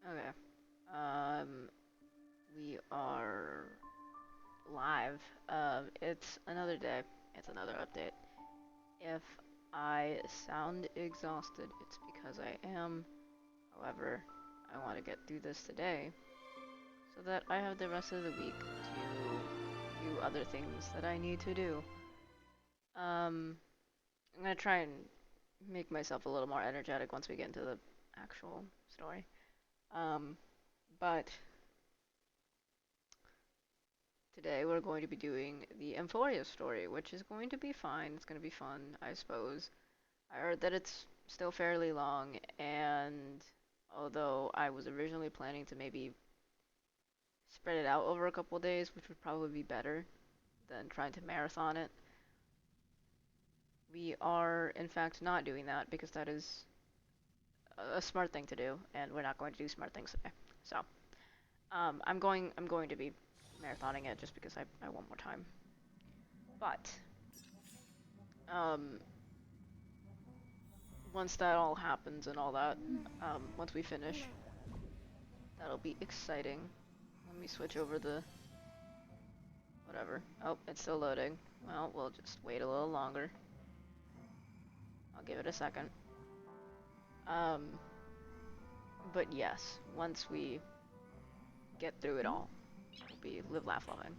Okay. We are live. It's another day. It's another update. If I sound exhausted, it's because I am. However, I want to get through this today so that I have the rest of the week to do other things that I need to do. Um, I'm gonna try and make myself a little more energetic once we get into the actual story. Um, but today we're going to be doing the Amphoreus story, which is going to be fine. It's going to be fun, I suppose. I heard that it's still fairly long, and although I was originally planning to maybe spread it out over a couple days, which would probably be better than trying to marathon it, we are in fact not doing that because that is a smart thing to do, and we're not going to do smart things today. So, I'm going to be marathoning it just because I want more time. But um, once that all happens and all that, once we finish, that'll be exciting. Let me switch over the whatever. Oh, it's still loading. Well, we'll just wait a little longer. I'll give it a second. Um, but yes, once we get through it all, we'll be live, laugh, loving.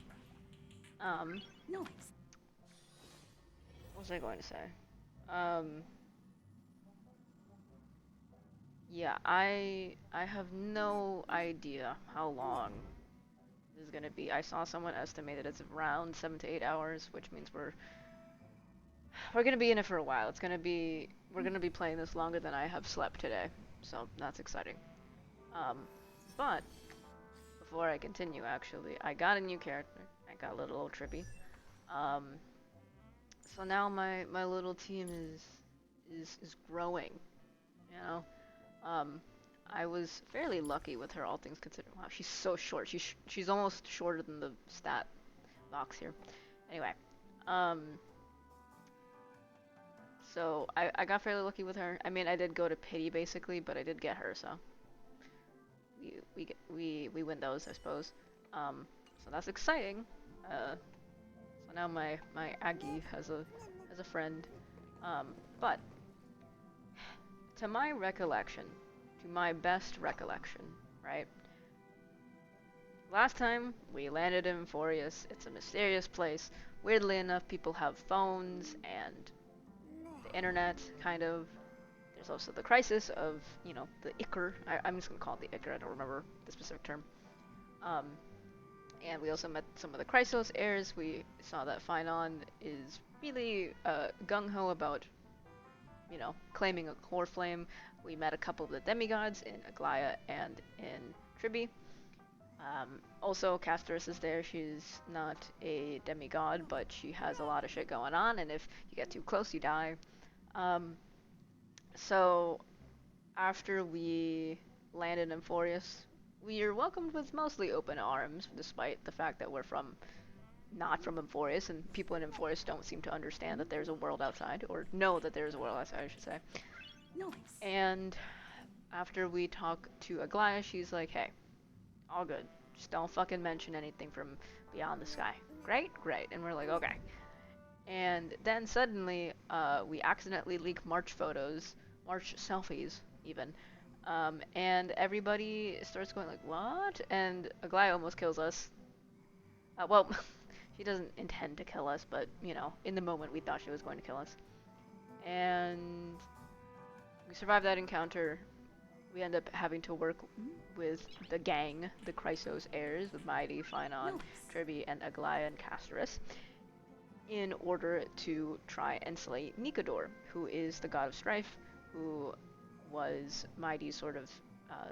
Um, Nice. what was I going to say? Um, yeah, I have no idea how long this is gonna be. I saw someone estimate it as around 7 to 8 hours, which means we're gonna be in it for a while. We're gonna be playing this longer than I have slept today, so that's exciting. Um, but before I continue, actually, I got a new character. I got a little trippy. Um, so now my little team is growing. You know, um, I was fairly lucky with her, all things considered. Wow, she's so short. She's almost shorter than the stat box here. Anyway, um, so I got fairly lucky with her. I mean, I did go to pity basically, but I did get her, so we win those, I suppose. So that's exciting. So now my Aggie has a friend. But to my recollection, to my best recollection, right? Last time we landed in Amphoreus. It's a mysterious place. Weirdly enough, people have phones and the internet, kind of. There's also the crisis of, the Icar. I'm just gonna call it the Icar. I don't remember the specific term. Um, and we also met some of the Chrysos heirs. We saw that Phynon is really gung ho about, claiming a core flame. We met a couple of the demigods in Aglaia and in Tribi. Also, Casterus is there. She's not a demigod, but she has a lot of shit going on, and if you get too close, you die. Um, so after we landed in Amphoreus, we are welcomed with mostly open arms, despite the fact that we're not from Amphoreus, and people in Amphoreus don't seem to understand that there's a world outside, or know that there's a world outside, I should say. Nice. And after we talk to Aglaia, she's like, hey, all good. Just don't fucking mention anything from beyond the sky. Great? Great. And we're like, okay. And then suddenly, we accidentally leak March photos, March selfies, even. And everybody starts going like, what? And Aglaia almost kills us. Well, she doesn't intend to kill us, but, in the moment we thought she was going to kill us. And we survive that encounter. We end up having to work with the gang, the Chrysos heirs, with Mighty, Phynon, Nice. Tribi, and Aglaia and Casterus, in order to try and slay Nikodor, who is the god of strife, who was Mighty's sort of uh,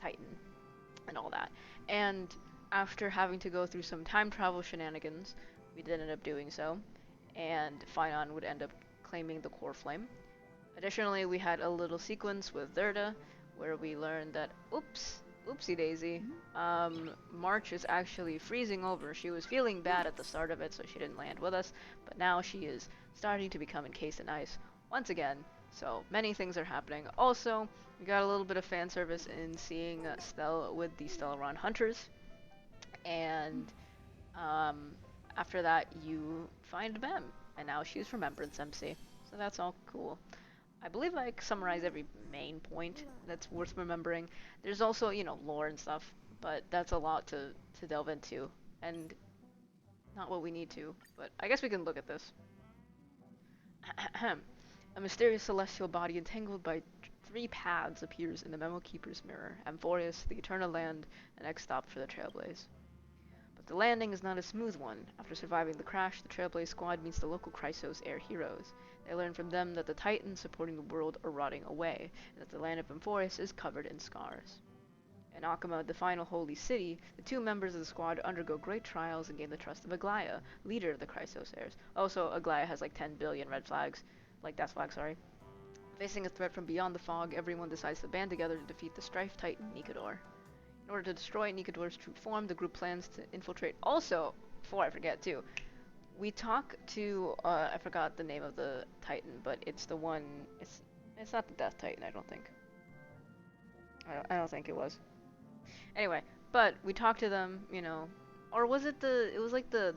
titan and all that. And after having to go through some time travel shenanigans, we did end up doing so, and Phynon would end up claiming the core flame. Additionally, we had a little sequence with Zerda where we learned that, oopsie daisy, March is actually freezing over. She was feeling bad at the Nice. start of it, so she didn't land with us, but now she is starting to become encased in ice once again. So many things are happening. Also, we got a little bit of fan service in seeing Stell with the Stellaron Hunters, and um, after that you find Mem, and now she's Remembrance MC. So that's all cool. I believe I summarized every main point that's worth remembering. There's also, lore and stuff, but that's a lot to delve into, and not what we need to, but I guess we can look at this. A mysterious celestial body entangled by three paths appears in the Memo Keeper's mirror. Amphoreus, the Eternal Land, the next stop for the Trailblaze. But the landing is not a smooth one. After surviving the crash, the Trailblaze squad meets the local Chrysos air heroes. They learn from them that the Titans supporting the world are rotting away, and that the land of Amphoreus is covered in scars. In Akama, the final holy city, the two members of the squad undergo great trials and gain the trust of Aglaya, leader of the Chrysos heirs. Also, Aglaya has like 10 billion red flags. Like, death flags, sorry. Facing a threat from beyond the fog, everyone decides to band together to defeat the Strife Titan Nikador. In order to destroy Nikador's true form, the group plans to infiltrate. Also, before I forget too, we talk to I forgot the name of the Titan, but it's the one. It's not the Death Titan, I don't think. I don't think it was. Anyway, but we talk to them, or was it it was like the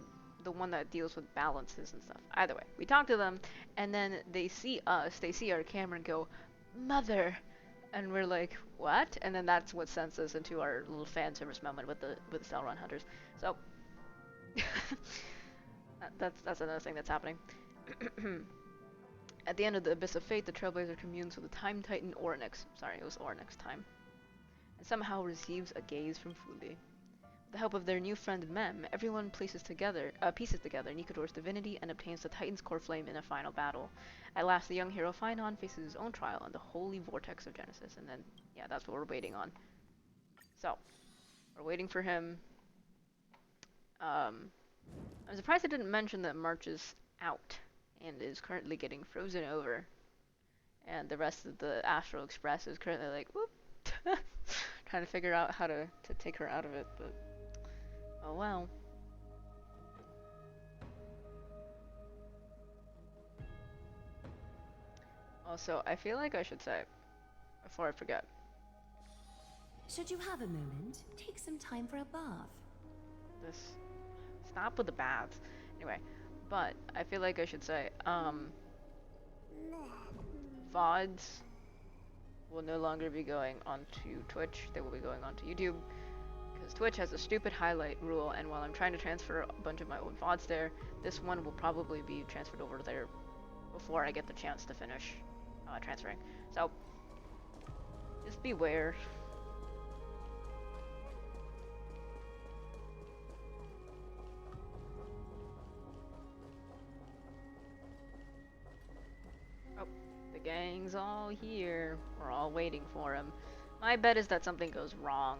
one that deals with balances and stuff. Either way, we talk to them, and then they see us, they see our camera and go, "Mother," and we're like, "What?" And then that's what sends us into our little fan service moment with the Cellrun Hunters. So that's another thing that's happening. At the end of the Abyss of Fate, the Trailblazer communes with the Time Titan Ornyx. Sorry, it was Ornyx time. And somehow receives a gaze from Fuli. With the help of their new friend Mem, everyone pieces together Nikador's divinity and obtains the Titan's core flame in a final battle. At last, the young hero Phynon faces his own trial in the holy vortex of Genesis, and then, yeah, that's what we're waiting on. So, we're waiting for him. I'm surprised I didn't mention that March is out and is currently getting frozen over, and the rest of the Astral Express is currently like, whoop, trying to figure out how to take her out of it, but oh well. Also, I feel like I should say, before I forget. Should you have a moment, take some time for a bath. Stop with the baths. Anyway, but I feel like I should say, VODs will no longer be going onto Twitch, they will be going onto YouTube, because Twitch has a stupid highlight rule, and while I'm trying to transfer a bunch of my old VODs there, this one will probably be transferred over there before I get the chance to finish transferring. So, just beware. Oh, the gang's all here. We're all waiting for him. My bet is that something goes wrong.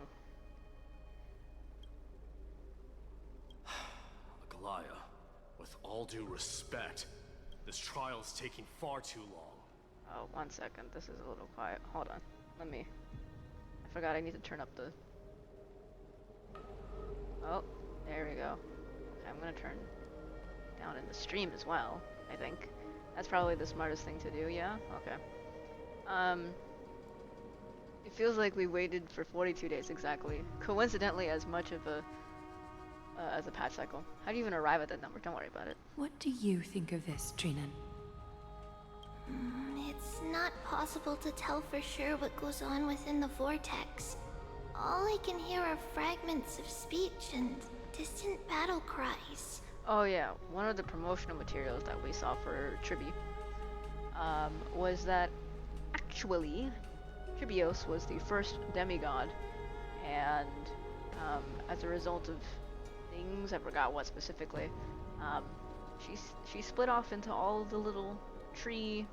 Aglaya, with all due respect, this trial's taking far too long. Oh, 1 second. This is a little quiet. Hold on. I forgot I need to turn up the... Oh, there we go. Okay, I'm gonna turn down in the stream as well, I think. That's probably the smartest thing to do, yeah? Okay. It feels like we waited for 42 days exactly. Coincidentally, as much of as a patch cycle. How do you even arrive at that number? Don't worry about it. What do you think of this, Trinan? It's not possible to tell for sure what goes on within the vortex. All I can hear are fragments of speech and distant battle cries. Oh yeah, one of the promotional materials that we saw for Tribi was that actually Tribios was the first demigod, and as a result of things, I forgot what specifically, she split off into all the little tree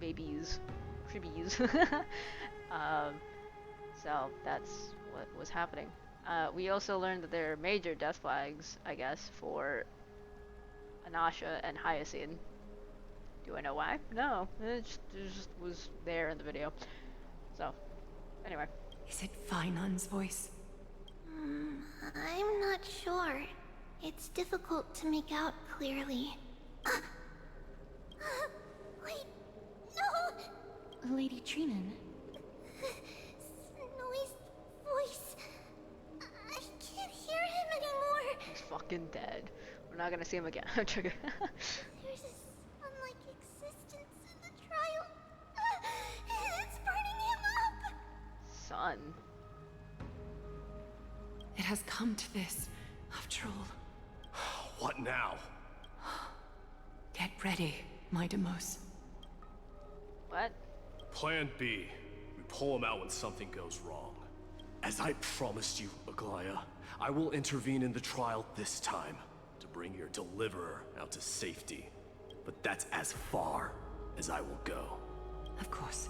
babies, Tribbies. So that's what was happening. We also learned that there are major death flags, I guess, for Anasha and Hyacinth. Do I know why? No, it just was there in the video. So, anyway. Is it Phynon's voice? I'm not sure. It's difficult to make out clearly. Wait, Lady Trinan. Snowy's voice. I can't hear him anymore. He's fucking dead. We're not gonna see him again. I'm joking. There's a sun-like existence in the trial. It's burning him up. Son. It has come to this, after all. What now? Get ready, my Demos. What? Plan B. We pull him out when something goes wrong. As I promised you, Aglaya, I will intervene in the trial this time to bring your deliverer out to safety. But that's as far as I will go. Of course.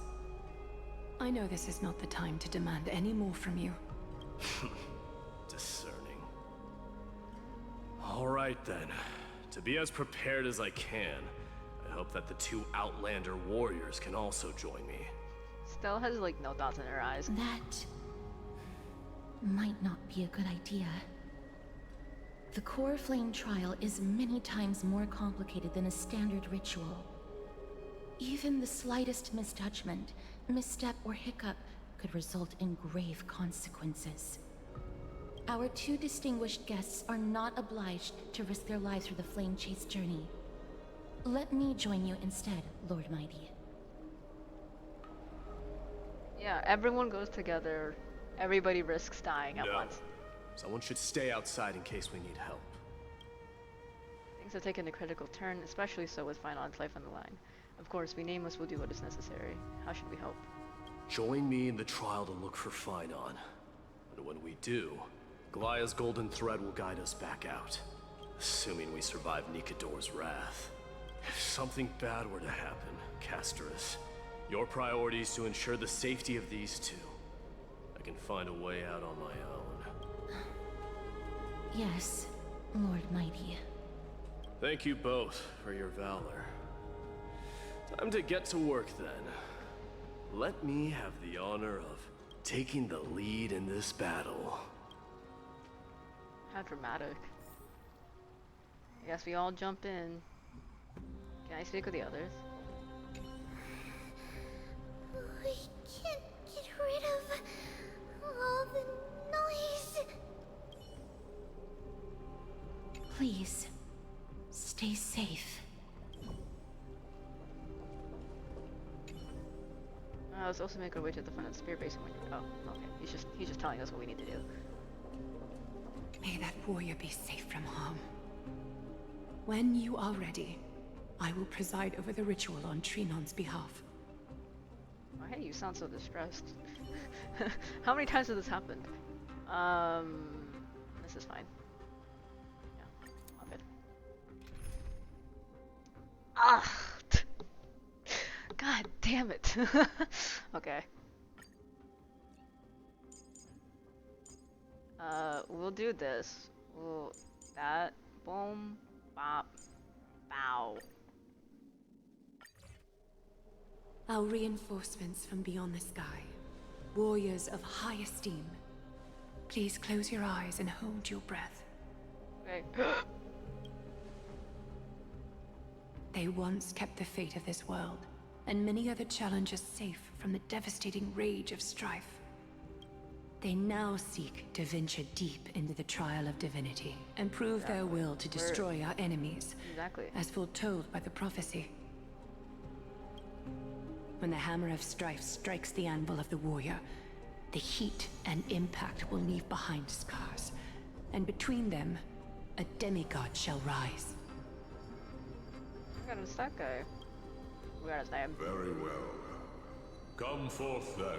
I know this is not the time to demand any more from you. Discerning. All right then. To be as prepared as I can, I hope that the two Outlander warriors can also join me. Stella has like no dots in her eyes. That might not be a good idea. The core flame trial is many times more complicated than a standard ritual. Even the slightest misjudgment, misstep, or hiccup could result in grave consequences. Our two distinguished guests are not obliged to risk their lives for the flame chase journey. Let me join you instead, Lord Mighty. Yeah, everyone goes together. Everybody risks dying at No. once. Someone should stay outside in case we need help. Things have taken a critical turn, especially so with Finon's life on the line. Of course, we Nameless will do what is necessary. How should we help? Join me in the trial to look for Finon. And when we do, Glaya's golden thread will guide us back out. Assuming we survive Nikador's wrath. If something bad were to happen, Casterus, your priority is to ensure the safety of these two. I can find a way out on my own. Yes, Lord Mighty. Thank you both for your valor. Time to get to work then. Let me have the honor of taking the lead in this battle. How dramatic. I guess we all jump in. Can I speak with the others? We can't get rid of all the noise. Please, stay safe. Let's also make our way to the front of the spear basin when you're... Oh, okay. He's just telling us what we need to do. May that warrior be safe from harm. When you are ready, I will preside over the ritual on Trinon's behalf. Oh, hey, you sound so distressed. How many times has this happened? This is fine. Yeah, all good. Ah! God damn it. Okay. We'll do this. We'll... That. Boom. Bop. Bow. Our reinforcements from beyond the sky. Warriors of high esteem. Please close your eyes and hold your breath. Okay. They once kept the fate of this world, and many other challenges safe from the devastating rage of strife. They now seek to venture deep into the trial of divinity, and prove their will to destroy our enemies, Exactly. as foretold by the prophecy. When the hammer of strife strikes the anvil of the warrior, the heat and impact will leave behind scars, and between them, a demigod shall rise. I got him that guy. We got his name. Very well. Come forth then.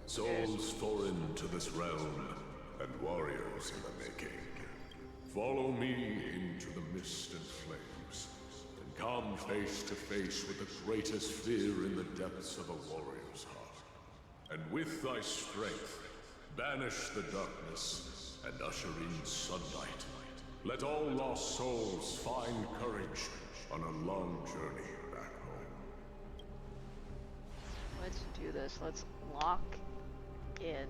Souls foreign to this realm, and warriors in the making. Follow me into the mist and flames, and come face to face with the greatest fear in the depths of a warrior's heart. And with thy strength, banish the darkness and usher in sunlight. Let all lost souls find courage on a long journey back home. Let's do this. Let's lock in.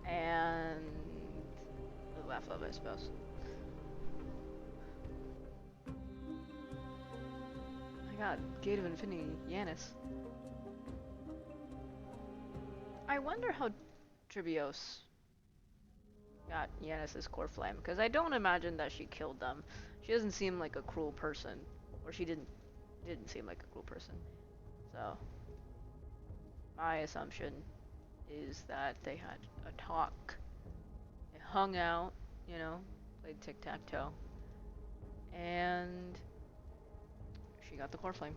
And... the left of it, I suppose. I god, Gate of Infinity, Yanis. I wonder how Tribios got Yanis's core flame, because I don't imagine that she killed them. She doesn't seem like a cruel person, or she didn't seem like a cruel person. So my assumption is that they had a talk, they hung out, you know, played tic-tac-toe, and she got the core flame.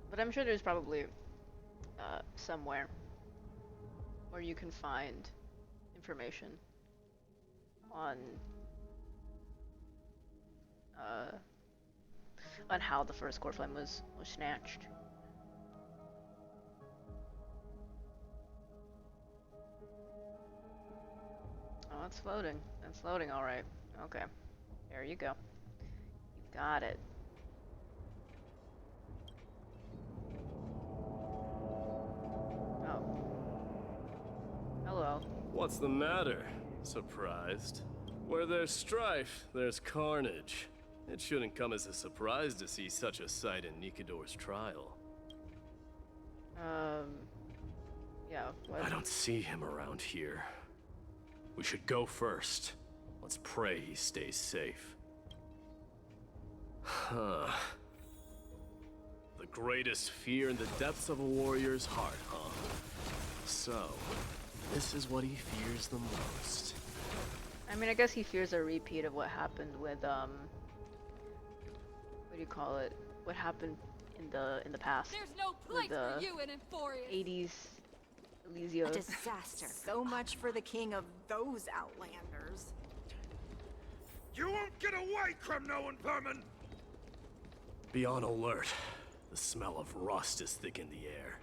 But I'm sure there's probably somewhere where you can find information on how the first core flame was snatched. Oh, it's loading. It's loading, all right. Okay, there you go. You got it. Oh. Hello. What's the matter? Surprised? Where there's strife, there's carnage. It shouldn't come as a surprise to see such a sight in Nikador's trial. Yeah, what? I don't see him around here. We should go first. Let's pray he stays safe. Huh. The greatest fear in the depths of a warrior's heart, huh? So, this is what he fears the most. I mean, I guess he fears a repeat of what happened with, what do you call it? What happened in the past. There's no place for you in Amphoreus. 80s Elysia. A disaster. So much for the king of those outlanders. You won't get away, Kremnoan vermin! Be on alert. The smell of rust is thick in the air.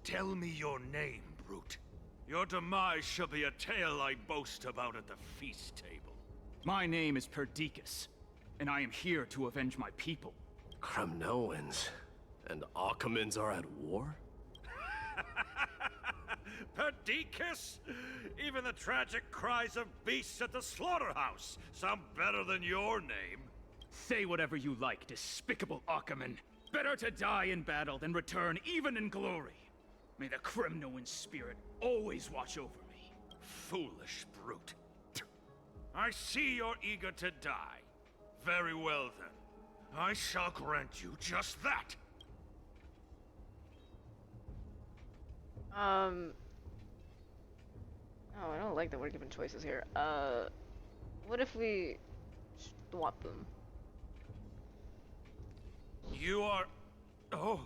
Tell me your name, brute. Your demise shall be a tale I boast about at the feast table. My name is Perdiccas, and I am here to avenge my people. Kremnoans and Achaemons are at war? Perdiccas? Even the tragic cries of beasts at the slaughterhouse sound better than your name. Say whatever you like, despicable Achaemon. Better to die in battle than return even in glory. May the Kremnoan spirit always watch over me. Foolish brute. I see you're eager to die. Very well then. I shall grant you just that. Oh, I don't like that we're given choices here. What if we swap them? You are... Oh.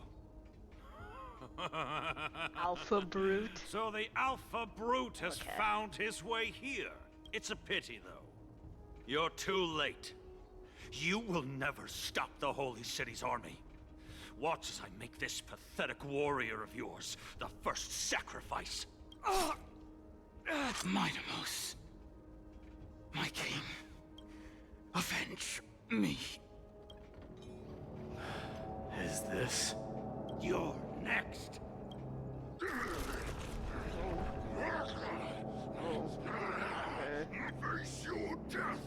Alpha Brute? So the Alpha Brute has Okay. found his way here. It's a pity, though. You're too late. You will never stop the Holy City's army. Watch as I make this pathetic warrior of yours the first sacrifice. Minimos. My king. Avenge me. Is this? You're next. Face your death,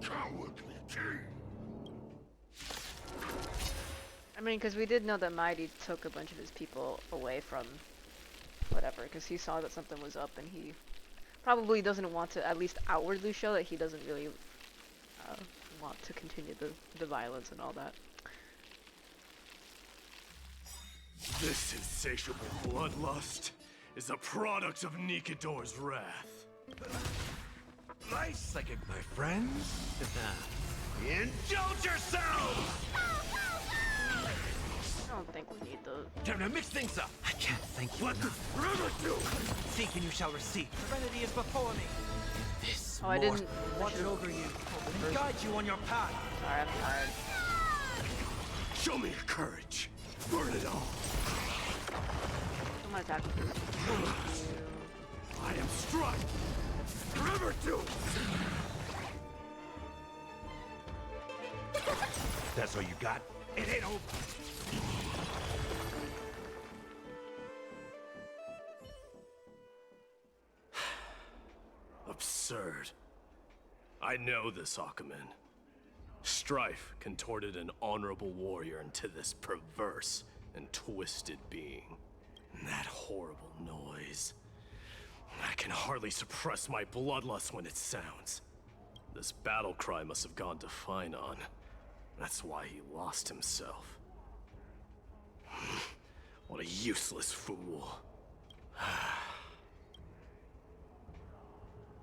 cowardly king. I mean, because we did know that Mighty took a bunch of his people away from whatever, because he saw that something was up, and he probably doesn't want to at least outwardly show that he doesn't really want to continue the violence and all that. This insatiable bloodlust is a product of Nikador's wrath. Nice second, my friends. Indulge yourselves! I don't think we need the... Time to mix things up. I can't thank you What the enough. brother do? Seek and you shall receive. Serenity is before me. This Oh, I mortal didn't... I watch should've- over you and guide you on your path. Sorry, I'm tired. Show me your courage. Burn it all. I'm gonna attack with this. Thank you. I am strife. Forever do. That's all you got? It ain't over. I know this, Akumen. Strife contorted an honorable warrior into this perverse and twisted being. And that horrible noise. I can hardly suppress my bloodlust when it sounds. This battle cry must have gone to Finon. That's why he lost himself. What a useless fool.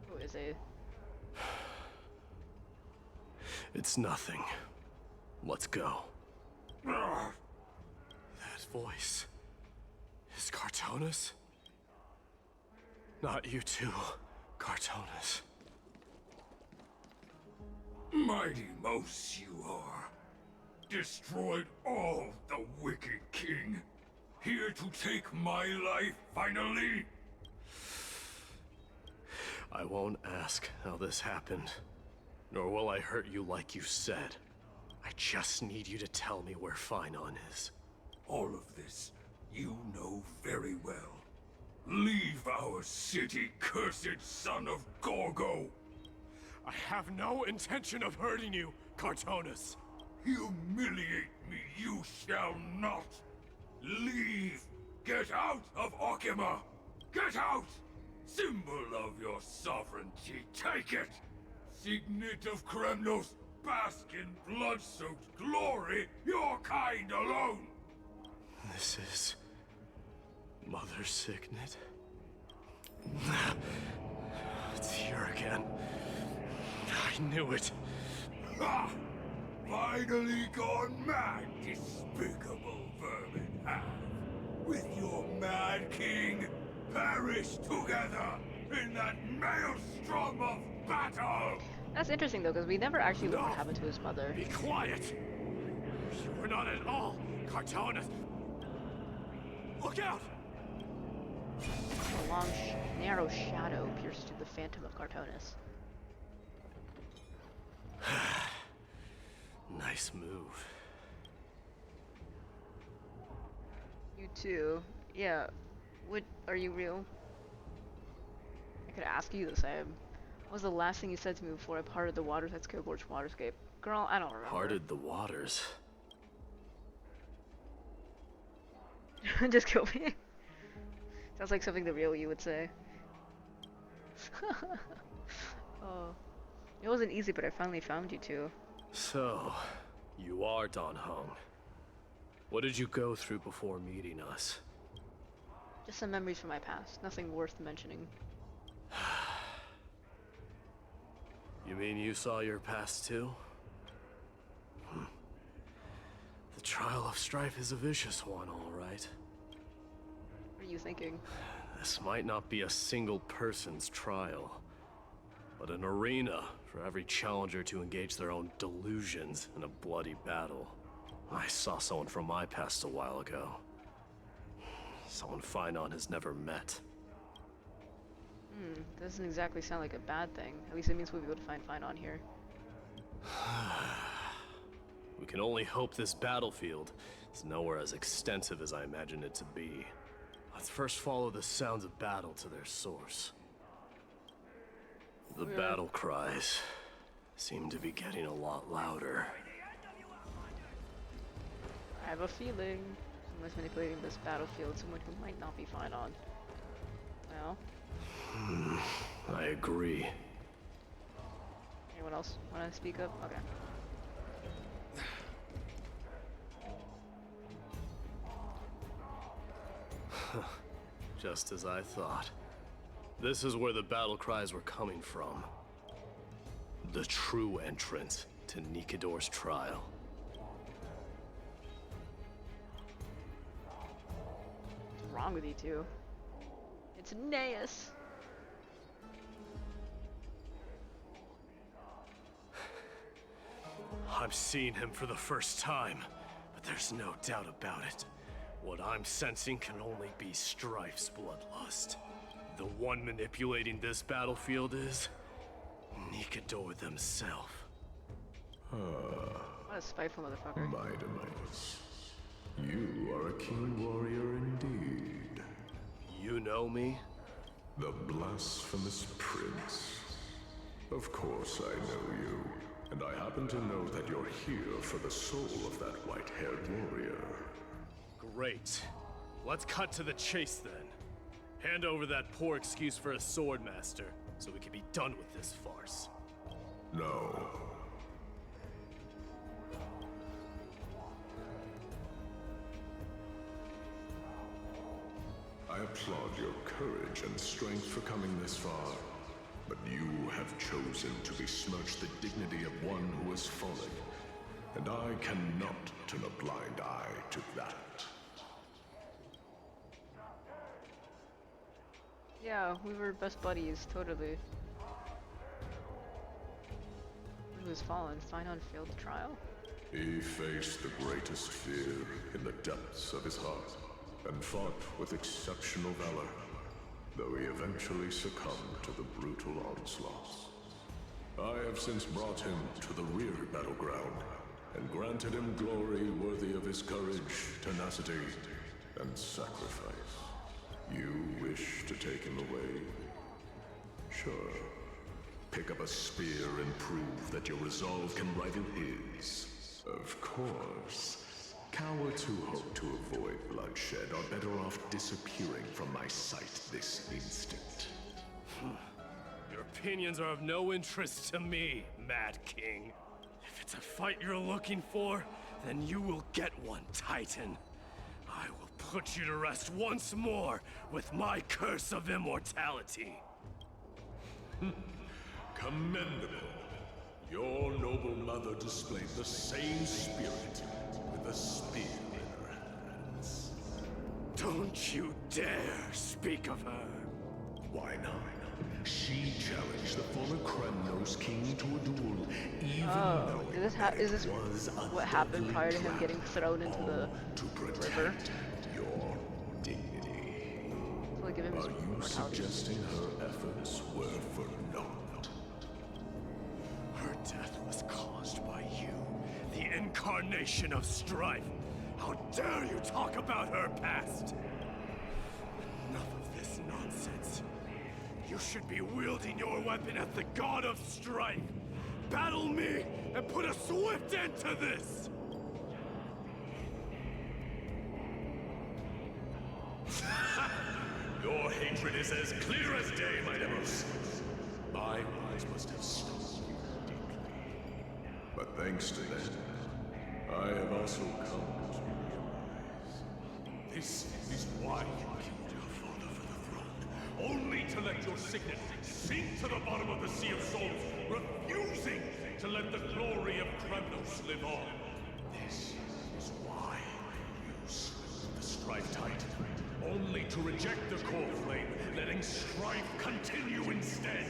Who is he? It's nothing. Let's go. That voice is Cartonis? Not you too, Cartonis. Mighty Mos you are. Destroyed all the wicked king. Here to take my life, finally? I won't ask how this happened, nor will I hurt you like you said. I just need you to tell me where Finon is. All of this, you know very well. Leave our city, cursed son of Gorgo! I have no intention of hurting you, Cartonis. Humiliate me you shall not! Leave! Get out of Okima! Get out! Symbol of your sovereignty, take it! Signet of Kremnos, bask in blood-soaked glory, your kind alone! This is... Mother's signet? It's here again. I knew it. Ha! Finally gone mad, despicable vermin have. With your mad king, perish together in that maelstrom of battle! That's interesting though, because we never actually learned what happened to his mother. Be quiet! You were not at all, Cartonis! Look out! A long, narrow shadow pierced through the phantom of Cartonis. Nice move. You too. Yeah. What are you real? I could ask you the same. What was the last thing you said to me before I parted the waters at Skogorge Waterscape? Girl, I don't remember. Parted the waters? Just kill me. Sounds like something the real you would say. Oh. It wasn't easy, but I finally found you two. So, you are Dan Heng. What did you go through before meeting us? Just some memories from my past. Nothing worth mentioning. You mean you saw your past too? The trial of strife is a vicious one, all right. What are you thinking? This might not be a single person's trial, but an arena for every challenger to engage their own delusions in a bloody battle. I saw someone from my past a while ago. Someone Finon has never met. Doesn't exactly sound like a bad thing. At least it means we'll be able to find Finon here. We can only hope this battlefield is nowhere as extensive as I imagined it to be. Let's first follow the sounds of battle to their source. The battle cries seem to be getting a lot louder. I have a feeling someone's manipulating this battlefield, someone who might not be Finon. Well? I agree. Anyone else want to speak up? Okay. Just as I thought. This is where the battle cries were coming from. The true entrance to Nikador's trial. What's wrong with you two? It's Naeus! I'm seeing him for the first time, but there's no doubt about it. What I'm sensing can only be Strife's bloodlust. The one manipulating this battlefield is Nikador themselves. What a spiteful motherfucker. Mightimus, you are a keen warrior indeed. You know me? The blasphemous prince. Of course I know you. And I happen to know that you're here for the soul of that white-haired warrior. Great. Let's cut to the chase then. Hand over that poor excuse for a sword master, so we can be done with this farce. No. I applaud your courage and strength for coming this far. But you have chosen to besmirch the dignity of one who has fallen. And I cannot turn a blind eye to that. Yeah, we were best buddies, totally. He was fallen. Finon failed the trial? He faced the greatest fear in the depths of his heart, and fought with exceptional valor, though he eventually succumbed to the brutal onslaughts. I have since brought him to the rear battleground, and granted him glory worthy of his courage, tenacity, and sacrifice. You wish to take him away? Sure. Pick up a spear and prove that your resolve can rival his. Of course. Cowards who hope to avoid bloodshed are better off disappearing from my sight this instant. Your opinions are of no interest to me, Mad King. If it's a fight you're looking for, then you will get one, Titan. I will put you to rest once more with my curse of immortality. Commendable. Your noble mother displayed the same spirit with a spear in her hands. Don't you dare speak of her. Why not? She challenged the former Kremnos king to a duel, even though is this what happened prior to him getting thrown into the river? Your dignity. So give him his Are you mortality. suggesting her efforts were for naught? Her death was caused by you, the incarnation of strife. How dare you talk about her past? Enough of this nonsense. You should be wielding your weapon at the god of strife. Battle me and put a swift end to this! Your hatred is as clear as day, my Demos. My words must have stung you deeply. But thanks to them, I have also come to realize this is why you killed your father for the throne, only to let your signet sink to the bottom of the Sea of Souls, refusing to let the glory of Kremnos live on. This is why you slew the Strife Titan, only to reject the core flame, letting strife continue instead.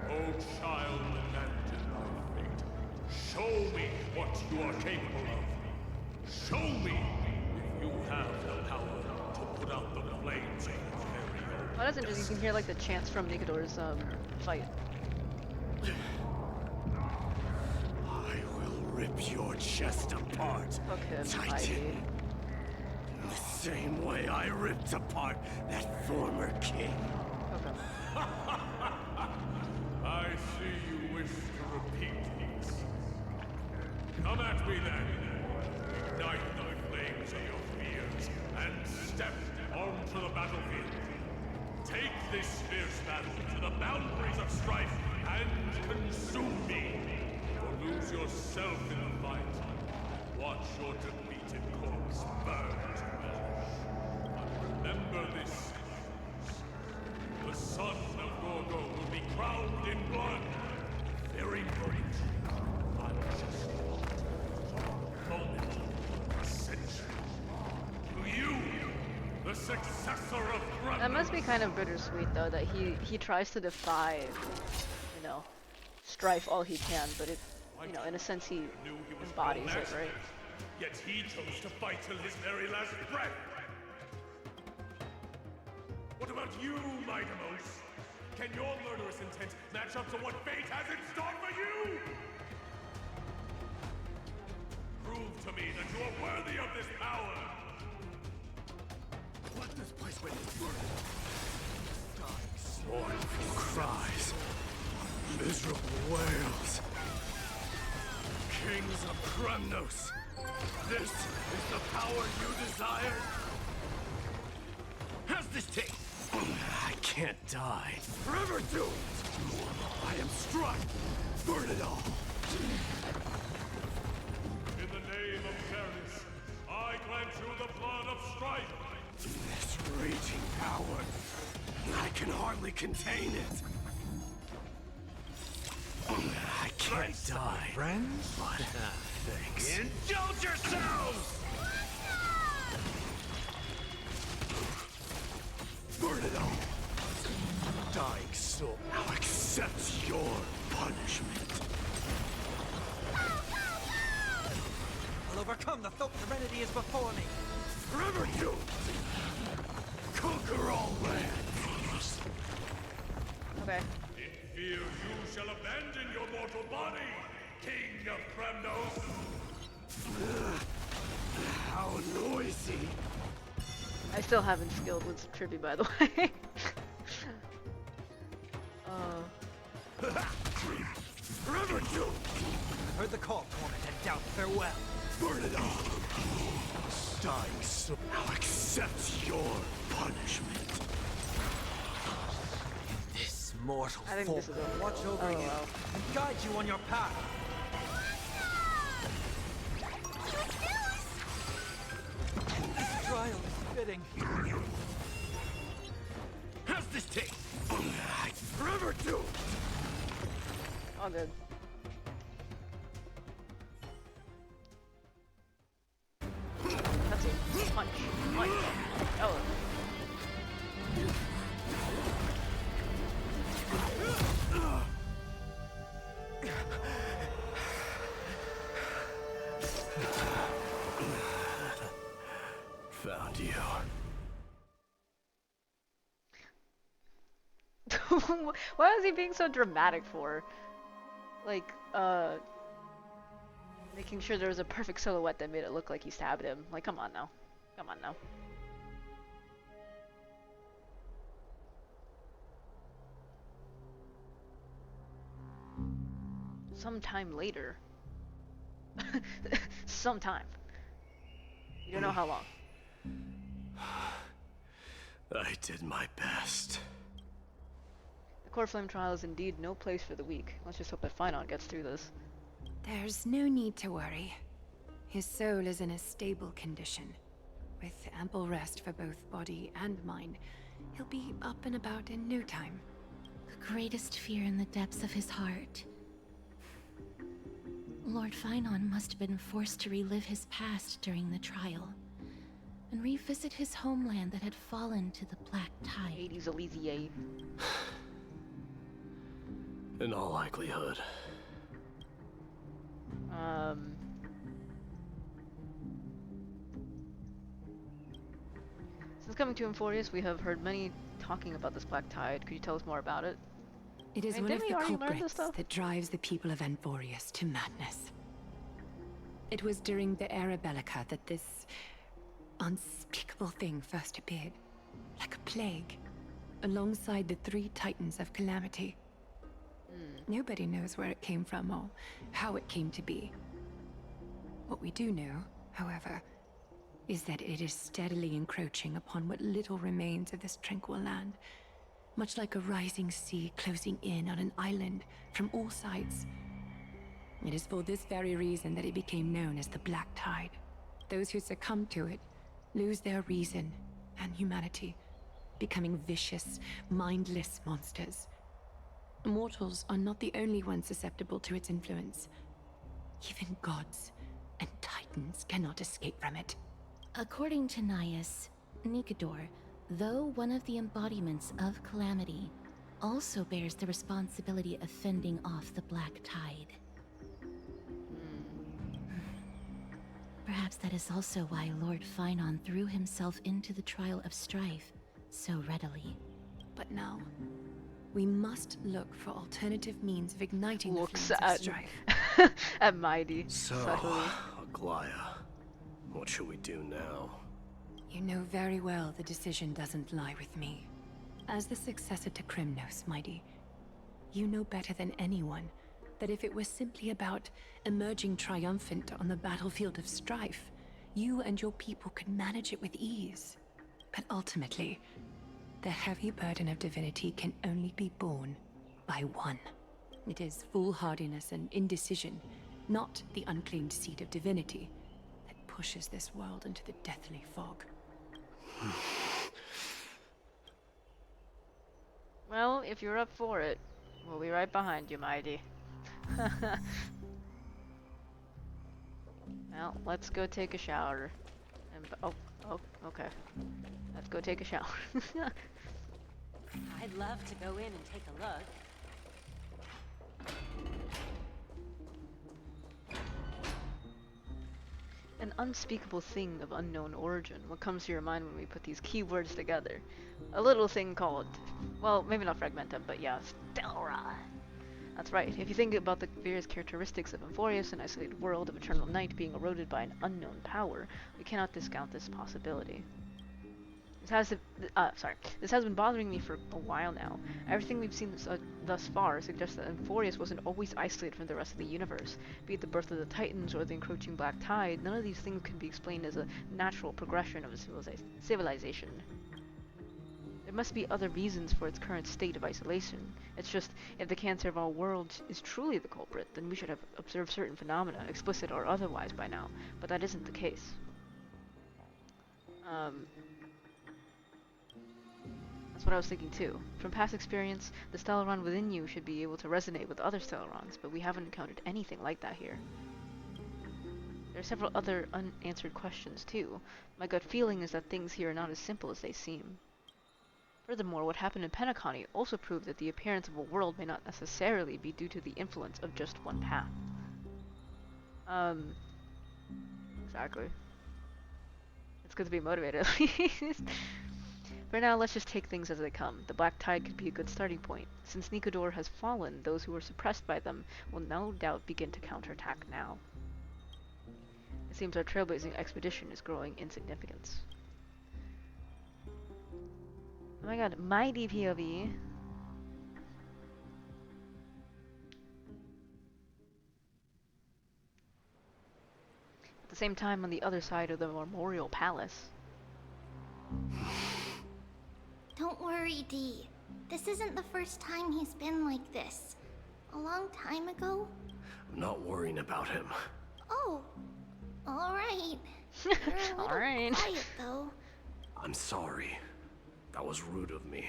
Oh, child, abandon thy fate. Show me what you are capable of. Show me if you have the power to put out the flames of your very own. Oh, that's interesting. You can hear like the chants from Nikador's fight. I will rip your chest apart, Fuck him, Titan. In the same way I ripped apart that former king. Okay. I see you wish to repeat this. Come at me then. Ignite the flames of your fears and step onto the battlefield. Take this fierce battle to the boundaries of strife and consume me. Or lose yourself in the fight. Watch your defeated corpse burn to ash. But remember this. The son of Gorgo will be crowned in blood. Very great. Not just a moment, a century. To you, the successor of Kremnos. That must be kind of bittersweet though, that he tries to defy, you know, strife all he can, but it, you know, in a sense he embodies it, right? Yet he chose to fight till his very last breath. What about you, my Demos? Can your murderous intent match up to what fate has in store for you? Prove to me that you are worthy of this power. Let this place wait. Mournful cries. Miserable wails. Kings of Kremnos. This is the power you desire? How's this taste? I can't die. Forever doomed! I am struck! Burn it all! In the name of fairness, I grant you the blood of strife. This raging power, I can hardly contain it. I can't die. Friends? But thanks. Indulge yourselves! Burn it all! Dying soul now accepts your punishment. I'll overcome the thought serenity is before me. Forever doomed! Conquer all lands! Okay. In fear you shall abandon your mortal body, King of Kremnos! How noisy! I still haven't skilled with Trippy, by the way. Forever doomed! Heard the call, torment, and doubt farewell. Burn it all! Dying soul now accepts your punishment. This mortal I think form this is over. will watch over you wow. and guide you on your path. This trial is fitting. How's this taste? Forever doomed! All good. That's a punch. Punch. Oh. Found you. Why was he being so dramatic for? Like, making sure there was a perfect silhouette that made it look like he stabbed him. Like, come on now. Come on now. Sometime later. Sometime. You don't know how long. I did my best. The core flame trial is indeed no place for the weak. Let's just hope that Phynon gets through this. There's no need to worry. His soul is in a stable condition. With ample rest for both body and mind, he'll be up and about in no time. The greatest fear in the depths of his heart. Lord Phynon must have been forced to relive his past during the trial, and revisit his homeland that had fallen to the Black Tide. Hades Elysiae. In all likelihood. Since coming to Amphoreus, we have heard many talking about this Black Tide. Could you tell us more about it? It is I mean, one of didn't the we already learn this culprits stuff? that drives the people of Amphoreus to madness. It was during the Era Bellica that this unspeakable thing first appeared, like a plague, alongside the three titans of calamity. Nobody knows where it came from or how it came to be. What we do know, however, is that it is steadily encroaching upon what little remains of this tranquil land, much like a rising sea closing in on an island from all sides. It is for this very reason that it became known as the Black Tide. Those who succumb to it lose their reason and humanity, becoming vicious, mindless monsters. Mortals are not the only ones susceptible to its influence. Even gods and titans cannot escape from it. According to Naius, Nikador, though one of the embodiments of calamity, also bears the responsibility of fending off the Black Tide. Perhaps that is also why Lord Phynon threw himself into the trial of strife so readily. But now, we must look for alternative means of igniting the Looks flames of at strife. at Mighty. So, subtly. Aglaya, what should we do now? You know very well the decision doesn't lie with me. As the successor to Krymnos, Mighty, you know better than anyone that if it were simply about emerging triumphant on the battlefield of strife, you and your people could manage it with ease. But ultimately, the heavy burden of divinity can only be borne by one. It is foolhardiness and indecision, not the unclaimed seed of divinity, that pushes this world into the deathly fog. Well, if you're up for it, we'll be right behind you, Mighty. Well, let's go take a shower. And oh, okay. Let's go take a shower. I'd love to go in and take a look. An unspeakable thing of unknown origin. What comes to your mind when we put these keywords together? A little thing called, well, maybe not fragmentum, but yeah, Stelra. That's right. If you think about the various characteristics of Amphoreus, an isolated world of eternal night being eroded by an unknown power, we cannot discount this possibility. This has been bothering me for a while now. Everything we've seen thus far suggests that Amphoreus wasn't always isolated from the rest of the universe. Be it the birth of the Titans or the encroaching Black Tide, none of these things can be explained as a natural progression of a civilization. There must be other reasons for its current state of isolation. It's just, if the cancer of all worlds is truly the culprit, then we should have observed certain phenomena, explicit or otherwise, by now. But that isn't the case. That's what I was thinking too. From past experience, the Stellaron within you should be able to resonate with other Stellarons, but we haven't encountered anything like that here. There are several other unanswered questions too. My gut feeling is that things here are not as simple as they seem. Furthermore, what happened in Penacony also proved that the appearance of a world may not necessarily be due to the influence of just one path. Exactly. It's good to be motivated at least. For now, let's just take things as they come. The Black Tide could be a good starting point. Since Nikodor has fallen, those who were suppressed by them will no doubt begin to counterattack now. It seems our trailblazing expedition is growing in significance. Oh my god, mighty POV. At the same time, on the other side of the Memorial Palace. Don't worry, Dee. This isn't the first time he's been like this. A long time ago? I'm not worrying about him. Oh, alright. You're a little quiet, though. I'm sorry. That was rude of me.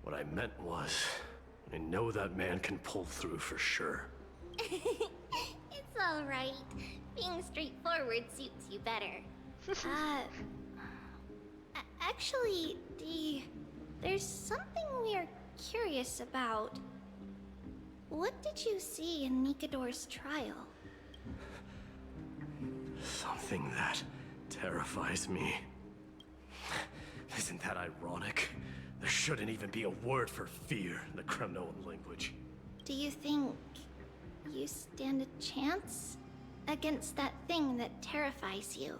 What I meant was, I know that man can pull through for sure. It's alright. Being straightforward suits you better. Actually, Dee, there's something we're curious about. What did you see in Nikodor's trial? Something that terrifies me. Isn't that ironic? There shouldn't even be a word for fear in the Kremnoan language. Do you think you stand a chance against that thing that terrifies you?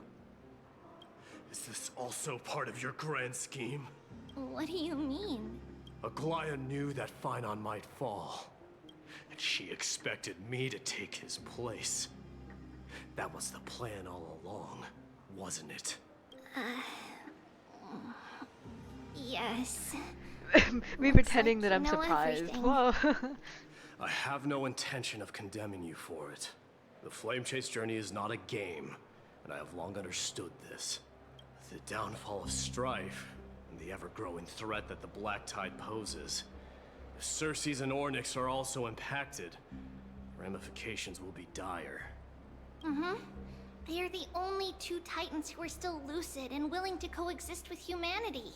Is this also part of your grand scheme? What do you mean? Aglaya knew that Phynon might fall, and she expected me to take his place. That was the plan all along, wasn't it? Yes. Me pretending that I'm surprised. Whoa. I have no intention of condemning you for it. The Flame Chase journey is not a game, and I have long understood this. The downfall of strife, and the ever-growing threat that the Black Tide poses. If Circes and Ornyx are also impacted, ramifications will be dire. They are the only two Titans who are still lucid and willing to coexist with humanity.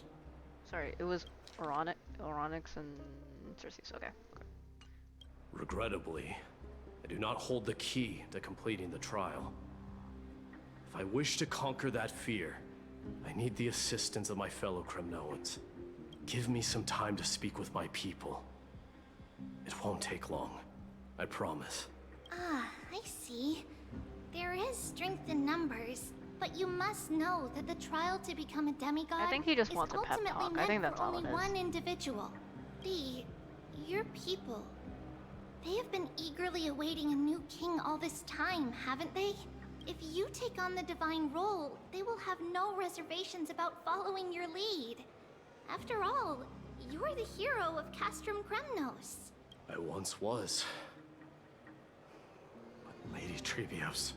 Sorry, it was Oronyx and Circes. Okay. Regrettably, I do not hold the key to completing the trial. If I wish to conquer that fear, I need the assistance of my fellow Kremnoans. Give me some time to speak with my people. It won't take long, I promise. I see. There is strength in numbers, But you must know that the trial to become a demigod I think he just is wants a pep ultimately talk. I meant think that's for all only it is. one individual. Your people. They have been eagerly awaiting a new king all this time, haven't they? If you take on the divine role, they will have no reservations about following your lead. After all, you're the hero of Castrum Kremnos. I once was. But Lady Trevios,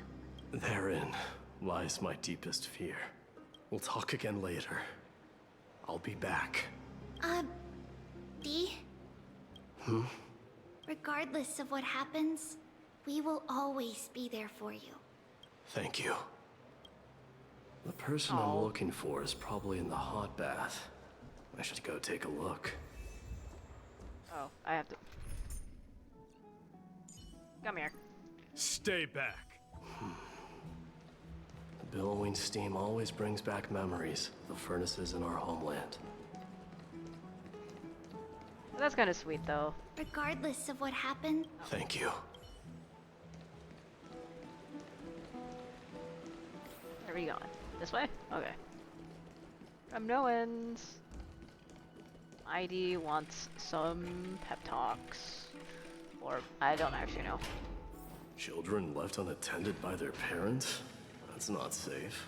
therein lies my deepest fear. We'll talk again later. I'll be back. D? Regardless of what happens, we will always be there for you. Thank you. The person I'm looking for is probably in the hot bath. I should go take a look. Oh, I have to. Come here. Stay back. The billowing steam always brings back memories of the furnaces in our homeland. That's kind of sweet, though. Regardless of what happened, Thank you. Where are we going? This way? Okay. From no ends. Mighty wants some pep talks. Or, I don't actually know. Children left unattended by their parents? That's not safe.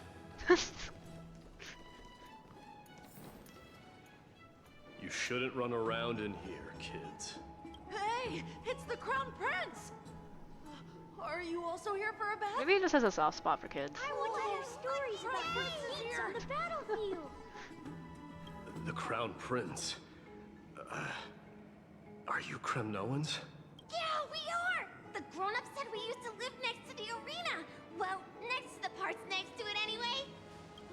You shouldn't run around in here, kids. Hey, it's the Crown Prince! Are you also here for a bath? Maybe he just has a soft spot for kids. I want to hear stories about princes on the battlefield. The Crown Prince. Are you Kremnoans? Yeah, we are! The grown-ups said we used to live next to the arena. Well, next to the parts next to it anyway.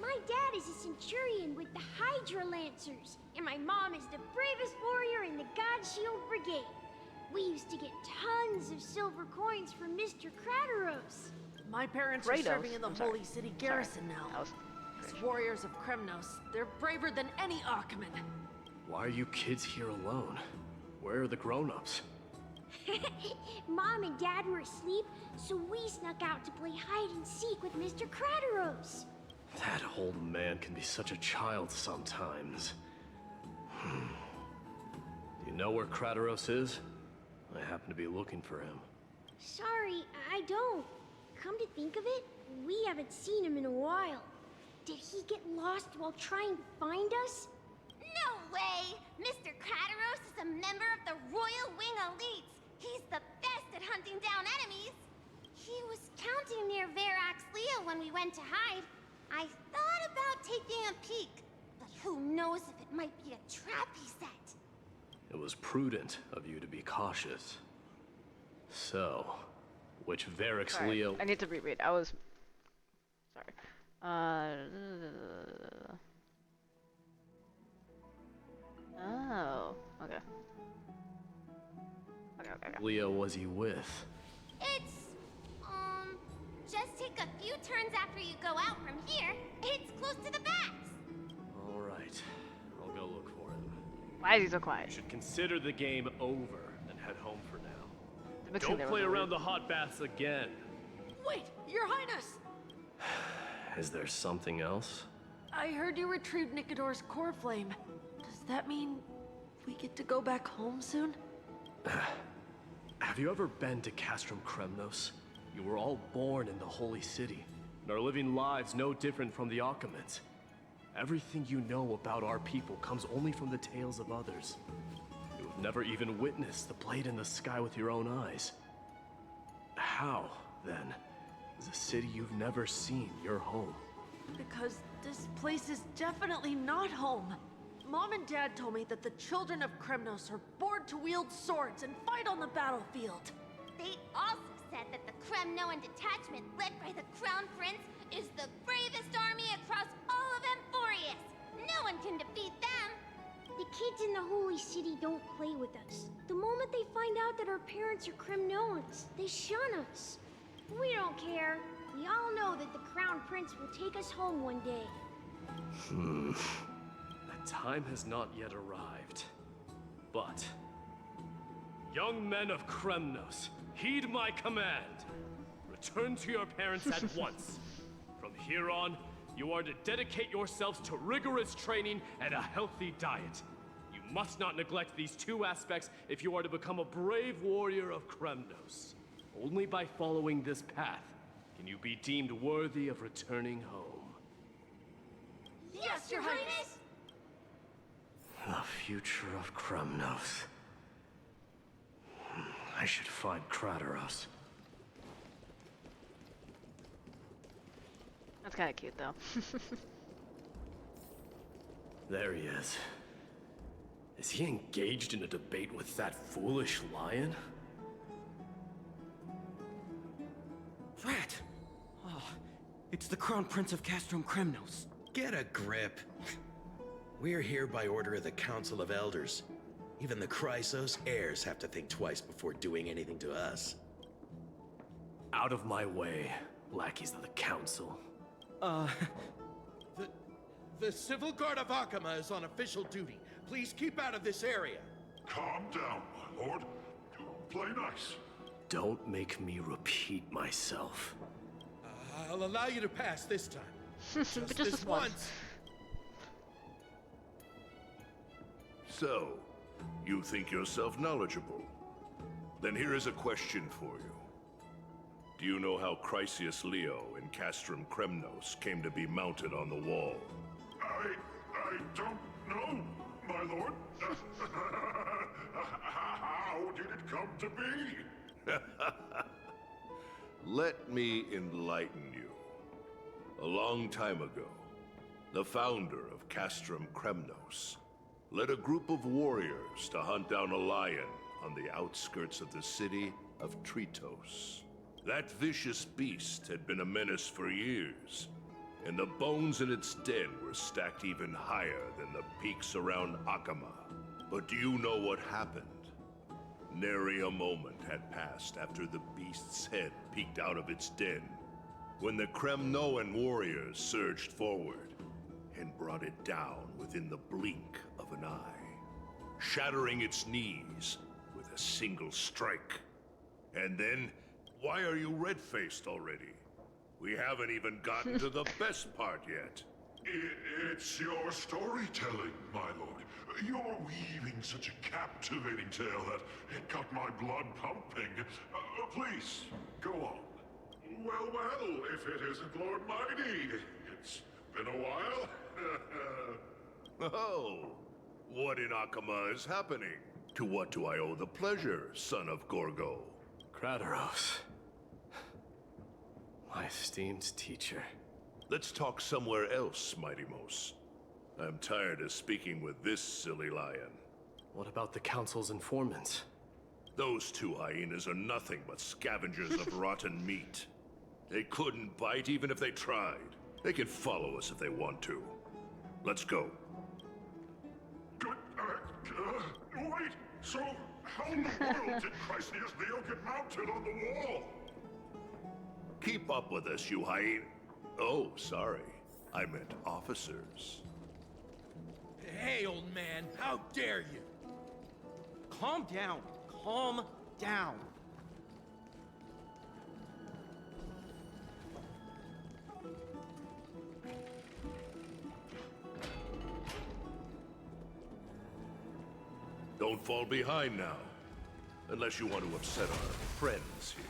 My dad is a centurion with the Hydra Lancers, and my mom is the bravest warrior in the God Shield Brigade. We used to get tons of silver coins from Mr. Krateros. My parents Kratos. are serving in the I'm sorry. Holy City Garrison That now. was As cringe. warriors of Kremnos, they're braver than any Archiman. Why are you kids here alone? Where are the grown-ups? Mom and Dad were asleep, so we snuck out to play hide and seek with Mr. Krateros. That old man can be such a child sometimes. You know where Krateros is? I happen to be looking for him. Sorry, I don't. Come to think of it, we haven't seen him in a while. Did he get lost while trying to find us? No way! Mr. Krateros is a member of the Royal Wing Elites. He's the best at hunting down enemies. He was counting near Verax Leo when we went to hide. I thought about taking a peek, but who knows if it might be a trap he set. It was prudent of you to be cautious. So, which Varix Sorry, Leo... I need to reread. I was... Sorry. Oh, okay. Okay. Leo was he with? It's, just take a few turns after you go out from here. It's close to the bats. Alright, I'll go look for him. Why is he so quiet? You should consider the game over and head home for now. Mixing Don't there play was a around weird- the hot baths again. Wait, Your Highness! Is there something else? I heard you retrieved Nicodor's core flame. Does that mean we get to go back home soon? Have you ever been to Castrum Kremnos? You were all born in the Holy City, and are living lives no different from the Achaemenids. Everything you know about our people comes only from the tales of others. You have never even witnessed the blade in the sky with your own eyes. How, then, is a city you've never seen your home? Because this place is definitely not home. Mom and Dad told me that the children of Kremnos are born to wield swords and fight on the battlefield. They also said that the Kremnoan detachment led by the Crown Prince is the bravest army across all of Amphoreus. No one can defeat them. The kids in the Holy City don't play with us. The moment they find out that our parents are Kremnoans, they shun us. We don't care. We all know that the Crown Prince will take us home one day. That time has not yet arrived. But, young men of Kremnos, heed my command. Return to your parents at once. From here on, you are to dedicate yourselves to rigorous training and a healthy diet. You must not neglect these two aspects if you are to become a brave warrior of Kremnos. Only by following this path can you be deemed worthy of returning home. Yes, Your Highness! The future of Kremnos. I should find Krateros. That's kind of cute, though. There he is. Is he engaged in a debate with that foolish lion? Rat! Oh, it's the Crown Prince of Castrum Kremnos. Get a grip. We're here by order of the Council of Elders. Even the Chrysos heirs have to think twice before doing anything to us. Out of my way, lackeys of the Council. The Civil Guard of Akama is on official duty. Please keep out of this area. Calm down, my lord. Play nice. Don't make me repeat myself. I'll allow you to pass this time. But just this once. So, you think yourself knowledgeable? Then here is a question for you. Do you know how Chrysius Leo in Castrum Kremnos came to be mounted on the wall? I don't know, my lord. How did it come to be? Let me enlighten you. A long time ago, the founder of Castrum Kremnos led a group of warriors to hunt down a lion on the outskirts of the city of Tritos. That vicious beast had been a menace for years, and the bones in its den were stacked even higher than the peaks around Akama. But do you know what happened? Nary a moment had passed after the beast's head peeked out of its den, when the Kremnoan warriors surged forward and brought it down within the blink of an eye, shattering its knees with a single strike. And then, why are you red-faced already? We haven't even gotten to the best part yet. It's your storytelling, my lord. You're weaving such a captivating tale that it got my blood pumping. Please, go on. Well, if it isn't Lord Mighty. It's been a while. Oh, what in Akama is happening? To what do I owe the pleasure, son of Gorgo? Krateros. My esteemed teacher. Let's talk somewhere else, Mighty Mos. I'm tired of speaking with this silly lion. What about the Council's informants? Those two hyenas are nothing but scavengers of rotten meat. They couldn't bite even if they tried. They can follow us if they want to. Let's go. Good, wait! So, how in the world did Chrysius Leo get mounted on the wall? Keep up with us, you hyena. Oh, sorry. I meant officers. Hey, old man, how dare you? Calm down. Calm down. Don't fall behind now. Unless you want to upset our friends here.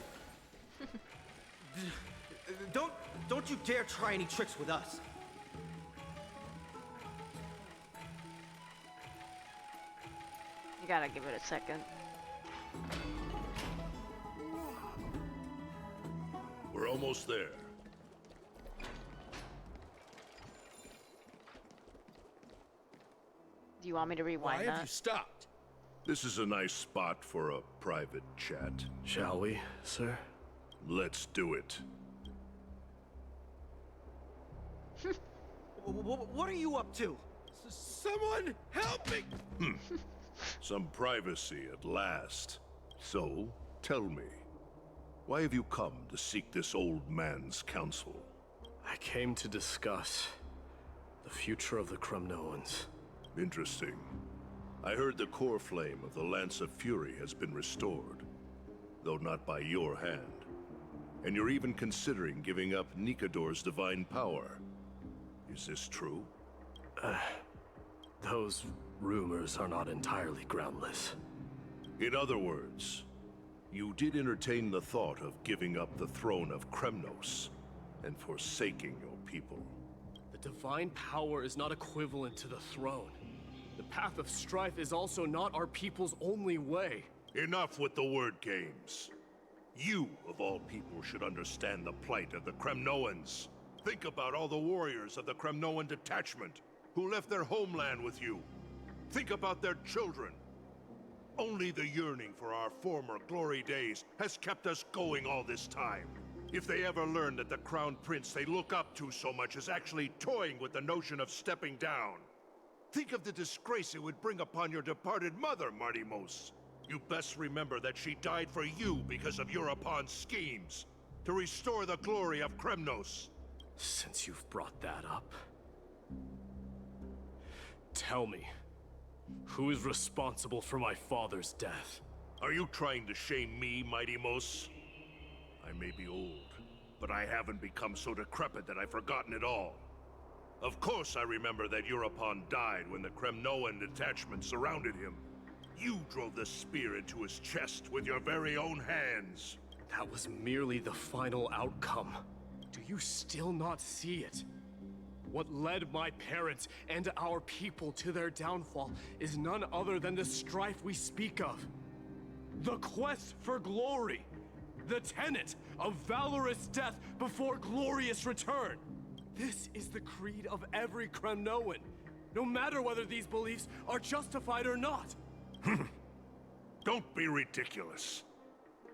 Don't you dare try any tricks with us. You gotta give it a second. We're almost there. Do you want me to rewind Why that? have you stopped? This is a nice spot for a private chat. Shall we, sir? Let's do it. What are you up to? Someone help me! Some privacy at last. So, tell me, why have you come to seek this old man's counsel? I came to discuss the future of the Kremnoans. Interesting. I heard the core flame of the Lance of Fury has been restored, though not by your hand. And you're even considering giving up Nikador's divine power. Is this true? Those rumors are not entirely groundless. In other words, you did entertain the thought of giving up the throne of Kremnos and forsaking your people. The divine power is not equivalent to the throne. The path of strife is also not our people's only way. Enough with the word games. You, of all people, should understand the plight of the Kremnoans. Think about all the warriors of the Kremnoan detachment who left their homeland with you. Think about their children. Only the yearning for our former glory days has kept us going all this time. If they ever learn that the Crown Prince they look up to so much is actually toying with the notion of stepping down, think of the disgrace it would bring upon your departed mother, Martimos. You best remember that she died for you because of Europon's schemes, to restore the glory of Kremnos. Since you've brought that up, tell me, who is responsible for my father's death? Are you trying to shame me, Martimos? I may be old, but I haven't become so decrepit that I've forgotten it all. Of course I remember that Europon died when the Kremnoan detachment surrounded him. You drove the spear into his chest with your very own hands. That was merely the final outcome. Do you still not see it? What led my parents and our people to their downfall is none other than the strife we speak of. The quest for glory. The tenet of valorous death before glorious return. This is the creed of every Kremnoan, no matter whether these beliefs are justified or not. Don't be ridiculous.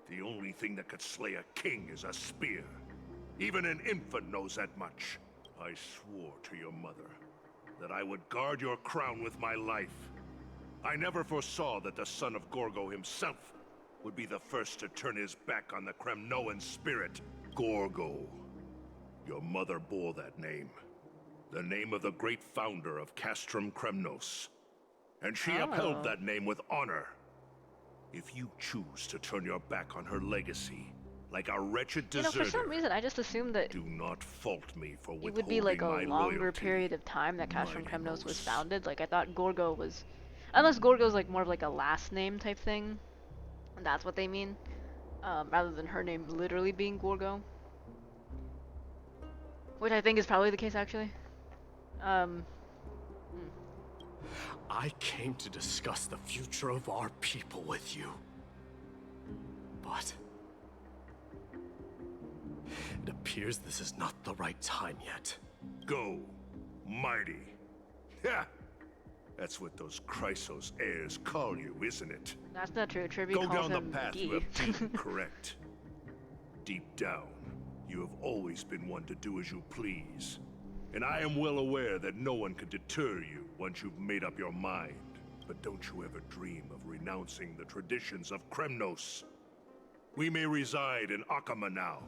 The only thing that could slay a king is a spear. Even an infant knows that much. I swore to your mother that I would guard your crown with my life. I never foresaw that the son of Gorgo himself would be the first to turn his back on the Kremnoan spirit. Gorgo. Your mother bore that name. The name of the great founder of Castrum Kremnos. And she upheld that name with honor. If you choose to turn your back on her legacy, like a wretched deserter, for some reason I just assumed that do not fault me for it would be like a withholding my longer loyalty. period of time that Castrum Kremnos was founded. Like I thought Gorgo was, unless Gorgo's like more of like a last name type thing, and that's what they mean, rather than her name literally being Gorgo, which I think is probably the case actually. I came to discuss the future of our people with you. But it appears this is not the right time yet. Go, mighty. Ha! That's what those Chrysos heirs call you, isn't it? That's not true. Tribby Go calls down the him path D. you have taken, correct. Deep down, you have always been one to do as you please. And I am well aware that no one can deter you once you've made up your mind. But don't you ever dream of renouncing the traditions of Kremnos. We may reside in Akama now,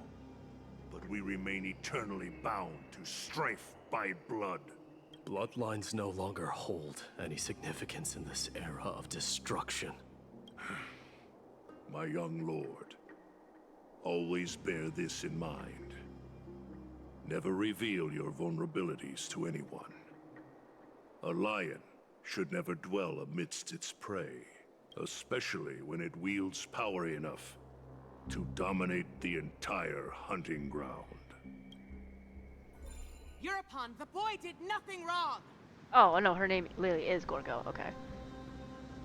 but we remain eternally bound to strife by blood. Bloodlines no longer hold any significance in this era of destruction. My young lord, always bear this in mind. Never reveal your vulnerabilities to anyone. A lion should never dwell amidst its prey, especially when it wields power enough to dominate the entire hunting ground. Europon, the boy did nothing wrong! Oh, no, her name literally is Gorgo, okay.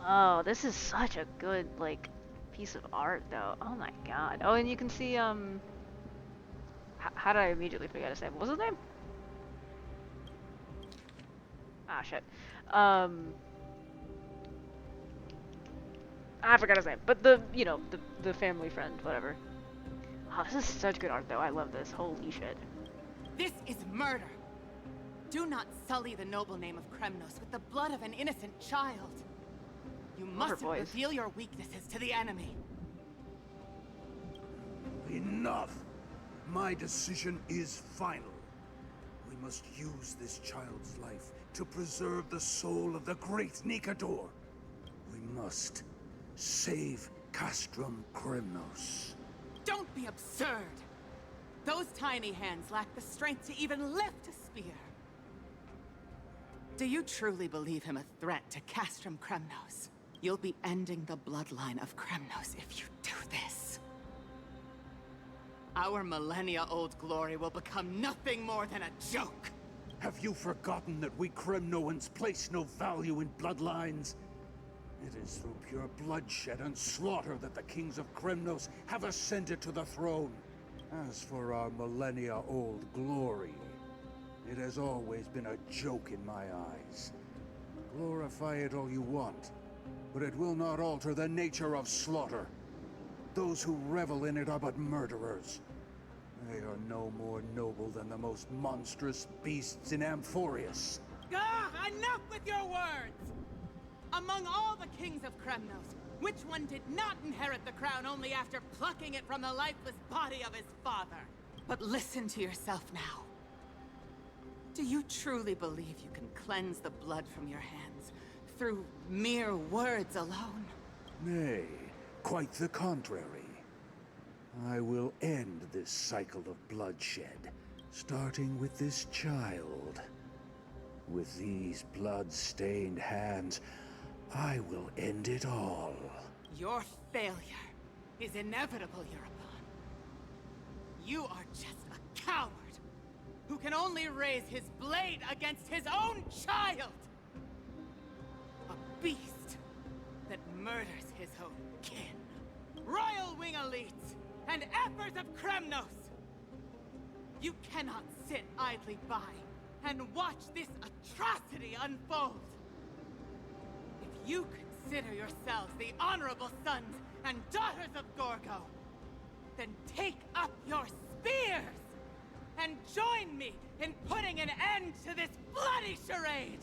Oh, this is such a good, like, piece of art, though. Oh my god. Oh, and you can see, how did I immediately forget his name? What was his name? Ah, shit. I forgot his name. But you know, the family friend, whatever. Oh, this is such good art, though. I love this. Holy shit. This is murder! Do not sully the noble name of Kremnos with the blood of an innocent child. You mustn't reveal your weaknesses to the enemy. Enough! My decision is final. We must use this child's life to preserve the soul of the great Nikador. We must save Castrum Kremnos. Don't be absurd! Those tiny hands lack the strength to even lift a spear. Do you truly believe him a threat to Castrum Kremnos? You'll be ending the bloodline of Kremnos if you do this. Our millennia-old glory will become nothing more than a joke. Have you forgotten that we Kremnoans place no value in bloodlines? It is through pure bloodshed and slaughter that the kings of Kremnos have ascended to the throne. As for our millennia-old glory, it has always been a joke in my eyes. Glorify it all you want, but it will not alter the nature of slaughter. Those who revel in it are but murderers. They are no more noble than the most monstrous beasts in Amphoreus. Enough with your words! Among all the kings of Kremnos, which one did not inherit the crown only after plucking it from the lifeless body of his father? But listen to yourself now. Do you truly believe you can cleanse the blood from your hands through mere words alone? Nay, quite the contrary. I will end this cycle of bloodshed, starting with this child. With these blood-stained hands, I will end it all. Your failure is inevitable, European. You are just a coward who can only raise his blade against his own child! A beast that murders his own kin. Royal Wing elites and efforts of Kremnos! You cannot sit idly by and watch this atrocity unfold. If you consider yourselves the honorable sons and daughters of Gorgo, then take up your spears and join me in putting an end to this bloody charade!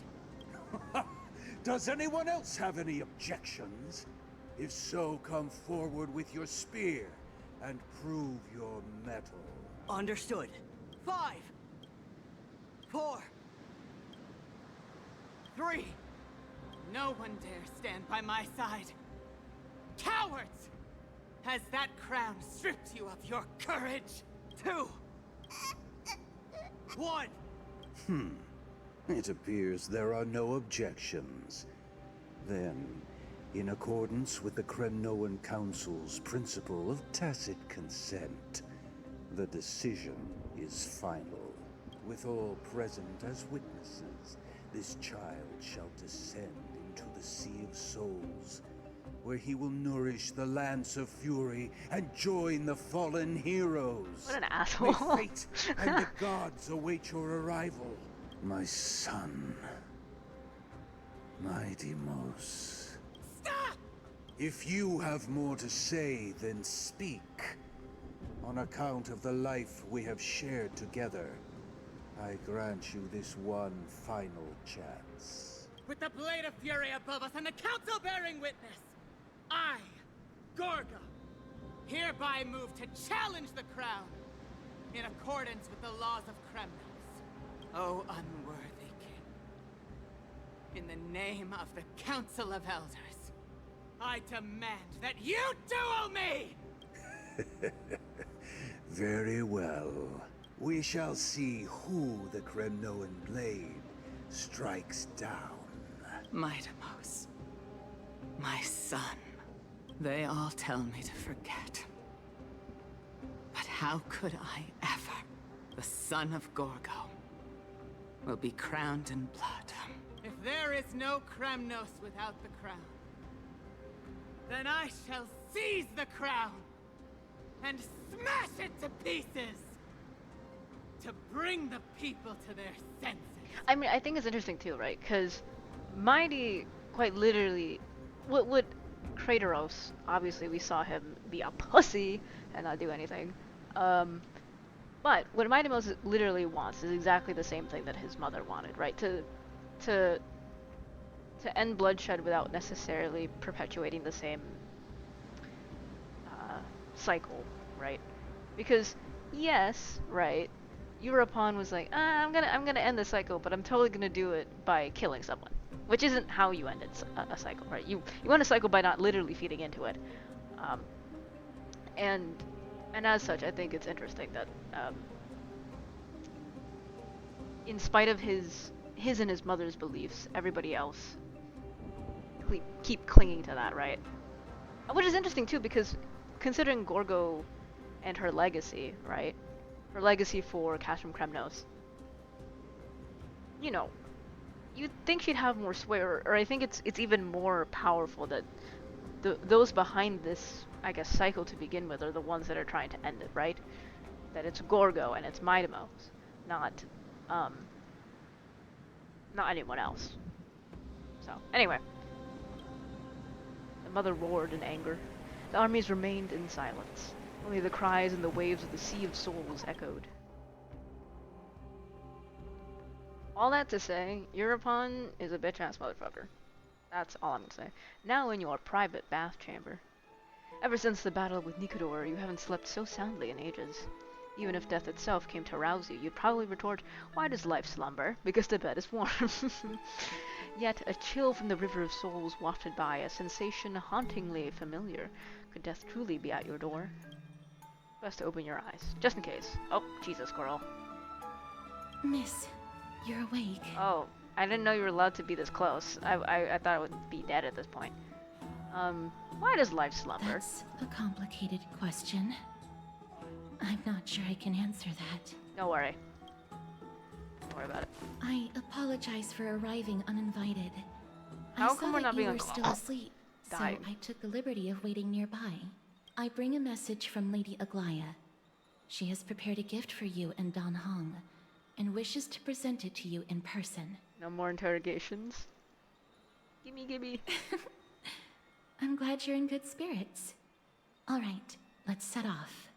Does anyone else have any objections? If so, come forward with your spear and prove your mettle. Understood. 5, 4, 3. No one dare stand by my side. Cowards! Has that crown stripped you of your courage? 2, 1. It appears there are no objections. Then, in accordance with the Kremnoan Council's principle of tacit consent, the decision is final. With all present as witnesses, this child shall descend into the Sea of Souls, where he will nourish the Lance of Fury and join the fallen heroes. What an asshole. May fate and the gods await your arrival, my son. My Deimos. Stop! If you have more to say, then speak. On account of the life we have shared together, I grant you this one final chance. With the Blade of Fury above us and the Council bearing witness, I, Gorgo, hereby move to challenge the crown in accordance with the laws of Kremnos. O unworthy king, in the name of the Council of Elders, I demand that you duel me! Very well. We shall see who the Kremnoan blade strikes down. My Deimos, my son. They all tell me to forget. But how could I ever, the son of Gorgo, will be crowned in blood? If there is no Kremnos without the crown, then I shall seize the crown and smash it to pieces to bring the people to their senses. I mean, I think it's interesting too, right? Because Mighty quite literally, what would Kratos, obviously we saw him be a pussy and not do anything. But what Mighty Mouse literally wants is exactly the same thing that his mother wanted, right? To end bloodshed without necessarily perpetuating the same cycle, right? Because yes, right, Europawn was like, I'm gonna end the cycle, but I'm totally gonna do it by killing someone, which isn't how you end a cycle, right? You end a cycle by not literally feeding into it, and And as such, I think it's interesting that, in spite of his and his mother's beliefs, everybody else keep clinging to that, right? Which is interesting too, because considering Gorgo and her legacy, right? Her legacy for Castrum Kremnos, you know, you'd think she'd have more sway, or I think it's even more powerful that those behind this, I guess, cycle to begin with are the ones that are trying to end it, right? That it's Gorgo and it's Midamos, not anyone else. So, anyway. The mother roared in anger. The armies remained in silence. Only the cries and the waves of the Sea of Souls echoed. All that to say, Europon is a bitch-ass motherfucker. That's all I'm gonna say. Now in your private bath chamber. Ever since the battle with Nikador, you haven't slept so soundly in ages. Even if death itself came to rouse you, you'd probably retort, why does life slumber? Because the bed is warm. Yet, a chill from the river of souls wafted by, a sensation hauntingly familiar. Could death truly be at your door? Best to open your eyes, just in case. Oh, Jesus, girl. Miss, you're awake. Oh, I didn't know you were allowed to be this close. I thought I would be dead at this point. Why does life slumber? That's a complicated question. I'm not sure I can answer that. Don't worry. Don't worry about it. I apologize for arriving uninvited. How come we're not being you were still asleep, so I took the liberty of waiting nearby. I bring a message from Lady Aglaya. She has prepared a gift for you and Dan Hong, and wishes to present it to you in person. No more interrogations? Gimme, gimme. I'm glad you're in good spirits. All right, let's set off.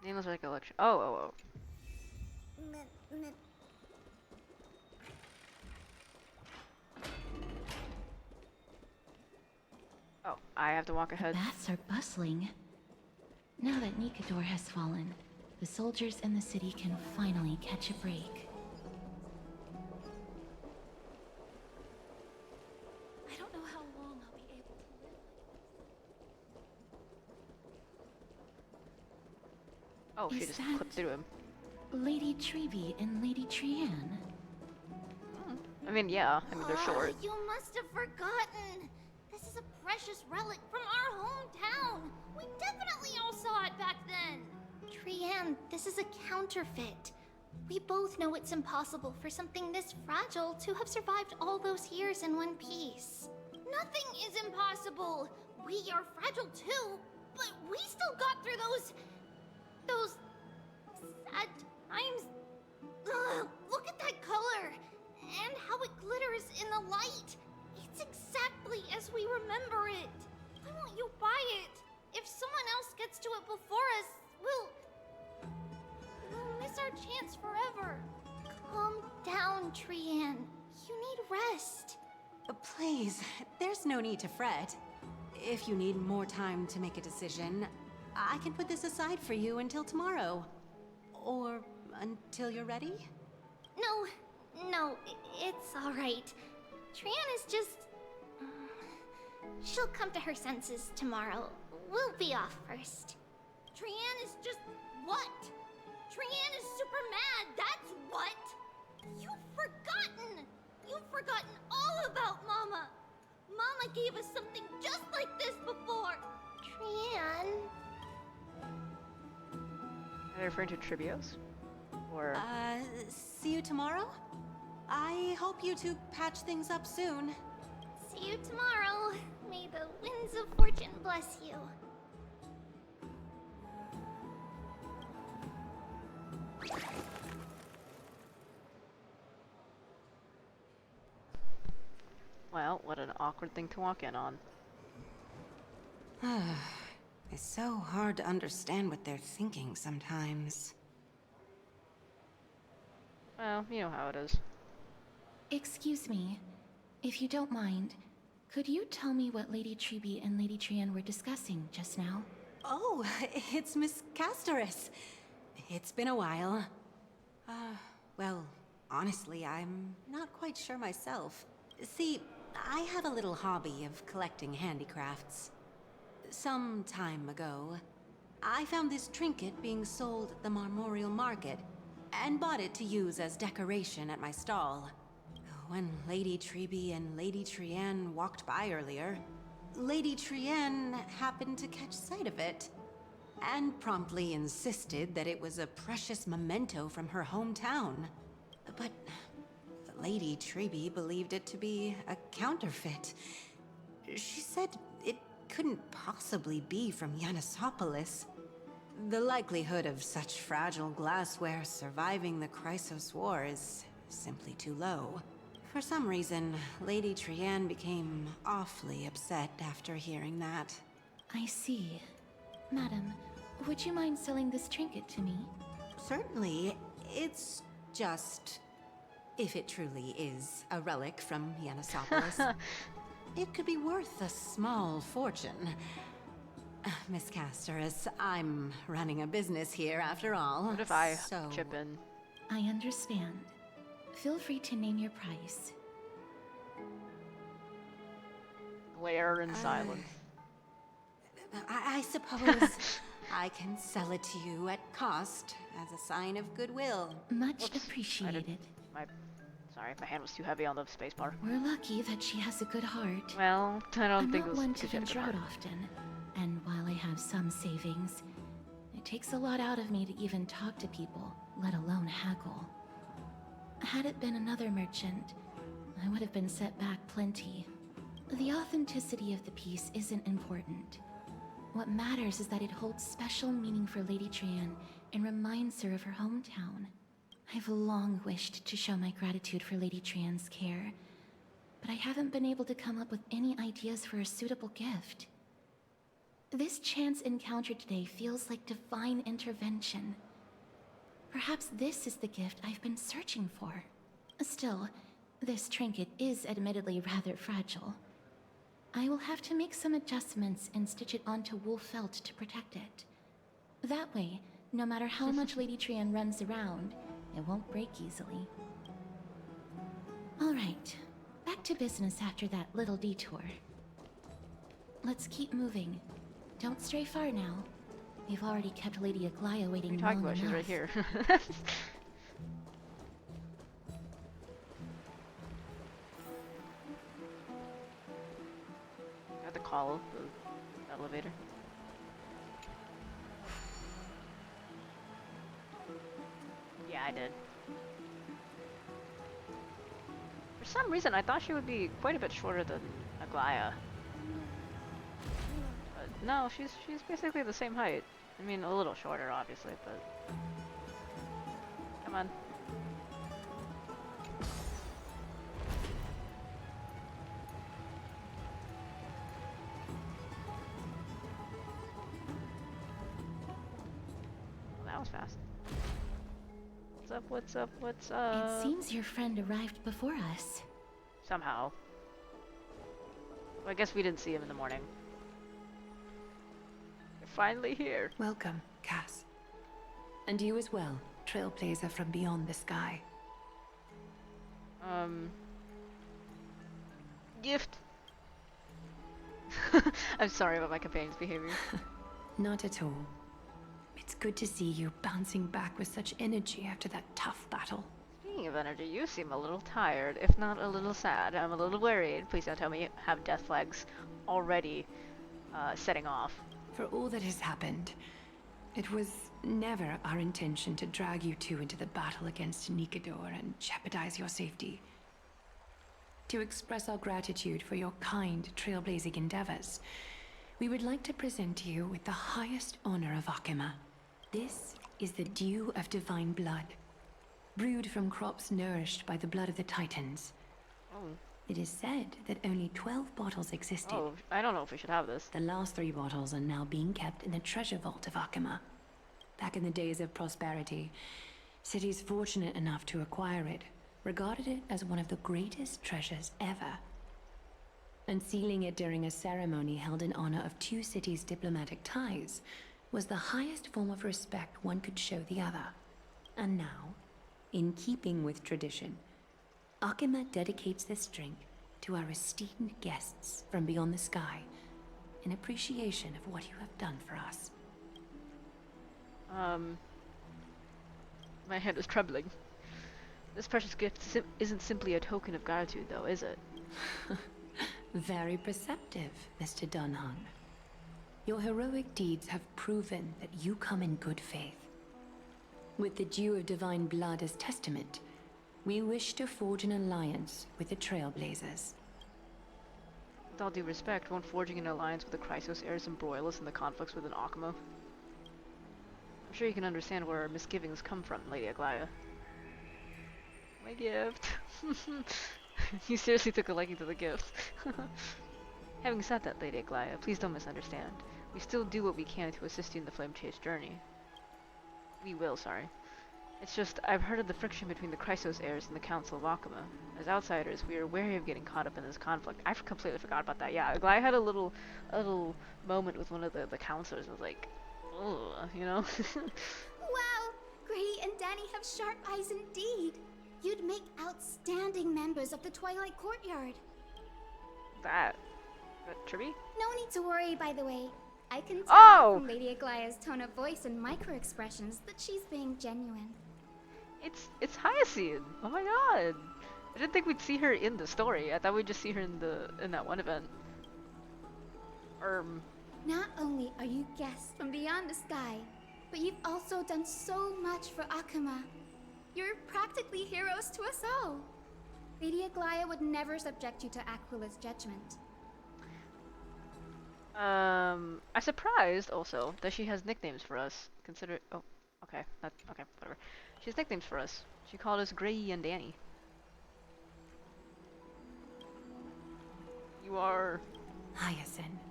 Nameless recollection. Oh. Oh, I have to walk ahead. The baths are bustling. Now that Nikador has fallen, the soldiers in the city can finally catch a break. I don't know how long I'll be able to live like this. Oh, she Is just that clipped through him. Lady Treby and Lady Trianne? I mean, yeah. I mean, they're short. You must have forgotten. This is a precious relic from our hometown. We definitely all saw it back then. Trianne, this is a counterfeit. We both know it's impossible for something this fragile to have survived all those years in one piece. Nothing is impossible. We are fragile too, but we still got through those sad times. Ugh, look at that color and how it glitters in the light. It's exactly as we remember it. Why won't you buy it? If someone else gets to it before us, we'll miss our chance forever. Calm down, Trianne. You need rest. Please, there's no need to fret. If you need more time to make a decision, I can put this aside for you until tomorrow. Or until you're ready? No, it's all right. Trianne is just... she'll come to her senses tomorrow. We'll be off first. Trianne is just what? Trianne is super mad, that's what! You've forgotten all about Mama! Mama gave us something just like this before! Trianne... Are they referring to Tribios? Or... see you tomorrow? I hope you two patch things up soon. See you tomorrow. May the winds of fortune bless you. Well, what an awkward thing to walk in on. It's so hard to understand what they're thinking sometimes. Well, you know how it is. Excuse me, if you don't mind, could you tell me what Lady Treby and Lady Trianne were discussing just now? Oh, it's Miss Castorus. It's been a while. Well, honestly, I'm not quite sure myself. See, I have a little hobby of collecting handicrafts. Some time ago, I found this trinket being sold at the Marmorial Market, and bought it to use as decoration at my stall. When Lady Treby and Lady Trienne walked by earlier, Lady Trienne happened to catch sight of it, and promptly insisted that it was a precious memento from her hometown. But Lady Treby believed it to be a counterfeit. She said it couldn't possibly be from Yanisopolis. The likelihood of such fragile glassware surviving the Chrysos War is simply too low. For some reason, Lady Trienne became awfully upset after hearing that. I see. Madam, would you mind selling this trinket to me? Certainly. It's just... if it truly is a relic from Yanisopolis, it could be worth a small fortune. Miss Casterus, I'm running a business here after all. What if I chip in? I understand. Feel free to name your price. Glare in silence. I suppose I can sell it to you at cost as a sign of goodwill. Much appreciated. Sorry, my hand was too heavy on the spacebar. We're lucky that she has a good heart. Well, I don't think it was I'm not one to she had a good venture out heart. often, and while I have some savings, it takes a lot out of me to even talk to people, let alone haggle. Had it been another merchant, I would have been set back plenty. The authenticity of the piece isn't important. What matters is that it holds special meaning for Lady Trienne and reminds her of her hometown. I've long wished to show my gratitude for Lady Trienne's care, but I haven't been able to come up with any ideas for a suitable gift. This chance encounter today feels like divine intervention. Perhaps this is the gift I've been searching for. Still, this trinket is admittedly rather fragile. I will have to make some adjustments and stitch it onto wool felt to protect it. That way, no matter how much Lady Trienne runs around, it won't break easily. All right, back to business after that little detour. Let's keep moving. Don't stray far now. We've already kept Lady Aglaia waiting long enough. She's right here. Got the call, the elevator. Yeah, I did. For some reason, I thought she would be quite a bit shorter than Aglaia. But no, she's basically the same height. I mean, a little shorter, obviously, but... Come on. Well, that was fast. What's up, what's up, what's up? It seems your friend arrived before us. Somehow. Well, I guess we didn't see him in the morning. You're finally here. Welcome, Cass. And you as well, trailblazer from beyond the sky. Gift. I'm sorry about my companion's behavior. Not at all. It's good to see you bouncing back with such energy after that tough battle. Speaking of energy, you seem a little tired, if not a little sad. I'm a little worried. Please don't tell me you have death flags already setting off. For all that has happened, it was never our intention to drag you two into the battle against Nikador and jeopardize your safety. To express our gratitude for your kind trailblazing endeavors, we would like to present to you with the highest honor of Akima. This is the dew of divine blood, brewed from crops nourished by the blood of the Titans. Oh. It is said that only 12 bottles existed. Oh, I don't know if we should have this. The last 3 bottles are now being kept in the treasure vault of Akima. Back in the days of prosperity, cities fortunate enough to acquire it regarded it as one of the greatest treasures ever. Unsealing it during a ceremony held in honor of 2 cities' diplomatic ties was the highest form of respect one could show the other. And now, in keeping with tradition, Akima dedicates this drink to our esteemed guests from beyond the sky in appreciation of what you have done for us. My hand is trembling. This precious gift isn't simply a token of gratitude, though, is it? Very perceptive, Mr. Dunhung. Your heroic deeds have proven that you come in good faith. With the dew of divine blood as testament, we wish to forge an alliance with the Trailblazers. With all due respect, won't forging an alliance with the Chrysos heirs embroil us in the conflicts within Akuma? I'm sure you can understand where our misgivings come from, Lady Aglaya. My gift. You seriously took a liking to the gift. Having said that, Lady Aglaya, please don't misunderstand. We still do what we can to assist you in the Flame Chase journey. We will, sorry. It's just, I've heard of the friction between the Chrysos heirs and the Council of Akuma. As outsiders, we are wary of getting caught up in this conflict. I completely forgot about that. Yeah, Aglaya had a little moment with one of the counselors. I was like, ugh, you know? Wow! Grady and Danny have sharp eyes indeed. You'd make outstanding members of the Twilight Courtyard. That Tribby? No need to worry, by the way. I can tell from Lady Aglaya's tone of voice and micro-expressions that she's being genuine. It's Hyacinth! Oh my god! I didn't think we'd see her in the story. I thought we'd just see her in that one event. Not only are you guests from beyond the sky, but you've also done so much for Akuma. You're practically heroes to us all. Lady Aglaya would never subject you to Aquila's judgment. I'm surprised also that she has nicknames for us. Consider okay, whatever. She has nicknames for us. She called us Gray and Danny. You are Hyacinth.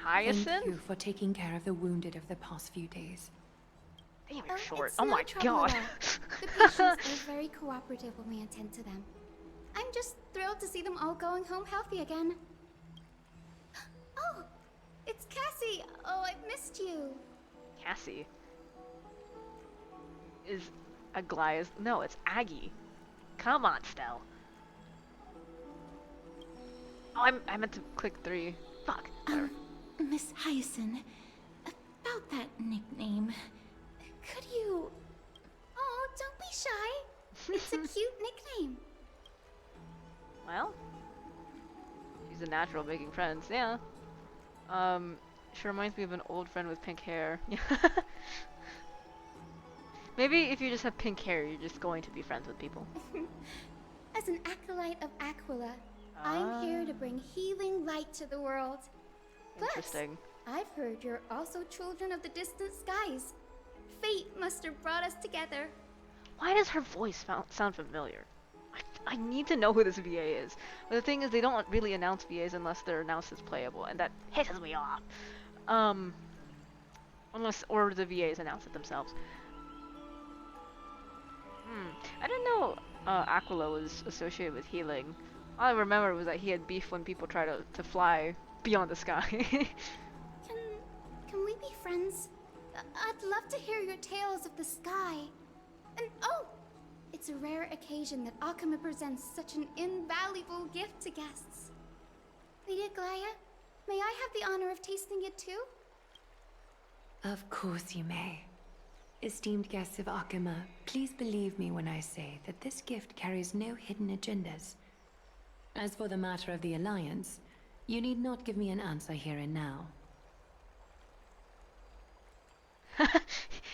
Hyacinth? Thank you for taking care of the wounded of the past few days. Damn, you're short. It's Oh no my trouble god. at all. The patients are very cooperative when we attend to them. I'm just thrilled to see them all going home healthy again. Oh, it's Cassie. Oh, I've missed you. Cassie is Aglaya's. No, it's Aggie. Come on, Stell. Oh, I meant to click 3. Fuck. Whatever. Miss Hyacinth, about that nickname, could you... Oh, don't be shy. It's a cute nickname. Well, she's a natural making friends. Yeah. She reminds me of an old friend with pink hair. Maybe if you just have pink hair, you're just going to be friends with people. As an acolyte of Aquila, I'm here to bring healing light to the world. Interesting. Plus, I've heard you're also children of the distant skies. Fate must have brought us together. Why does her voice sound familiar? I need to know who this VA is. But the thing is, they don't really announce VAs unless they're announced as playable, and that pisses me off. Or the VAs announce it themselves. I didn't know Aquila was associated with healing. All I remember was that he had beef when people try to fly beyond the sky. Can we be friends? I'd love to hear your tales of the sky. And oh! It's a rare occasion that Akuma presents such an invaluable gift to guests. Lady Aglaya, may I have the honor of tasting it too? Of course you may. Esteemed guests of Akuma, please believe me when I say that this gift carries no hidden agendas. As for the matter of the Alliance, you need not give me an answer here and now.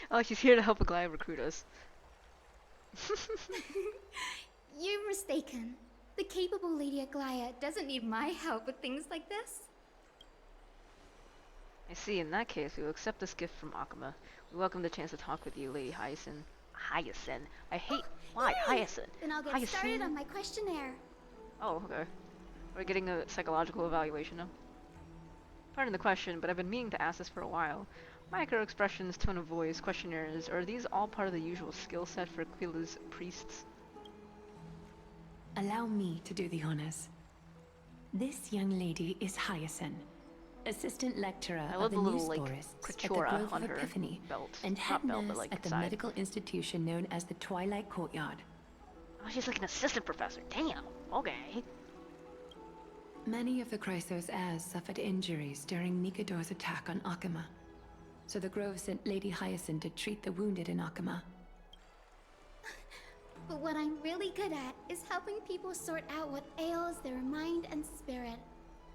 Oh, she's here to help Aglaya recruit us. You're mistaken. The capable Lady Aglaya doesn't need my help with things like this. I see. In that case, we will accept this gift from Akuma. We welcome the chance to talk with you, Lady Hyacinth. Hyacinth. I hate... Why? Yay! Hyacinth. Then I'll get Hyacinth. started on my questionnaire. Oh, okay. We're getting a psychological evaluation now. Pardon the question, but I've been meaning to ask this for a while. Micro-expressions, tone of voice, questionnaires, are these all part of the usual skill set for Aquila's priests? Allow me to do the honors. This young lady is Hyacinth, assistant lecturer of the new Sporists at the Grove of Epiphany, and head nurse at the medical institution known as the Twilight Courtyard. Oh, she's like an assistant professor. Damn. Okay. Many of the Chrysos heirs suffered injuries during Nikador's attack on Akama. So the Grove sent Lady Hyacinth to treat the wounded in Akama. But what I'm really good at is helping people sort out what ails their mind and spirit.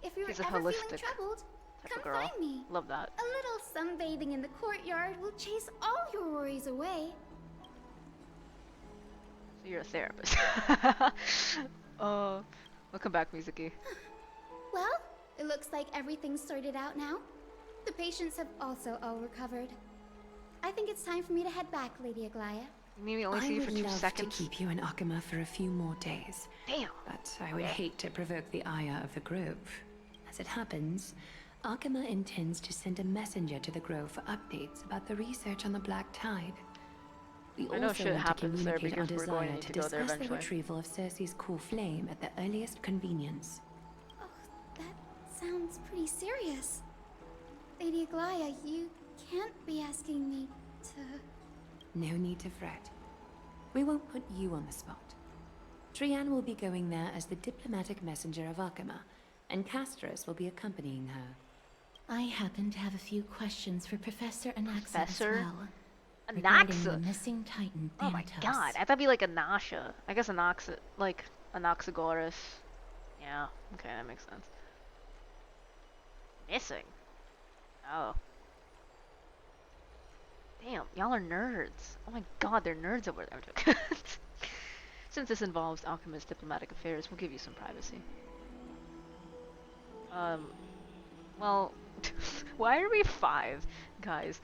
If you're She's a ever feeling holistic troubled, type come of girl. find me. Love that. A little sunbathing in the courtyard will chase all your worries away. So you're a therapist. Welcome back, Mizuki. Well, it looks like everything's sorted out now. The patients have also all recovered. I think it's time for me to head back, Lady Aglaya. You need me only see you for 2 seconds? I would love to keep you in Akama for a few more days. Damn. But I would hate to provoke the ire of the Grove. As it happens, Akama intends to send a messenger to the Grove for updates about the research on the Black Tide. We I know also shit want to happens there communicate our because we're going desire to to go there discuss the eventually. retrieval of Cersei's core flame at the earliest convenience. Oh, that sounds pretty serious. Lady Aglaya, you can't be asking me to... No need to fret. We won't put you on the spot. Trianne will be going there as the diplomatic messenger of Akama, and Castris will be accompanying her. I happen to have a few questions for Professor Anaxa Professor? as well. Anaxa? Regarding the missing Titan Thanatos. Oh my god, I thought it'd be like Anasha. I guess Anaxa, like Anaxagoras. Yeah, okay, that makes sense. Missing? Oh. Damn, y'all are nerds. Oh my god, they're nerds over there. I'm joking. Since this involves Alchemist's diplomatic affairs, we'll give you some privacy. Well, why are we 5, guys?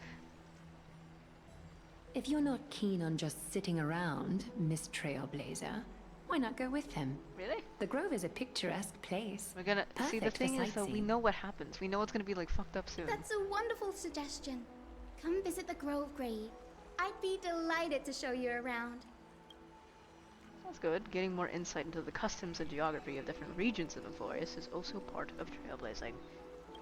If you're not keen on just sitting around, Miss Trailblazer, why not go with him? Really? The Grove is a picturesque place. We're gonna see. The Perfect for thing is, though, we sightseeing. know what happens. We know it's gonna be like fucked up soon. That's a wonderful suggestion. Come visit the Grove Grave. I'd be delighted to show you around. Sounds good. Getting more insight into the customs and geography of different regions of Amphoreus is also part of trailblazing.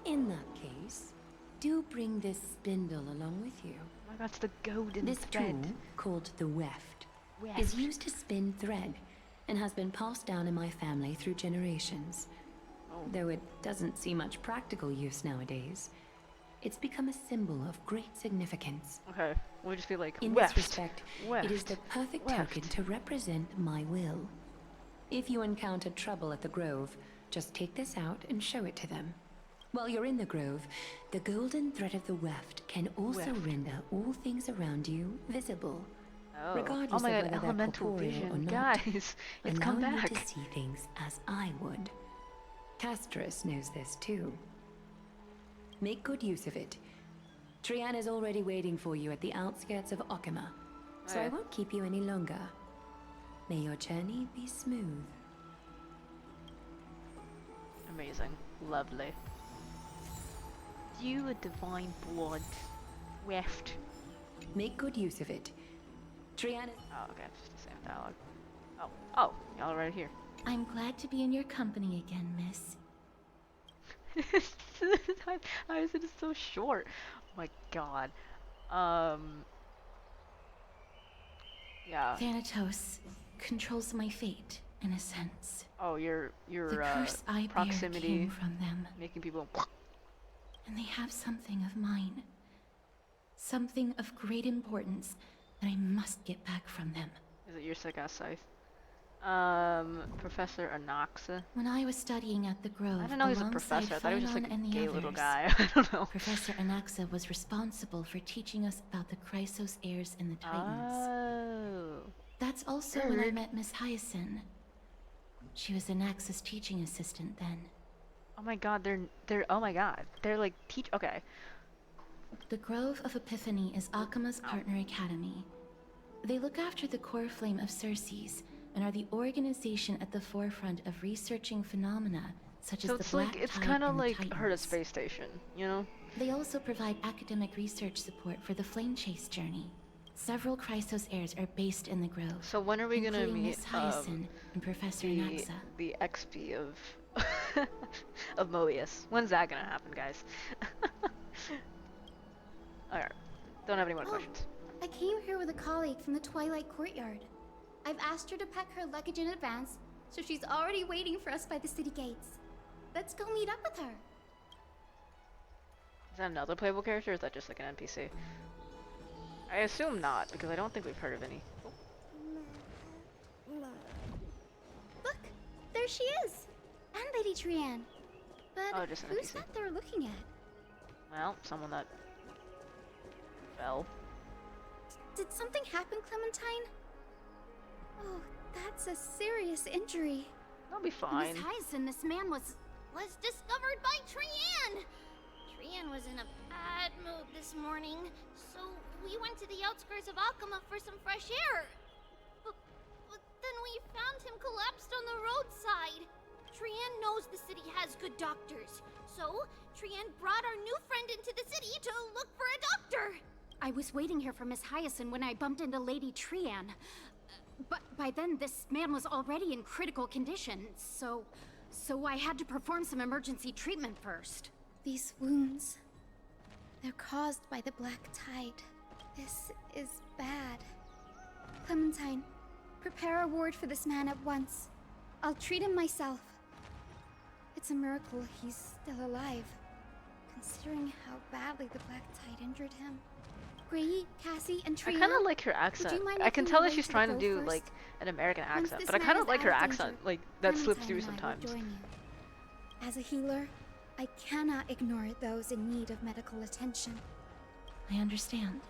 In that case, do bring this spindle along with you. Oh my god, it's the golden This thread. tool, called the weft, Weft. is used to spin thread and has been passed down in my family through generations. Oh. Though it doesn't see much practical use nowadays, it's become a symbol of great significance. Okay, we'll just be like, In weft. this respect, it is Weft. the perfect Weft. token to represent my will. If you encounter trouble at the Grove, just take this out and show it to them. While you're in the Grove, the golden thread of the weft can also Weft. render all things around you visible. Oh. Regardless Oh my of god, whether elemental they're corporeal or vision. not, Guys, it's come allowing back. you to see things as I would. Castris knows this too. Make good use of it. Trianne is already waiting for you at the outskirts of Okima, so I Okay. won't keep you any longer. May your journey be smooth. Amazing. Lovely. You a divine blood. Weft. Make good use of it. Trianne is... Oh, okay, it's just the same dialogue. Oh, y'all are right here. I'm glad to be in your company again, miss. How is it so short? Oh my god. Yeah. Thanatos controls my fate, in a sense. Oh, your The curse I bear proximity came from them, making people. and they have something of mine. Something of great importance that I must get back from them. Is it your sick ass scythe? Professor Anaxa. When I was studying at the Grove, I didn't know he was a alongside professor. I thought he was just like Phylon a and the gay little others, guy. I don't know. Professor Anaxa was responsible for teaching us about the Chrysos heirs and the Titans. Oh. That's also when I Nerd. met Miss Hyacinth. She was Anaxa's teaching assistant then. Oh my god, they're oh my god. They're like okay. The Grove of Epiphany is Akima's partner academy. They look after the core flame of Circes and are the organization at the forefront of researching phenomena such as So the it's Black like it's Tide kind of and the like Titans. Herta Space Station, you know? They also provide academic research support for the Flame Chase journey. Several Chrysos heirs are based in the Grove. So when are we gonna including meet Miss Hyacinth and Professor the Anaxa? the XP of of Mobius? When's that gonna happen, guys? Alright. Don't have any more questions. I came here with a colleague from the Twilight Courtyard. I've asked her to pack her luggage in advance, so she's already waiting for us by the city gates. Let's go meet up with her. Is that another playable character, or is that just like an NPC? I assume not, because I don't think we've heard of any. Look, there she is, and Lady Trianne. But Oh, just an who's NPC. that they're looking at? Well, someone that fell. Did something happen, Clementine? Oh, that's a serious injury. They'll be fine. Miss Hyacinth, this man was discovered by Trianne. Trianne was in a bad mood this morning, so we went to the outskirts of Akama for some fresh air. But then we found him collapsed on the roadside. Trianne knows the city has good doctors, so Trianne brought our new friend into the city to look for a doctor. I was waiting here for Miss Hyacinth when I bumped into Lady Trianne. But by then, this man was already in critical condition, so I had to perform some emergency treatment first. These wounds, they're caused by the black tide. This is bad. Clementine, prepare a ward for this man at once. I'll treat him myself. It's a miracle he's still alive, considering how badly the black tide injured him. Gray, Cassie, and I Trianne, kind of like her accent. I can tell that she's trying to do like an American accent, but I kind of like her accent, like that slips through sometimes. As a healer, I cannot ignore those in need of medical attention. I understand.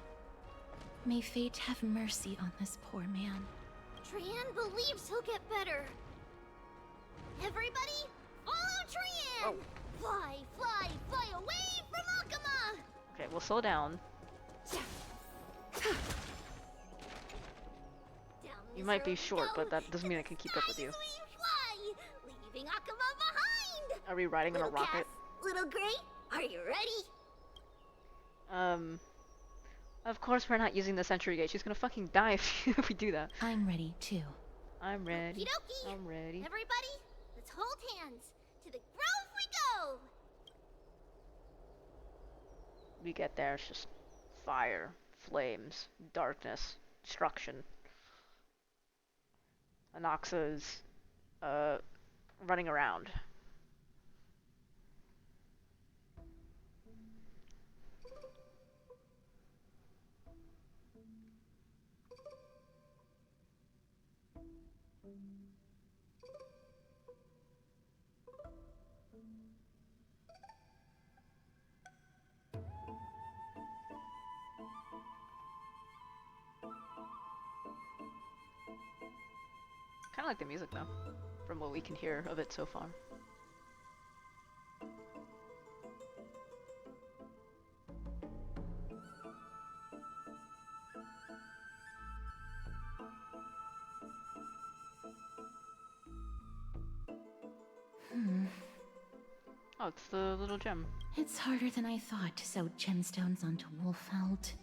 May fate have mercy on this poor man. Trianne believes he'll get better. Everybody, follow Trianne! Oh. Fly, fly, fly away from Akama! Okay, we'll slow down. You might be short, but that doesn't mean I can keep up with you. Fly, leaving Akama behind! Are we riding on a rocket? Cass, little Gray, are you ready? Of course we're not using the Sentry Gate. She's gonna fucking die if we do that. I'm ready too. I'm ready. Okie dokie. I'm ready. Everybody, let's hold hands. To the grove we go! We get there, it's just fire, flames, darkness, destruction. Anoxa's running around. Kind of like the music though, from what we can hear of it so far. Oh, it's the little gem. It's harder than I thought to sew gemstones onto Wolfeld.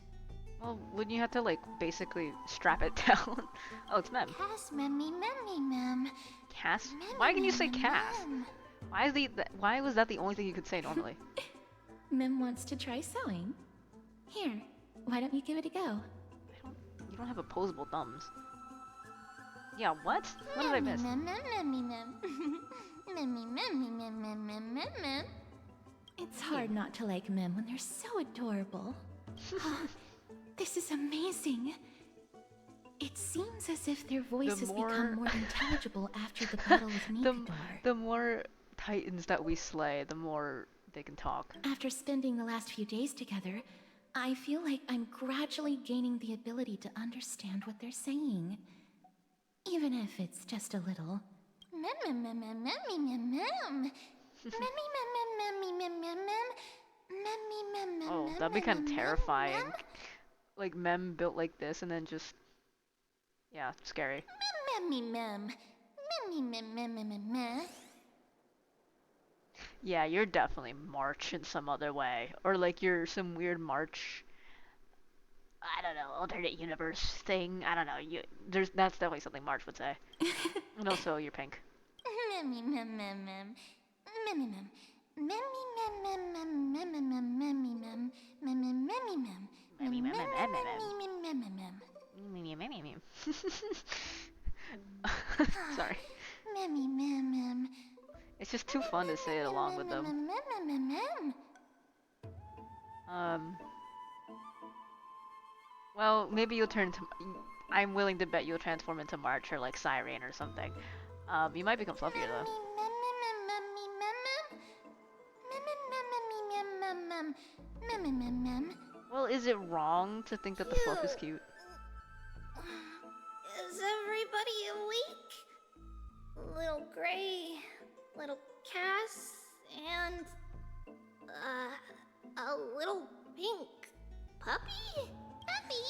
Well, wouldn't you have to like basically strap it down? Oh, it's Mem. Cass, mem. Cass? Why can you say Cass? Why was that the only thing you could say normally? Mem wants to try sewing. Here, why don't you give it a go? You don't have opposable thumbs. Yeah, what? What did I miss? It's hard not to like Mem when they're so adorable. This is amazing. It seems as if their voices become more intelligible after the battle with Nikadar. The more titans that we slay, the more they can talk. After spending the last few days together, I feel like I'm gradually gaining the ability to understand what they're saying. Even if it's just a little. Oh, that'd be kind of terrifying. Like Mem built like this and then just... Yeah, scary. Yeah, you're definitely March in some other way. Or like you're some weird March... I don't know, alternate universe thing. I don't know. That's definitely something March would say. And also, you're pink. Sorry. It's just too fun to say it along with them. Well, maybe you'll turn to. I'm willing to bet you'll transform into March or like Siren or something. You might become fluffier though. Well, is it wrong to think that the fluff is cute? Is everybody awake? Little Gray, little Cass, and a little pink puppy? Puppy?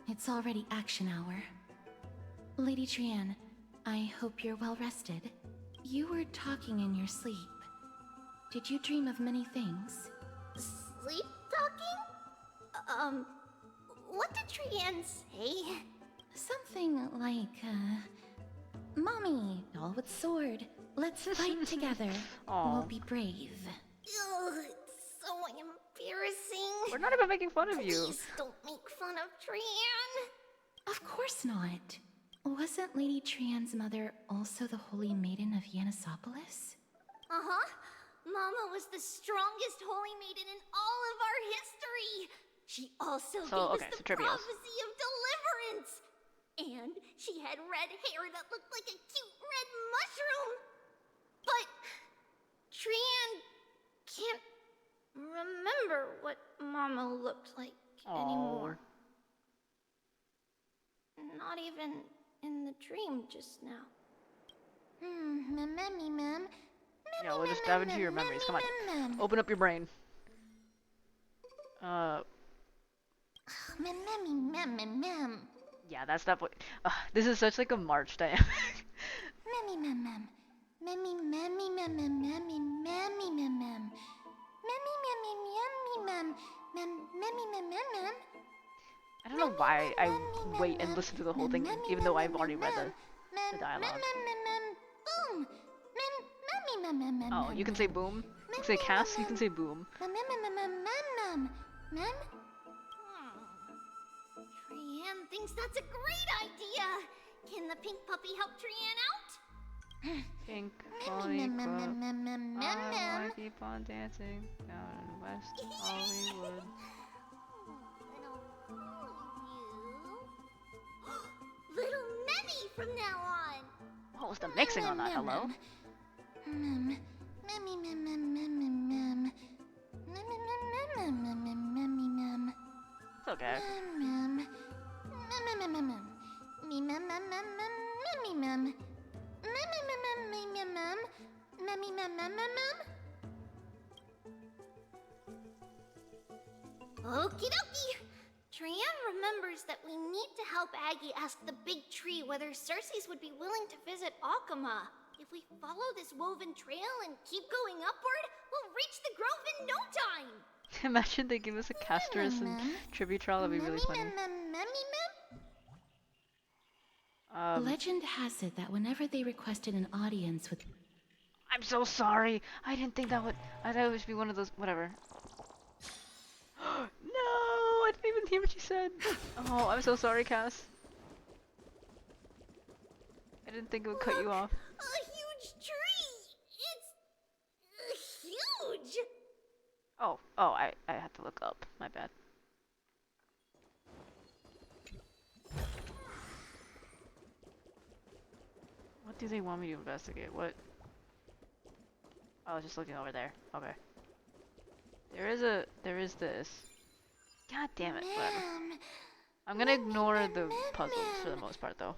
It's already action hour. Lady Trian, I hope you're well rested. You were talking in your sleep. Did you dream of many things? Sleep talking? What did Trian say? Something like, Mommy, doll with sword. Let's fight together. We'll be brave. Ugh, it's so embarrassing. We're not even making fun of you. Please don't make fun of Trian. Of course not. Wasn't Lady Trian's mother also the Holy Maiden of Yanisopolis? Uh-huh. Mama was the strongest holy maiden in all of our history. She also gave us the prophecy of deliverance. And she had red hair that looked like a cute red mushroom. But Trian can't remember what Mama looked like anymore. Not even in the dream just now. Yeah, we'll just dive into your memories. Come on. Open up your brain. Yeah, that's that. This is such like a March dynamic. I don't know why I wait and listen to the whole thing, even though I've already read the dialogue. Oh, you can say boom? You can say Cass, you can say boom. Trian thinks that's a great idea! Can the pink puppy help Trian out? Pink Polly Club. I wanna keep on dancing down in West Hollywood. Little Memmy from now on! What was the mixing on that? Hello? It's okay. Okie dokie! Trian remembers that we need to help Aggie ask the big tree whether Circes would be willing to visit Akama. If we follow this woven trail and keep going upward, we'll reach the grove in no time! Imagine they give us a Castorus and tribute trial, that'd be really funny. Legend has it that whenever they requested an audience with... I'm so sorry! I didn't think that would... I thought it would be one of those... whatever. No! I didn't even hear what you said! Oh, I'm so sorry, Cass. I didn't think it would cut you off. A huge tree! It's... huge! Oh, I had to look up. My bad. What do they want me to investigate? What? Oh, I was just looking over there. Okay. There is this. God damn it, whatever. I'm gonna ignore the puzzles for the most part, though.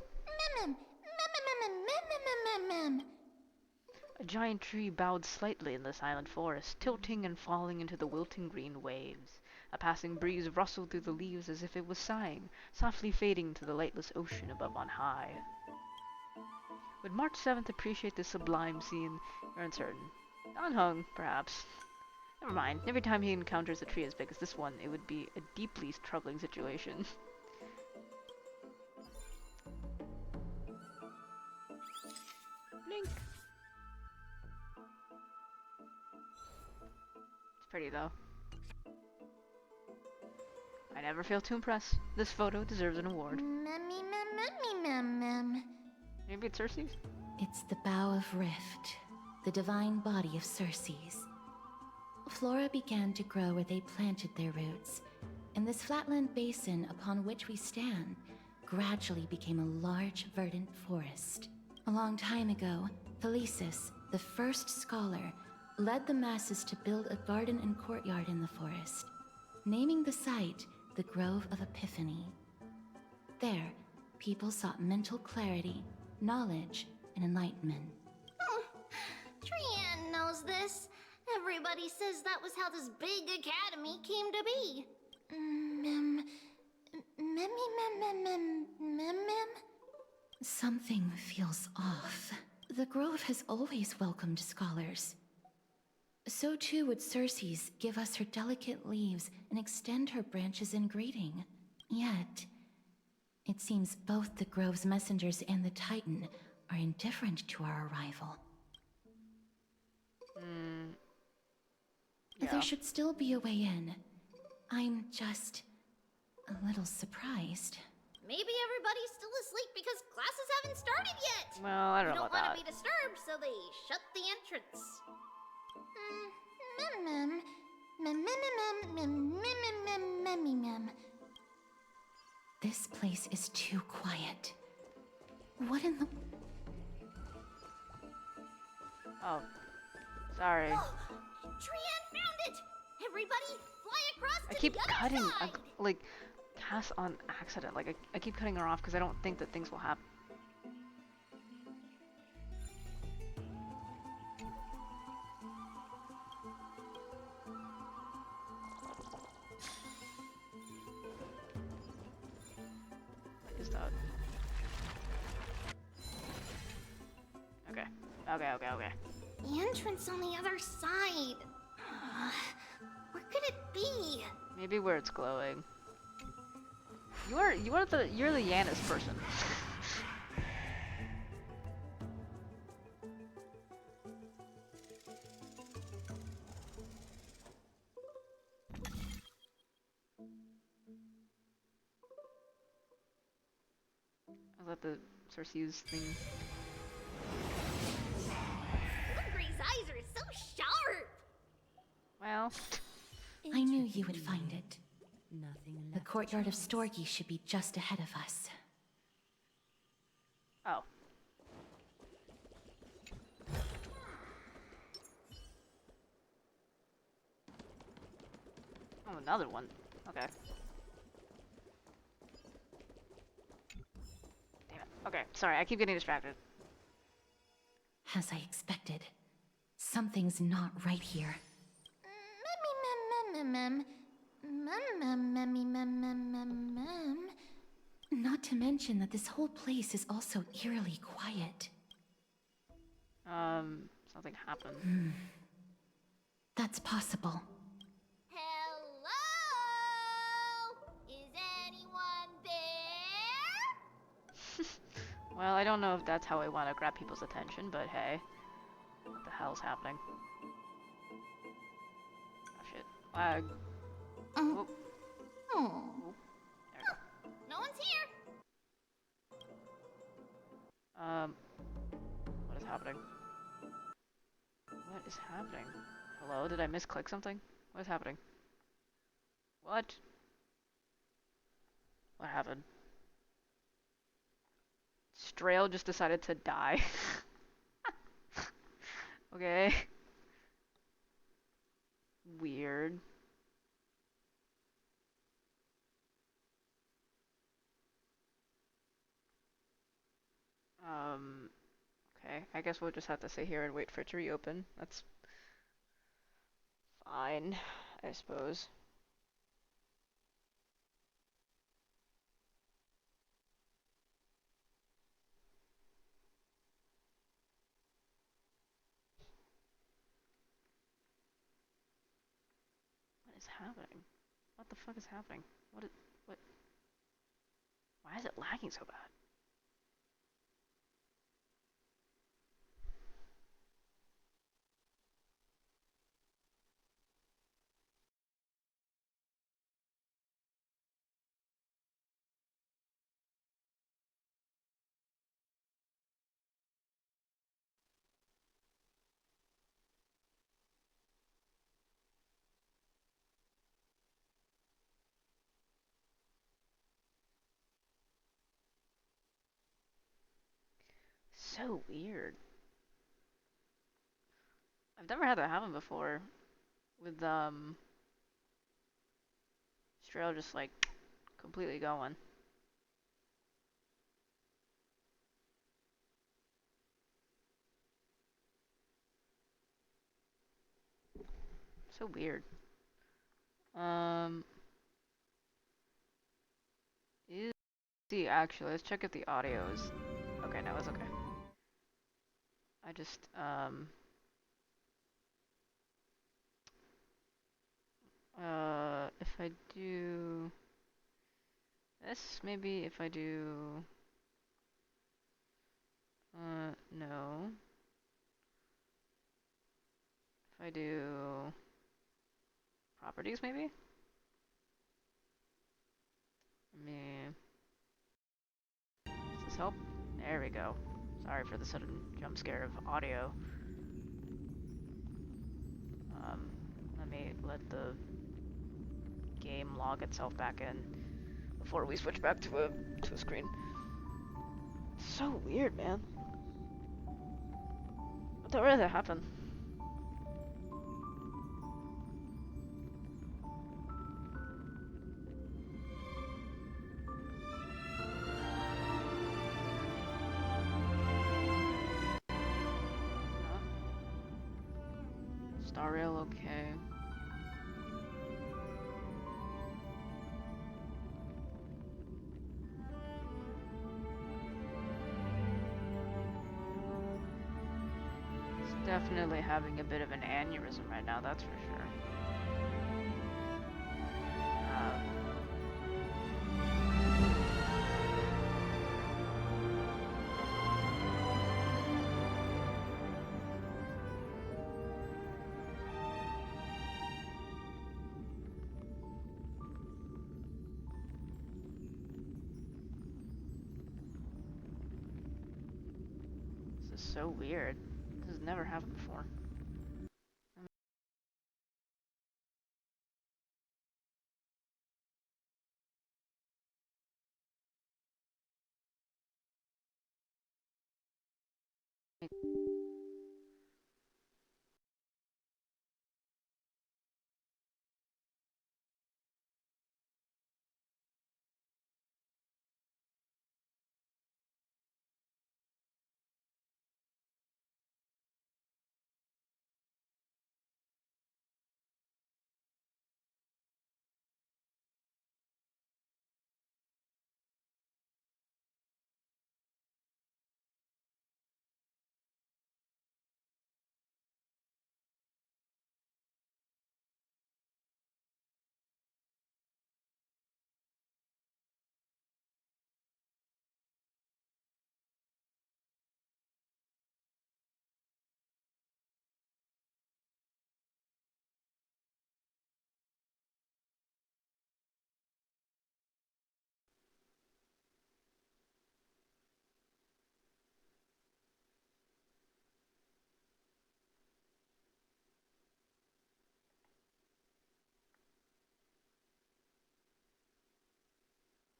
A giant tree bowed slightly in the silent forest, tilting and falling into the wilting green waves. A passing breeze rustled through the leaves as if it was sighing, softly fading to the lightless ocean above on high. Would March 7th appreciate this sublime scene? You're uncertain. Unhung, perhaps. Never mind. Every time he encounters a tree as big as this one, it would be a deeply troubling situation. Blink. It's pretty though. I never fail to impress. This photo deserves an award. Maybe it's Cersei's? It's the Bough of Rift, the divine body of Circe's. Flora began to grow where they planted their roots, and this flatland basin upon which we stand gradually became a large verdant forest. A long time ago, Thelesis, the first scholar, led the masses to build a garden and courtyard in the forest, naming the site the Grove of Epiphany. There, people sought mental clarity, knowledge, and enlightenment. Trianne knows this. Everybody says that was how this big academy came to be. Something feels off. The Grove has always welcomed scholars. So too would Circe's give us her delicate leaves and extend her branches in greeting. Yet, it seems both the Grove's messengers and the Titan are indifferent to our arrival. Yeah. There should still be a way in. I'm just a little surprised. Maybe everybody's still asleep because classes haven't started yet. Well, I don't know They about don't want that. to be disturbed, so they shut the entrance. This place is too quiet. What in the... Oh. Sorry. Trianne found it! Everybody, fly across to I keep the other cutting, side! like, Cass on accident. Like, I keep cutting her off because I don't think that things will happen. What is that? Okay. Okay. The entrance on the other side. Where could it be? Maybe where it's glowing. You're the Yanis person. Is that the Cersei's thing? Hungry's eyes are so sharp! Well, I knew you would find it. The courtyard of Storgi should be just ahead of us. Oh. Oh, another one. Okay. Damn it. Okay, sorry, I keep getting distracted. As I expected, something's not right here. Not to mention that this whole place is also eerily quiet. Something happened. That's possible. Hello? Is anyone there? Well, I don't know if that's how I want to grab people's attention, but hey. What the hell's happening? Oh shit. Lag. Oh. Oh. Oh. There we go. No one's here. What is happening? What is happening? Hello? Did I misclick something? What is happening? What? What happened? Strail just decided to die. Okay. Weird. Okay. I guess we'll just have to sit here and wait for it to reopen. That's fine, I suppose. What is happening? What the fuck is happening? What? Why is it lagging so bad? So weird. I've never had that happen before. With Strail just like completely going. So weird. Is see actually let's check if the audio's okay, no, it's okay. I just if I do this, maybe if I do no. If I do properties maybe? Does this help? There we go. Sorry for the sudden jump scare of audio. Let me let the game log itself back in before we switch back to a screen. It's so weird, man. What the really happened? Star rail, okay. It's definitely having a bit of an aneurysm right now, that's for sure. This is so weird. This has never happened before.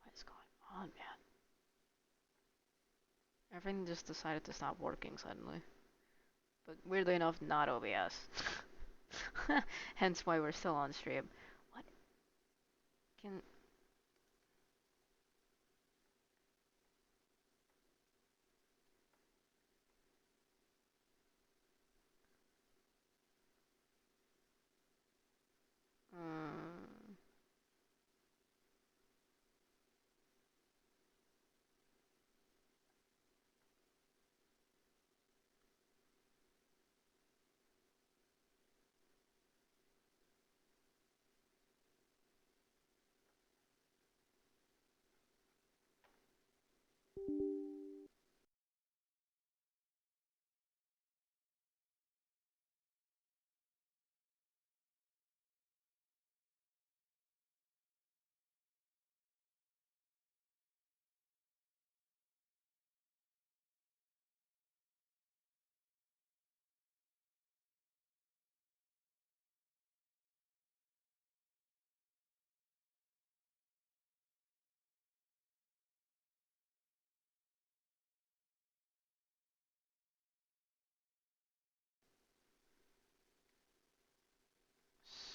What is going on, man? Everything just decided to stop working suddenly. But weirdly enough, not OBS. Hence why we're still on stream. What? Can...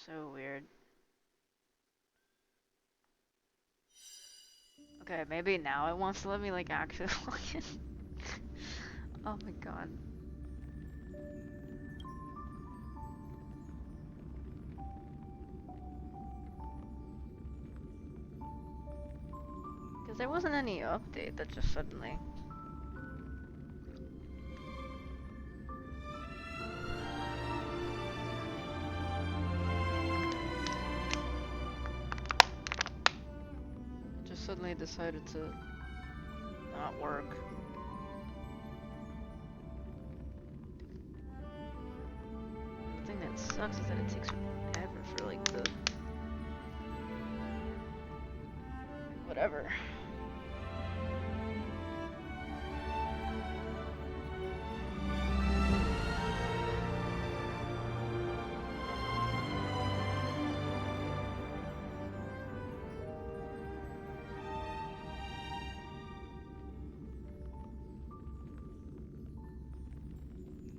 So weird. Okay, maybe now it wants to let me like actually log in. Oh my god. Because there wasn't any update that just suddenly. Just suddenly decided to not work. The thing that sucks is that it takes forever for like the whatever.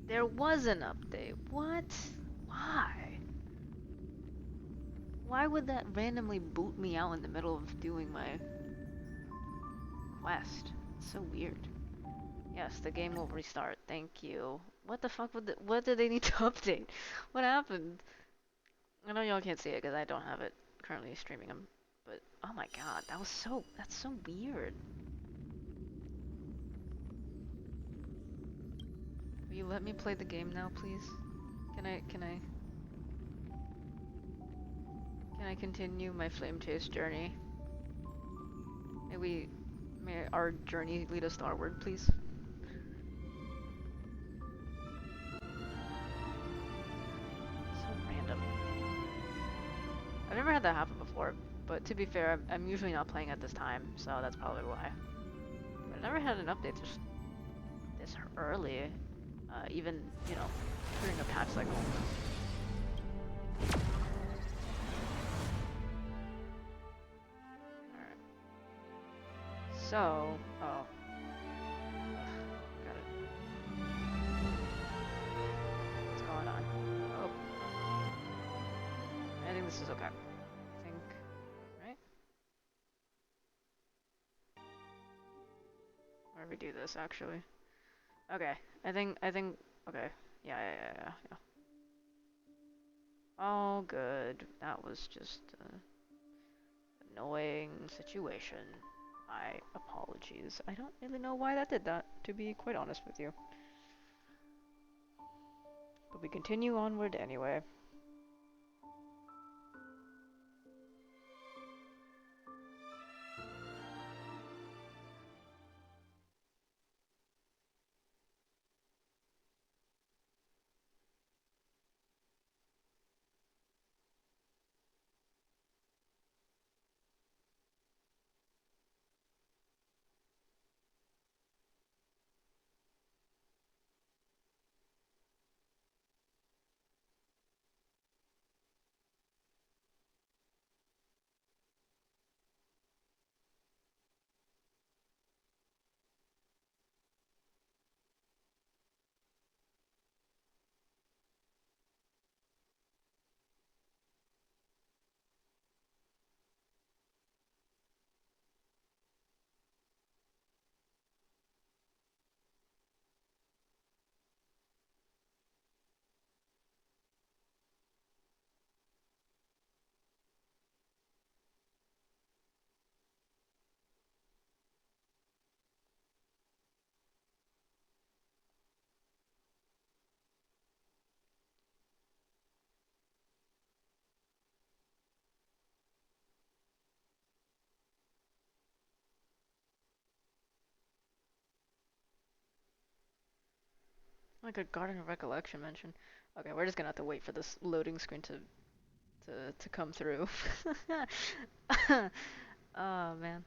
There was an update. What? Why? Why would that randomly boot me out in the middle of doing my quest? It's so weird. Yes, the game will restart. Thank you. What the fuck would what did they need to update? What happened? I know y'all can't see it because I don't have it currently streaming them. But oh my god, that's so weird. Will you let me play the game now, please? Can I continue my flame chase journey? May our journey lead us starward, please? So random. I've never had that happen before, but to be fair, I'm usually not playing at this time, so that's probably why. But I've never had an update this early, even, you know, during a patch cycle. Alright. So, oh. Got it. What's going on? Oh. I think this is okay. I think, right? Where do we do this, actually? Okay, I think, okay. Yeah. All good. That was just an annoying situation. My apologies. I don't really know why that did that, to be quite honest with you. But we continue onward anyway. Like a Garden of Recollection mention. Okay, we're just gonna have to wait for this loading screen to come through. Oh man.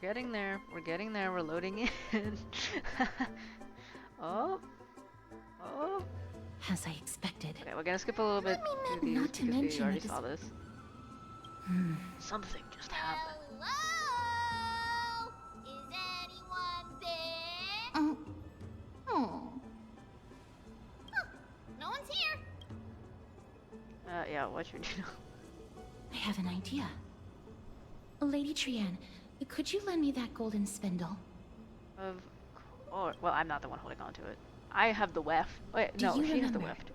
getting there. We're getting there. We're loading in. Oh. Oh. As I expected. Okay, we're gonna skip a little bit through these Not to because we mention already it is- saw this. Something just happened. Hello? Is anyone there? Oh. Huh, no one's here. Yeah, what should you know? I have an idea. Lady Trianne, could you lend me that golden spindle? Of course. Well, I'm not the one holding on to it. I have the weft. Wait, Do no, you she has the remember? weft.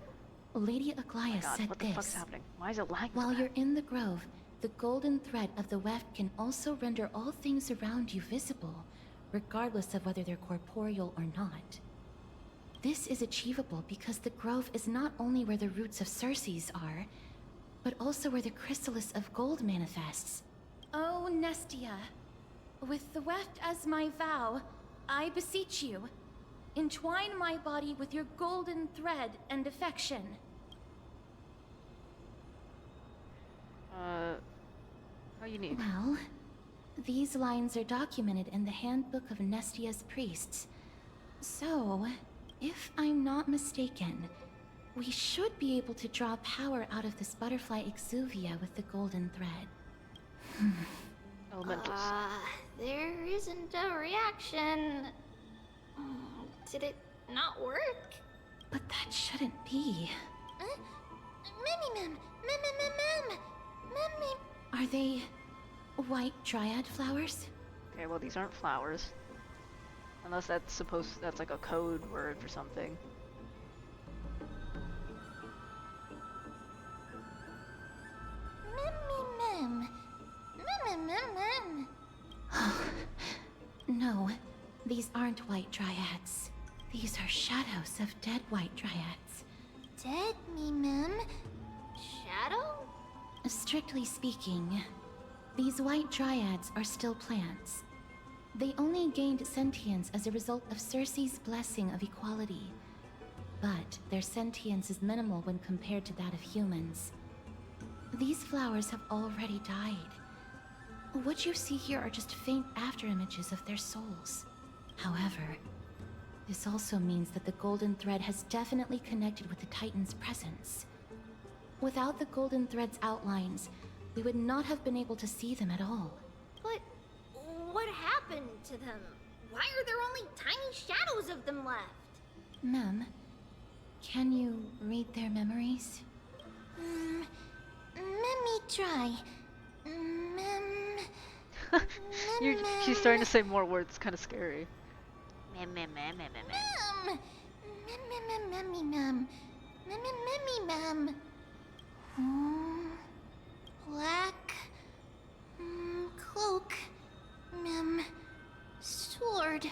Lady Oh my Aglaia God, said what the this. fuck's happening? Why is it lagging? While you're in the grove, the golden thread of the weft can also render all things around you visible, regardless of whether they're corporeal or not. This is achievable because the grove is not only where the roots of Circes are, but also where the chrysalis of gold manifests. Oh, Nestia, with the weft as my vow, I beseech you, entwine my body with your golden thread and affection. How unique. Well, these lines are documented in the Handbook of Nestia's priests. So, if I'm not mistaken, we should be able to draw power out of this butterfly exuvia with the golden thread. Elementals. There isn't a reaction. Did it not work? But that shouldn't be. Mem. Are they white dryad flowers? Okay, well these aren't flowers. Unless that's like a code word for something. Mem. No, these aren't white dryads. These are shadows of dead white dryads. Dead mem. Shadow? Strictly speaking, these white dryads are still plants. They only gained sentience as a result of Circe's blessing of equality. But their sentience is minimal when compared to that of humans. These flowers have already died. What you see here are just faint afterimages of their souls. However, this also means that the golden thread has definitely connected with the Titan's presence. Without the golden thread's outlines, we would not have been able to see them at all. But what happened to them? Why are there only tiny shadows of them left? Mem, can you read their memories? Let me try. She's starting to say more words, kind of scary. Mem. Black cloak, sword.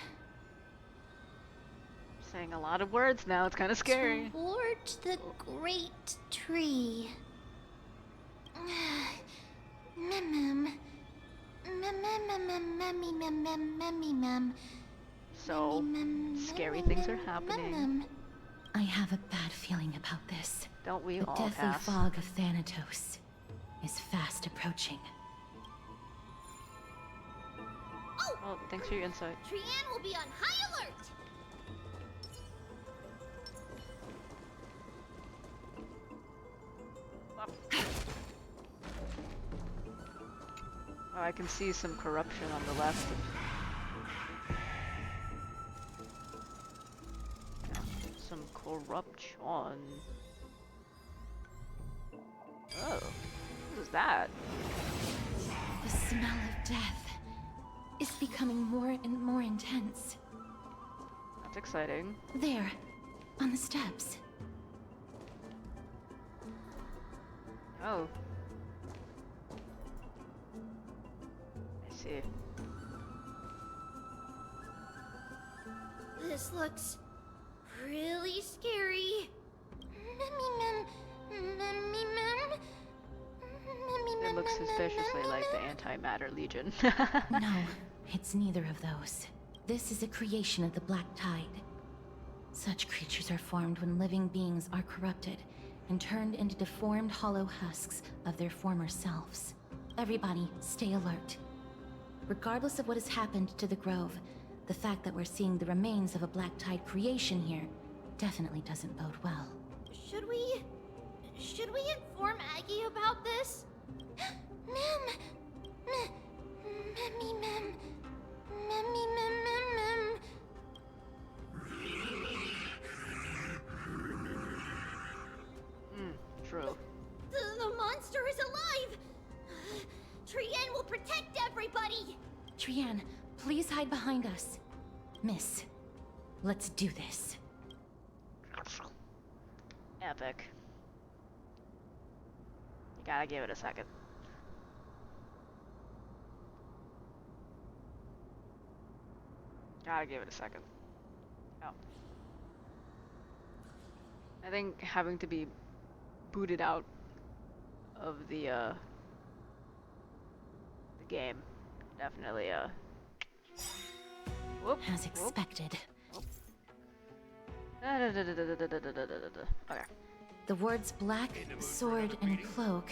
Saying a lot of words now, it's kind of scary. Towards the great tree. So, scary things are happening. I have a bad feeling about this. Don't we the all, deathly Cass? fog of Thanatos is fast approaching. Well, thanks for your insight. Trianne will be on high alert. Oh, I can see some corruption on the left. Yeah, some corruption. Oh, what is that? The smell of death is becoming more and more intense. That's exciting. There, on the steps. Oh. I see. This looks really scary. It looks suspiciously like the Antimatter Legion. No, it's neither of those. This is a creation of the Black Tide. Such creatures are formed when living beings are corrupted and turned into deformed hollow husks of their former selves. Everybody, stay alert. Regardless of what has happened to the Grove, the fact that we're seeing the remains of a Black Tide creation here definitely doesn't bode well. Should we inform Aggie about this? Mem! Memmy mem. Memmy mem mem mem. True. The monster is alive! Trienne will protect everybody! Trienne, please hide behind us. Miss, let's do this. Epic. You gotta give it a second. Gotta give it a second. Oh. I think having to be booted out of the game definitely whoop, As expected. Okay. The words black, sword, and cloak.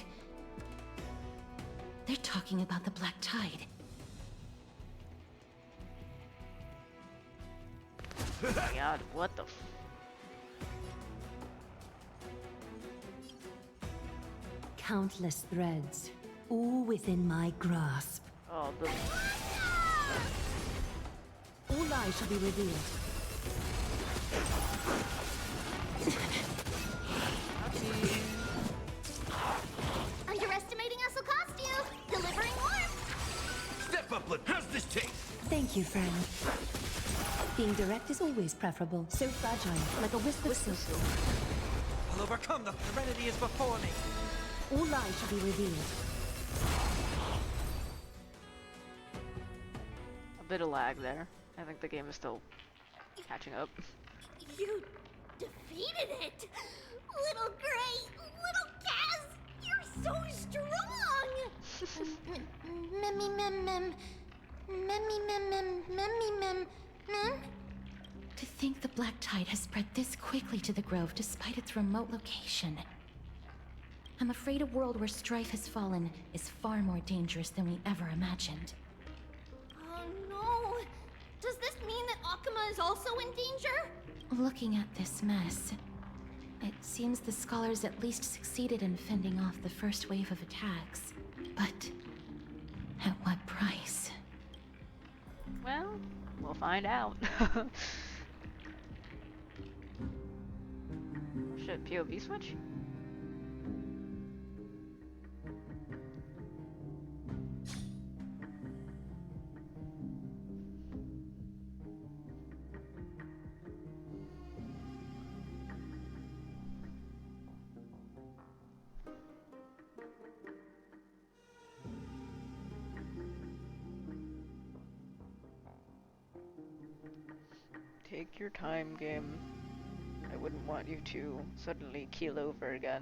They're talking about the Black Tide. Oh my god, what the f— Countless threads, all within my grasp. Oh, the— All lies shall be revealed. Underestimating us will cost you! Delivering warmth! Step up, look. How's this taste? Thank you, friend. Being direct is always preferable. So fragile, like a wisp of silk. I'll overcome. The serenity is before me. All lies shall be revealed. a bit of lag there. I think the game is still catching up. You defeated it! Little Gray! Little Kaz! You're so strong! Memmy mem mem. Memmy mem mem. Memmy mem mem. To think the Black Tide has spread this quickly to the Grove despite its remote location. I'm afraid a world where strife has fallen is far more dangerous than we ever imagined. Oh no! Does this mean that Akuma is also in danger? Looking at this mess, it seems the scholars at least succeeded in fending off the first wave of attacks. But at what price? Well, we'll find out. Shit, POV switch? Take your time, game. I wouldn't want you to suddenly keel over again.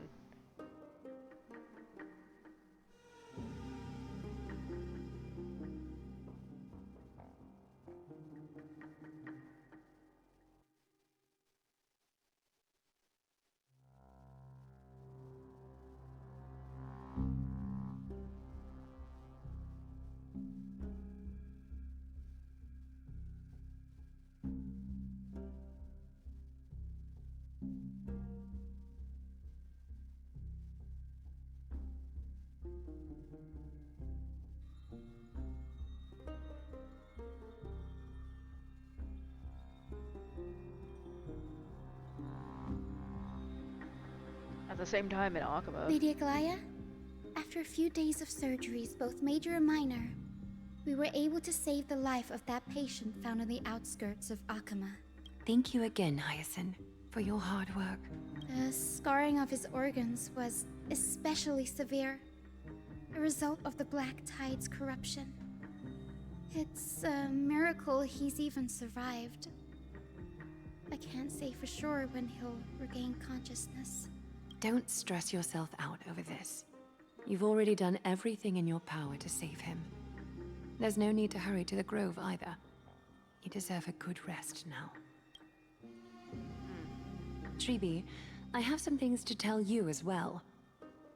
At the same time in Akuma. Lady Aglaya, after a few days of surgeries, both major and minor, we were able to save the life of that patient found on the outskirts of Akuma. Thank you again, Hyacinth, for your hard work. The scarring of his organs was especially severe, a result of the Black Tide's corruption. It's a miracle he's even survived. I can't say for sure when he'll regain consciousness. Don't stress yourself out over this. You've already done everything in your power to save him. There's no need to hurry to the Grove either. You deserve a good rest now. Tribi, I have some things to tell you as well.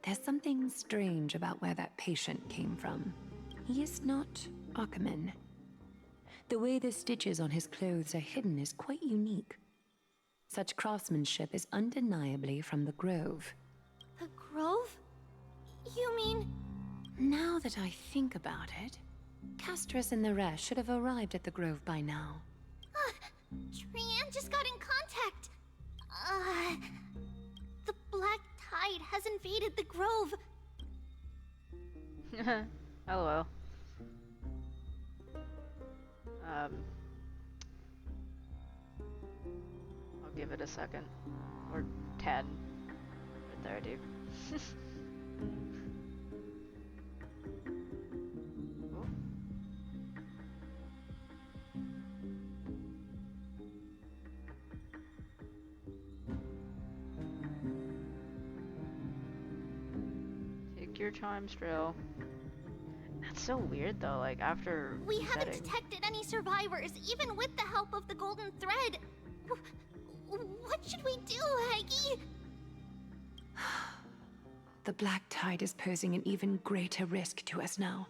There's something strange about where that patient came from. He is not Ackerman. The way the stitches on his clothes are hidden is quite unique. Such craftsmanship is undeniably from the Grove. The Grove? You mean... Now that I think about it, Castris and the rest should have arrived at the Grove by now. Trianne just got in contact. The Black Tide has invaded the Grove. LOL. I'll give it a second. Or 10. Or 30. Take your time, Strail. That's so weird though, like after We haven't resetting- detected any survivors, even with the help of the Golden Thread. What should we do, Aggie? The Black Tide is posing an even greater risk to us now.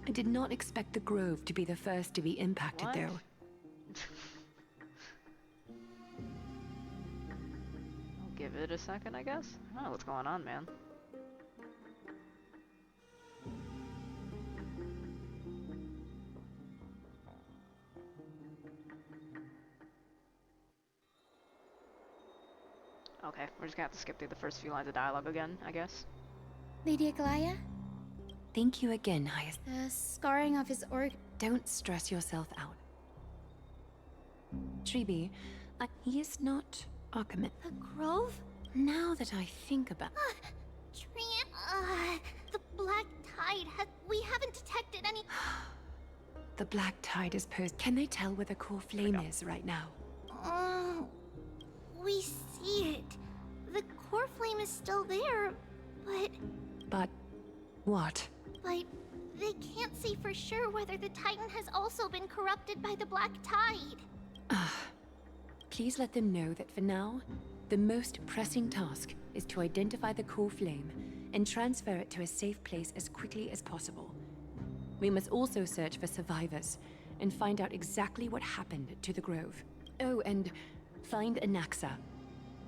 I did not expect the Grove to be the first to be impacted, though. I'll give it a second, I guess. I don't know what's going on, man. Okay, we're just gonna have to skip through the first few lines of dialogue again, I guess. Lady Aglaya? Thank you again, Hyas. The scarring of his Don't stress yourself out. Treeby, he is not Ackerman. The Grove? Now that I think about... Trianne, the Black Tide has... We haven't detected any... The Black Tide is posed... Can they tell where the core flame is right now? We see it. The core flame is still there, but... But... what? But they can't say for sure whether the Titan has also been corrupted by the Black Tide. Please let them know that for now, the most pressing task is to identify the core flame and transfer it to a safe place as quickly as possible. We must also search for survivors and find out exactly what happened to the Grove. Oh, and find Anaxa.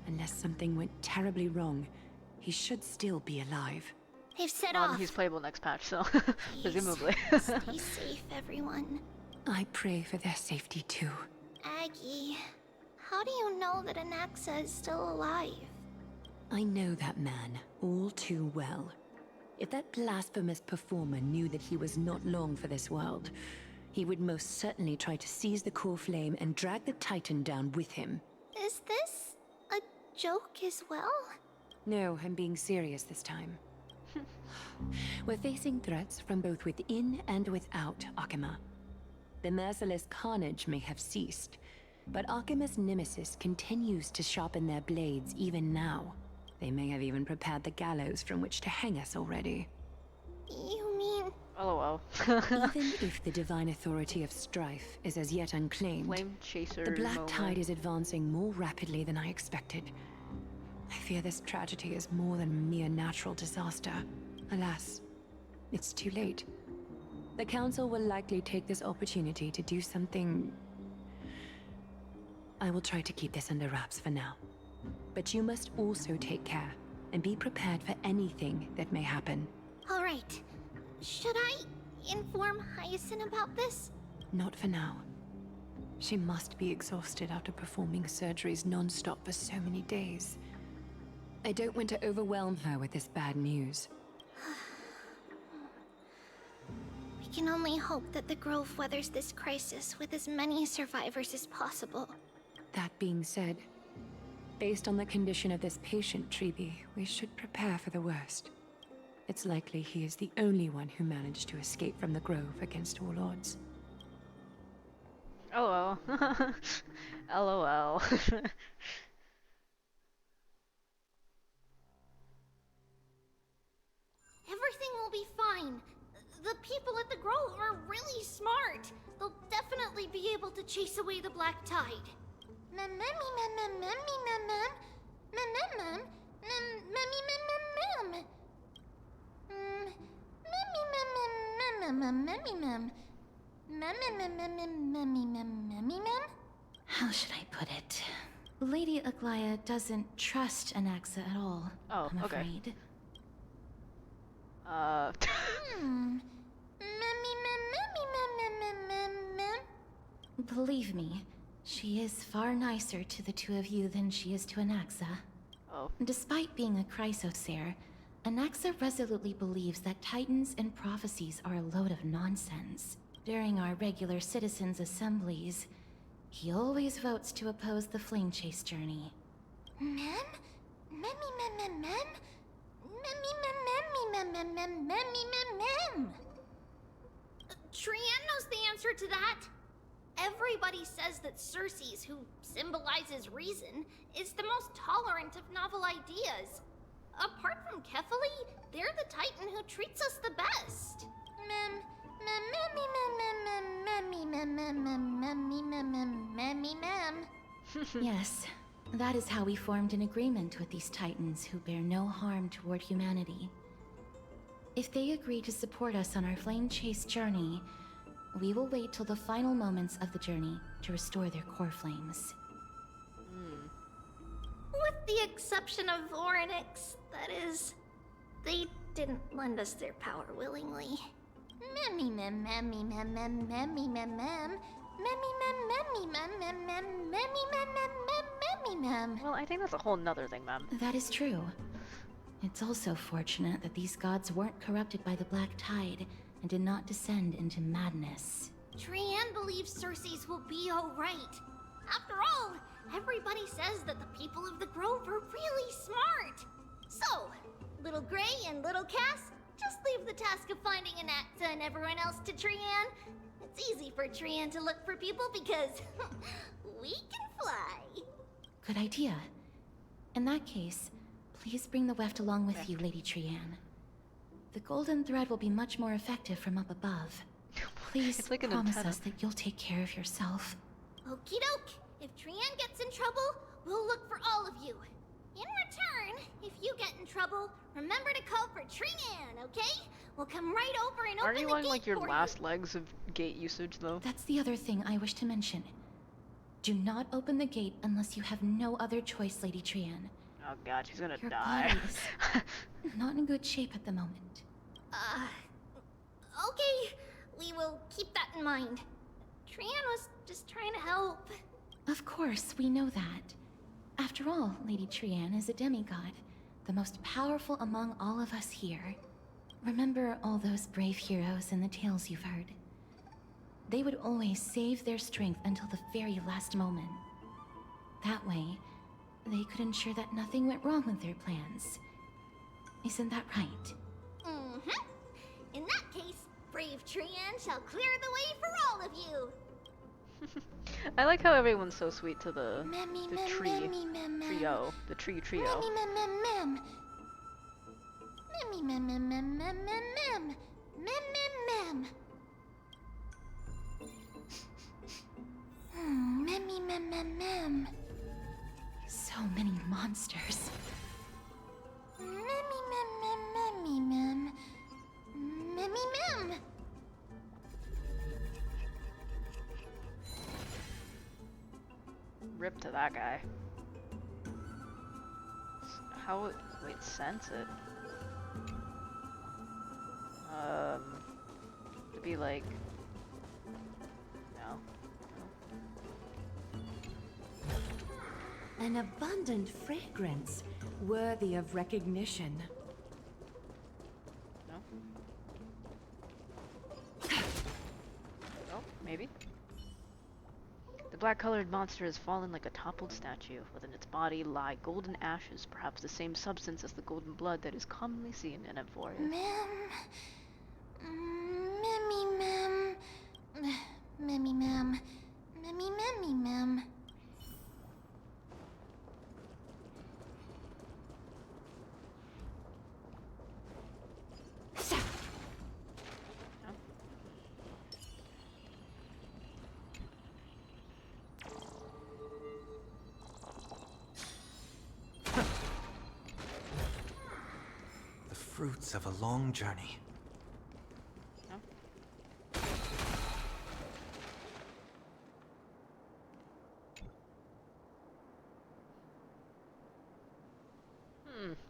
Unless something went terribly wrong, he should still be alive. They've set off. He's playable next patch, so presumably. Stay safe, everyone. I pray for their safety too. Aggie, how do you know that Anaxa is still alive? I know that man all too well. If that blasphemous performer knew that he was not long for this world, he would most certainly try to seize the core flame and drag the Titan down with him. Is this a joke as well? No, I'm being serious this time. We're facing threats from both within and without Akima. The merciless carnage may have ceased, but Akima's nemesis continues to sharpen their blades even now. They may have even prepared the gallows from which to hang us already. You mean... LOL. Even if the divine authority of strife is as yet unclaimed, Flame chaser the Black moment. Tide is advancing more rapidly than I expected. I fear this tragedy is more than a mere natural disaster. Alas, it's too late. The Council will likely take this opportunity to do something... I will try to keep this under wraps for now. But you must also take care and be prepared for anything that may happen. All right. Should I inform Hyacinth about this? Not for now. She must be exhausted after performing surgeries non-stop for so many days. I don't want to overwhelm her with this bad news. We can only hope that the Grove weathers this crisis with as many survivors as possible. That being said, based on the condition of this patient, Treeby, we should prepare for the worst. It's likely he is the only one who managed to escape from the Grove against all odds. LOL. LOL. Everything will be fine. The people at the Grove are really smart. They'll definitely be able to chase away the Black Tide. How should I put it? Lady Aglaia doesn't trust Anaxa at all, Oh, I'm okay. afraid. Believe me, she is far nicer to the two of you than she is to Anaxa. Oh. Despite being a Chrysosaur, Anaxa resolutely believes that Titans and prophecies are a load of nonsense. During our regular citizens' assemblies, he always votes to oppose the Flame Chase journey. Trian knows the answer to that. Everybody says that Circes, who symbolizes reason, is the most tolerant of novel ideas. Apart from Kefali, they're the Titan who treats us the best. Yes, that is how we formed an agreement with these Titans who bear no harm toward humanity. If they agree to support us on our Flame Chase journey, we will wait till the final moments of the journey to restore their core flames. With the exception of Voronix, that is. They didn't lend us their power willingly. Well, I think that's a whole nother thing, ma'am. That is true. It's also fortunate that these gods weren't corrupted by the Black Tide and did not descend into madness. Trian believes Circes will be alright. After all, everybody says that the people of the Grove are really smart. So, Little Gray and Little Cass, just leave the task of finding Anaxa and everyone else to Trian. It's easy for Trian to look for people because we can fly. Good idea. In that case, please bring the weft along with you, Lady Trian. The golden thread will be much more effective from up above. Please It's like an promise antenna. us that you'll take care of yourself. Okie doke. If Trian gets in trouble, we'll look for all of you. In return, if you get in trouble, remember to call for Trian, okay? We'll come right over and Aren't open you the on gate like your for last legs of gate usage though? That's the other thing I wish to mention. Do not open the gate unless you have no other choice, Lady Trian. Oh god, she's gonna Your die. body is not in good shape at the moment. Okay, we will keep that in mind. Trian was just trying to help. Of course, we know that. After all, Lady Trian is a demigod, the most powerful among all of us here. Remember all those brave heroes in the tales you've heard? They would always save their strength until the very last moment. That way, they could ensure that nothing went wrong with their plans. Isn't that right? Mm-hmm. In that case, brave Trian shall clear the way for all of you. I like how everyone's so sweet to the trio. The tree trio. So many monsters. Rip to that guy. How wait, sense it? To be like no. An abundant fragrance, worthy of recognition. No? Oh, maybe. The black-colored monster has fallen like a toppled statue. Within its body lie golden ashes, perhaps the same substance as the golden blood that is commonly seen in Amphoreus. The fruits of a long journey.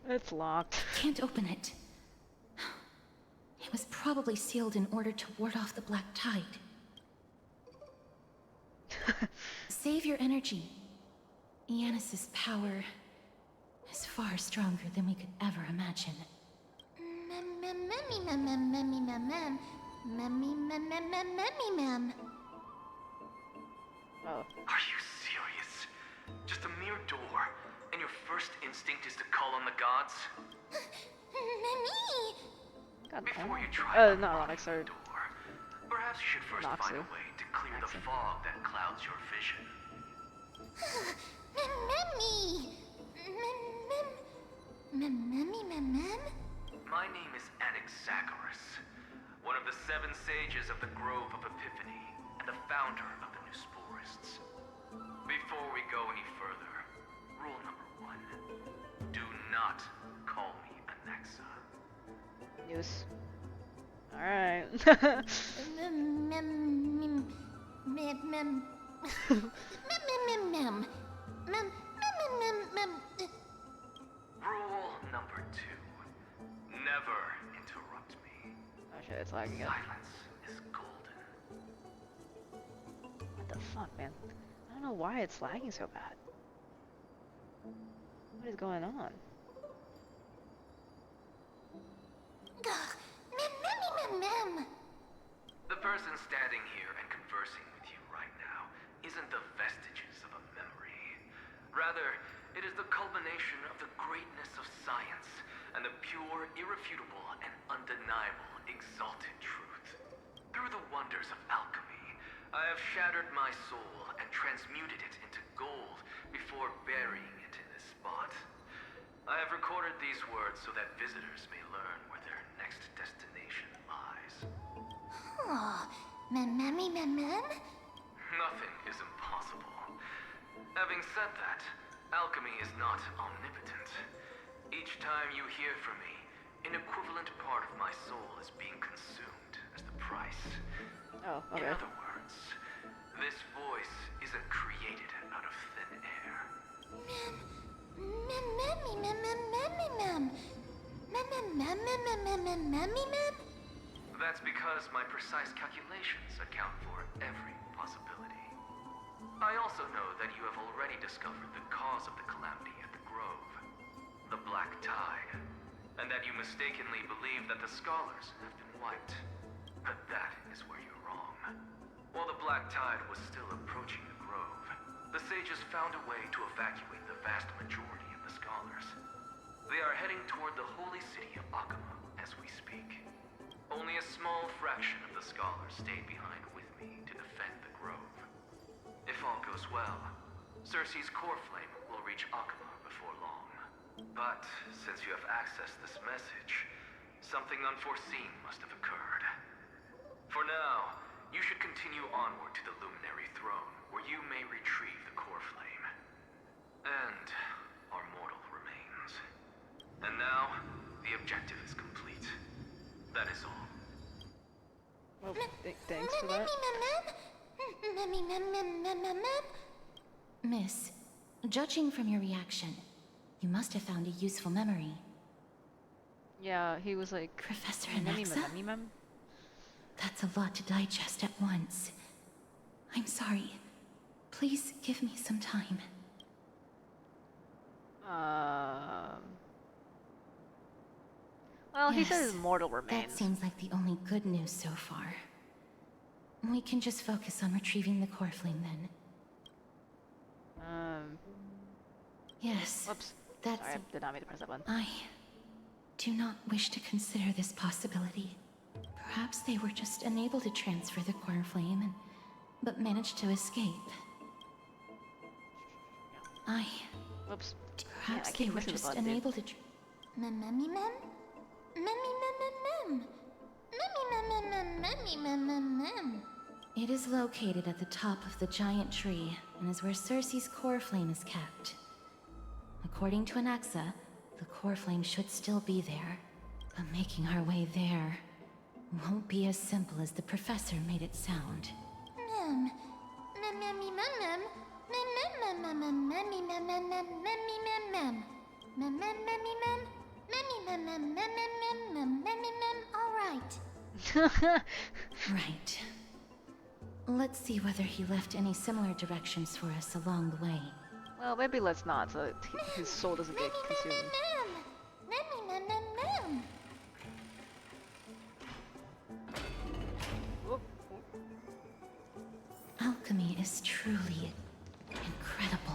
It's locked. Can't open it. It was probably sealed in order to ward off the black tide. Save your energy. Yanis's power is far stronger than we could ever imagine. Oh. Are you serious? Just a mere door, and your first instinct is to call on the gods? God, Before you try not Onyx, sorry. Perhaps you should first Noxu. find a way to clear the fog that clouds your vision. My name is Anaxagoras, one of the 7 sages of the Grove of Epiphany, and the founder of the New Sporists. Before we go any further, rule number 1. Do not call me Anaxa. News. Alright. Rule number 2. Never interrupt me. Oh shit, it's lagging up. Silence is golden. What the fuck, man? I don't know why it's lagging so bad. What is going on? The person standing here and conversing with you right now isn't the vestiges of a memory. Rather, it is the culmination of the greatness of science and the pure, irrefutable, and undeniable exalted truth. Through the wonders of alchemy, I have shattered my soul and transmuted it into gold before burying it in this spot. I have recorded these words so that visitors may learn where their next destination lies. Nothing is impossible. Having said that, alchemy is not omnipotent. Each time you hear from me, an equivalent part of my soul is being consumed as the price. Oh, okay. In other words, this voice isn't created out of thin air. That's because my precise calculations account for every possibility. I also know that you have already discovered the cause of the calamity at the Grove, the Black Tide, and that you mistakenly believe that the scholars have been wiped. But that is where you're wrong. While the Black Tide was still approaching the Grove, the sages found a way to evacuate the vast majority of the scholars. They are heading toward the holy city of Akama as we speak. Only a small fraction of the scholars stayed behind with me to defend the Grove. If all goes well, Circe's core flame will reach Akama before long. But since you have accessed this message, something unforeseen must have occurred. For now, you should continue onward to the Luminary Throne, where you may retrieve the core flame. And our mortal remains. And now, the objective is complete. That is all. Well, thanks for that. Miss, judging from your reaction, you must have found a useful memory. Yeah, he was like... Professor Anaxa? That's a lot to digest at once. I'm sorry. Please give me some time. Well, he Yes, says mortal remains. That seems like the only good news so far. We can just focus on retrieving the core flame then. Yes. Whoops. That's Sorry, I did not mean to press that button. I do not wish to consider this possibility. Perhaps they were just unable to transfer the core flame but managed to escape. Whoops. Perhaps I they keep were missing the just button, dude. unable to. It is located at the top of the giant tree and is where Circe's core flame is kept. According to Anaxa, the core flame should still be there, but making our way there won't be as simple as the professor made it sound. All right. Right. Let's see whether he left any similar directions for us along the way. Well, maybe let's not, so that his soul doesn't get consumed. Alchemy is truly incredible.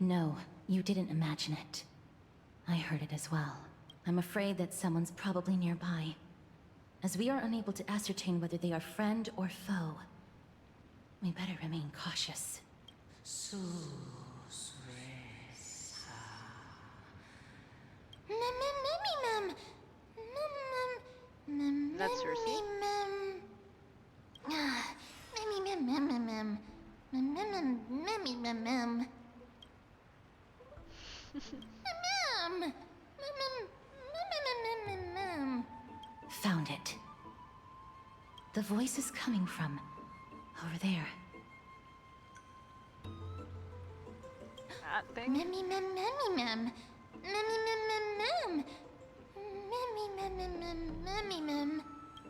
No, you didn't imagine it. I heard it as well. I'm afraid that someone's probably nearby. As we are unable to ascertain whether they are friend or foe, we better remain cautious. That's Cersei. Found it. The voice is coming from over there. That thing?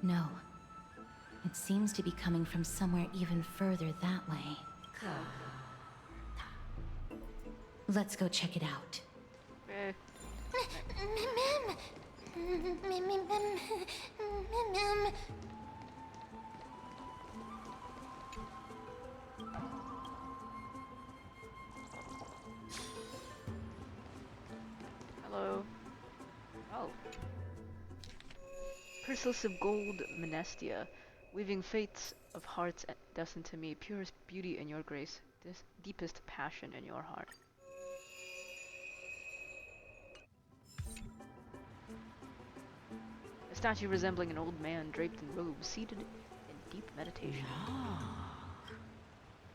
No. It seems to be coming from somewhere even further that way. Let's go check it out. Eh. Hello. Oh. Chrysalis of gold, Menestia, weaving fates of hearts destined to me, purest beauty in your grace, this deepest passion in your heart. A statue resembling an old man draped in robes, seated in deep meditation.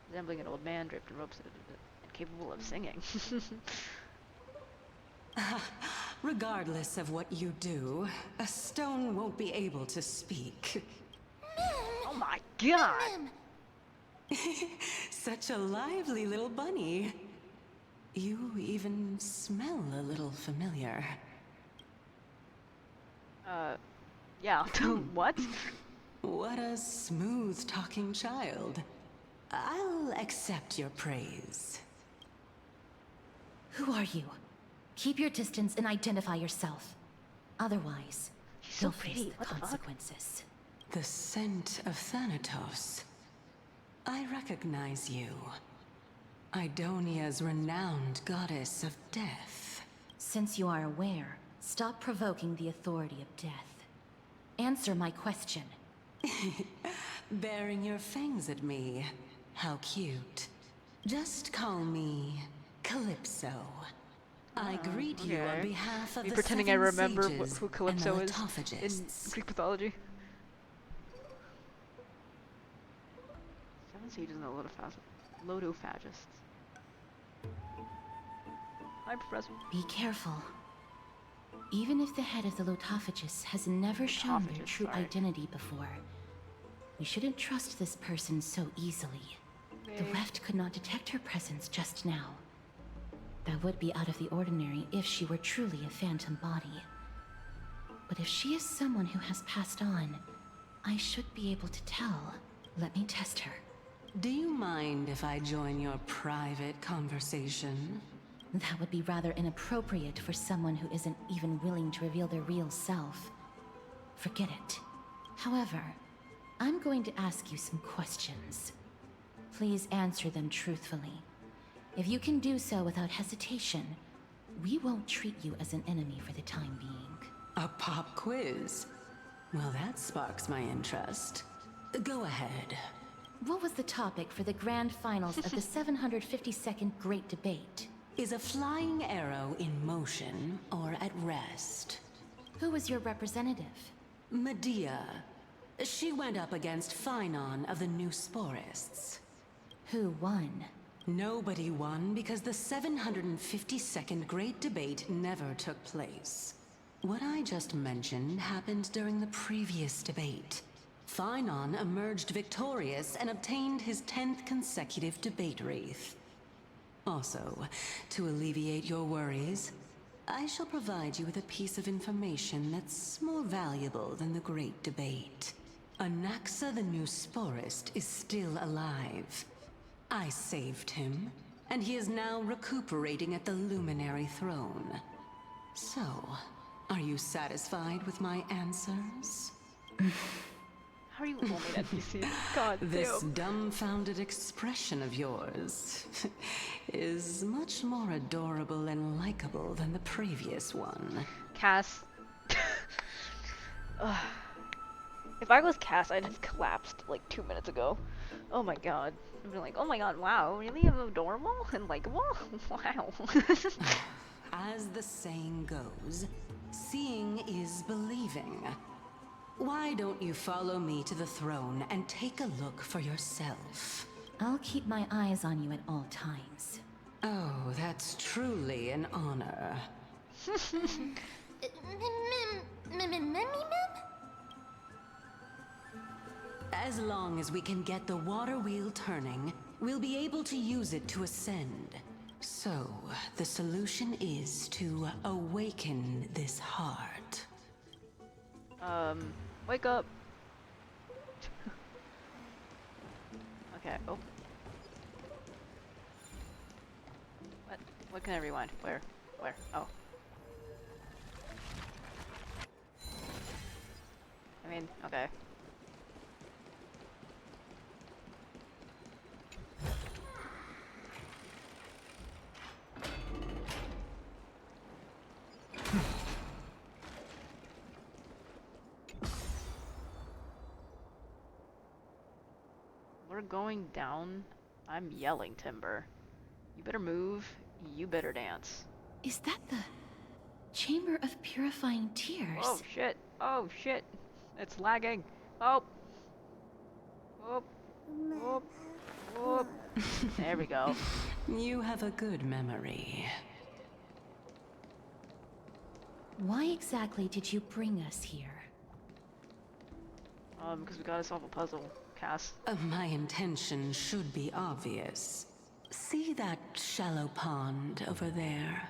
Resembling an old man draped in robes and capable of singing. Regardless of what you do, a stone won't be able to speak. Oh my god! Such a lively little bunny. You even smell a little familiar. Yeah, what? What a smooth-talking child. I'll accept your praise. Who are you? Keep your distance and identify yourself. Otherwise, you'll face the consequences. The scent of Thanatos. I recognize you. Idonia's renowned goddess of death. Since you are aware, stop provoking the authority of death. Answer my question. Baring your fangs at me. How cute. Just call me Calypso. I greet you on behalf of the pretending I seven remember sages who Calypso and is in Lotophagists. Greek mythology. Seven sages and the Lotophagists. Hi, Professor. Be careful. Even if the head of the Lotophagists has never shown their true identity before, we shouldn't trust this person so easily. The Weft could not detect her presence just now. That would be out of the ordinary if she were truly a phantom body. But if she is someone who has passed on, I should be able to tell. Let me test her. Do you mind if I join your private conversation? That would be rather inappropriate for someone who isn't even willing to reveal their real self. Forget it. However, I'm going to ask you some questions. Please answer them truthfully. If you can do so without hesitation, we won't treat you as an enemy for the time being. A pop quiz? Well, that sparks my interest. Go ahead. What was the topic for the grand finals of the 752nd Great Debate? Is a flying arrow in motion or at rest? Who was your representative? Medea. She went up against Phainon of the New Sporists. Who won? Nobody won because the 752nd Great Debate never took place. What I just mentioned happened during the previous debate. Phainon emerged victorious and obtained his 10th consecutive debate wreath. Also, to alleviate your worries, I shall provide you with a piece of information that's more valuable than the Great Debate. Anaxa the New Sporist is still alive. I saved him, and he is now recuperating at the Luminary Throne. So, are you satisfied with my answers? How are you only NPC? God This damn. dumbfounded expression of yours is much more adorable and likable than the previous one. Cass. Ugh. If I was Cass, I'd have collapsed like 2 minutes ago. Oh my god. I'd be like, oh my god, wow, really adorable and likable? Wow. As the saying goes, seeing is believing. Why don't you follow me to the throne and take a look for yourself? I'll keep my eyes on you at all times. Oh, that's truly an honor. As long as we can get the water wheel turning, we'll be able to use it to ascend. So, the solution is to awaken this heart. Wake up. Okay, oh. What can I rewind? Where? Oh. I mean, okay. We're going down. I'm yelling, Timber. You better move. You better dance. Is that the Chamber of Purifying Tears? Oh shit. Oh shit. It's lagging. Oh. Oh. Oh. Oh. There we go. You have a good memory. Why exactly did you bring us here? Because we gotta solve a puzzle, Cass. My intention should be obvious. See that shallow pond over there?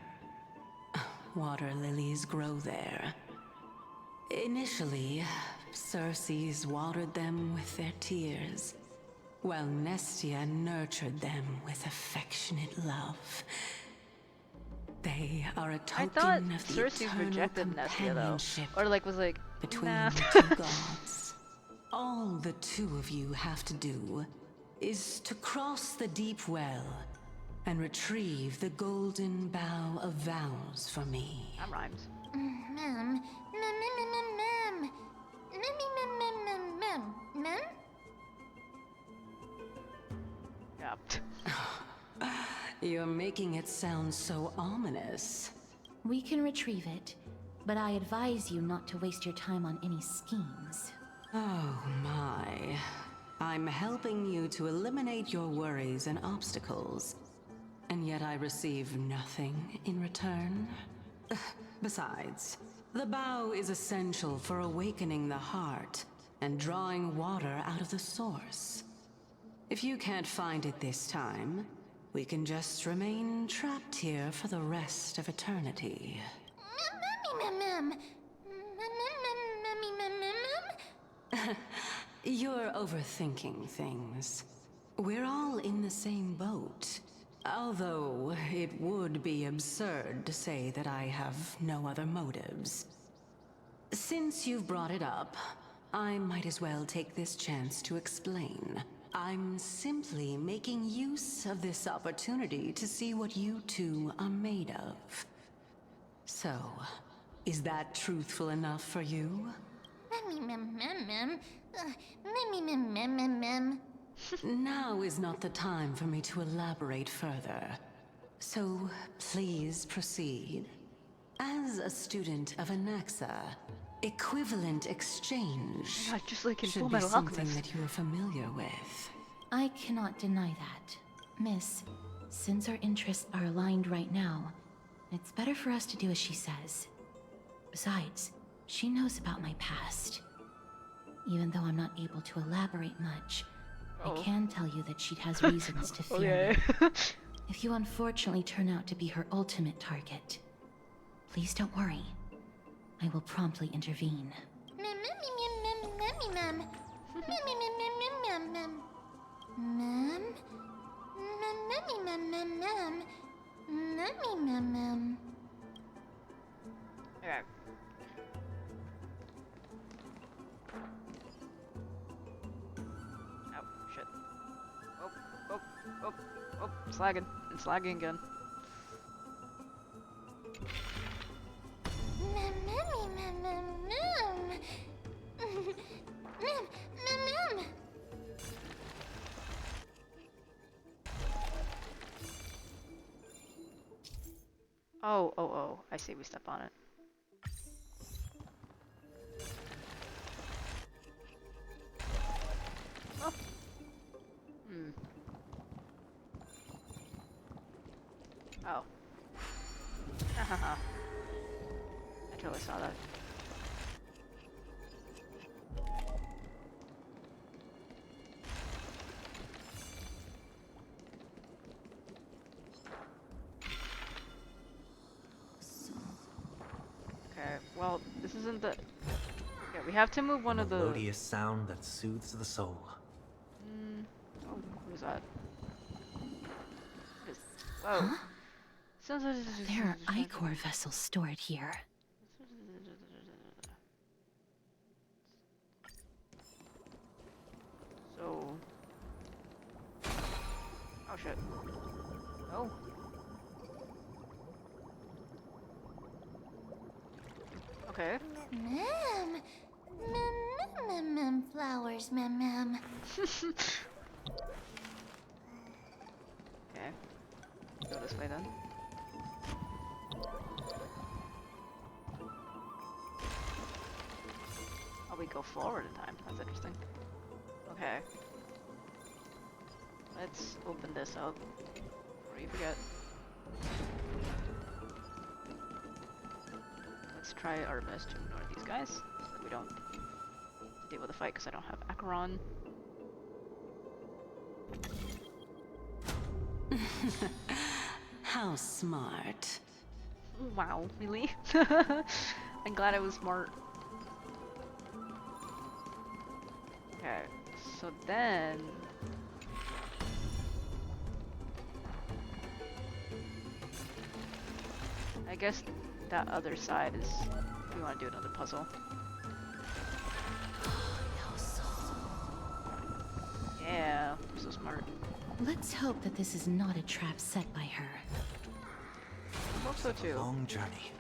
Water lilies grow there. Initially, Circes watered them with their tears, while Nestia nurtured them with affectionate love. They are a token of the Circe eternal rejected Nestia, companionship though. Or like was like, between nah. the two gods. All the two of you have to do is to cross the deep well and retrieve the golden bough of vows for me. That rhymes. Yeah. You're making it sound so ominous. We can retrieve it, but I advise you not to waste your time on any schemes. Oh my. I'm helping you to eliminate your worries and obstacles, and yet I receive nothing in return? Besides, the bow is essential for awakening the heart and drawing water out of the source. If you can't find it this time, we can just remain trapped here for the rest of eternity. You're overthinking things. We're all in the same boat. Although, it would be absurd to say that I have no other motives. Since you've brought it up, I might as well take this chance to explain. I'm simply making use of this opportunity to see what you two are made of. So, is that truthful enough for you? Now is not the time for me to elaborate further. So, please proceed. As a student of Anaxa, Equivalent exchange. God, just like in Should Full be Metal something Alchemist. that you are familiar with. I cannot deny that. Miss, since our interests are aligned right now, it's better for us to do as she says. Besides, she knows about my past. Even though I'm not able to elaborate much, I can tell you that she has reasons to fear me. If you unfortunately turn out to be her ultimate target, please don't worry. I will promptly intervene. Okay. Oh, shit. Oh, it's lagging. It's lagging again. Oh, I see, we step on it. Oh. Hmm. Oh. Hahaha. I totally saw that. Okay, well, this isn't the... Okay, we have to move one of the... Melodious sound that soothes the soul. Oh, what is that? What is... Whoa. Huh? There are Ichor vessels stored here. So... Oh shit. Oh. Okay. Flowers, ma'am. Okay. Go this way then. Oh, we go forward in time. That's interesting. Okay. Let's open this up before you forget. Let's try our best to ignore these guys so that we don't deal with the fight because I don't have Acheron. How smart. Wow, really? I'm glad I was smart. Okay, so then... I guess that other side is... We want to do another puzzle. Yeah, I'm so smart. Let's hope that this is not a trap set by her. I hope so too. Long journey.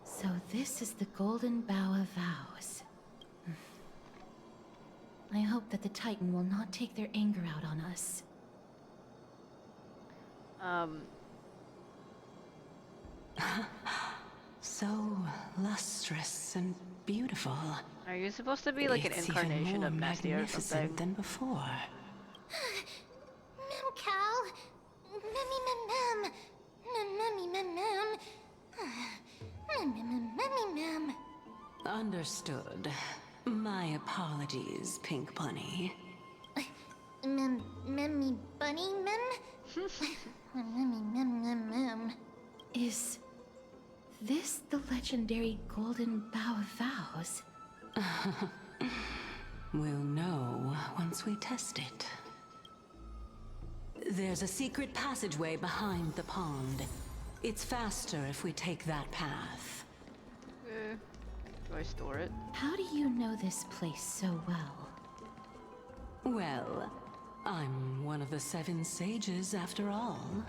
So this is the Golden Bough of Vows. I hope that the Titan will not take their anger out on us. So lustrous and beautiful. Are you supposed to be like an incarnation of Nasty or something? Than before. Mem Cal. Mem. Mem. Understood. My apologies, Pink Bunny. Memmy Bunny, Mem? Mem. Is this the legendary Golden Bough of Vows? We'll know once we test it. There's a secret passageway behind the pond. It's faster if we take that path. Do I store it? How do you know this place so well? Well, I'm one of the 7 sages after all.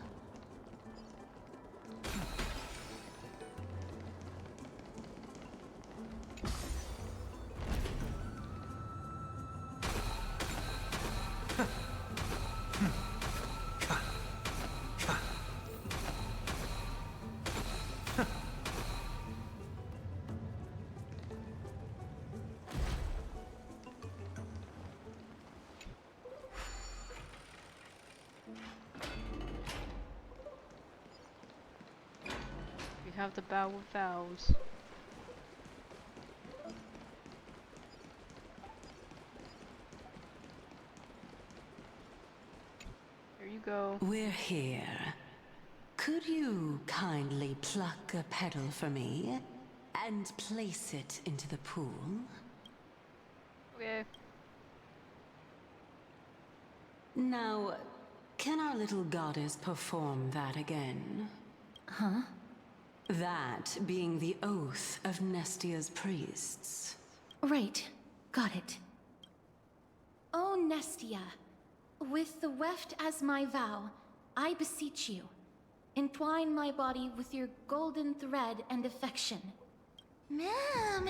have the bow of vows. There you go. We're here. Could you kindly pluck a petal for me and place it into the pool? Okay. Now, can our little goddess perform that again? Huh? That being the oath of Nestia's priests. Right. Got it. O Nestia, with the weft as my vow, I beseech you, entwine my body with your golden thread and affection. Mom!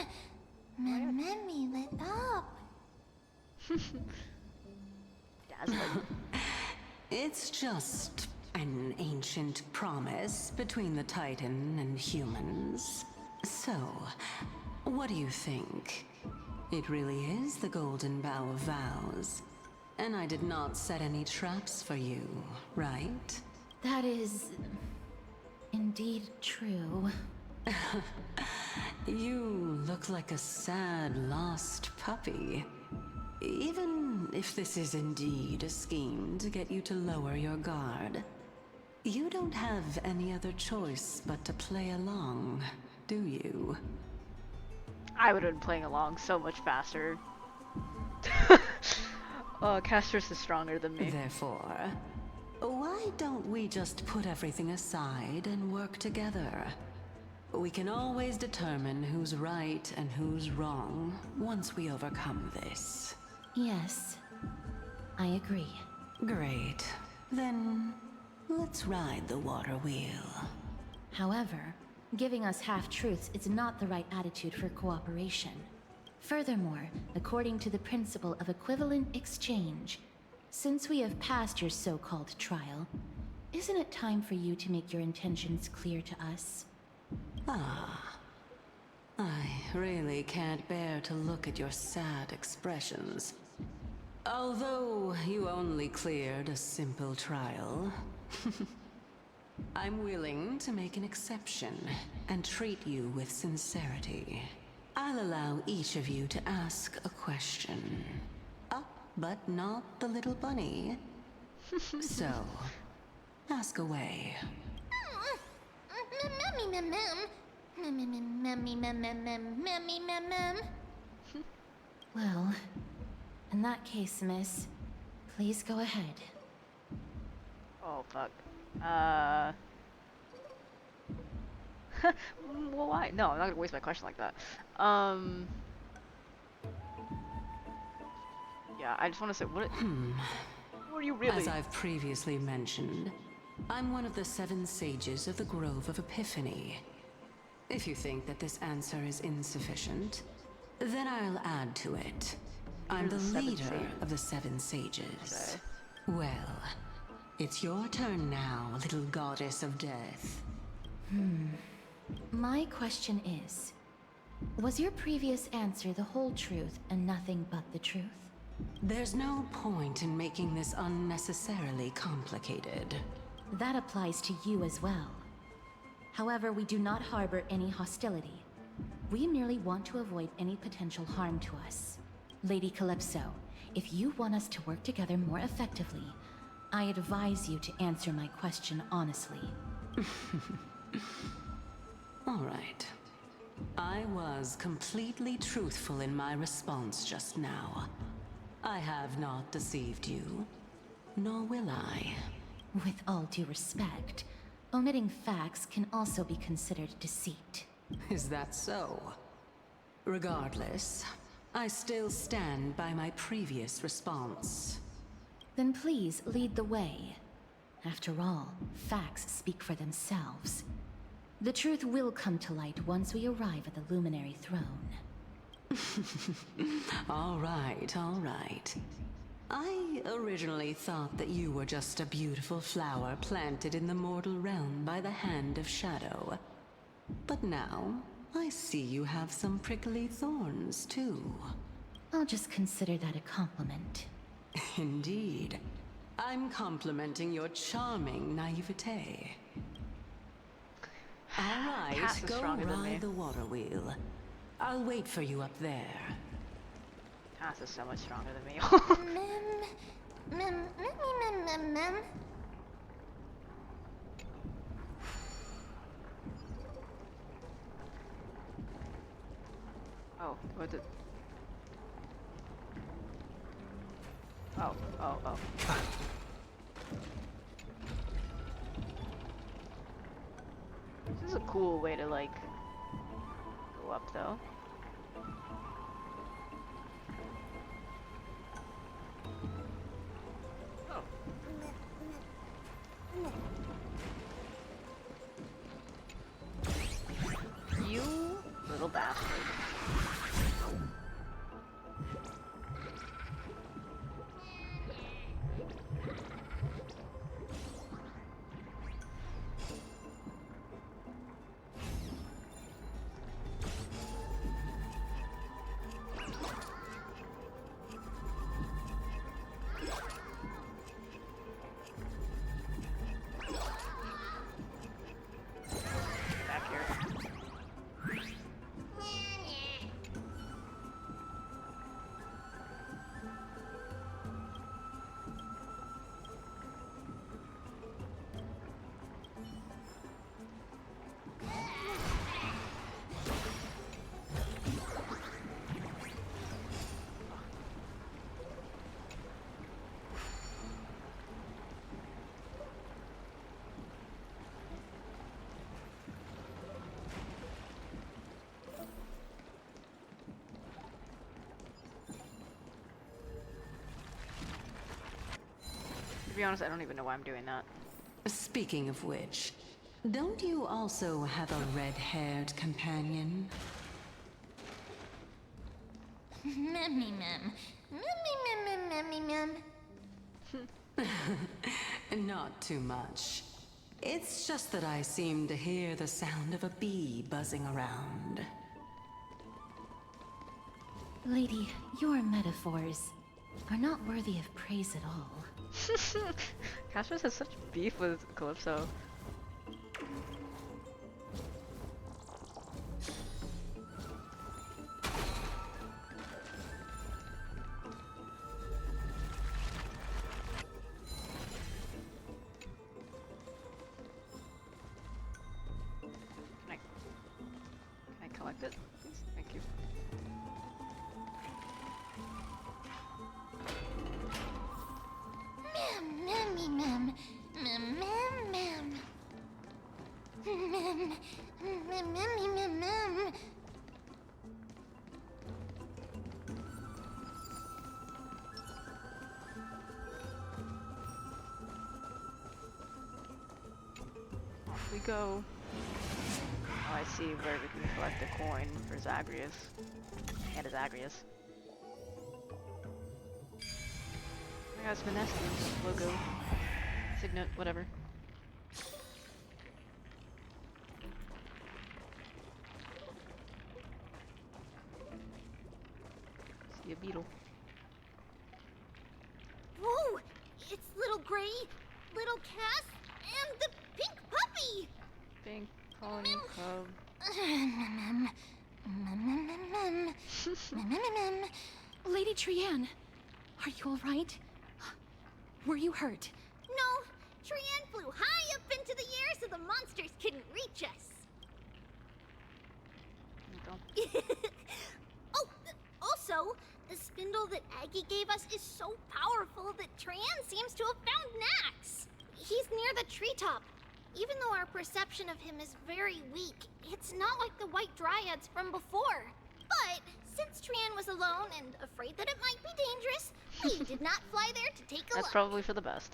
Mommy, lit up. It's just an ancient promise between the Titan and humans. So, what do you think? It really is the Golden Bow of Vows. And I did not set any traps for you, right? That is... indeed true. You look like a sad, lost puppy. Even if this is indeed a scheme to get you to lower your guard, you don't have any other choice but to play along, do you? I would have been playing along so much faster. Oh, Castris is stronger than me. Therefore, why don't we just put everything aside and work together? We can always determine who's right and who's wrong once we overcome this. Yes, I agree. Great. Then, let's ride the water wheel. However, giving us half-truths is not the right attitude for cooperation. Furthermore, according to the principle of equivalent exchange, since we have passed your so-called trial, isn't it time for you to make your intentions clear to us? Ah. I really can't bear to look at your sad expressions. Although you only cleared a simple trial, I'm willing to make an exception and treat you with sincerity. I'll allow each of you to ask a question. But not the little bunny. So, ask away. Well, in that case, miss, please go ahead. Oh, fuck. Well, why? No, I'm not gonna waste my question like that. Yeah, I just want to say, what are you really? As I've previously mentioned, I'm one of the 7 sages of the Grove of Epiphany. If you think that this answer is insufficient, then I'll add to it. I'm the leader of the 7 sages. Okay. Well, it's your turn now, little goddess of death. My question is, was your previous answer the whole truth and nothing but the truth? There's no point in making this unnecessarily complicated. That applies to you as well. However, we do not harbor any hostility. We merely want to avoid any potential harm to us. Lady Calypso, if you want us to work together more effectively, I advise you to answer my question honestly. All right. I was completely truthful in my response just now. I have not deceived you, nor will I. With all due respect, omitting facts can also be considered deceit. Is that so? Regardless, I still stand by my previous response. Then please lead the way. After all, facts speak for themselves. The truth will come to light once we arrive at the Luminary Throne. All right, all right. I originally thought that you were just a beautiful flower planted in the mortal realm by the hand of Shadow. But now, I see you have some prickly thorns, too. I'll just consider that a compliment. Indeed. I'm complimenting your charming naivete. All Cass right, is go stronger than me. ride the water wheel. I'll wait for you up there. Cass is so much stronger than me. Mem. Oh, what did... Oh. This is a cool way to, like, go up, though. You little bastard. Back here. To be honest, I don't even know why I'm doing that. Speaking of which, don't you also have a red-haired companion? Mem. Not too much. It's just that I seem to hear the sound of a bee buzzing around. Lady, your metaphors are not worthy of praise at all. Castros has such beef with Calypso. Can I collect it, please? Thank you. Mem. Off we go. Oh, I see where we can collect a coin for Zagreus. And a Zagreus. I got Smanesti's logo. Signet, whatever. See a beetle. Whoa! It's little Gray, little Cass, and the pink puppy! Pink pony cub. Lady Trianne, are you all right? Were you hurt? No, Trianne flew high up into the air so the monsters couldn't reach us. Oh, also, the spindle that Aggie gave us is so powerful that Trianne seems to have found Nax. He's near the treetop. Even though our perception of him is very weak, it's not like the White Dryads from before. But since Trianne was alone and afraid that it might be dangerous, we did not fly there to take a That's look. probably for the best.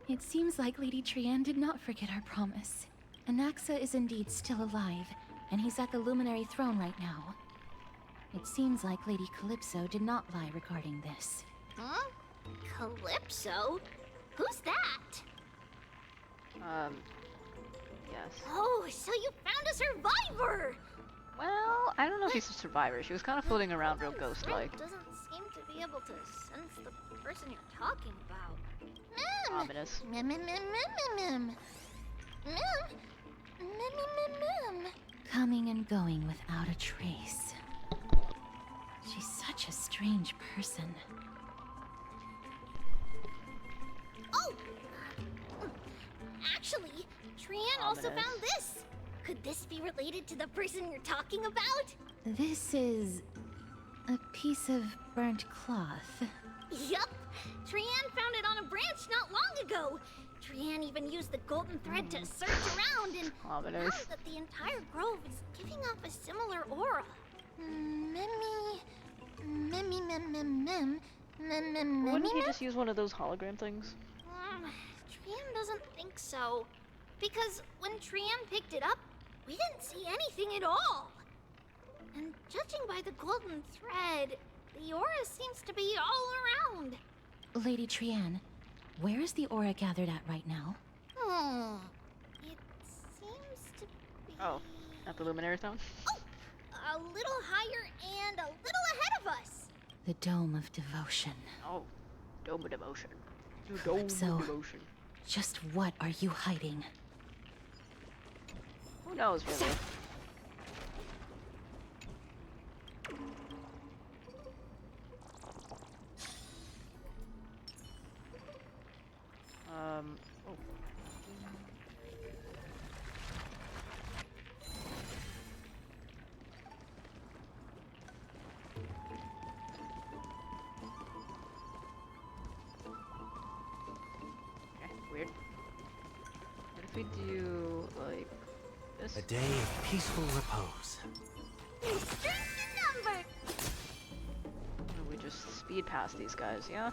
It seems like Lady Trianne did not forget our promise. Anaxa is indeed still alive, and he's at the Luminary Throne right now. It seems like Lady Calypso did not lie regarding this. Huh? Calypso? Who's that? Yes. Oh, so you found a survivor! Well, I don't know if she's a survivor. She was kind of floating around real ghost-like. Doesn't seem to be able to sense the person you're talking about. Ominous. Mem. Coming and going without a trace. She's such a strange person. Oh! Actually, Trian also found this. Could this be related to the person you're talking about? This is a piece of burnt cloth. Yup! Trian found it on a branch not long ago. Trian even used the golden thread to search around and found that the entire grove is giving off a similar aura. Wouldn't he just use one of those hologram things? Trian doesn't think so. Because when Trian picked it up, we didn't see anything at all. And judging by the golden thread, the aura seems to be all around. Lady Trian, where is the aura gathered at right now? It seems to be... Oh, at the Luminary Throne? Oh! A little higher and a little ahead of us. The Dome of Devotion. Oh, Dome of Devotion. Dome of Devotion. Just what are you hiding? Who knows, really? Oh. Okay, weird. What if we do, like, this? A day of peaceful repose. Strength in number. And we just speed past these guys, yeah?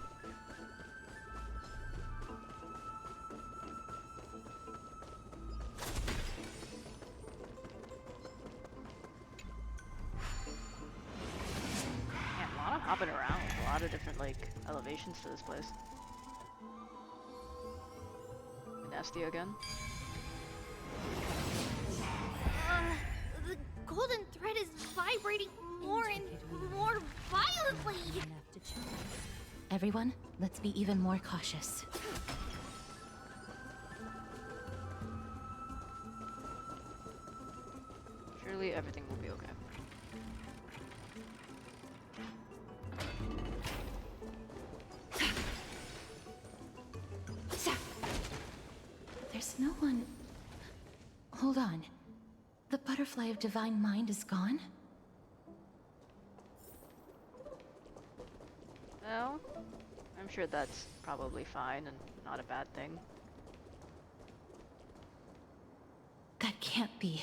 Man, a lot of hopping around, a lot of different, like, elevations to this place. Nasty again. The golden thread is vibrating more and more violently. Everyone, let's be even more cautious. Surely everything will be okay. There's no one... Hold on. The butterfly of divine mind is gone? Well, I'm sure that's probably fine and not a bad thing. That can't be.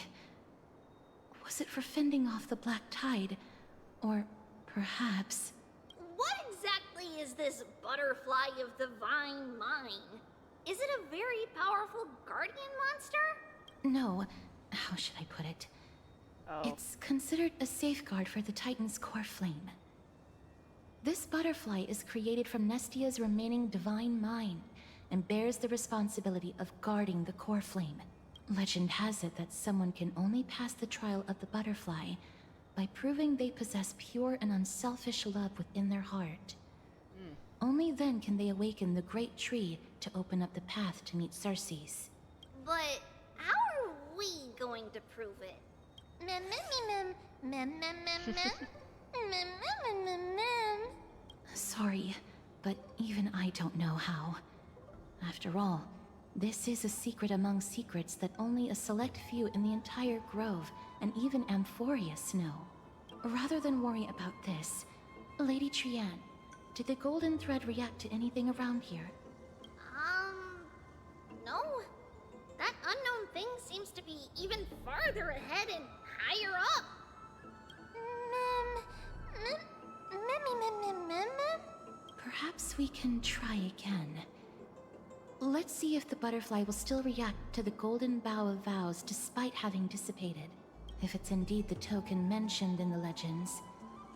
Was it for fending off the black tide? Or perhaps... What exactly is this butterfly of divine mind? Is it a very powerful guardian monster? No. How should I put it? It's considered a safeguard for the Titan's core flame. This butterfly is created from Nestia's remaining divine mind and bears the responsibility of guarding the core flame. Legend has it that someone can only pass the trial of the butterfly by proving they possess pure and unselfish love within their heart. Only then can they awaken the great tree to open up the path to meet Circes. But how are we going to prove it? Sorry, but even I don't know how. After all, this is a secret among secrets that only a select few in the entire grove and even Amphoreus know. Rather than worry about this, Lady Trian, did the golden thread react to anything around here? No. That unknown thing seems to be even farther ahead and higher up. Perhaps we can try again. Let's see if the butterfly will still react to the golden bough of vows despite having dissipated. If it's indeed the token mentioned in the legends,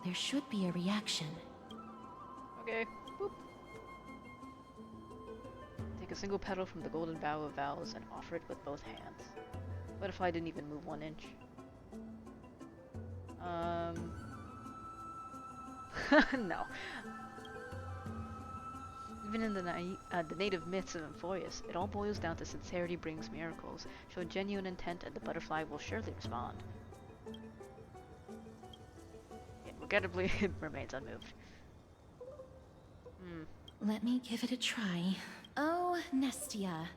there should be a reaction. Okay. Boop. Take a single petal from the golden bough of vows and offer it with both hands. Butterfly didn't even move 1 inch. No. Even in the native myths of Amphoreus, it all boils down to sincerity brings miracles. Show genuine intent and the butterfly will surely respond. Yet regrettably, it remains unmoved. Let me give it a try. Oh, Nestia.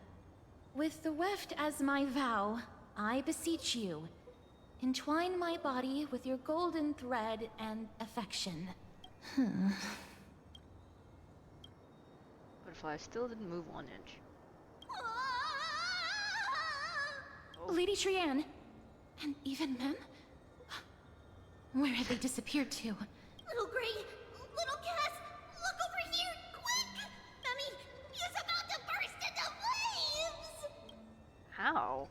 With the weft as my vow, I beseech you, entwine my body with your golden thread and affection. Butterfly still didn't move 1 inch. Oh. Lady Trianne, and even Mem? Where have they disappeared to? Little Gray, little Cass, look over here, quick! Memmy is about to burst into flames! How?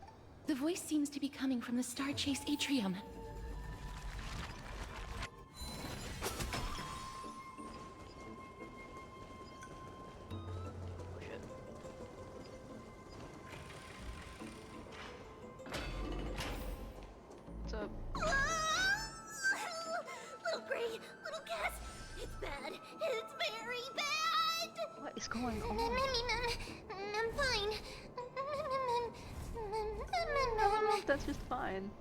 The voice seems to be coming from the Star Chase atrium. Little Gray, little Cass, it's bad. It's very bad. What is going on? I'm fine. No, that's just fine.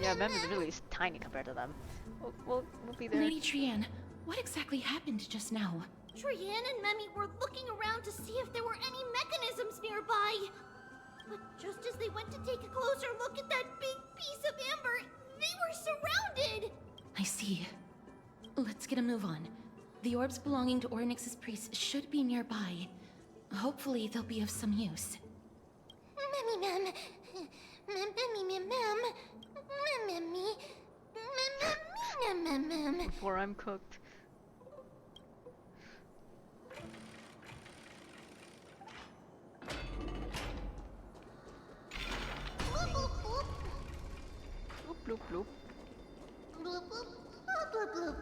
Yeah, Mem is really tiny compared to them. We'll be there. Lady Trianne, what exactly happened just now? Trianne and Memmy were looking around to see if there were any mechanisms nearby. But just as they went to take a closer look at that big piece of amber, they were surrounded! I see. Let's get a move on. The orbs belonging to Ornyx's priests should be nearby. Hopefully they'll be of some use. Memmy. Before I'm cooked. Bloop bloop. Bloop bloop. Bloop bloop.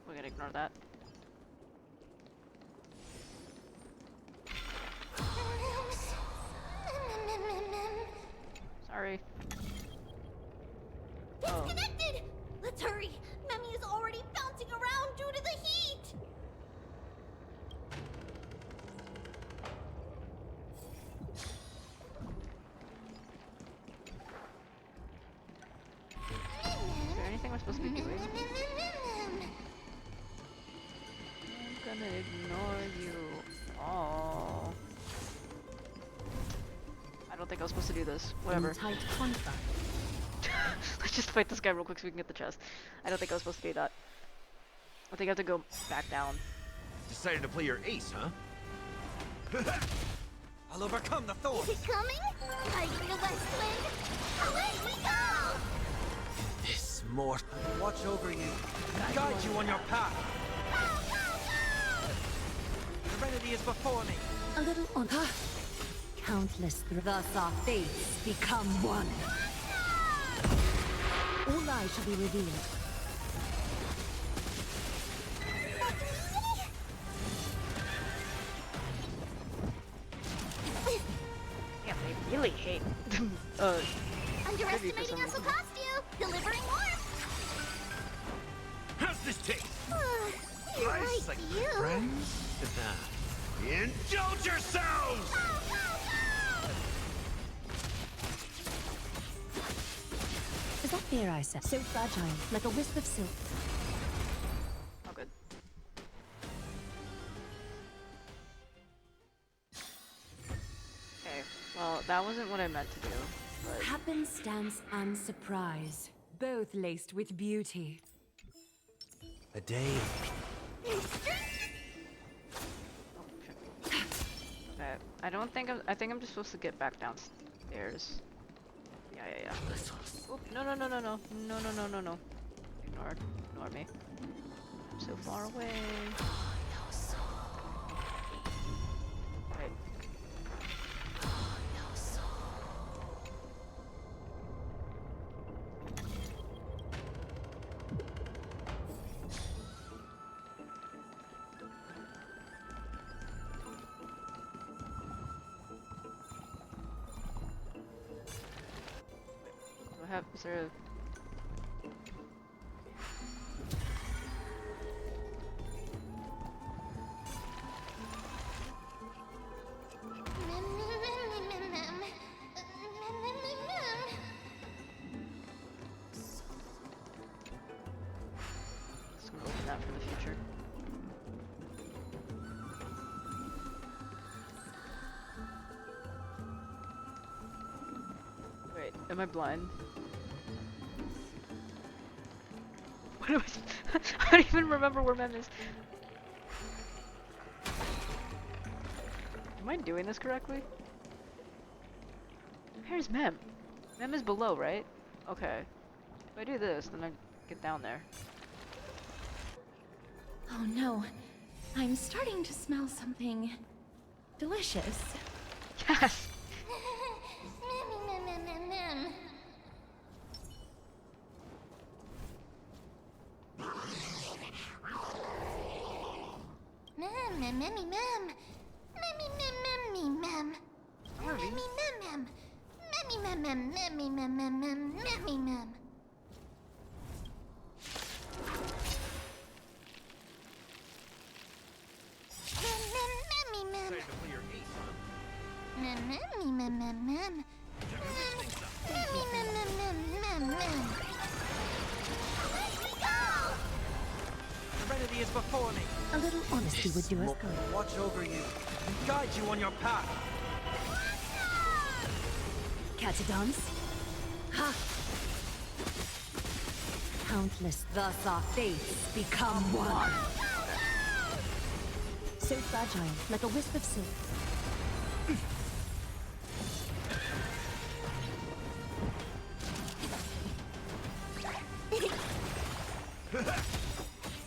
We're gonna ignore that. Sorry. Disconnected! Let's hurry! Memmy is already bouncing around due to the heat! Is there anything we're supposed to be doing? I'm gonna ignore you. Oh. I don't think I was supposed to do this. Whatever. Tight contract. Let's just fight this guy real quick so we can get the chest. I don't think I was supposed to do that. I think I have to go back down. Decided to play your ace, huh? I'll overcome the thorns! Is it coming? Tiger the West Wind! Away we go! This mortal watch over you, guide you on your path. Serenity is before me. A little on. Countless. Thus our fates become one. All lies shall be revealed. Yeah, they really hate Underestimating us will cost you! Delivering warmth! How's this taste? You're right, like you! friends? Indulge yourselves! Is that fair, I said? So fragile, like a wisp of silk. Oh, good. Okay, well, that wasn't what I meant to do, but... Happenstance and surprise, both laced with beauty. A day. Okay, I don't think I think I'm just supposed to get back downstairs. Yeah. Oop, no. Ignore me. I'm so far away. Wait, have? Is there a? Just gonna open that for the future. Wait, am I blind? What do I don't even remember where Mem is. Am I doing this correctly? Where's Mem? Mem is below, right? Okay. If I do this, then I get down there. Oh no. I'm starting to smell something delicious. Yes! Serenity is before me. A little honesty would do us Smoke good. will watch over you and guide you on your path. Catadons? Ha! Countless, thus our fates become one. So fragile, like a wisp of silk.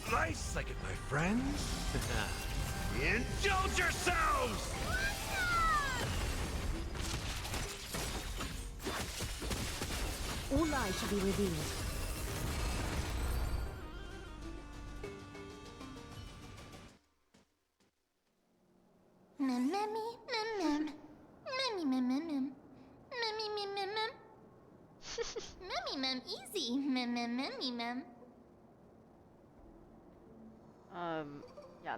Nice, I get my friends. Indulge yourselves! All lies shall be revealed. Easy. Yeah,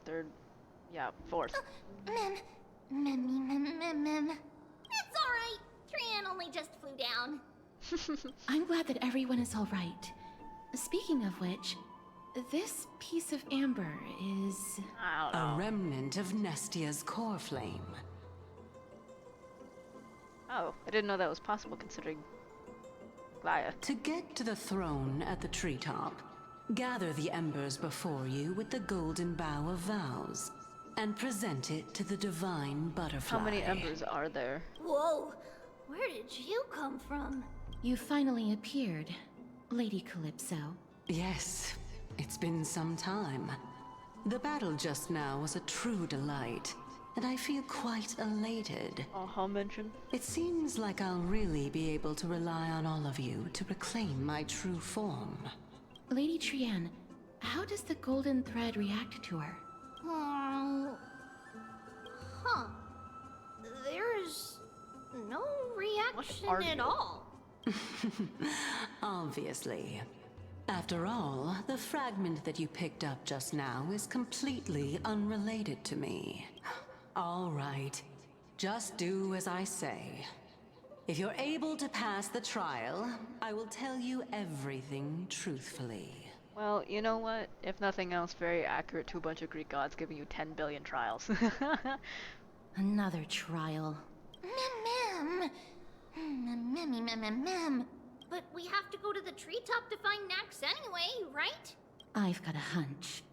third, yeah, fourth. It's alright. Trian only just flew down. I'm glad that everyone is all right. Speaking of which, this piece of amber is... I don't A know. remnant of Nestia's core flame. Oh, I didn't know that was possible considering Gaia. To get to the throne at the treetop, gather the embers before you with the golden bough of vows, and present it to the divine butterfly. How many embers are there? Whoa, where did you come from? You finally appeared, Lady Calypso. Yes, it's been some time. The battle just now was a true delight, and I feel quite elated. I'll mention. It seems like I'll really be able to rely on all of you to reclaim my true form. Lady Trian, how does the golden thread react to her? Huh. There's no reaction at all. Obviously. After all, the fragment that you picked up just now is completely unrelated to me. All right. Just do as I say. If you're able to pass the trial, I will tell you everything truthfully. Well, you know what? If nothing else, very accurate to a bunch of Greek gods giving you 10 billion trials. Another trial. But we have to go to the treetop to find Nax anyway, right? I've got a hunch.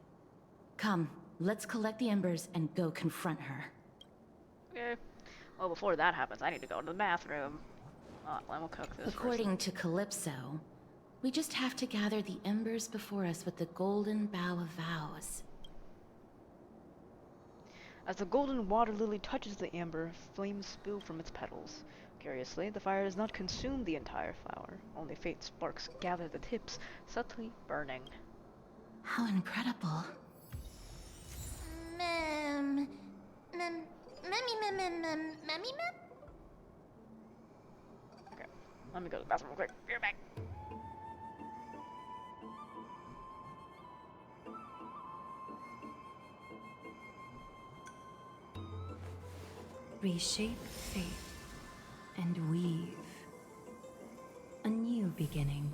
Come, let's collect the embers and go confront her. Okay. Well, before that happens, I need to go to the bathroom. Let me cook this According to Calypso, we just have to gather the embers before us with the golden bough of vows. As the golden water lily touches the amber, flames spew from its petals. Curiously, the fire does not consume the entire flower. Only faint sparks gather the tips, subtly burning. How incredible. Let me go to the bathroom real quick. Be right back. Reshape fate and weave a new beginning.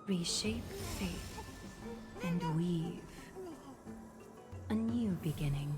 Reshape fate and weave a new beginning.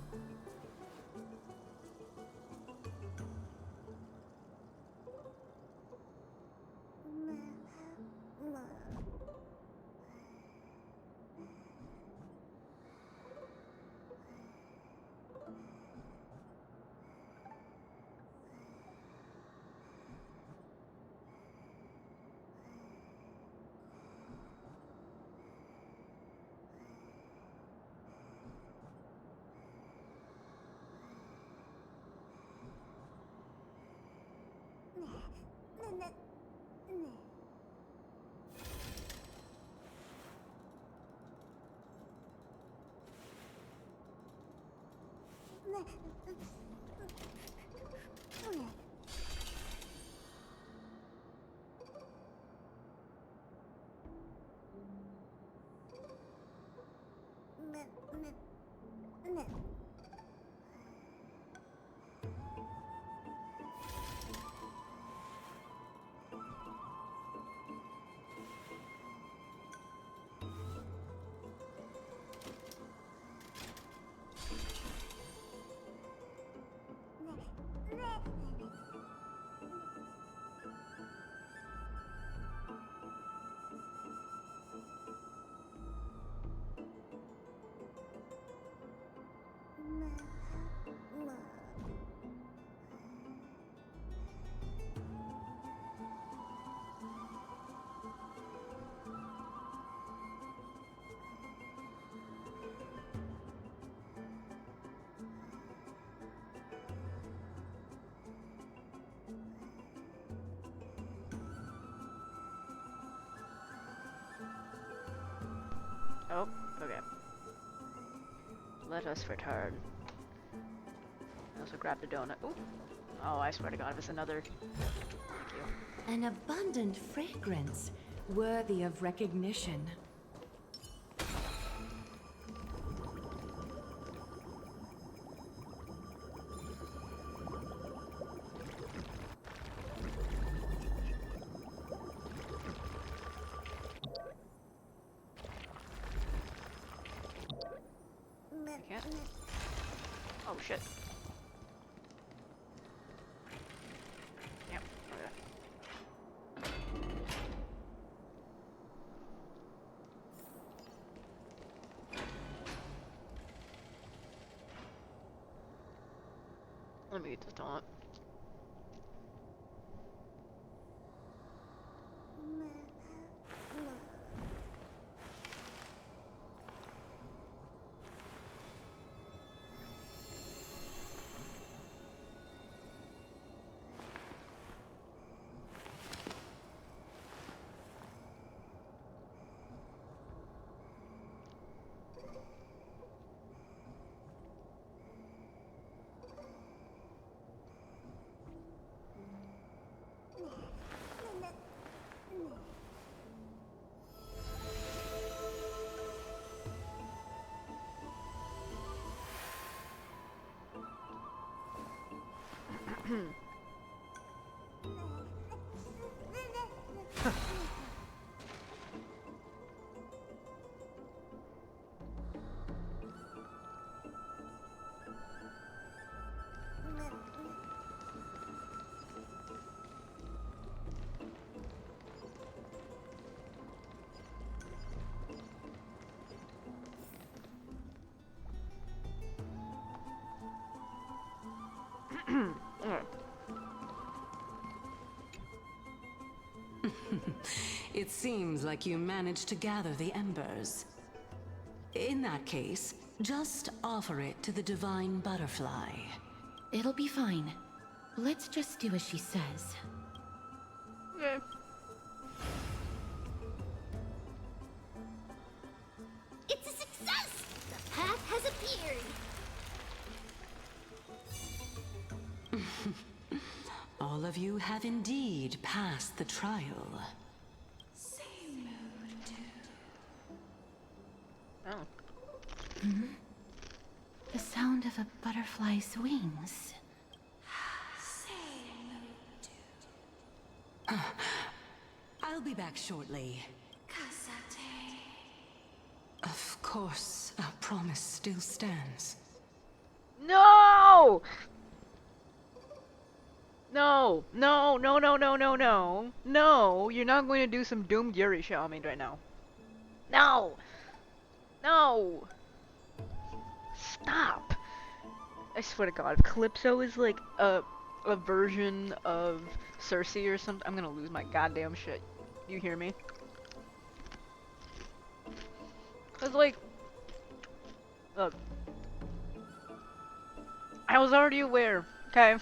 Oh, okay. Let us return. I also grabbed the donut. Ooh. Oh, I swear to God, if it's another. Thank you. An abundant fragrance, worthy of recognition. I can't. Oh shit. Yep. Okay. Let me eat this donut. It seems like you managed to gather the embers. In that case, just offer it to the Divine Butterfly. It'll be fine. Let's just do as she says. Okay. It's a success! The path has appeared! All of you have indeed passed the trial. Oh. Hmm? The sound of a butterfly's wings. I'll be back shortly. Of course, our promise still stands. No! No, no, no, no, no, no, no. No, you're not going to do some doomed Yuri shit on me right now. No! No! Stop! I swear to God, if Calypso is like a version of Cersei or something, I'm gonna lose my goddamn shit. You hear me? Cause like, look, I was already aware, okay?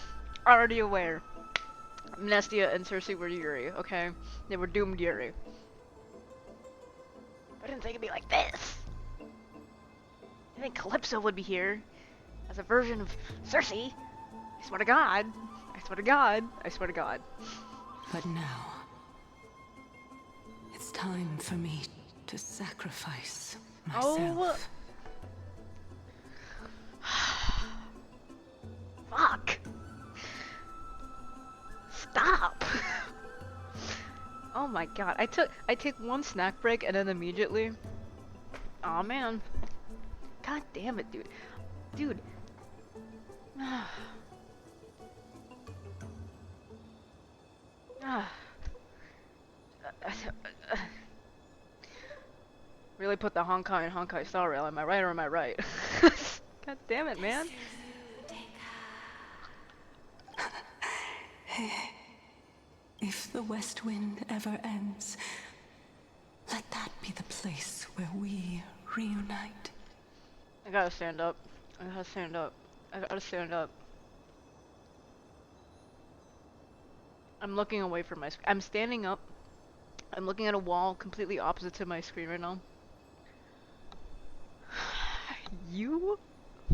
Already aware. Amnestia and Cersei were Yuri, okay? They were doomed Yuri. I didn't think it'd be like this. I think Calypso would be here as a version of Cersei. I swear to God. I swear to God. I swear to God. But now, it's time for me to sacrifice myself. Oh. Fuck. Stop. Oh my God. I take one snack break and then immediately. Aw, man. God damn it, dude. Dude. Really put the Honkai and Honkai Star Rail. Am I right or am I right? God damn it, man. If the West Wind ever ends, let that be the place where we reunite. I gotta stand up. I gotta stand up. I gotta stand up. I'm looking away from my screen. I'm standing up. I'm looking at a wall completely opposite to my screen right now. You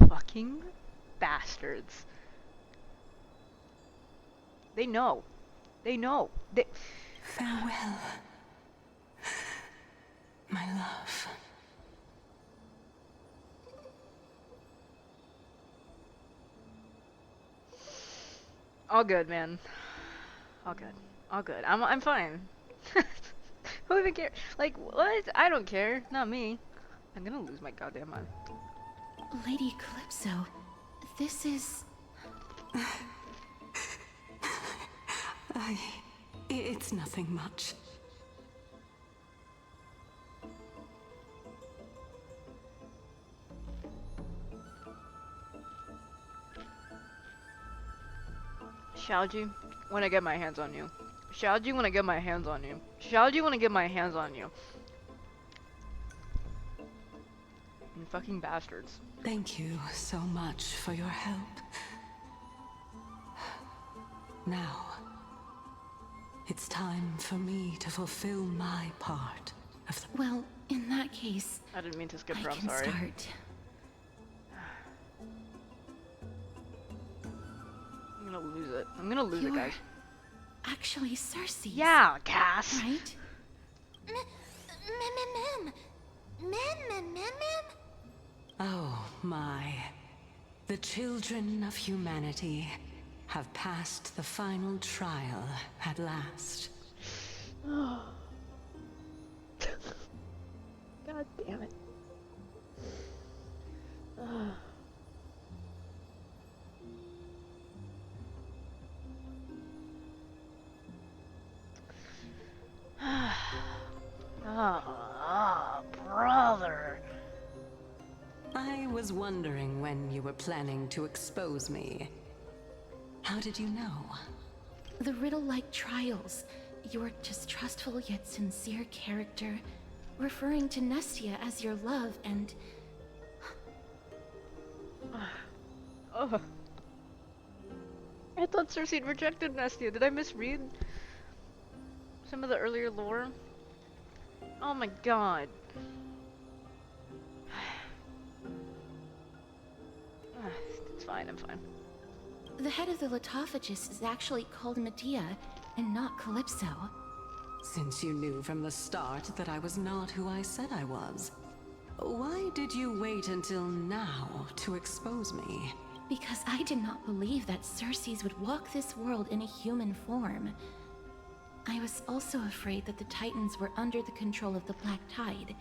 fucking bastards. They know. They know. They... Farewell, my love. All good, man. All good. All good. I'm fine. Who even cares? Like, what? I don't care. Not me. I'm gonna lose my goddamn mind. Lady Calypso, this is... It's nothing much. Shaoji, when I get my hands on you. Shaoji, when I get my hands on you. Shaoji, when I get my hands on you. You fucking bastards. Thank you so much for your help. Now, it's time for me to fulfill my part of the... Well, in that case... I didn't mean to skip her, I I'm can sorry. Start. I'm gonna lose it. I'm gonna lose it, guys. Actually, Cersei. Yeah, Cass. Right? Oh my. The children of humanity have passed the final trial at last. God damn it. Brother. I was wondering when you were planning to expose me. How did you know? The riddle-like trials. Your distrustful yet sincere character, referring to Nestia as your love and... Oh. I thought Cersei rejected Nestia. Did I misread some of the earlier lore? Oh my god. It's fine, I'm fine. The head of the Lithophagus is actually called Medea and not Calypso. Since you knew from the start that I was not who I said I was, why did you wait until now to expose me? Because I did not believe that Circes would walk this world in a human form. I was also afraid that the Titans were under the control of the Black Tide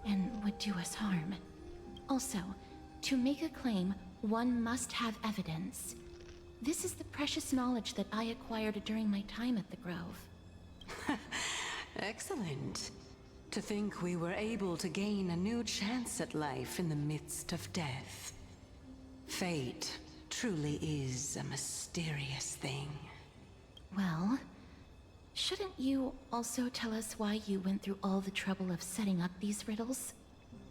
and would do us harm. Also, to make a claim, one must have evidence. This is the precious knowledge that I acquired during my time at the Grove. Excellent. To think we were able to gain a new chance at life in the midst of death. Fate truly is a mysterious thing. Well, shouldn't you also tell us why you went through all the trouble of setting up these riddles?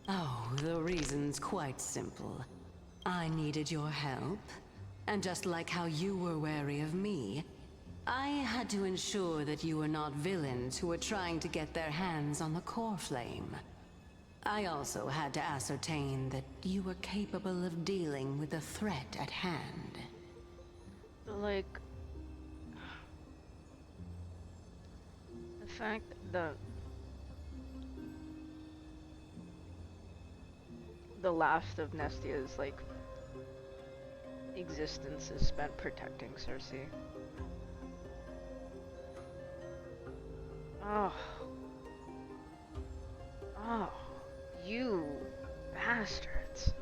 Oh, the reason's quite simple. I needed your help, and just like how you were wary of me, I had to ensure that you were not villains who were trying to get their hands on the core flame. I also had to ascertain that you were capable of dealing with the threat at hand. Like, the fact that the last of Nestia's, like, existence is spent protecting Cersei. Oh. Oh. You bastards.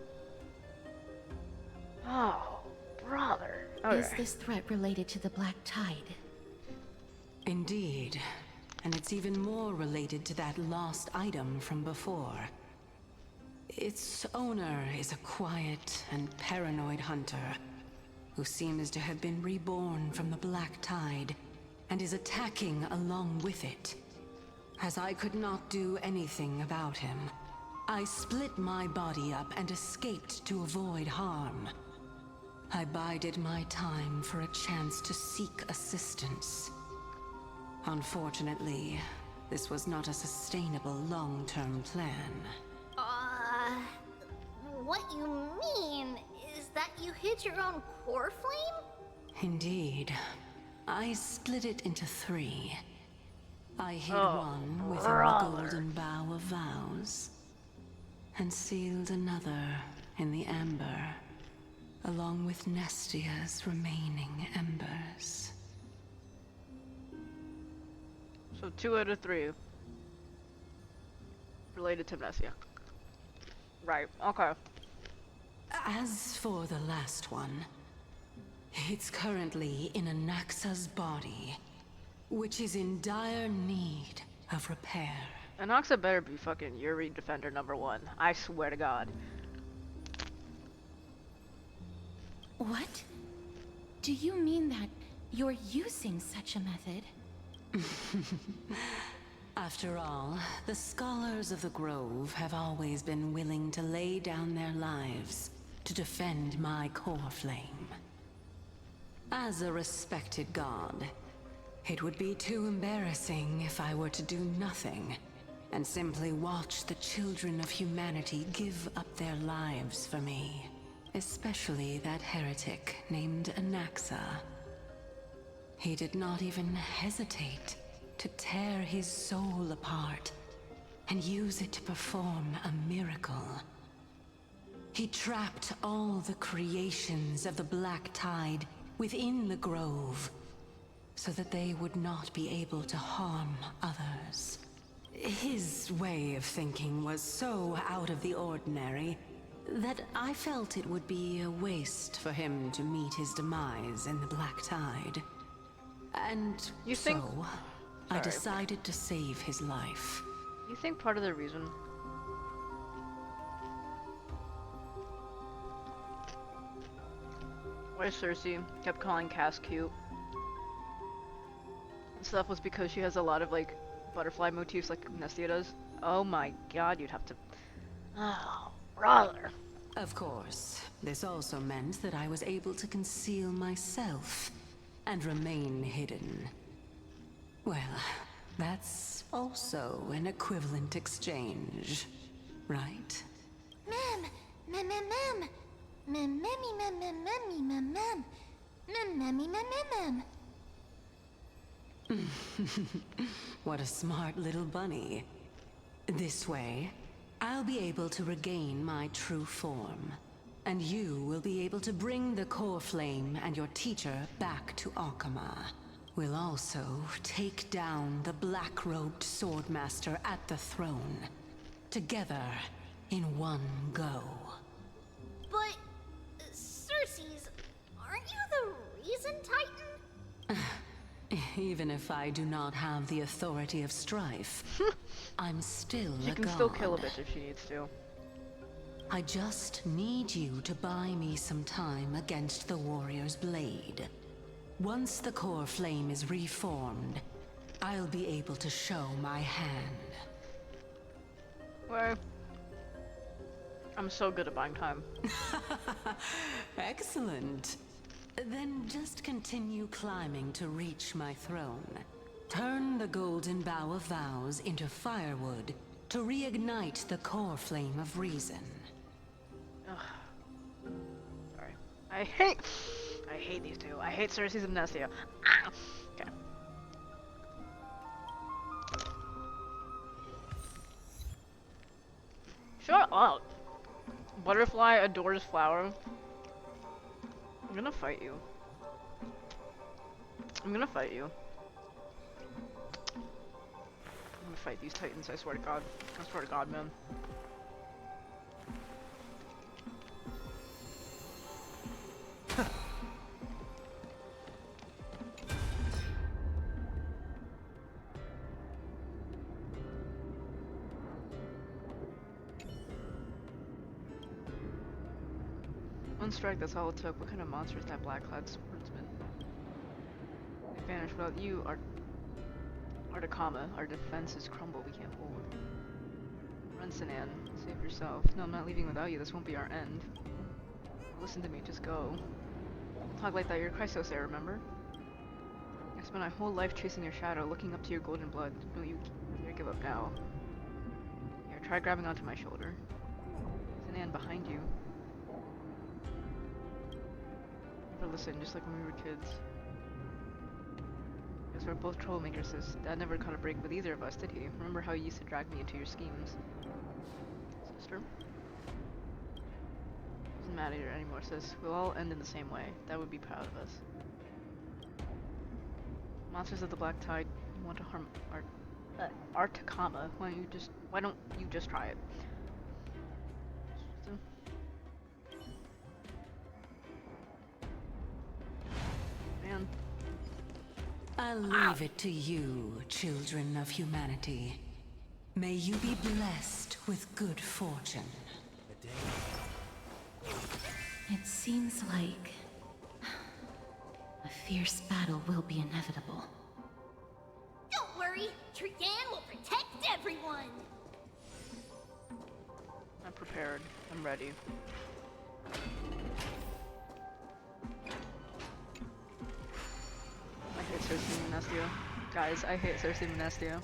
Oh, brother. Okay. Is this threat related to the Black Tide? Indeed. And it's even more related to that lost item from before. Its owner is a quiet and paranoid hunter who seems to have been reborn from the Black Tide and is attacking along with it. As I could not do anything about him, I split my body up and escaped to avoid harm. I bided my time for a chance to seek assistance. Unfortunately, this was not a sustainable long-term plan. What you mean is that you hid your own core flame? Indeed. I split it into 3. I hid one within the Golden Bough of Vows, and sealed another in the Amber, along with Nestia's remaining embers. So 2 out of 3 related to Nestia. Right, okay. As for the last one, it's currently in Anaxa's body, which is in dire need of repair. Anaxa better be fucking Yuri Defender #1. I swear to God. What? Do you mean that you're using such a method? After all, the scholars of the Grove have always been willing to lay down their lives to defend my core flame. As a respected god, it would be too embarrassing if I were to do nothing and simply watch the children of humanity give up their lives for me. Especially that heretic named Anaxa. He did not even hesitate to tear his soul apart and use it to perform a miracle. He trapped all the creations of the Black Tide within the Grove so that they would not be able to harm others. His way of thinking was so out of the ordinary that I felt it would be a waste for him to meet his demise in the Black Tide. And I decided to save his life. You think part of the reason why Cersei kept calling Cass cute stuff was because she has a lot of like butterfly motifs like Nestia does. Oh my god, you'd have to. Oh, brother. Of course, this also meant that I was able to conceal myself and remain hidden. Well, that's also an equivalent exchange, right? Mem, mem, mem, mem, mem, memmy, mem, mem, memmy, mem, mem, mem, memmy, mem, mem, mem. What a smart little bunny. This way, I'll be able to regain my true form. And you will be able to bring the core flame and your teacher back to Arkama. We'll also take down the black-robed swordmaster at the throne. Together, in one go. But, Cersei's, aren't you the reason, Titan? Even if I do not have the authority of strife, I'm still a god. She can still kill a bitch if she needs to. I just need you to buy me some time against the warrior's blade. Once the core flame is reformed, I'll be able to show my hand. Well, I'm so good at buying time. Excellent. Then just continue climbing to reach my throne. Turn the golden bough of vows into firewood to reignite the core flame of reason. Ugh. Sorry. I hate these two. I hate Cersei's and Nestia. Ah. Okay. Shut up. Butterfly adores flower. I'm gonna fight you. I'm gonna fight you. I'm gonna fight these titans, I swear to god. I swear to god, man. One strike, that's all it took. What kind of monster is that black-clad swordsman? They vanished without you, Artakama. Our defenses crumble, we can't hold. Run, Sinan. Save yourself. No, I'm not leaving without you. This won't be our end. Listen to me, just go. Don't talk like that, you're Chrysos there, remember? I spent my whole life chasing your shadow, looking up to your golden blood. Don't you dare give up now. Here, try grabbing onto my shoulder. Sinan, behind you. Never listen, just like when we were kids. Because we're both troublemakers, sis. Dad never caught a break with either of us, did he? Remember how you used to drag me into your schemes? Sister? Doesn't matter anymore, sis. We'll all end in the same way. Dad would be proud of us. Monsters of the Black Tide, you want to harm Artakama. Why don't you just try it? Man. I'll leave it to you, children of humanity. May you be blessed with good fortune. It seems like a fierce battle will be inevitable. Don't worry, Trian will protect everyone. I'm prepared. I'm ready. I hate Cersei and Nestia. Guys, I hate Cersei and Nestia.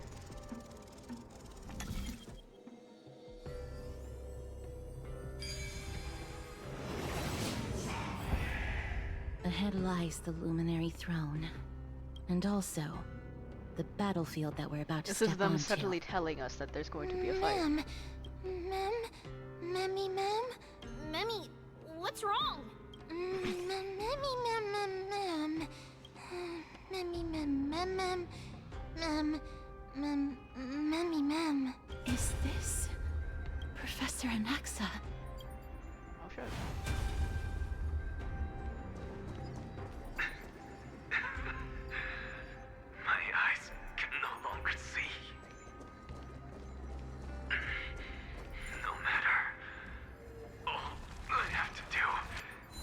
Ahead lies the Luminary Throne. And also, the battlefield that we're about to step onto. This is them subtly telling us that there's going to be a fight. Memmy, what's wrong? Memmy. Is this Professor Anaxa? Oh shit. My eyes can no longer see. No matter. All I have to do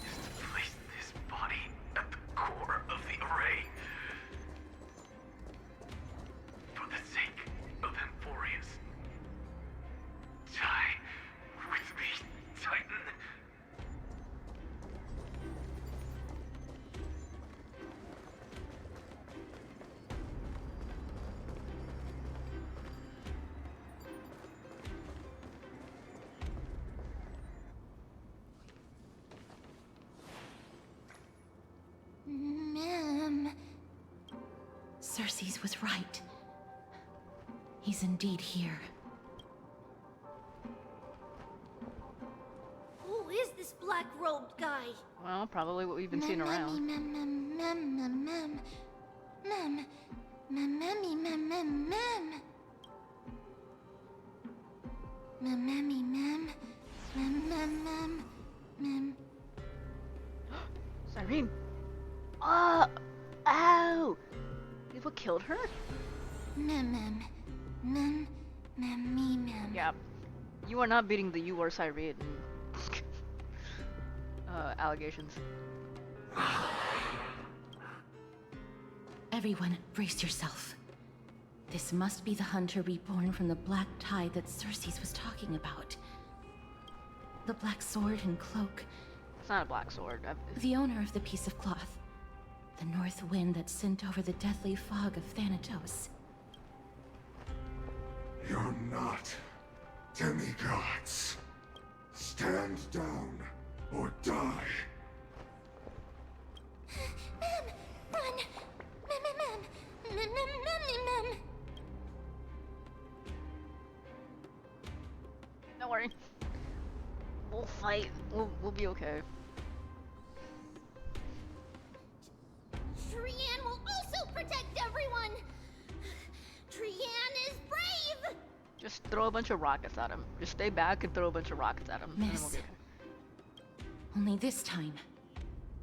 is to place this body at the core of the array. Cersei's was right. He's indeed here. Who is this black-robed guy? Well, probably what we've been seeing around. Cyrene! Oh! Ow! Is what killed her? Yeah. You are not beating the you are Cyrene allegations. Everyone, brace yourself. This must be the hunter reborn from the black tide that Cersei's was talking about. The black sword and cloak. It's not a black sword. The owner of the piece of cloth. The north wind that sent over the deathly fog of Thanatos. You're not demigods. Stand down or die. Don't worry. We'll fight. We'll be okay. Trian will also protect everyone! Trian is brave! Just throw a bunch of rockets at him. Just stay back and throw a bunch of rockets at him. And then we'll Miss. be okay. Only this time,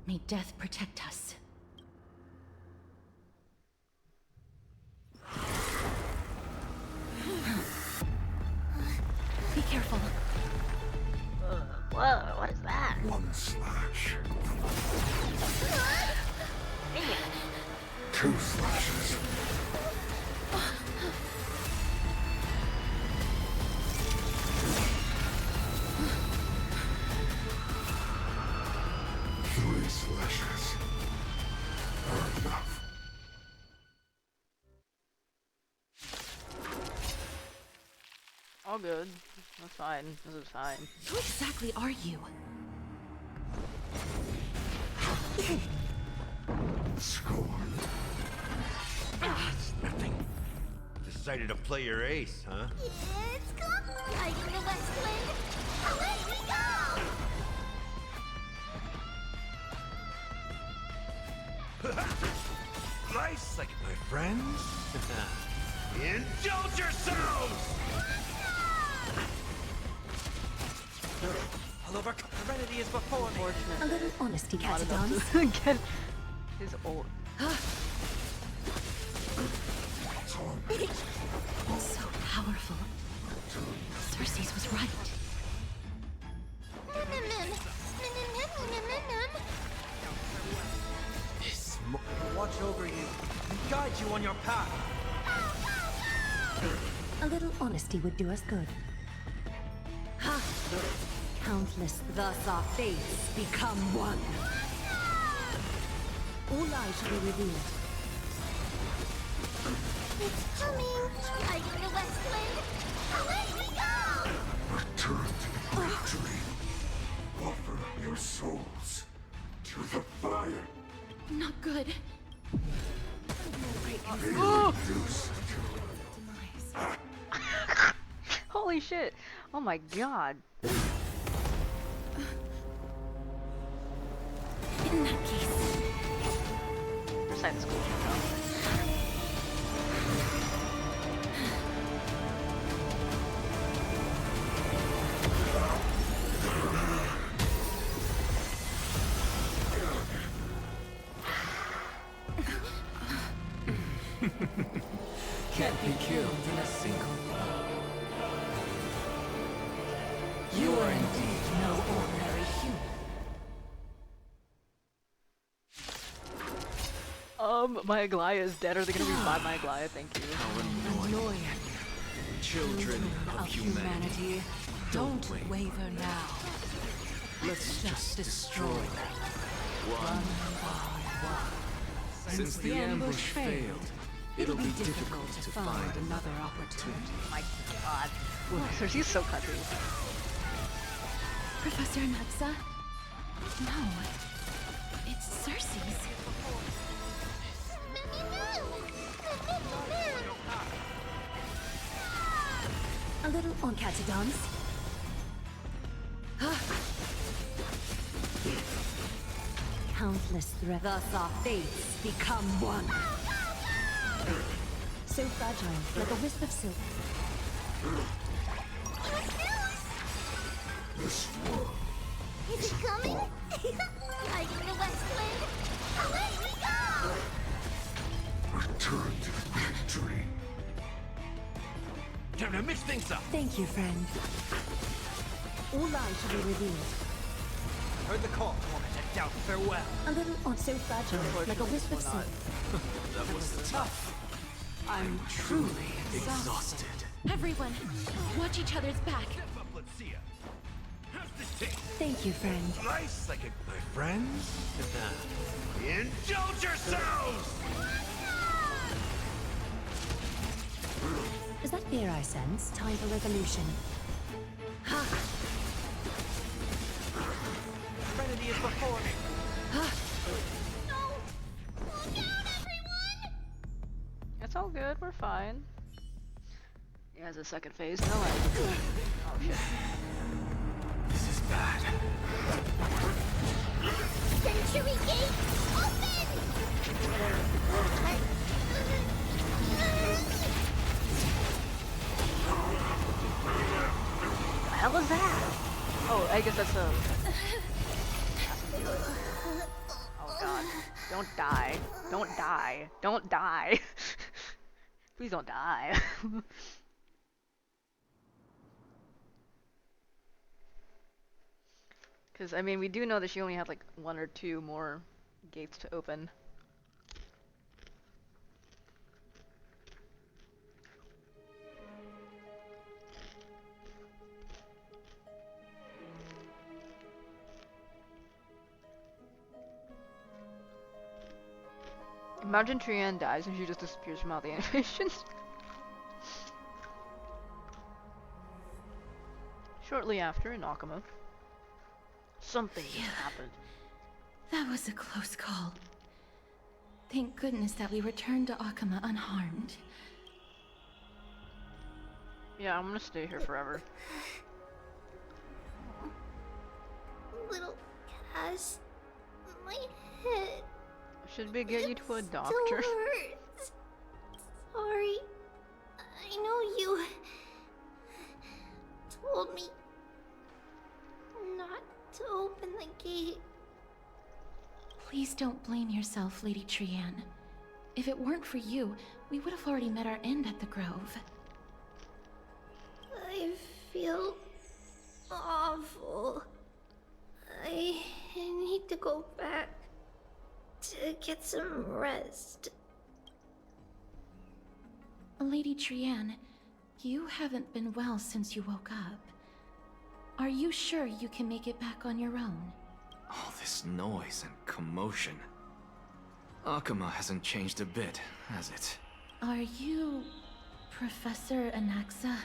may death protect us. Be careful. Whoa, what is that? One slash. Dang it. 2 slashes. 3 slashes are enough. All good. That's fine. This is fine. Who exactly are you? Scorn. It's nothing. Decided to play your ace, huh? It's come! Riding the west wind! Away we go! Nice, like my friends. Indulge yourselves! I'll overcome. Serenity is before me. A little honesty, Not Catadons. enough to get his ult. So powerful. Cersei's was right. Watch over you and guide you on your path. A little honesty would do us good. Ha! Countless, thus our fates become one. All lies shall be revealed. It's coming! Riding the west wind! Away we go! Return to the great dream. Offer your souls to the fire. Not good. Oh! Holy shit! Oh my god! In that case, Recite the school should Can't be killed in a single blow. You are indeed no ordinary human. my Aglaia is dead. Are they gonna revive my Aglaia? Thank you. Annoying. Children of humanity, don't waver now. Let's just destroy them. One by one. Since the ambush failed, it'll be difficult to find another opportunity. My god. She's so country. Professor Naxa? No. It's Cersei's. A little on Catadons. Countless threats. Thus our fates become one. So fragile, like a wisp of silk. This world Is it coming? Hiding the west wind. Away we go! return to victory. Time to mix things up. Thank you, friend. All lies shall be revealed. Heard the call, woman. And doubt farewell. A little on so fragile, like a wisp of silk. That was tough. I'm truly Exhausted. Everyone, watch each other's back. Let's see ya. How's this taste? Thank you, friend. Nice, like my friends. Indulge yourselves! Is that fear I sense? Time for resolution. Serenity is before me. It's all good, we're fine. He has a second phase, no like. Oh shit. This is bad. Century gate, open! The hell is that? Oh, I guess that's a... Oh god. Don't die. Don't die. Don't die. Please don't die. Because, I mean, we do know that she only had like 1 or 2 more gates to open. Imagine Trian dies and she just disappears from all the animations. Shortly after, in Akuma, something happened. That was a close call. Thank goodness that we returned to Akuma unharmed. Yeah, I'm gonna stay here forever. Little Cass, my head. Should we get you to a doctor? Still hurts. Sorry. I know you told me not to open the gate. Please don't blame yourself, Lady Trian. If it weren't for you, we would have already met our end at the Grove. I feel awful. I need to go back to get some rest. Lady Trian, you haven't been well since you woke up. Are you sure you can make it back on your own? All this noise and commotion. Akuma hasn't changed a bit, has it? Are you... Professor Anaxa?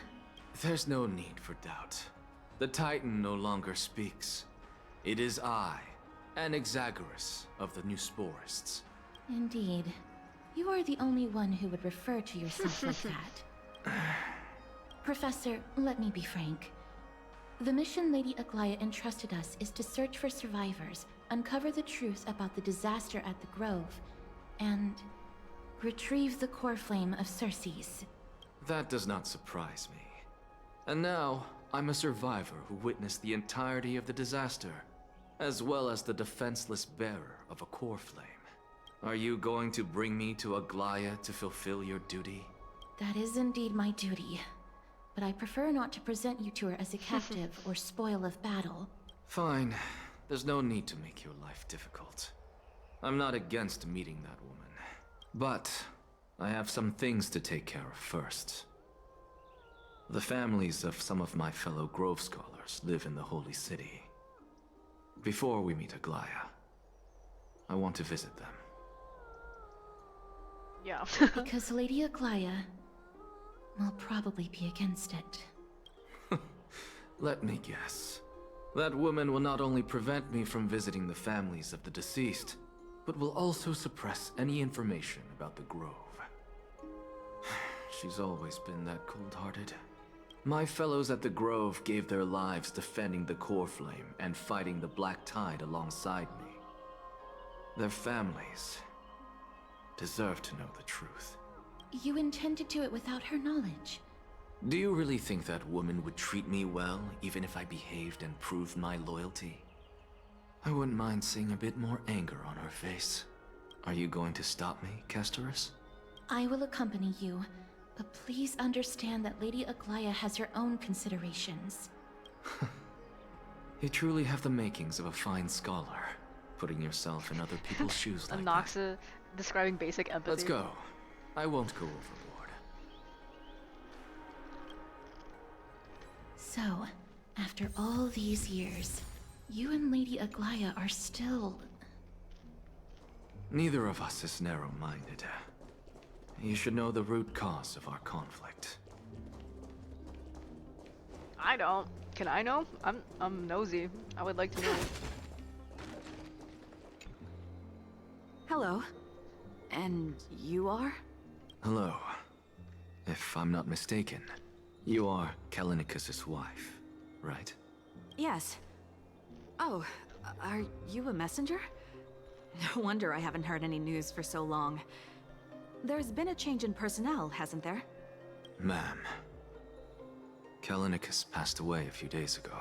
There's no need for doubt. The Titan no longer speaks. It is I, Anaxagoras of the New Sporists. Indeed. You are the only one who would refer to yourself like that. Professor, let me be frank. The mission Lady Aglaya entrusted us is to search for survivors, uncover the truth about the disaster at the Grove, and retrieve the core flame of Circes. That does not surprise me. And now, I'm a survivor who witnessed the entirety of the disaster, as well as the defenseless bearer of a core flame. Are you going to bring me to Aglaya to fulfill your duty? That is indeed my duty. But I prefer not to present you to her as a captive or spoil of battle. Fine. There's no need to make your life difficult. I'm not against meeting that woman. But I have some things to take care of first. The families of some of my fellow Grove scholars live in the Holy City. Before we meet Aglaya, I want to visit them. Yeah. Because Lady Aglaya will probably be against it. Let me guess. That woman will not only prevent me from visiting the families of the deceased, but will also suppress any information about the Grove. She's always been that cold-hearted. My fellows at the Grove gave their lives defending the Core Flame and fighting the Black Tide alongside me. Their families deserve to know the truth. You intend to do it without her knowledge. Do you really think that woman would treat me well, even if I behaved and proved my loyalty? I wouldn't mind seeing a bit more anger on her face. Are you going to stop me, Castorus? I will accompany you, but please understand that Lady Aglaya has her own considerations. You truly have the makings of a fine scholar, putting yourself in other people's shoes like that. Anoxa describing basic empathy. Let's go. I won't go overboard. So, after all these years, you and Lady Aglaya are still... Neither of us is narrow-minded. You should know the root cause of our conflict. I don't. Can I know? I'm nosy. I would like to know. Hello. And you are? Hello. If I'm not mistaken, you are Kallinicus's wife, right? Yes. Oh, are you a messenger? No wonder I haven't heard any news for so long. There's been a change in personnel, hasn't there? Ma'am, Kallinicus passed away a few days ago,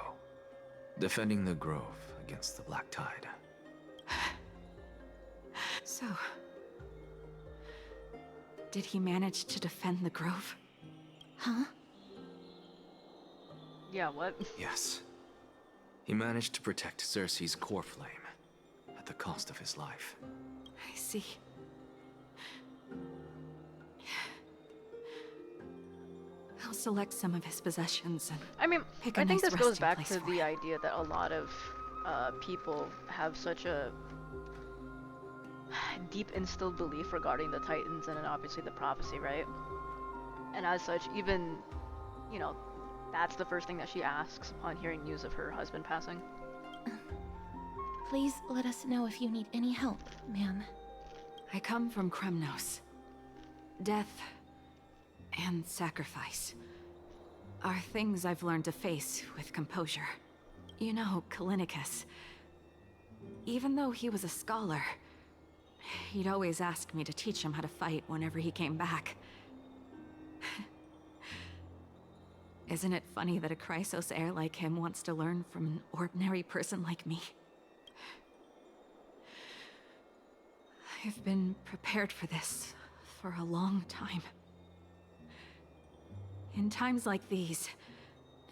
defending the Grove against the Black Tide. So... did he manage to defend the Grove? Huh? Yeah, what? Yes. He managed to protect Cersei's core flame, at the cost of his life. I see. I'll select some of his possessions and I mean, pick a I think nice this goes resting back place to for the him. idea that a lot of people have such a deep instilled belief regarding the Titans and then obviously the prophecy, right? And as such, even, you know, that's the first thing that she asks upon hearing news of her husband passing. Please let us know if you need any help, ma'am. I come from Kremnos. Death and sacrifice are things I've learned to face with composure. You know, Kallinicus, even though he was a scholar, he'd always ask me to teach him how to fight whenever he came back. Isn't it funny that a Chrysos heir like him wants to learn from an ordinary person like me? I've been prepared for this for a long time. In times like these,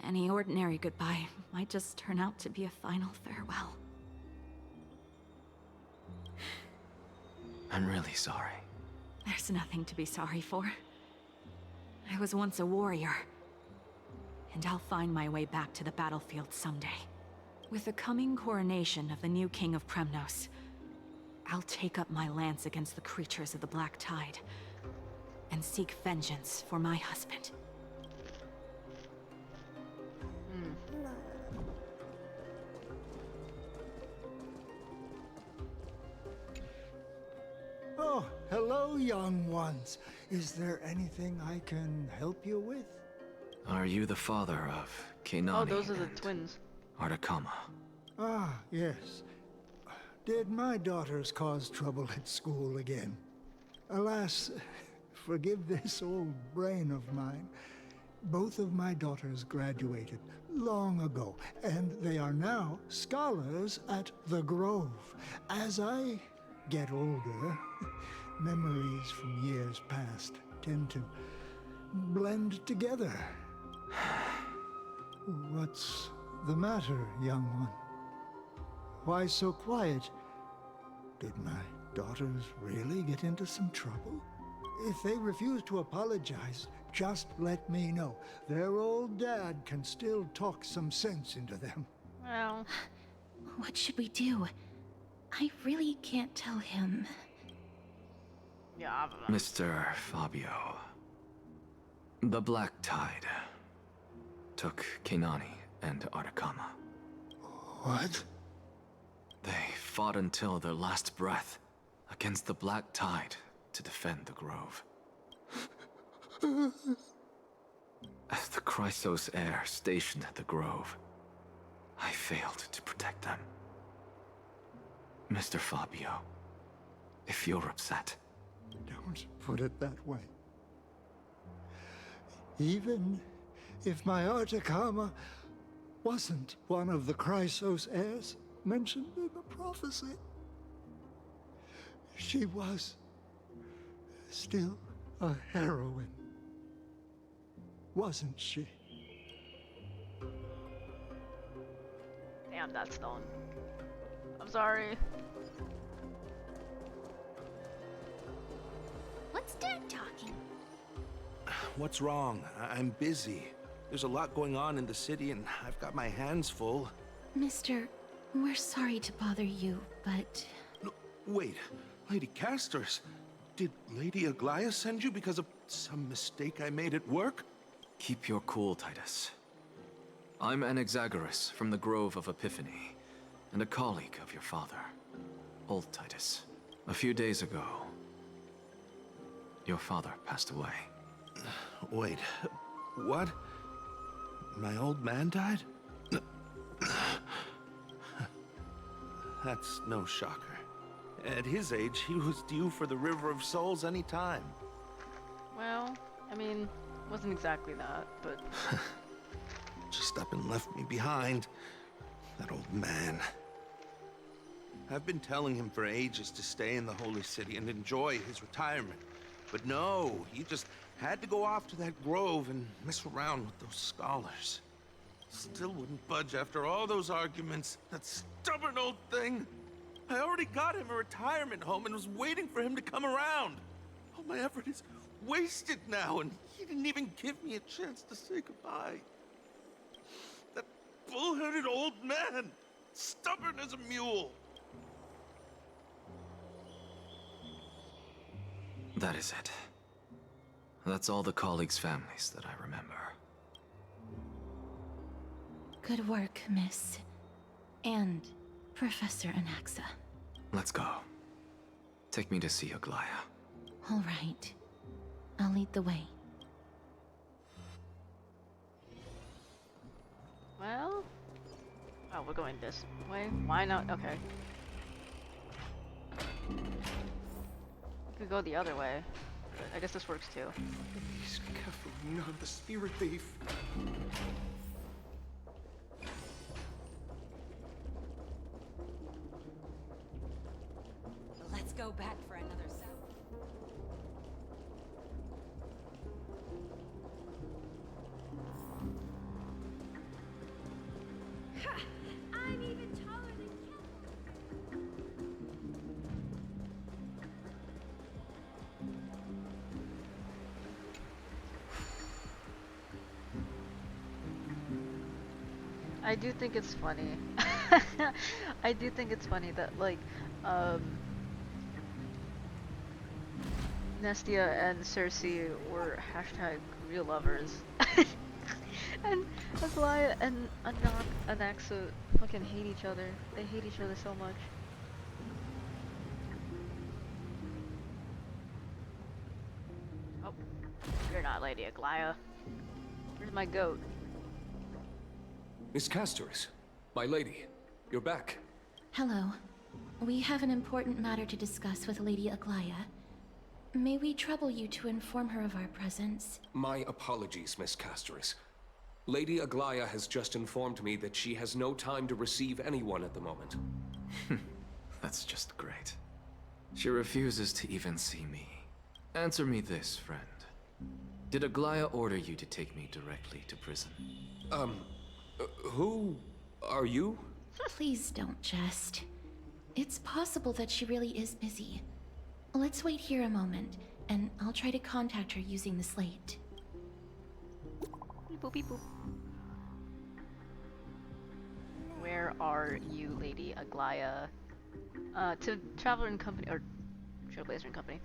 any ordinary goodbye might just turn out to be a final farewell. I'm really sorry. There's nothing to be sorry for. I was once a warrior, and I'll find my way back to the battlefield someday. With the coming coronation of the new king of Kremnos, I'll take up my lance against the creatures of the Black Tide, and seek vengeance for my husband. Oh, hello, young ones. Is there anything I can help you with? Are you the father of Keinani Oh, those are the and twins. Artakama? Ah, yes. Did my daughters cause trouble at school again? Alas, forgive this old brain of mine. Both of my daughters graduated long ago, and they are now scholars at the Grove. As I get older, memories from years past tend to blend together. What's the matter, young one? Why so quiet? Did my daughters really get into some trouble? If they refuse to apologize, just let me know. Their old dad can still talk some sense into them. Well, what should we do? I really can't tell him. Yeah, I don't know. Mr. Fabio. The Black Tide took Keinani and Artakama. What? They fought until their last breath, against the Black Tide to defend the Grove. As the Chrysos heir stationed at the Grove, I failed to protect them. Mr. Fabio, if you're upset... Don't put it that way. Even if my Artakama wasn't one of the Chrysos heirs mentioned in the prophecy, she was still a heroine, wasn't she? Damn that stone. I'm sorry. What's Dad talking? What's wrong? I'm busy. There's a lot going on in the city and I've got my hands full. Mister, we're sorry to bother you, but... No, wait, Lady Castors, did Lady Aglaia send you because of some mistake I made at work? Keep your cool, Titus. I'm Anaxagoras from the Grove of Epiphany, and a colleague of your father, Old Titus. A few days ago, your father passed away. Wait, what? My old man died? That's no shocker. At his age, he was due for the River of Souls any time. Well, I mean, it wasn't exactly that, but... Just up and left me behind. That old man. I've been telling him for ages to stay in the Holy City and enjoy his retirement. But no, he just had to go off to that grove and mess around with those scholars. Still wouldn't budge after all those arguments. That stubborn old thing. I already got him a retirement home and was waiting for him to come around. All my effort is wasted now, and he didn't even give me a chance to say goodbye. That bull-headed old man, stubborn as a mule. That is it. That's all the colleagues' families that I remember. Good work, Miss. And Professor Anaxa. Let's go. Take me to see Aglaia. All right. I'll lead the way. Well... Oh, we're going this way? Why not? Okay. We could go the other way. But I guess this works too. Please, careful, not the spirit thief. Let's go back for another set. Ha! I'm even taller than I do think it's funny. I do think it's funny that, like, Nestia and Cersei were hashtag real lovers. And Aglaia and Anaxa fucking hate each other. They hate each other so much. Oh, you're not Lady Aglaia. Where's my goat? Miss Castoris, my lady, you're back. Hello. We have an important matter to discuss with Lady Aglaia. May we trouble you to inform her of our presence? My apologies, Miss Castoris. Lady Aglaia has just informed me that she has no time to receive anyone at the moment. That's just great. She refuses to even see me. Answer me this, friend. Did Aglaia order you to take me directly to prison? Who are you? Please don't jest. It's possible that she really is busy. Let's wait here a moment, and I'll try to contact her using the slate. Beep boop, beep boop. Where are you, Lady Aglaia? To Traveler and Company, or Trailblazer and Company.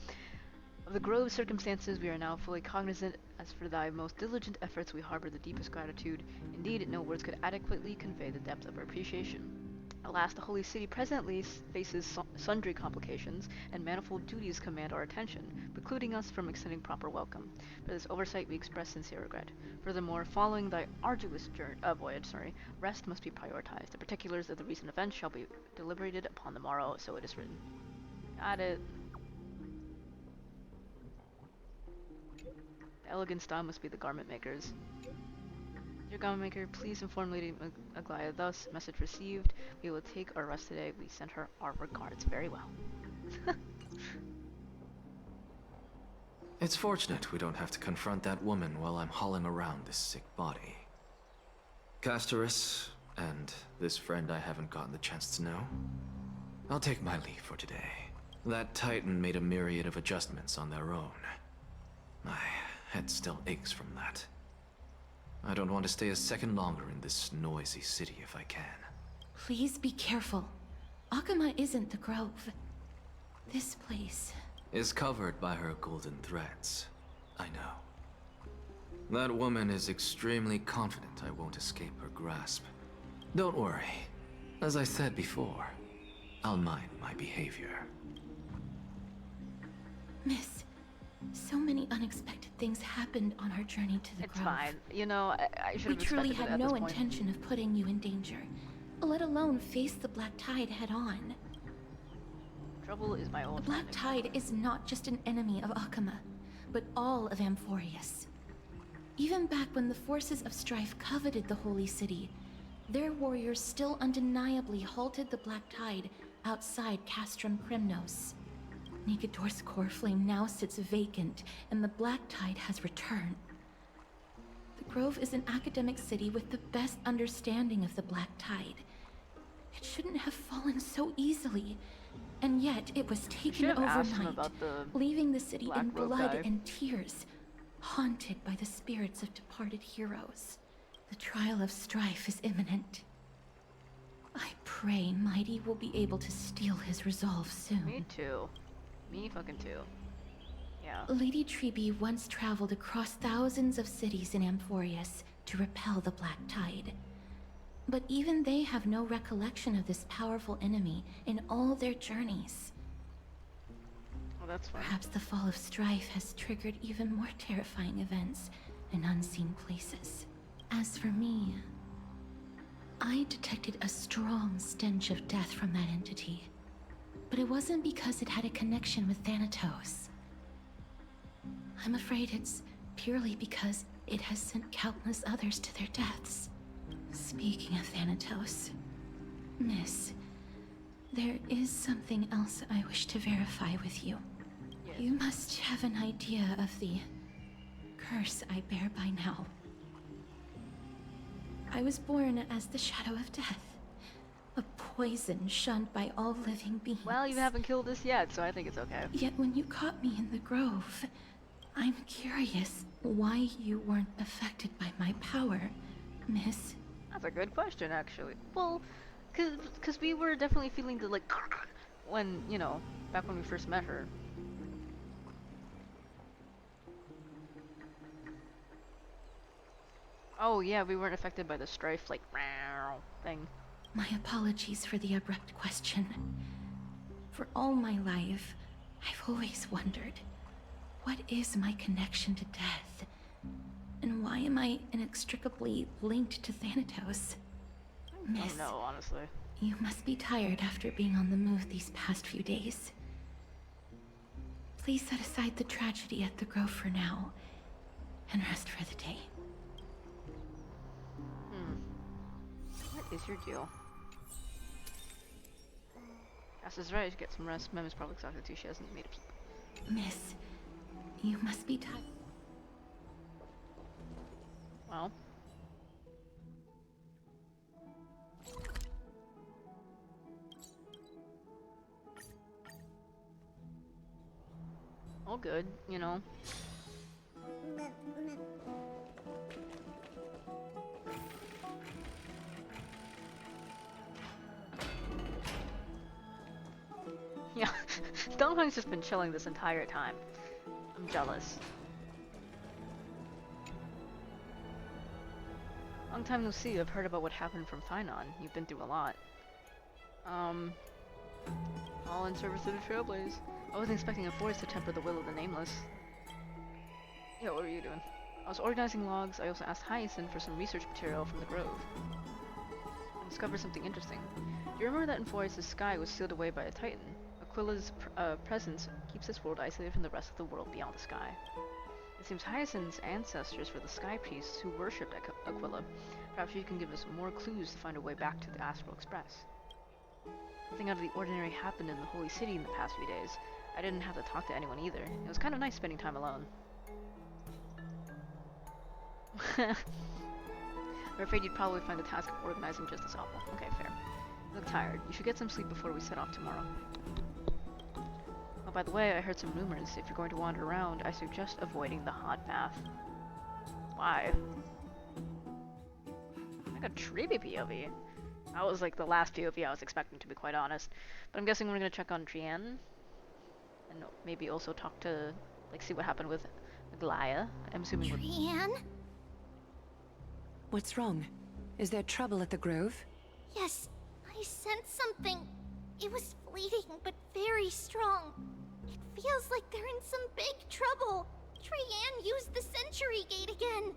Of the Grove circumstances, we are now fully cognizant. As for thy most diligent efforts, we harbor the deepest gratitude. Indeed, no words could adequately convey the depth of our appreciation. Alas, the Holy City presently faces sundry complications, and manifold duties command our attention, precluding us from extending proper welcome. For this oversight we express sincere regret. Furthermore, following thy arduous voyage, rest must be prioritized. The particulars of the recent events shall be deliberated upon the morrow, so it is written. Got it. The elegant style must be the garment makers. Dear garment maker, please inform Lady Aglaya thus. Message received. We will take our rest today. We send her our regards. Very well. It's fortunate we don't have to confront that woman while I'm hauling around this sick body. Castorus, and this friend I haven't gotten the chance to know, I'll take my leave for today. That Titan made a myriad of adjustments on their own. My head still aches from that. I don't want to stay a second longer in this noisy city if I can. Please be careful. Akama isn't the Grove. This place is covered by her golden threads. I know. That woman is extremely confident I won't escape her grasp. Don't worry. As I said before, I'll mind my behavior. Miss, so many unexpected things happened on our journey to the Grove. It's fine. You know, I should have We truly expected it had at no this point. intention of putting you in danger, let alone face the Black Tide head-on. Trouble is my old The Black Tide is not just an enemy of Akama, but all of Amphoreus. Even back when the forces of strife coveted the Holy City, their warriors still undeniably halted the Black Tide outside Castrum Kremnos. Nikedor's core flame now sits vacant, and the Black Tide has returned. The Grove is an academic city with the best understanding of the Black Tide. It shouldn't have fallen so easily, and yet it was taken overnight, leaving the city in blood and tears, haunted by the spirits of departed heroes. The trial of strife is imminent. I pray Mighty will be able to steal his resolve soon. Me too. Me fucking too. Yeah. Lady Treby once traveled across thousands of cities in Amphoreus to repel the Black Tide. But even they have no recollection of this powerful enemy in all their journeys. Well, that's fine. Perhaps the fall of strife has triggered even more terrifying events in unseen places. As for me, I detected a strong stench of death from that entity. But it wasn't because it had a connection with Thanatos. I'm afraid it's purely because it has sent countless others to their deaths. Speaking of Thanatos, Miss, there is something else I wish to verify with you. Yes. You must have an idea of the curse I bear by now. I was born as the shadow of death. A poison shunned by all living beings. Well, you haven't killed us yet, so I think it's okay. Yet when you caught me in the Grove, I'm curious why you weren't affected by my power, Miss. That's a good question, actually. Well, cause we were definitely feeling the, like, when, you know, back when we first met her. Oh yeah, we weren't affected by the strife, like, thing. My apologies for the abrupt question. For all my life, I've always wondered, what is my connection to death? And why am I inextricably linked to Thanatos? Miss, no, honestly. You must be tired after being on the move these past few days. Please set aside the tragedy at the Grove for now, and rest for the day. What is your deal? Cass is right, get some rest. Mem is probably exhausted too, she hasn't made up. Miss, you must be tired. Well. All good, you know. Yeah, Donghung's just been chilling this entire time. I'm jealous. Long time no see. I've heard about what happened from Finon. You've been through a lot. All in service of the Trailblaze. I wasn't expecting Amphoreus to temper the will of the Nameless. Yeah, what were you doing? I was organizing logs. I also asked Hyacinth for some research material from the Grove. I discovered something interesting. Do you remember that Amphoreus' sky was sealed away by a Titan? Aquila's presence keeps this world isolated from the rest of the world beyond the sky. It seems Hyacinth's ancestors were the Sky Priests who worshipped Aquila. Perhaps you can give us more clues to find a way back to the Astral Express. Nothing out of the ordinary happened in the Holy City in the past few days. I didn't have to talk to anyone either. It was kind of nice spending time alone. I'm afraid you'd probably find the task of organizing just as awful. Okay, fair. You look tired. You should get some sleep before we set off tomorrow. Oh, by the way, I heard some rumors. If you're going to wander around, I suggest avoiding the hot bath. Why? Like a trippy POV. That was like the last POV I was expecting, to be quite honest. But I'm guessing we're gonna check on Trienne. And maybe also talk to, like, see what happened with Aglaia. I'm assuming Trienne? What's wrong? Is there trouble at the Grove? Yes, I sensed something. It was fleeting, but very strong. It feels like they're in some big trouble. Trienne used the Century Gate again.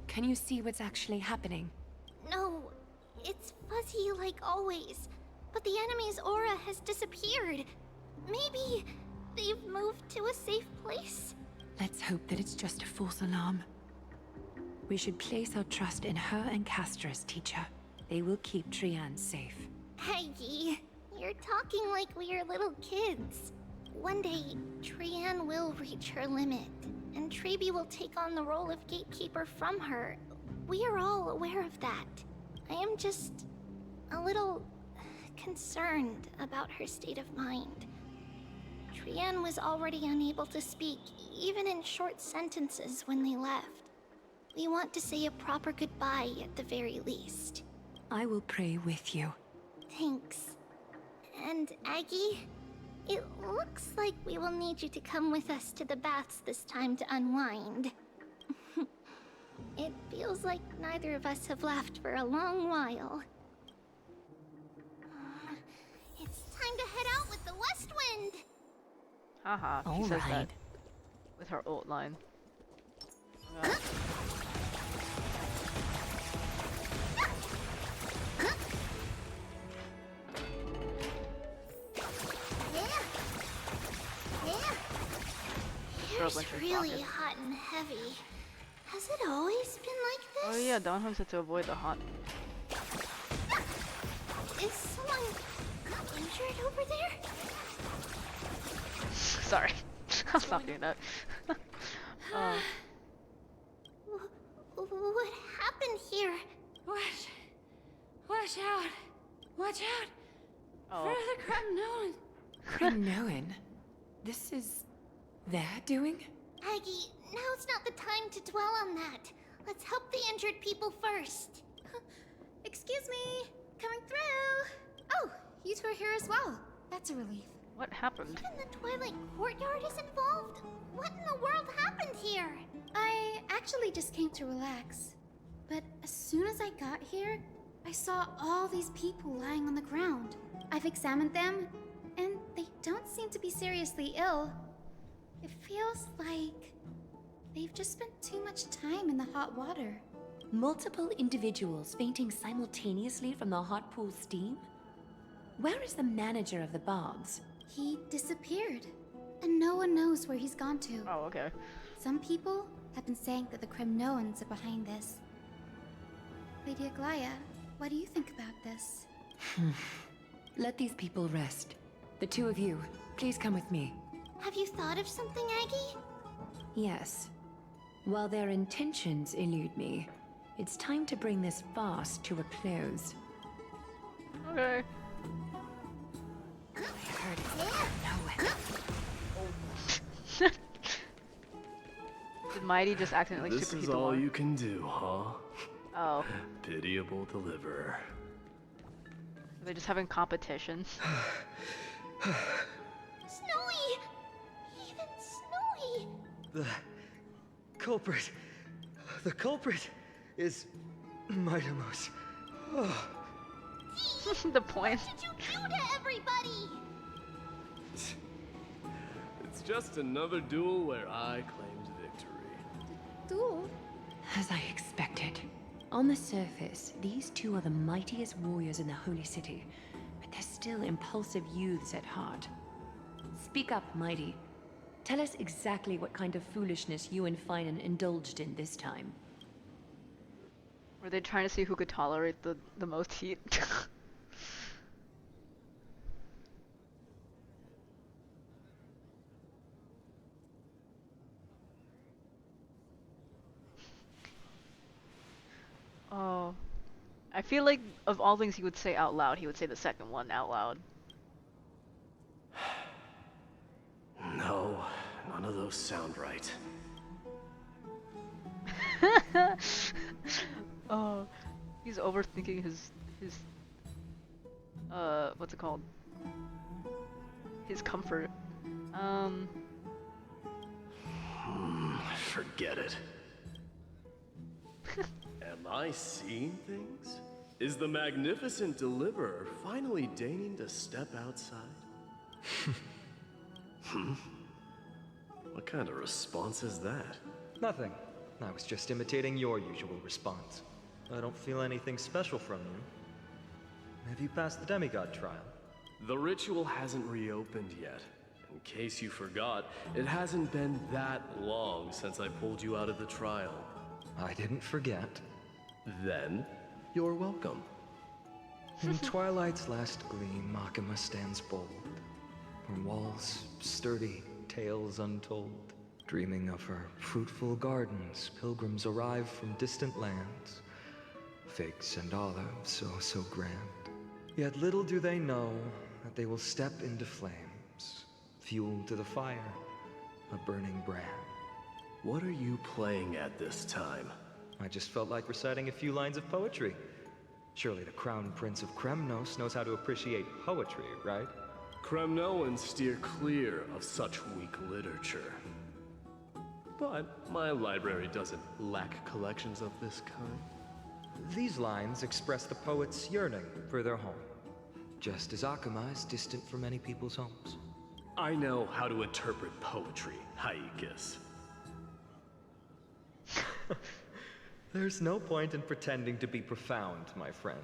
Can you see what's actually happening? No, it's fuzzy like always. But the enemy's aura has disappeared. Maybe they've moved to a safe place? Let's hope that it's just a false alarm. We should place our trust in her and Castra's teacher. They will keep Trienne safe. Aggie, you're talking like we're little kids. One day, Trienne will reach her limit, and Trebi will take on the role of gatekeeper from her. We are all aware of that. I am just a little concerned about her state of mind. Trienne was already unable to speak, even in short sentences when they left. We want to say a proper goodbye at the very least. I will pray with you. Thanks. And Aggie, it looks like we will need you to come with us to the baths this time to unwind. It feels like neither of us have laughed for a long while. It's time to head out with the West Wind! Haha, she says that with her ult line. It's really hot and heavy. Has it always been like this? Oh yeah, Dawn said to avoid the hot. Is someone injured over there? Sorry, I'll stop doing that. What happened here? Watch out! Watch out! Oh. For the Cremnoan? This is their doing? Aggie, now's not the time to dwell on that. Let's help the injured people first. Excuse me, coming through. Oh, you two are here as well. That's a relief. What happened? Even the Twilight Courtyard is involved? What in the world happened here? I actually just came to relax. But as soon as I got here, I saw all these people lying on the ground. I've examined them, and they don't seem to be seriously ill. It feels like they've just spent too much time in the hot water. Multiple individuals fainting simultaneously from the hot pool steam? Where is the manager of the baths? He disappeared, and no one knows where he's gone to. Oh, okay. Some people have been saying that the Cremnoans are behind this. Lady Aglaia, what do you think about this? Let these people rest. The two of you, please come with me. Have you thought of something, Aggie? Yes. While their intentions elude me, it's time to bring this farce to a close. Okay. I heard it. Did Mighty just accidentally This superheat is the all water? you can do, huh? Oh. Pitiable deliverer. Are they just having competition? Snowy! Even Snowy! The culprit is Mightimos. Oh. The point. What did you do to everybody? It's just another duel where I claimed victory. Duel? As I expected. On the surface, these two are the mightiest warriors in the Holy City, but they're still impulsive youths at heart. Speak up, Mighty. Tell us exactly what kind of foolishness you and Finan indulged in this time. Were they trying to see who could tolerate the most heat? Oh, I feel like of all things he would say out loud, he would say the second one out loud. No, none of those sound right. Oh, he's overthinking his what's it called? His comfort. Forget it. Am I seeing things? Is the magnificent deliverer finally deigning to step outside? What kind of response is that? Nothing. I was just imitating your usual response. I don't feel anything special from you. Have you passed the demigod trial? The ritual hasn't reopened yet. In case you forgot, it hasn't been that long since I pulled you out of the trial. I didn't forget. Then, you're welcome. In twilight's last gleam, Makima stands bold. Her walls sturdy, tales untold. Dreaming of her fruitful gardens, pilgrims arrive from distant lands. Figs and olives, so grand. Yet little do they know that they will step into flames, fuel to the fire, a burning brand. What are you playing at this time? I just felt like reciting a few lines of poetry. Surely the Crown Prince of Kremnos knows how to appreciate poetry, right? Kremnoans steer clear of such weak literature. But my library doesn't lack collections of this kind. These lines express the poet's yearning for their home, just as Akama is distant from many people's homes. I know how to interpret poetry, Haikis. There's no point in pretending to be profound, my friend.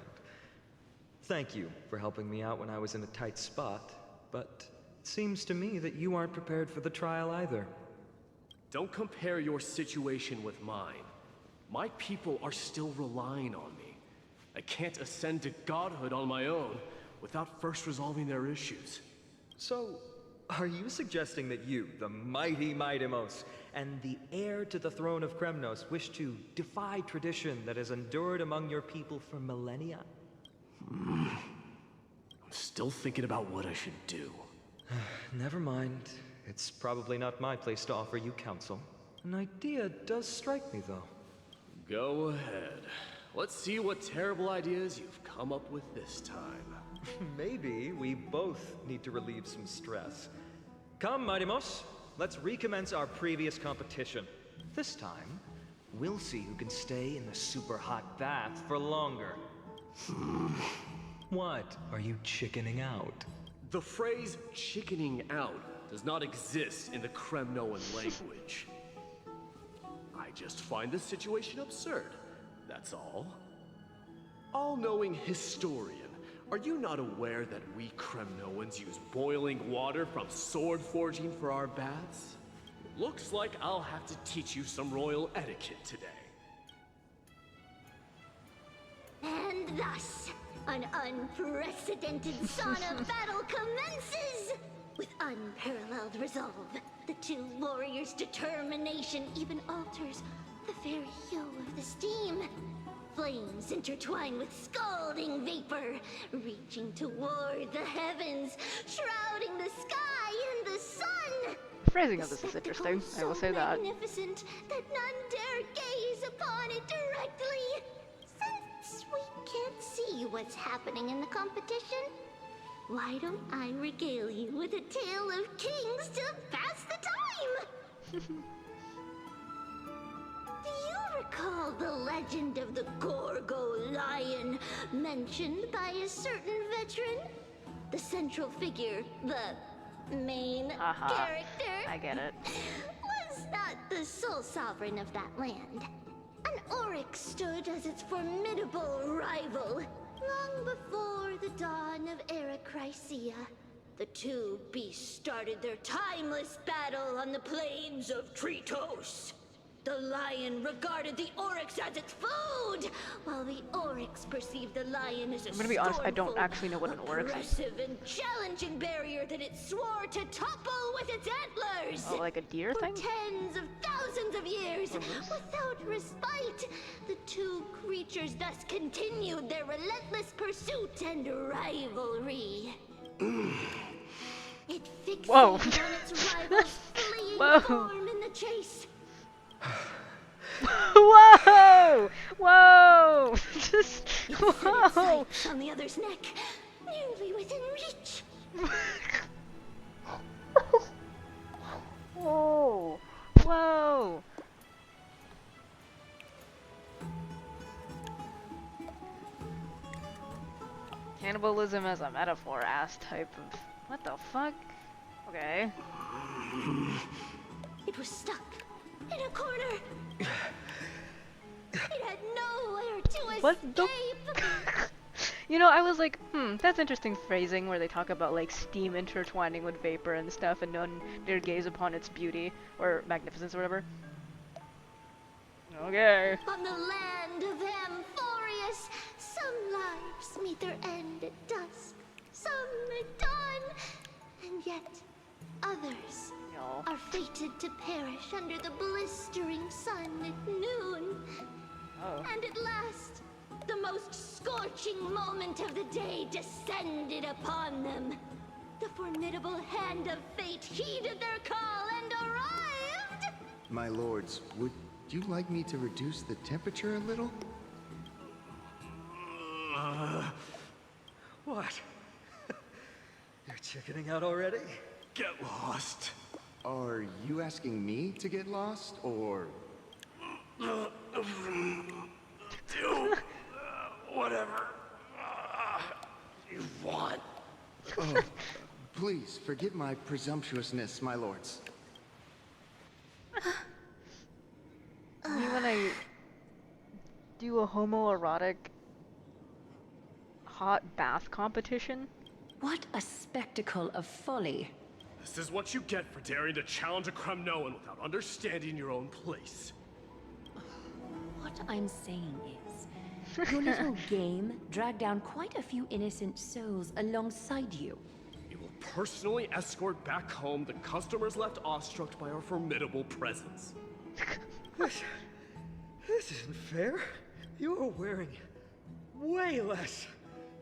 Thank you for helping me out when I was in a tight spot, but it seems to me that you aren't prepared for the trial either. Don't compare your situation with mine. My people are still relying on me. I can't ascend to godhood on my own without first resolving their issues. So, are you suggesting that you, the mighty Mightimos, and the heir to the throne of Kremnos, wish to defy tradition that has endured among your people for millennia? I'm still thinking about what I should do. Never mind. It's probably not my place to offer you counsel. An idea does strike me, though. Go ahead. Let's see what terrible ideas you've come up with this time. Maybe we both need to relieve some stress. Come, Mightimos. Let's recommence our previous competition. This time, we'll see who can stay in the super hot bath for longer. What? Are you chickening out? The phrase chickening out does not exist in the Kremnoan language. I just find this situation absurd, that's all. All-knowing historian, are you not aware that we Kremnoans use boiling water from sword forging for our baths? Looks like I'll have to teach you some royal etiquette today. And thus, an unprecedented sauna battle commences! With unparalleled resolve, the two warriors' determination even alters the very hue of the steam. Flames intertwine with scalding vapor, reaching toward the heavens, shrouding the sky and the sun. The phrasing of this is interesting, I will say that. Magnificent that none dare gaze upon it directly. Since we can't see what's happening in the competition, why don't I regale you with a tale of kings to pass the time? Do you recall the legend of the Gorgo lion mentioned by a certain veteran? The central figure, the main character, I get it. was not the sole sovereign of that land. An Oryx stood as its formidable rival. Long before the dawn of Era Chrysia, the two beasts started their timeless battle on the plains of Tritos. The lion regarded the Oryx as its food, while the Oryx perceived the lion as a I'm gonna be honest, I don't actually know what an Oryx is. oppressive and challenging barrier that it swore to topple with its antlers. Oh, like a deer thing? For tens of thousands of years, without respite, the two creatures thus continued their relentless pursuit and rivalry. It fixated on its rival's fleeing form in the chase. Whoa! Whoa! Just whoa! On the other's neck, nearly within reach. Whoa! Whoa! Cannibalism as a metaphor, ass type of. What the fuck? Okay. It was stuck in a corner. It had nowhere to What escape. You know, I was like, that's interesting phrasing where they talk about like steam intertwining with vapor and stuff and none dare gaze upon its beauty or magnificence or whatever. Okay. On the land of Amphoreus, some lives meet their end at dusk, some at dawn, and yet others are fated to perish under the blistering sun at noon. And at last, the most scorching moment of the day descended upon them. The formidable hand of fate heeded their call and arrived! My lords, would you like me to reduce the temperature a little? What? You're chickening out already? Get lost. Are you asking me to get lost, or... Do whatever you want. Oh, please, forgive my presumptuousness, my lords. You wanna do a homoerotic hot bath competition? What a spectacle of folly. This is what you get for daring to challenge a Kremnoan without understanding your own place. What I'm saying is, your little game dragged down quite a few innocent souls alongside you. You will personally escort back home the customers left awestruck by our formidable presence. This isn't fair. You're wearing way less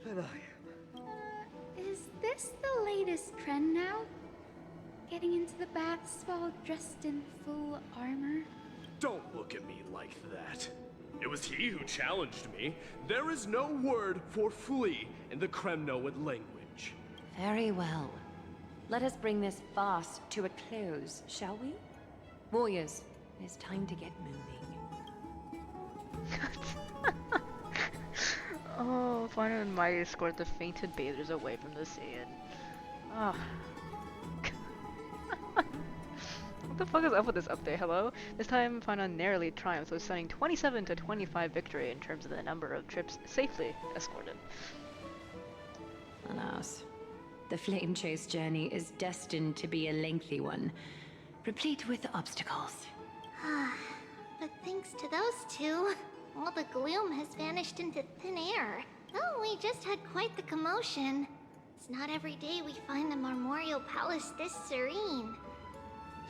than I am. Is this the latest trend now? Getting into the baths while dressed in full armor? Don't look at me like that. It was he who challenged me. There is no word for flee in the Kremnoan language. Very well. Let us bring this farce to a close, shall we? Warriors, it's time to get moving. Oh, Final and mighty escort the fainted bathers away from the sea. Ah. What the fuck is up with this update? Hello? This time, Final narrowly triumphed with sending 27 to 25 victory in terms of the number of trips safely escorted. Alas, the flame chase journey is destined to be a lengthy one, replete with obstacles. But thanks to those two, all the gloom has vanished into thin air. Oh, we just had quite the commotion. It's not every day we find the Marmorial Palace this serene.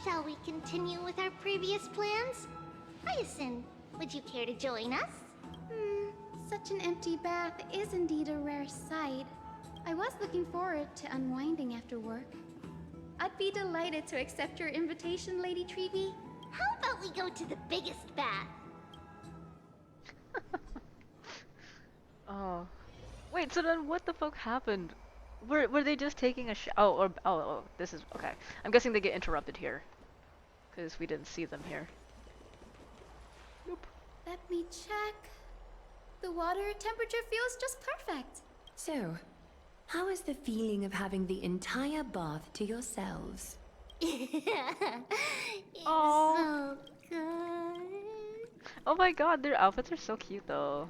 Shall we continue with our previous plans? Hyacinth, would you care to join us? Such an empty bath is indeed a rare sight. I was looking forward to unwinding after work. I'd be delighted to accept your invitation, Lady Treevee. How about we go to the biggest bath? Oh. Wait, so then what the fuck happened? Were they just taking a oh, this is, okay. I'm guessing they get interrupted here. Because we didn't see them here. Nope. Let me check. The water temperature feels just perfect. So, how is the feeling of having the entire bath to yourselves? It's Aw. so good. Oh my god, their outfits are so cute though.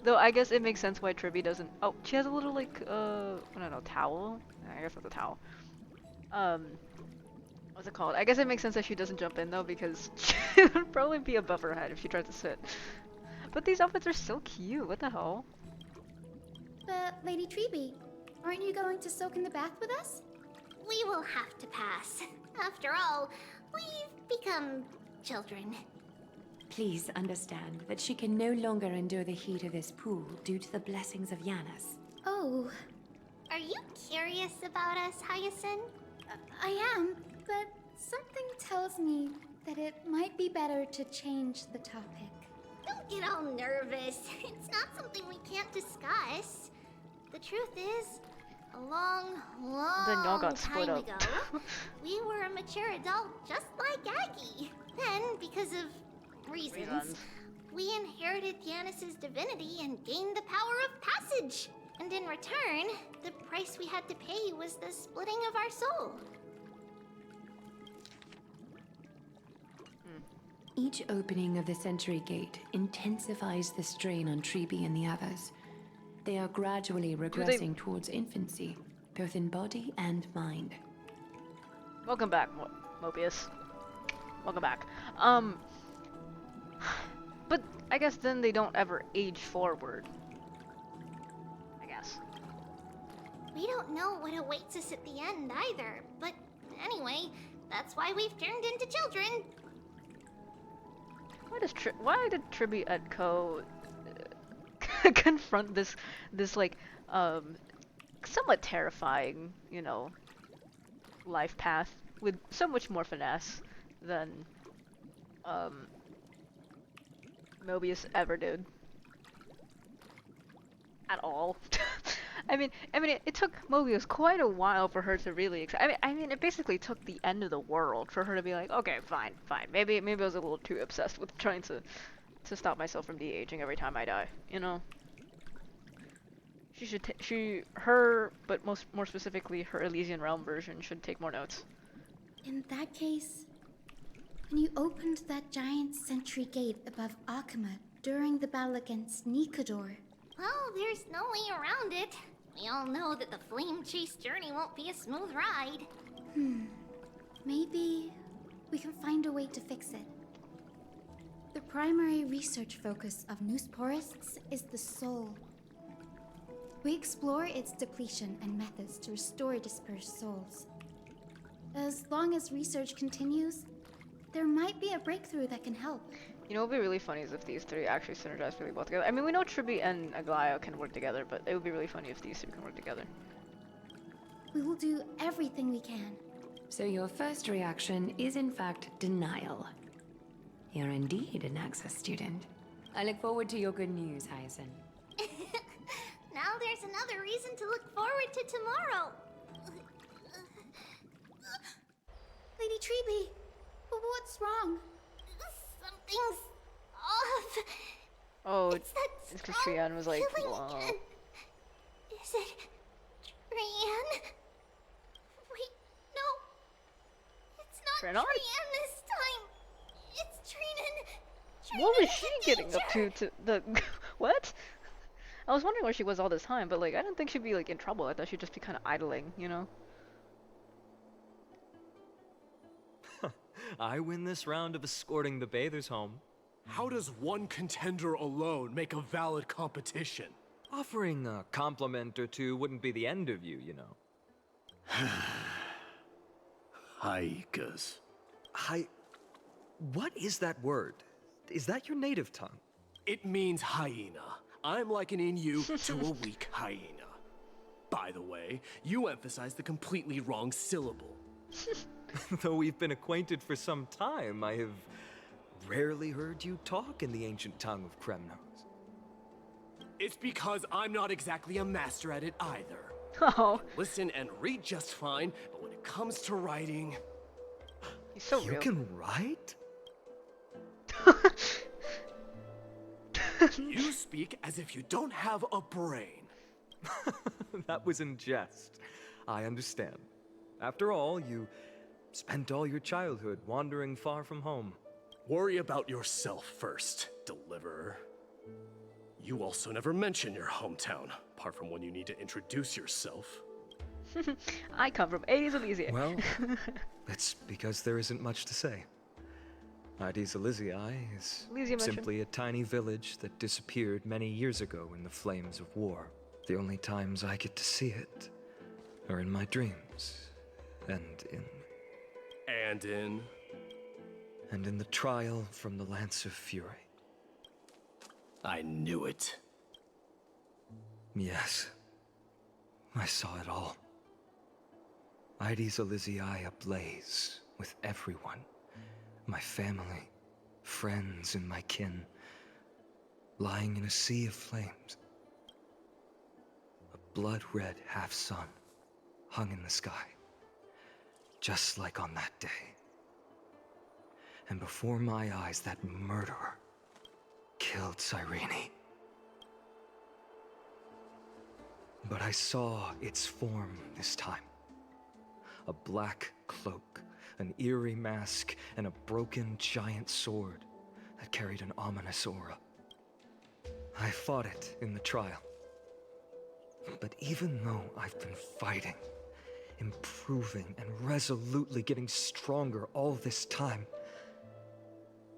Though I guess it makes sense why Tribby doesn't. Oh, she has a little like I don't know, towel. I guess that's a towel. What's it called? I guess it makes sense that she doesn't jump in though because she would probably be above her head if she tried to sit. But these outfits are so cute. What the hell? But Lady Treby, aren't you going to soak in the bath with us? We will have to pass. After all, we've become children. Please understand that she can no longer endure the heat of this pool due to the blessings of Yanis. Oh. Are you curious about us, Hyacinth? I am, but something tells me that it might be better to change the topic. Don't get all nervous. It's not something we can't discuss. The truth is, a long, Then y'all got time split up. ago, we were a mature adult just like Aggie. Then, because of reasons, we inherited Yanis's divinity and gained the power of passage. And in return, the price we had to pay was the splitting of our soul. Each opening of the Century Gate intensifies the strain on Treby and the others. They are gradually regressing towards infancy, both in body and mind. Welcome back, Mobius. Welcome back. But I guess then they don't ever age forward. I guess. We don't know what awaits us at the end either, but anyway, that's why we've turned into children. Why did Tribby and Co confront this like somewhat terrifying, you know, life path with so much more finesse than Mobius ever did at all? I mean, it took Mobius quite a while for her to really. I mean, it basically took the end of the world for her to be like, okay, fine. Maybe I was a little too obsessed with trying to stop myself from de-aging every time I die. You know. But more specifically, her Elysian Realm version should take more notes. In that case, when you opened that giant sentry gate above Akama during the battle against Nikador. Well, there's no way around it. We all know that the flame chase journey won't be a smooth ride. Maybe we can find a way to fix it. The primary research focus of Noosporists is the soul. We explore its depletion and methods to restore dispersed souls. As long as research continues, there might be a breakthrough that can help. You know what would be really funny is if these three actually synergize really well together. I mean, we know Tribby and Aglaya can work together, but it would be really funny if these two can work together. We will do everything we can. So your first reaction is in fact denial. You're indeed an Access student. I look forward to your good news, Hyacinth. Now there's another reason to look forward to tomorrow. Lady Treby, what's wrong? Something's off. Oh, it's because Trian was like, whoa. Is it Trian? Wait, no. It's not Trian? Trian this time. It's Trinan. What was she getting up to the what? I was wondering where she was all this time, but like I didn't think she'd be like in trouble. I thought she'd just be kind of idling, you know? I win this round of escorting the bathers home. How does one contender alone make a valid competition? Offering a compliment or two wouldn't be the end of you, you know. Haikas. What is that word? Is that your native tongue? It means hyena. I'm likening you to a weak hyena. By the way, you emphasized the completely wrong syllable. Though we've been acquainted for some time, I have rarely heard you talk in the ancient tongue of Kremnos. It's because I'm not exactly a master at it either. Oh. Listen and read just fine, but when it comes to writing... He's so You real. can write? You speak as if you don't have a brain. That was in jest. I understand. After all, you spent all your childhood wandering far from home. Worry about yourself first, deliverer. You also never mention your hometown, apart from when you need to introduce yourself. I come from Aes Elysiae. Well, it's because there isn't much to say. Aes Elysiae is simply a tiny village that disappeared many years ago in the flames of war. The only times I get to see it are in my dreams, and in the trial from the Lance of Fury. I knew it. Yes, I saw it all. Aes Elysiae ablaze with everyone. My family, friends, and my kin, lying in a sea of flames. A blood-red half-sun hung in the sky, just like on that day. And before my eyes, that murderer killed Cyrene. But I saw its form this time. A black cloak, an eerie mask, and a broken giant sword that carried an ominous aura. I fought it in the trial. But even though I've been fighting, improving, and resolutely getting stronger all this time,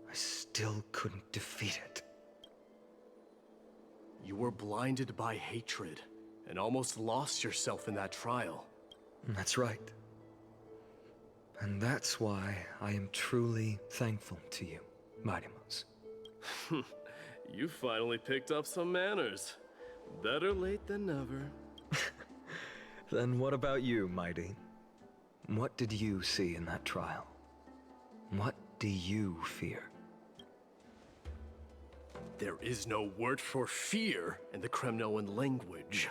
I still couldn't defeat it. You were blinded by hatred and almost lost yourself in that trial. That's right. And that's why I am truly thankful to you, Mightymouse. You finally picked up some manners. Better late than never. Then what about you, Mighty? What did you see in that trial? What do you fear? There is no word for fear in the Kremnoan language.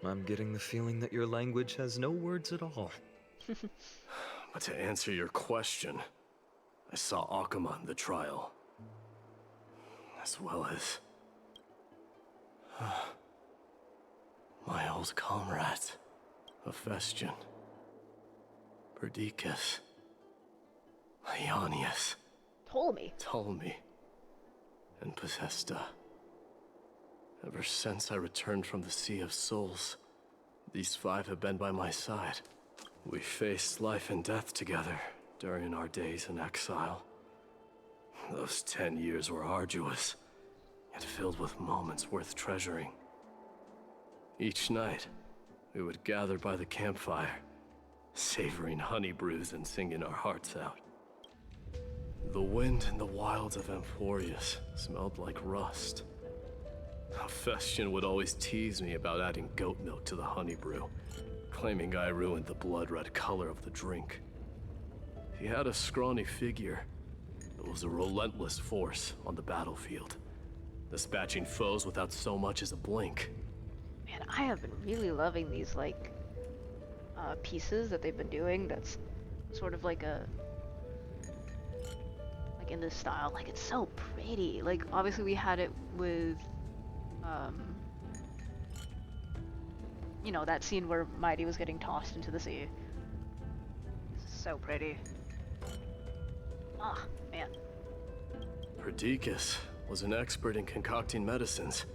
I'm getting the feeling that your language has no words at all. But to answer your question, I saw Akuma in the trial. As well as... my old comrades, Hephaestion, Perdiccas, Ionius, Ptolemy, and Possesta. Ever since I returned from the Sea of Souls, these five have been by my side. We faced life and death together during our days in exile. Those 10 years were arduous, yet filled with moments worth treasuring. Each night, we would gather by the campfire, savoring honey brews and singing our hearts out. The wind in the wilds of Amphoreus smelled like rust. Hephaestion would always tease me about adding goat milk to the honey brew, claiming I ruined the blood-red color of the drink. He had a scrawny figure, but was a relentless force on the battlefield, dispatching foes without so much as a blink. Man, I have been really loving these, like, pieces that they've been doing that's sort of like a... like in this style. Like, it's so pretty. Like, obviously we had it with... you know, that scene where Mighty was getting tossed into the sea. So pretty. Ah, man. Perdiccas was an expert in concocting medicines,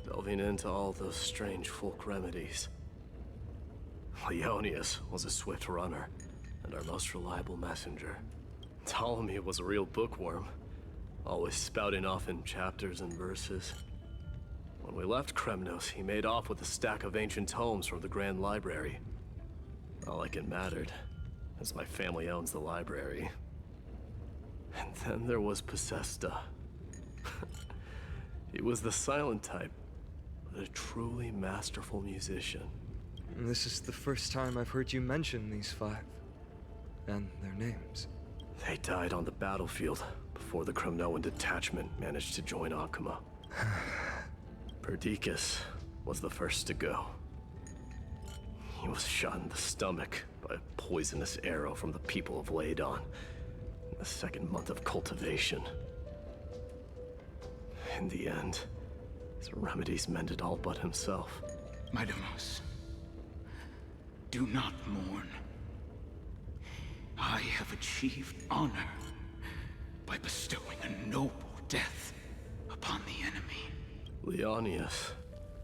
delving into all those strange folk remedies. Ionius was a swift runner, and our most reliable messenger. Ptolemy was a real bookworm, always spouting off in chapters and verses. When we left Kremnos, he made off with a stack of ancient tomes from the Grand Library. Not like it mattered, as my family owns the library. And then there was Possesta. He was the silent type, but a truly masterful musician. This is the first time I've heard you mention these five, and their names. They died on the battlefield before the Kremnoan detachment managed to join Akuma. Perdiccas was the first to go. He was shot in the stomach by a poisonous arrow from the people of Ladon in the second month of cultivation. In the end, his remedies mended all but himself. My Deimos, do not mourn. I have achieved honor by bestowing a noble death upon the enemy. Leonius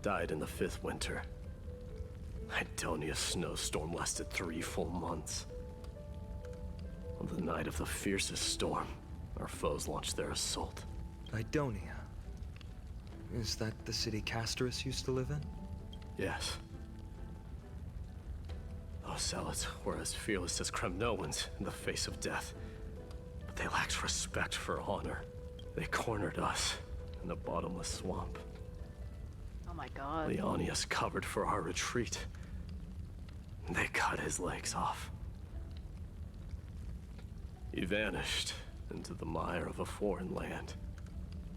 died in the 5th winter. Idonia's snowstorm lasted 3 full months. On the night of the fiercest storm, our foes launched their assault. Idonia? Is that the city Castorus used to live in? Yes. Those zealots were as fearless as Kremnoans in the face of death. But they lacked respect for honor. They cornered us in the bottomless swamp. Oh my god. Leonius covered for our retreat. They cut his legs off. He vanished into the mire of a foreign land.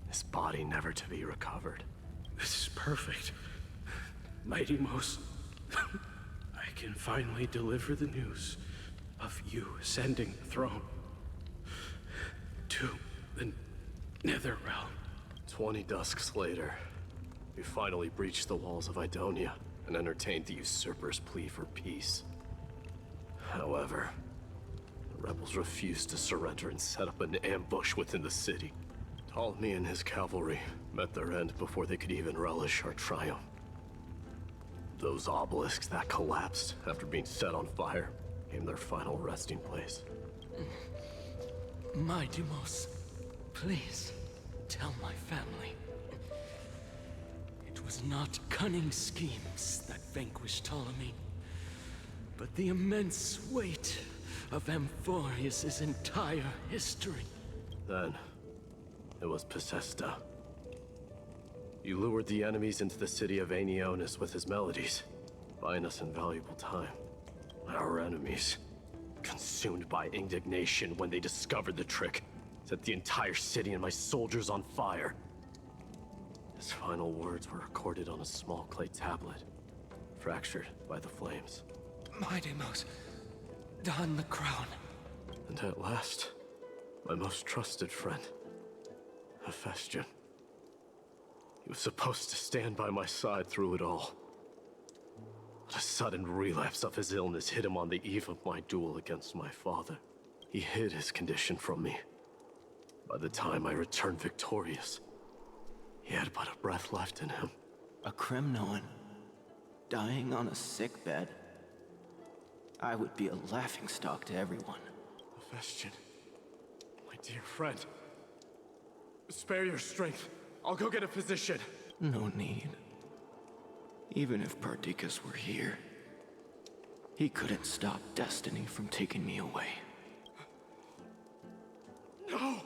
His body never to be recovered. This is perfect. My Deimos, I can finally deliver the news of you ascending the throne to the Netherrealm. 20 dusks later, we finally breached the walls of Idonia and entertained the usurper's plea for peace. However, the rebels refused to surrender and set up an ambush within the city. Ptolemy and his cavalry met their end before they could even relish our triumph. Those obelisks that collapsed after being set on fire became their final resting place. My Deimos, please tell my family. It was not cunning schemes that vanquished Ptolemy, but the immense weight of Amphoreus' entire history. Then, it was Pacesta. He lured the enemies into the city of Aenionis with his melodies, buying us invaluable time. Our enemies, consumed by indignation when they discovered the trick, set the entire city and my soldiers on fire. His final words were recorded on a small clay tablet, fractured by the flames. My Deimos, don the crown. And at last, my most trusted friend, Hephaestion. He was supposed to stand by my side through it all. But a sudden relapse of his illness hit him on the eve of my duel against my father. He hid his condition from me. By the time I returned victorious, he had but a breath left in him. A Kremnoan, dying on a sickbed. I would be a laughingstock to everyone. Hephaestion, my dear friend, spare your strength. I'll go get a physician. No need. Even if Perdiccas were here, he couldn't stop destiny from taking me away. No!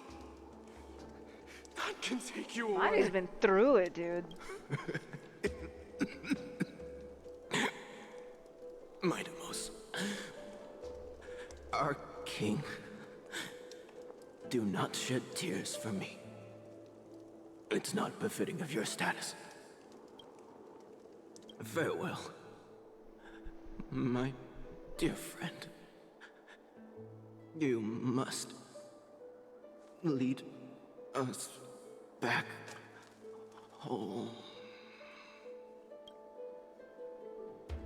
None can take you away. Monty's been through it, dude. My Deimos, our king, do not shed tears for me. It's not befitting of your status. Farewell, my dear friend. You must lead us back home.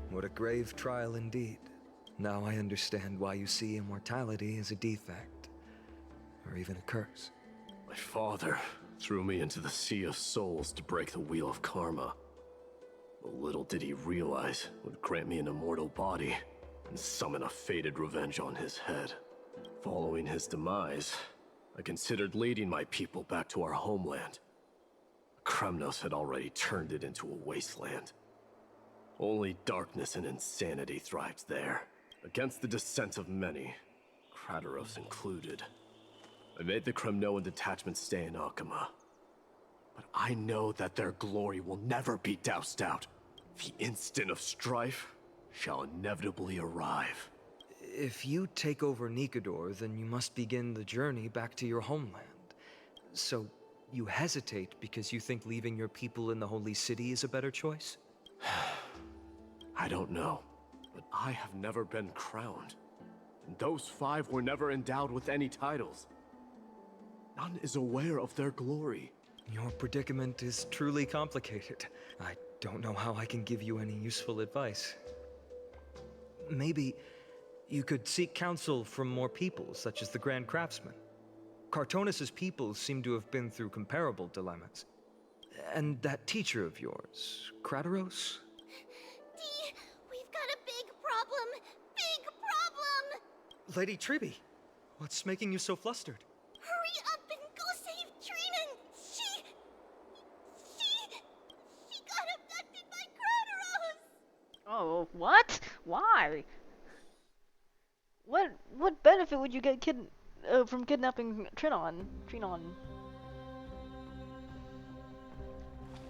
What a grave trial indeed. Now I understand why you see immortality as a defect, or even a curse. My father threw me into the sea of souls to break the wheel of karma. But little did he realize it would grant me an immortal body and summon a fated revenge on his head. Following his demise, I considered leading my people back to our homeland. Kremnos had already turned it into a wasteland. Only darkness and insanity thrived there, against the dissent of many, Krateros included. I made the Kremnoan detachment stay in Akama. But I know that their glory will never be doused out. The instant of strife shall inevitably arrive. If you take over Nikedor, then you must begin the journey back to your homeland. So, you hesitate because you think leaving your people in the Holy City is a better choice? I don't know, but I have never been crowned. And those 5 were never endowed with any titles. None is aware of their glory. Your predicament is truly complicated. I don't know how I can give you any useful advice. Maybe you could seek counsel from more people, such as the Grand Craftsman. Cartonis' people seem to have been through comparable dilemmas. And that teacher of yours, Krateros? Dee, we've got a big problem! Big problem! Lady Tribby, what's making you so flustered? Hurry up and go save Trinan! She got abducted by Krateros! Oh, what? Why? What benefit would you get from kidnapping Trinon?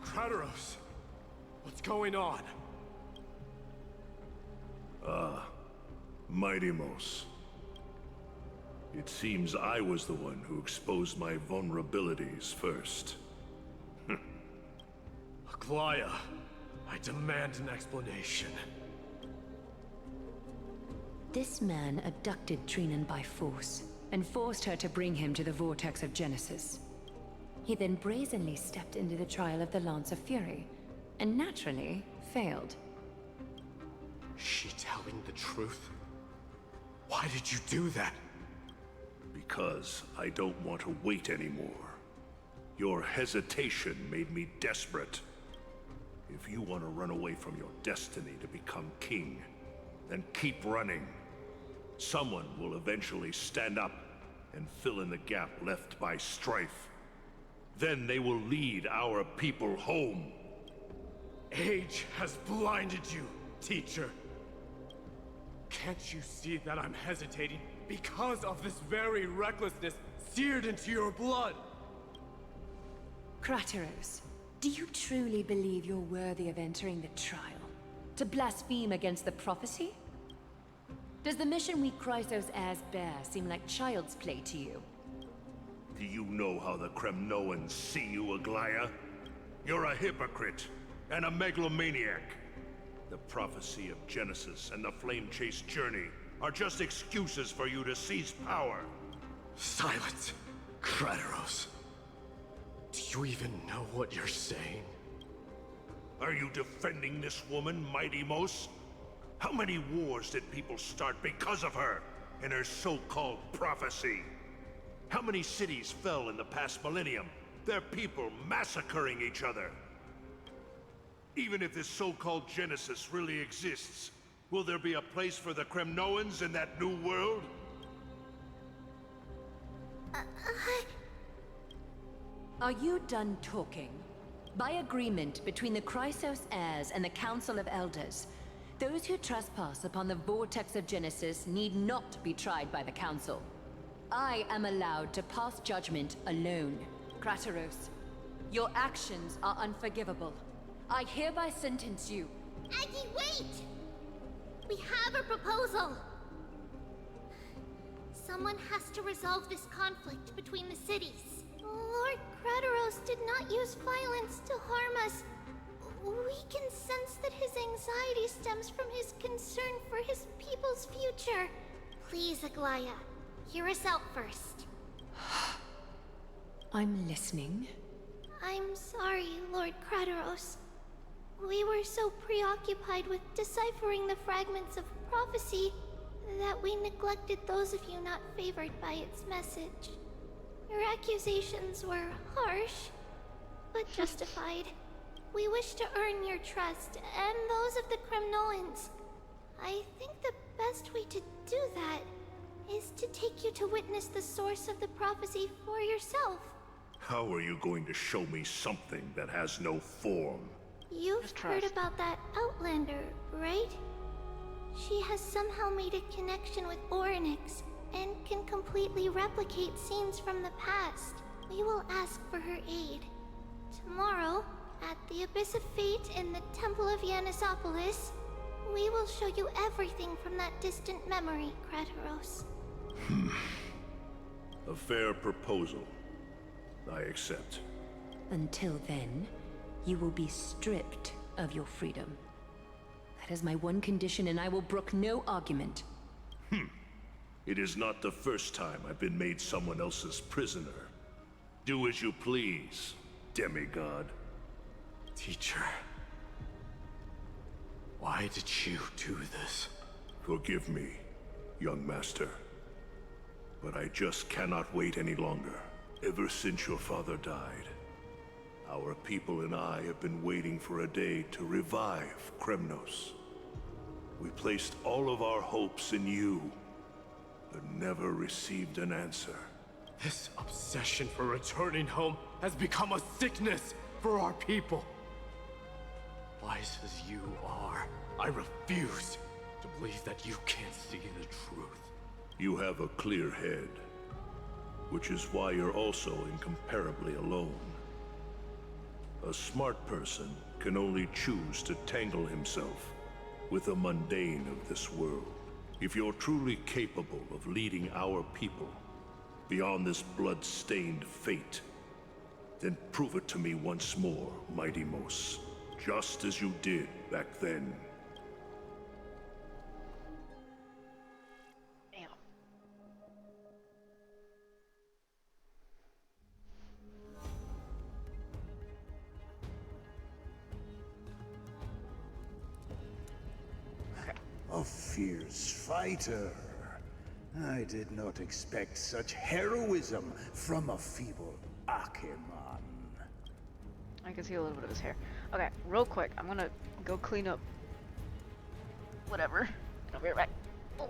Krateros, what's going on? Mighty-Mos. It seems I was the one who exposed my vulnerabilities first. Aglaya, I demand an explanation. This man abducted Trinan by force, and forced her to bring him to the Vortex of Genesis. He then brazenly stepped into the trial of the Lance of Fury, and naturally, failed. Is she telling the truth? Why did you do that? Because I don't want to wait anymore. Your hesitation made me desperate. If you want to run away from your destiny to become king, then keep running. Someone will eventually stand up and fill in the gap left by strife. Then they will lead our people home. Age has blinded you, teacher. Can't you see that I'm hesitating because of this very recklessness seared into your blood? Krateros, do you truly believe you're worthy of entering the trial? To blaspheme against the prophecy? Does the mission we Chrysos heirs bear seem like child's play to you? Do you know how the Kremnoans see you, Aglaya? You're a hypocrite and a megalomaniac. The prophecy of Genesis and the Flame Chase journey are just excuses for you to seize power. Silence, Krateros. Do you even know what you're saying? Are you defending this woman, Mighty-Mos? How many wars did people start because of her and her so-called prophecy? How many cities fell in the past millennium? Their people massacring each other. Even if this so-called Genesis really exists, will there be a place for the Kremnoans in that new world? Are you done talking? By agreement between the Chrysos heirs and the Council of Elders, those who trespass upon the Vortex of Genesis need not be tried by the Council. I am allowed to pass judgment alone. Krateros, your actions are unforgivable. I hereby sentence you. Aggie, wait! We have a proposal! Someone has to resolve this conflict between the cities. Lord Krateros did not use violence to harm us. We can sense that his anxiety stems from his concern for his people's future. Please, Aglaya, hear us out first. I'm listening. I'm sorry, Lord Krateros. We were so preoccupied with deciphering the fragments of prophecy that we neglected those of you not favored by its message. Your accusations were harsh, but justified. We wish to earn your trust, and those of the Kremnoans. I think the best way to do that is to take you to witness the source of the prophecy for yourself. How are you going to show me something that has no form? You've heard about that Outlander, right? She has somehow made a connection with Orynyx and can completely replicate scenes from the past. We will ask for her aid. Tomorrow, at the Abyss of Fate in the Temple of Yanisopolis, we will show you everything from that distant memory, Krateros. A fair proposal. I accept. Until then, you will be stripped of your freedom. That is my one condition, and I will brook no argument. It is not the first time I've been made someone else's prisoner. Do as you please. demigod. Teacher, why did you do this? Forgive me, young master. But I just cannot wait any longer. Ever since your father died, our people and I have been waiting for a day to revive Kremnos. We placed all of our hopes in you, but never received an answer. This obsession for returning home has become a sickness for our people. Wise as you are, I refuse to believe that you can't see the truth. You have a clear head, which is why you're also incomparably alone. A smart person can only choose to tangle himself with the mundane of this world. If you're truly capable of leading our people beyond this blood-stained fate, then prove it to me once more, Mighty Mos, just as you did back then. Damn. A fierce fighter. I did not expect such heroism from a feeble Akeman. I can see a little bit of his hair. Okay, real quick, I'm gonna go clean up whatever. I'll be right back. Oh.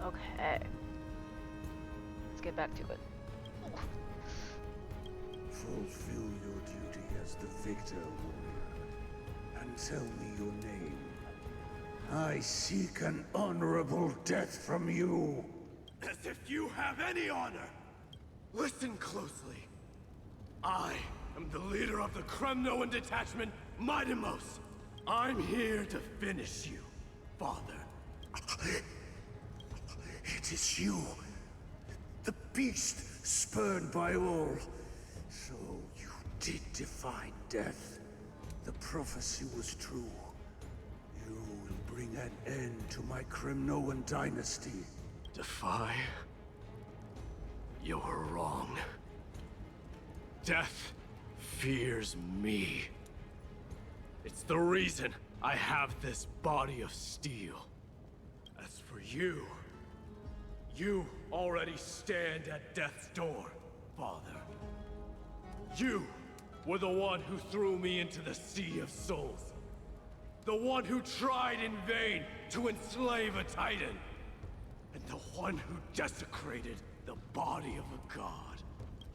Okay. Let's get back to it. Fulfill your duty as the victor, warrior, and tell me your name. I seek an honorable death from you. As if you have any honor! Listen closely. I am the leader of the Kremnoan detachment, Mighty Mos. I'm here to finish you, father. It is you, the beast spurned by all. So you did defy death. The prophecy was true. You will bring an end to my Kremnoan dynasty. Defy? You're wrong. Death fears me. It's the reason I have this body of steel. As for you, you already stand at death's door, father. You were the one who threw me into the Sea of Souls. The one who tried in vain to enslave a Titan. And the one who desecrated the body of a god.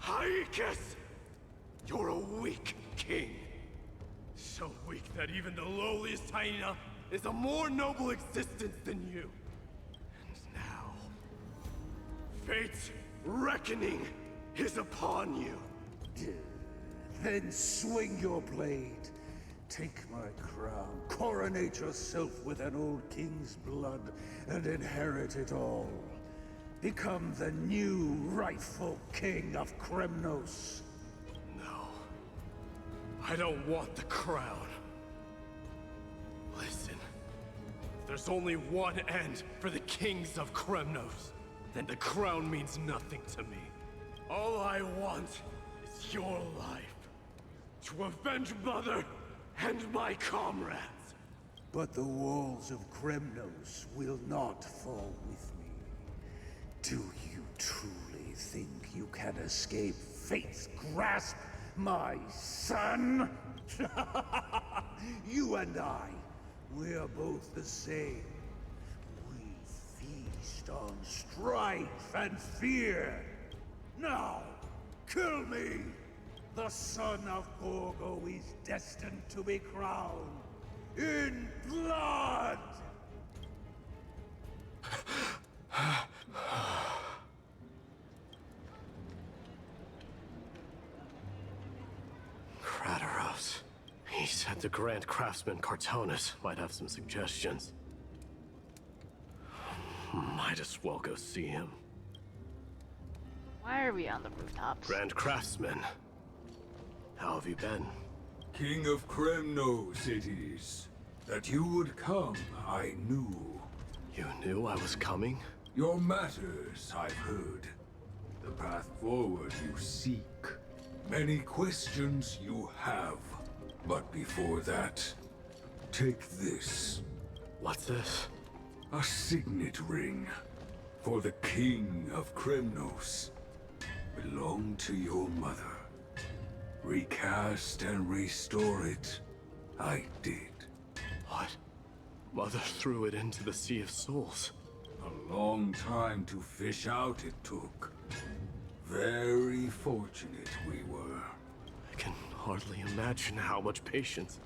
Haikis! You're a weak king. So weak that even the lowliest hyena is a more noble existence than you. And now, fate's reckoning is upon you. Then swing your blade. Take my crown, coronate yourself with an old king's blood, and inherit it all. Become the new rightful king of Kremnos. No. I don't want the crown. Listen. If there's only one end for the kings of Kremnos, then the crown means nothing to me. All I want is your life. To avenge Mother and my comrades. but the walls of Kremnos will not fall with me. Do you truly think you can escape fate's grasp, my son? You and I, we're both the same. We feast on strife and fear. Now, kill me! The son of Gorgo is destined to be crowned in blood! Crateros. He said the Grand Craftsman Cartonus might have some suggestions. Might as well go see him. Why are we on the rooftops? Grand Craftsman. How have you been? King of Kremnos it is. That you would come, I knew. You knew I was coming? Your matters, I've heard. The path forward you seek. Many questions you have. But before that, take this. What's this? A signet ring. For the King of Kremnos. Belonged to your mother. Recast and restore it. I did. What? Mother threw it into the Sea of Souls. A long time to fish out it took. Very fortunate we were. I can hardly imagine how much patience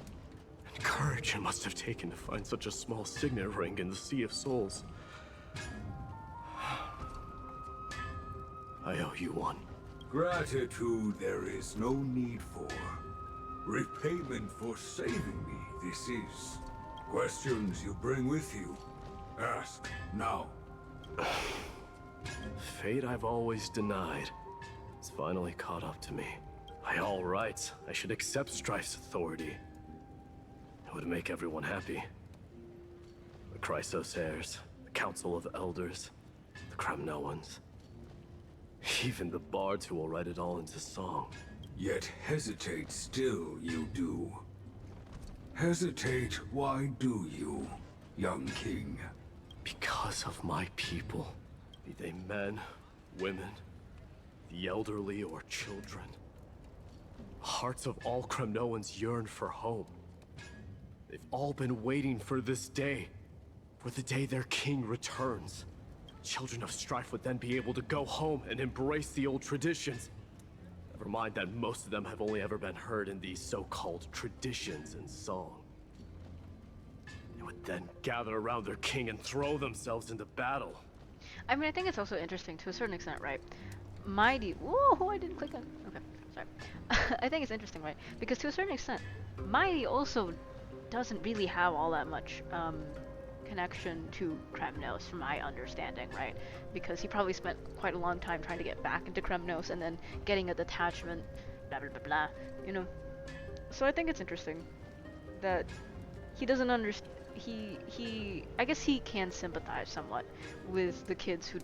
and courage it must have taken to find such a small signet ring in the Sea of Souls. I owe you one. Gratitude there is no need for. Repayment for saving me, this is. Questions you bring with you? Ask, now. Fate I've always denied. It's finally caught up to me. By all rights, I should accept Strife's authority. It would make everyone happy. The Chrysos heirs, the Council of Elders, the Kremnoans. Even the bards who will write it all into song. Yet hesitate still you do. Hesitate, why do you, young king? Because of my people. Be they men, women, the elderly or children. Hearts of all Kremnoans yearn for home. They've all been waiting for this day. For the day their king returns. Children of Strife would then be able to go home and embrace the old traditions. Never mind that most of them have only ever been heard in these so-called traditions and song. They would then gather around their king and throw themselves into battle. I mean, I think it's also interesting to a certain extent, right? Mighty. Whoa, I didn't click on. Okay, sorry. I think it's interesting, right? Because to a certain extent, Mighty also doesn't really have all that much connection to Kremnos, from my understanding, right? Because he probably spent quite a long time trying to get back into Kremnos and then getting a detachment, blah blah blah blah, you know. So I think it's interesting that he doesn't understand. I guess he can sympathize somewhat with the kids who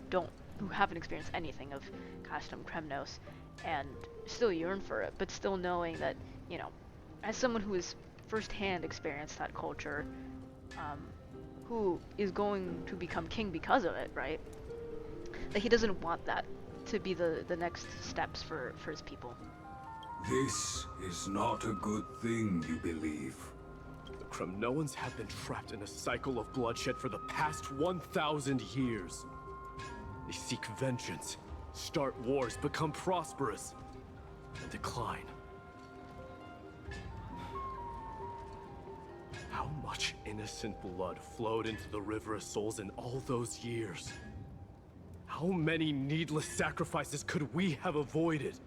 haven't experienced anything of custom Kremnos and still yearn for it, but still knowing that, you know, as someone who has firsthand experienced that culture, who is going to become king because of it, right? That he doesn't want that to be the next steps for his people. This is not a good thing, you believe. The Kremnoans have been trapped in a cycle of bloodshed for the past 1,000 years. They seek vengeance, start wars, become prosperous, and decline. How much innocent blood flowed into the River of Souls in all those years? How many needless sacrifices could we have avoided?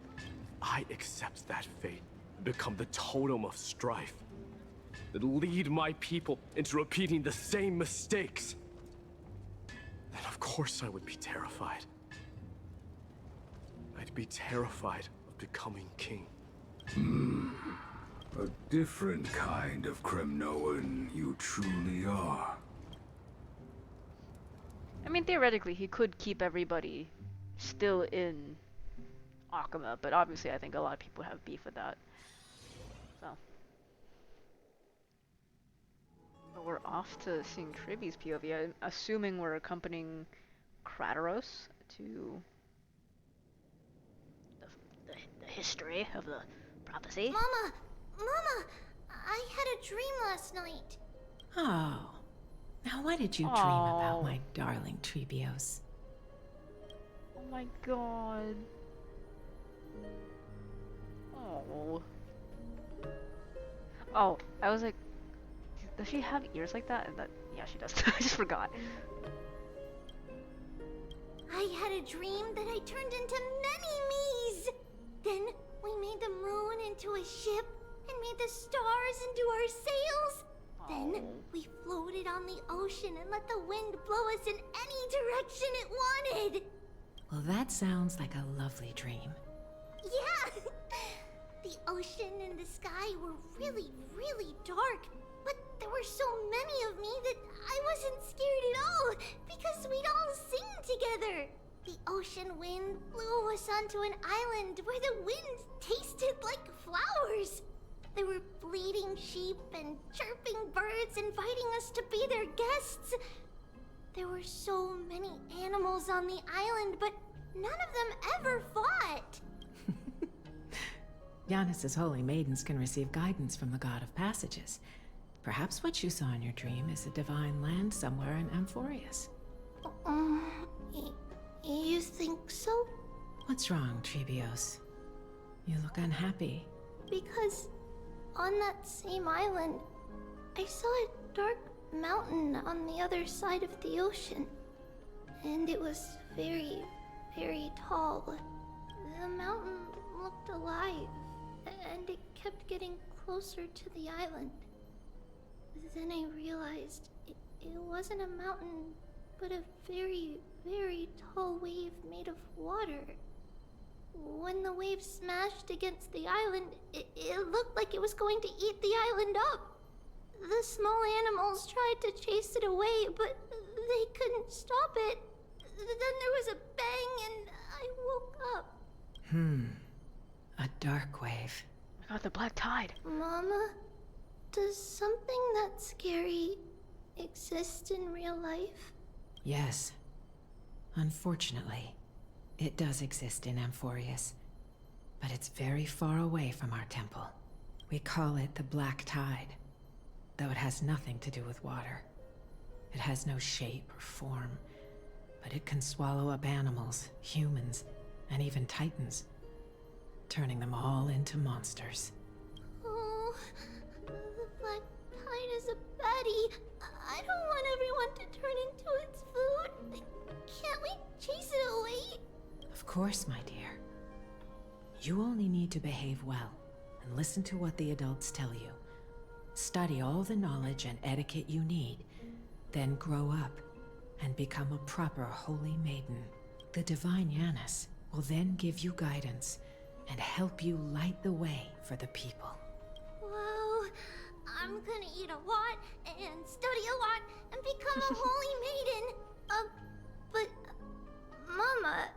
I accept that fate and become the totem of strife that lead my people into repeating the same mistakes. Then of course I would be terrified. I'd be terrified of becoming king. A different kind of Kremnoan you truly are. I mean, theoretically, he could keep everybody still in Akama, but obviously I think a lot of people have beef with that. So. we're off to seeing Trivy's POV. I'm assuming we're accompanying Kratos to the history of the prophecy. Mama! Mama! I had a dream last night. Oh. Now what did you dream about, my darling Trebios? Oh my god. Oh. Oh, I was like, does she have ears like that? And that, yeah, she does. I just forgot. I had a dream that I turned into many me's. Then we made the moon into a ship and made the stars into our sails. Then we floated on the ocean and let the wind blow us in any direction it wanted. Well, that sounds like a lovely dream. Yeah! The ocean and the sky were really, really dark. But there were so many of me that I wasn't scared at all because we'd all sing together. The ocean wind blew us onto an island where the wind tasted like flowers. There were bleating sheep and chirping birds inviting us to be their guests. There were so many animals on the island, but none of them ever fought. Giannis's holy maidens can receive guidance from the god of passages. Perhaps what you saw in your dream is a divine land somewhere in Amphoreus. You think so? What's wrong, Trebios? You look unhappy. Because on that same island, I saw a dark mountain on the other side of the ocean. And it was very, very tall. The mountain looked alive, and it kept getting closer to the island. Then I realized it wasn't a mountain, but a very, very tall wave made of water. When the wave smashed against the island, it looked like it was going to eat the island up. The small animals tried to chase it away, but they couldn't stop it. Then there was a bang and I woke up. A dark wave. Oh my god, the black tide. Mama, does something that scary exist in real life? Yes. Unfortunately, it does exist in Amphoreus, but it's very far away from our temple. We call it the Black Tide, though it has nothing to do with water. It has no shape or form, but it can swallow up animals, humans, and even titans, turning them all into monsters. Oh, the black tide is a baddie. I don't want everyone to turn into its food. Can't we chase it away? Of course, my dear. You only need to behave well and listen to what the adults tell you. Study all the knowledge and etiquette you need, then grow up and become a proper holy maiden. The divine Yanis will then give you guidance and help you light the way for the people. Wow, I'm gonna eat a lot and study a lot and become a holy maiden. But Mama,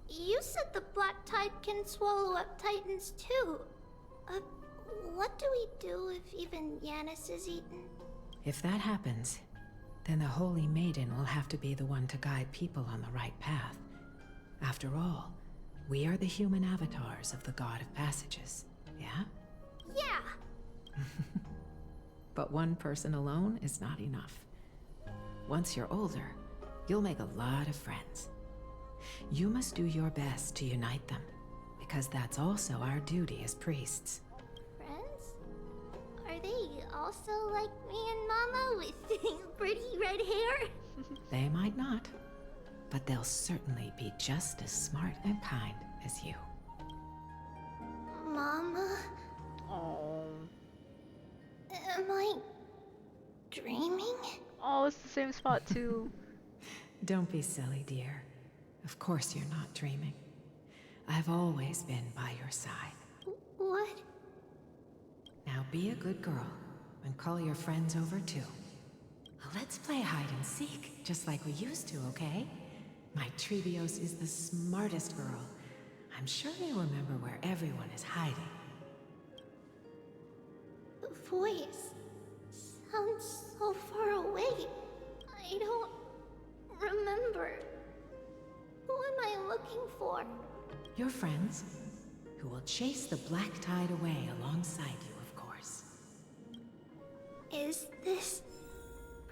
you said the black tide can swallow up titans too. What do we do if even Yanis is eaten? If that happens, then the holy maiden will have to be the one to guide people on the right path. After all, we are the human avatars of the god of passages, yeah? Yeah. But one person alone is not enough. Once you're older, you'll make a lot of friends. You must do your best to unite them, because that's also our duty as priests. Friends? Are they also like me and Mama with pretty red hair? They might not, but they'll certainly be just as smart and kind as you. Mama? Oh. Am I dreaming? Oh, it's the same spot too. Don't be silly, dear. Of course you're not dreaming. I've always been by your side. What? Now be a good girl and call your friends over too. Let's play hide and seek, just like we used to, okay? My Trebios is the smartest girl. I'm sure they remember where everyone is hiding. The voice sounds so far away. I don't remember. Who am I looking for? Your friends, who will chase the black tide away alongside you, of course. Is this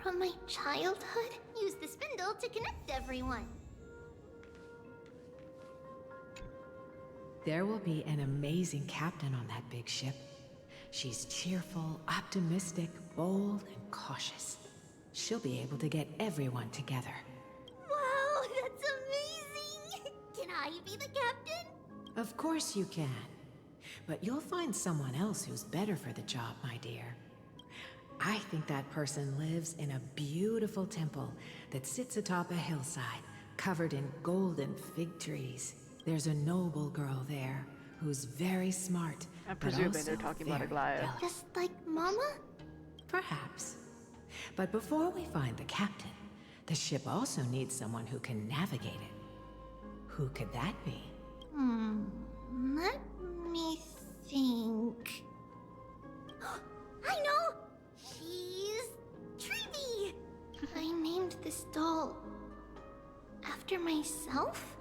from my childhood? Use the spindle to connect everyone. There will be an amazing captain on that big ship. She's cheerful, optimistic, bold, and cautious. She'll be able to get everyone together. Wow, that's amazing! Can I be the captain? Of course you can. But you'll find someone else who's better for the job, my dear. I think that person lives in a beautiful temple that sits atop a hillside, covered in golden fig trees. There's a noble girl there who's very smart. I'm presuming they're talking about Aglaya. Just like Mama? Perhaps. But before we find the captain, the ship also needs someone who can navigate it. Who could that be? Let me think. I know! She's Trivy! I named this doll after myself?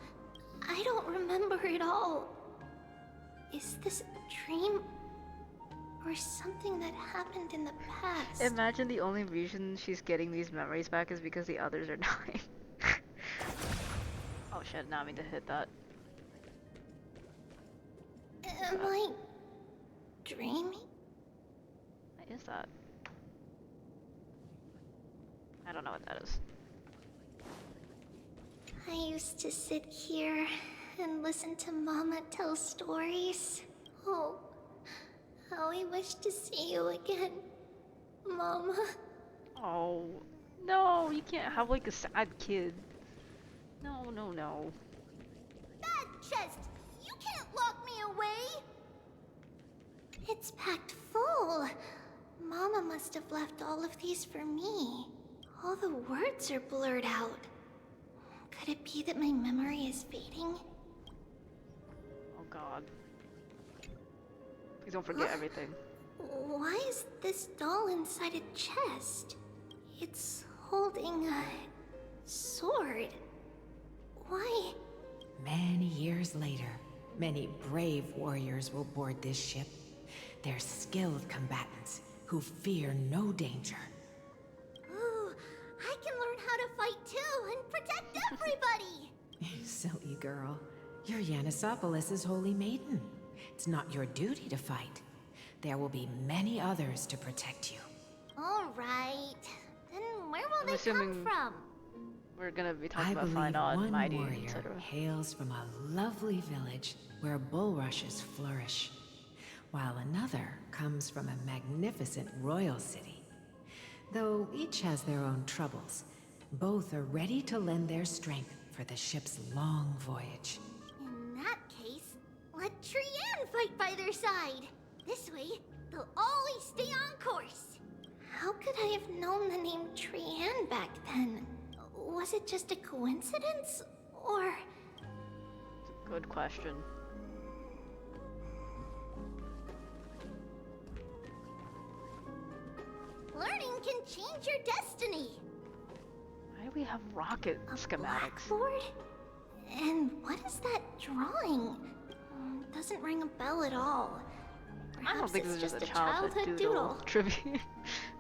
I don't remember it all. Is this a dream? Or something that happened in the past? Imagine the only reason she's getting these memories back is because the others are dying. Oh shit, now I mean to hit that. Am I dreaming? What is that? I don't know what that is. I used to sit here and listen to Mama tell stories. Oh, how I wish to see you again, Mama. Oh, no, you can't have like a sad kid. No, no, no. That chest! You can't lock me away! It's packed full. Mama must have left all of these for me. All the words are blurred out. Could it be that my memory is fading? Oh god. Please don't forget everything. Why is this doll inside a chest? It's holding a sword. Why? Many years later, many brave warriors will board this ship. They're skilled combatants who fear no danger. Ooh, I can learn how to fight too and protect everybody! Silly girl. You're Yanisopoulos' holy maiden. It's not your duty to fight. There will be many others to protect you. Alright. Then where will they assuming come from? We're gonna be I talking about believe Final and one Mighty, warrior etc. hails from a lovely village where bulrushes flourish, while another comes from a magnificent royal city. Though each has their own troubles, both are ready to lend their strength for the ship's long voyage. In that case, let Trianne fight by their side. This way, they'll always stay on course. How could I have known the name Trianne back then? Was it just a coincidence? Or... Good question. Learning can change your destiny. Why do we have rocket schematics? Blackboard? And what is that drawing? Doesn't ring a bell at all. I don't think Perhaps this is it's just a childhood doodle trivia.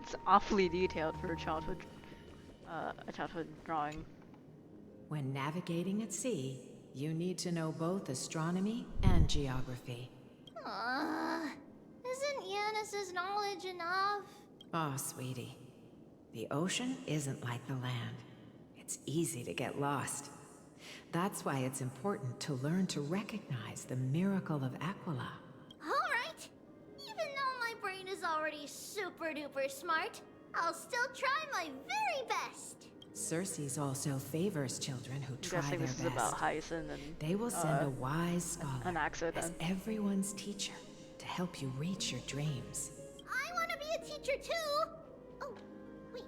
It's awfully detailed for a childhood drawing. When navigating at sea, you need to know both astronomy and geography. Isn't Yanis's knowledge enough? Oh, sweetie. The ocean isn't like the land. It's easy to get lost. That's why it's important to learn to recognize the miracle of Aquila. Alright. Even though my brain is already super duper smart, I'll still try my very best. Circe also favors children who try guessing their this best. is about Hyacinth and They will send a wise scholar Anaxa as then. everyone's teacher to help you reach your dreams. I want to be a teacher too. Oh, wait.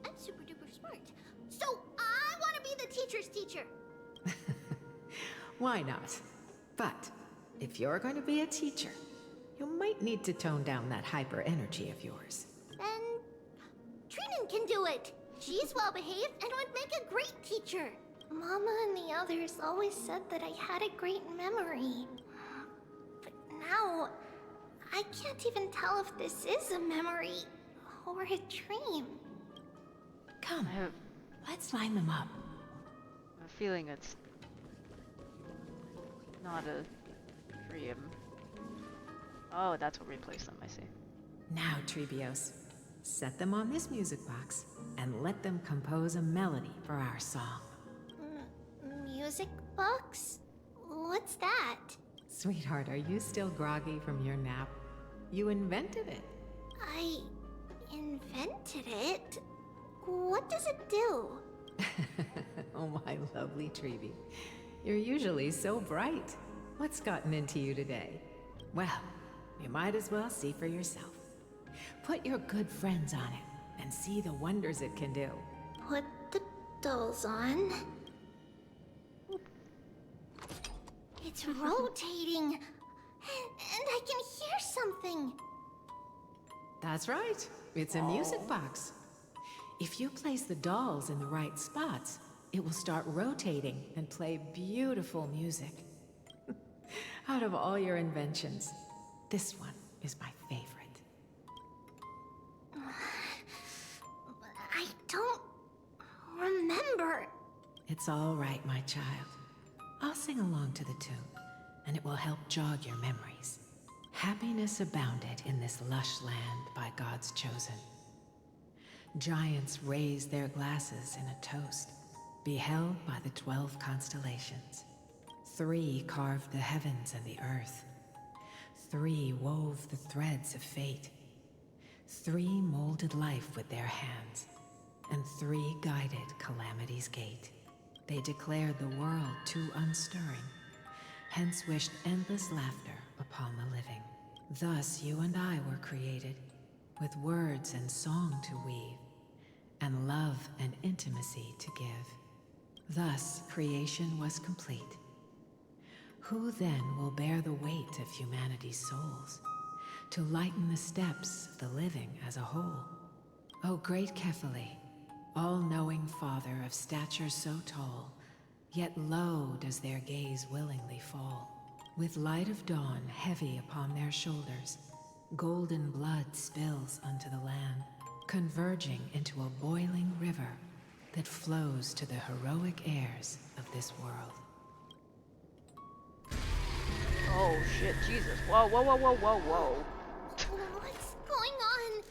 I'm super duper smart. So I want to be the teacher's teacher. Why not? But if you're going to be a teacher, you might need to tone down that hyper energy of yours. Then person can do it. She's well behaved and would make a great teacher. Mama and the others always said that I had a great memory. But now, I can't even tell if this is a memory or a dream. Come, let's line them up. I have a feeling it's not a dream. Oh, that's what replaced them, I see. Now, Trebios, set them on this music box and let them compose a melody for our song. Music box? What's that? Sweetheart, are you still groggy from your nap? You invented it. I invented it? What does it do? Oh, my lovely Trebi. You're usually so bright. What's gotten into you today? Well, you might as well see for yourself. Put your good friends on it and see the wonders it can do. Put the dolls on. It's rotating, and I can hear something. That's right. It's a music box. If you place the dolls in the right spots, it will start rotating and play beautiful music. Out of all your inventions, this one is my favorite. I don't remember. It's all right, my child. I'll sing along to the tune, and it will help jog your memories. Happiness abounded in this lush land by God's chosen. Giants raised their glasses in a toast, beheld by the 12 constellations. 3 carved the heavens and the earth. 3 wove the threads of fate. 3 molded life with their hands, and 3 guided calamity's gate. They declared the world too unstirring, hence wished endless laughter upon the living. Thus you and I were created, with words and song to weave, and love and intimacy to give. Thus creation was complete. Who then will bear the weight of humanity's souls, to lighten the steps of the living as a whole? O great Kephale, all-knowing Father of stature so tall, yet low does their gaze willingly fall. With light of dawn heavy upon their shoulders, golden blood spills unto the land, converging into a boiling river that flows to the heroic heirs of this world. Oh shit, Jesus. Whoa, whoa, whoa, whoa, whoa, whoa. What's going on?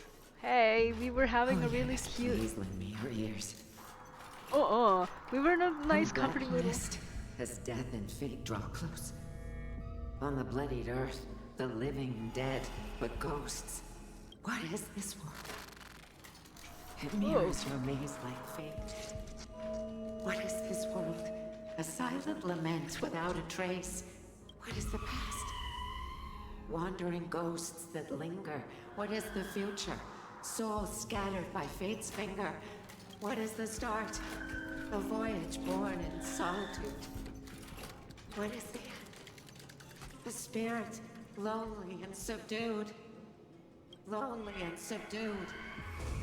Hey, we were having a really cute... Please lend me your ears. We were in a nice, On black comforting little... mist, as death and fate draw close. On the bloodied earth, the living dead, but ghosts. What is this world? It mirrors your maze-like fate. What is this world? A silent lament without a trace. What is the past? Wandering ghosts that linger. What is the future? Souls scattered by fate's finger. What is the start? A voyage born in solitude. What is the end? The spirit, lonely and subdued. Lonely and subdued.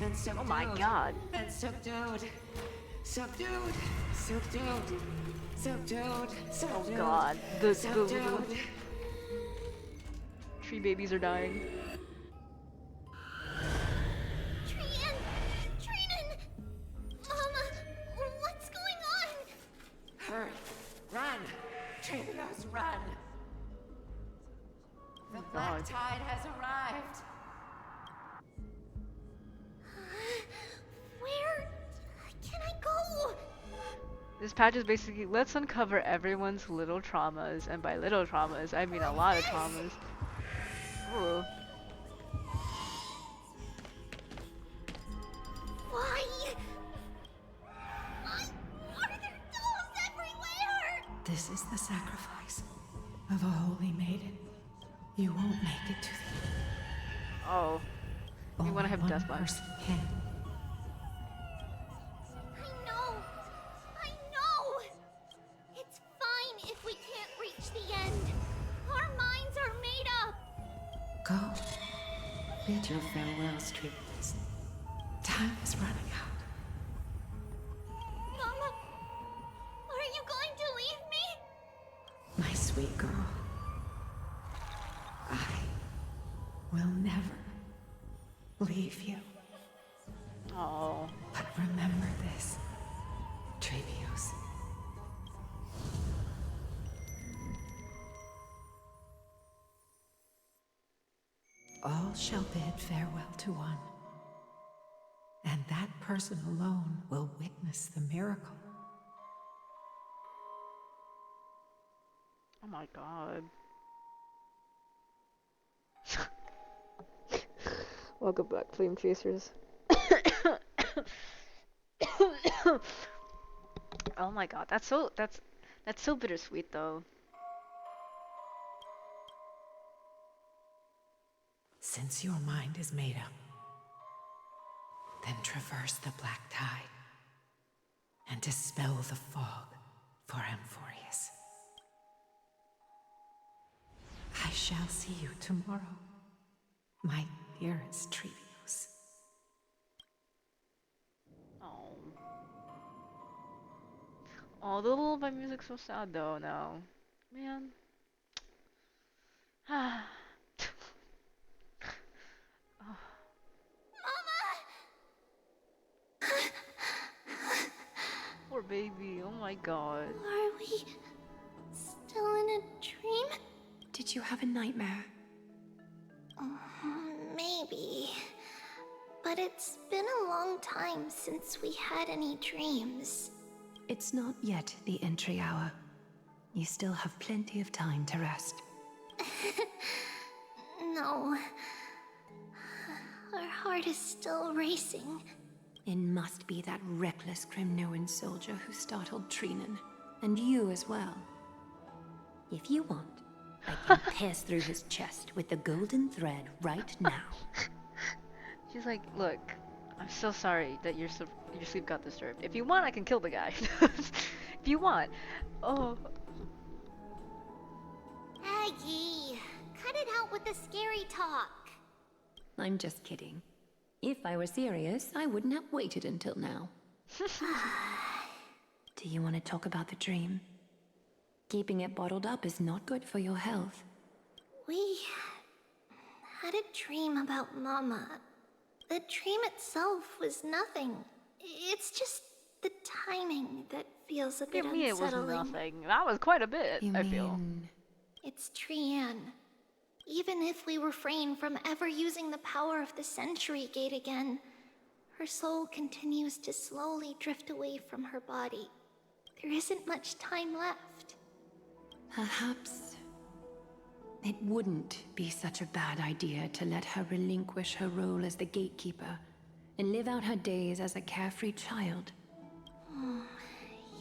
And subdued. Oh my god. And subdued. Subdued. Subdued. Subdued. Subdued. Oh god. The subdued. Tree babies are dying. Trinan! Mama, what's going on? Hurry. Run. Trebios, run. The black tide has arrived. Where can I go? This patch is basically, let's uncover everyone's little traumas, and by little traumas, I mean a lot of traumas. Ooh. Why? Why are there dolls everywhere? This is the sacrifice of a holy maiden. You won't make it to the end. Oh. You want to have death box. Can. I know. It's fine if we can't reach the end. Our minds are made up. Go. Bid your farewells, Trebios. Time is running sweet girl. I will never leave you. Oh. But remember this, Trevios. All shall bid farewell to one, and that person alone will witness the miracle. Oh my god. Welcome back, Flame Chasers. Oh my god, that's so bittersweet though. Since your mind is made up, then traverse the black tide and dispel the fog for Amphoreus. I shall see you tomorrow, my dearest Trevios. Oh. Oh, the lullaby music's so sad though now. Man. Ah. Oh. Poor baby, oh my god. Are we still in a dream? Did you have a nightmare? Maybe. But it's been a long time since we had any dreams. It's not yet the entry hour. You still have plenty of time to rest. No. Our heart is still racing. It must be that reckless Kremnoan soldier who startled Trinan. And you as well. If you want, I can pass through his chest with the golden thread right now. She's like, look, I'm so sorry that your sleep got disturbed. If you want, I can kill the guy. If you want. Oh. Aggie, cut it out with the scary talk. I'm just kidding. If I were serious, I wouldn't have waited until now. Do you want to talk about the dream? Keeping it bottled up is not good for your health. We had a dream about Mama. The dream itself was nothing. It's just the timing that feels a bit Give me unsettling. it was nothing. That was quite a bit, I feel. It's Trian. Even if we refrain from ever using the power of the Century Gate again, her soul continues to slowly drift away from her body. There isn't much time left. Perhaps it wouldn't be such a bad idea to let her relinquish her role as the gatekeeper and live out her days as a carefree child.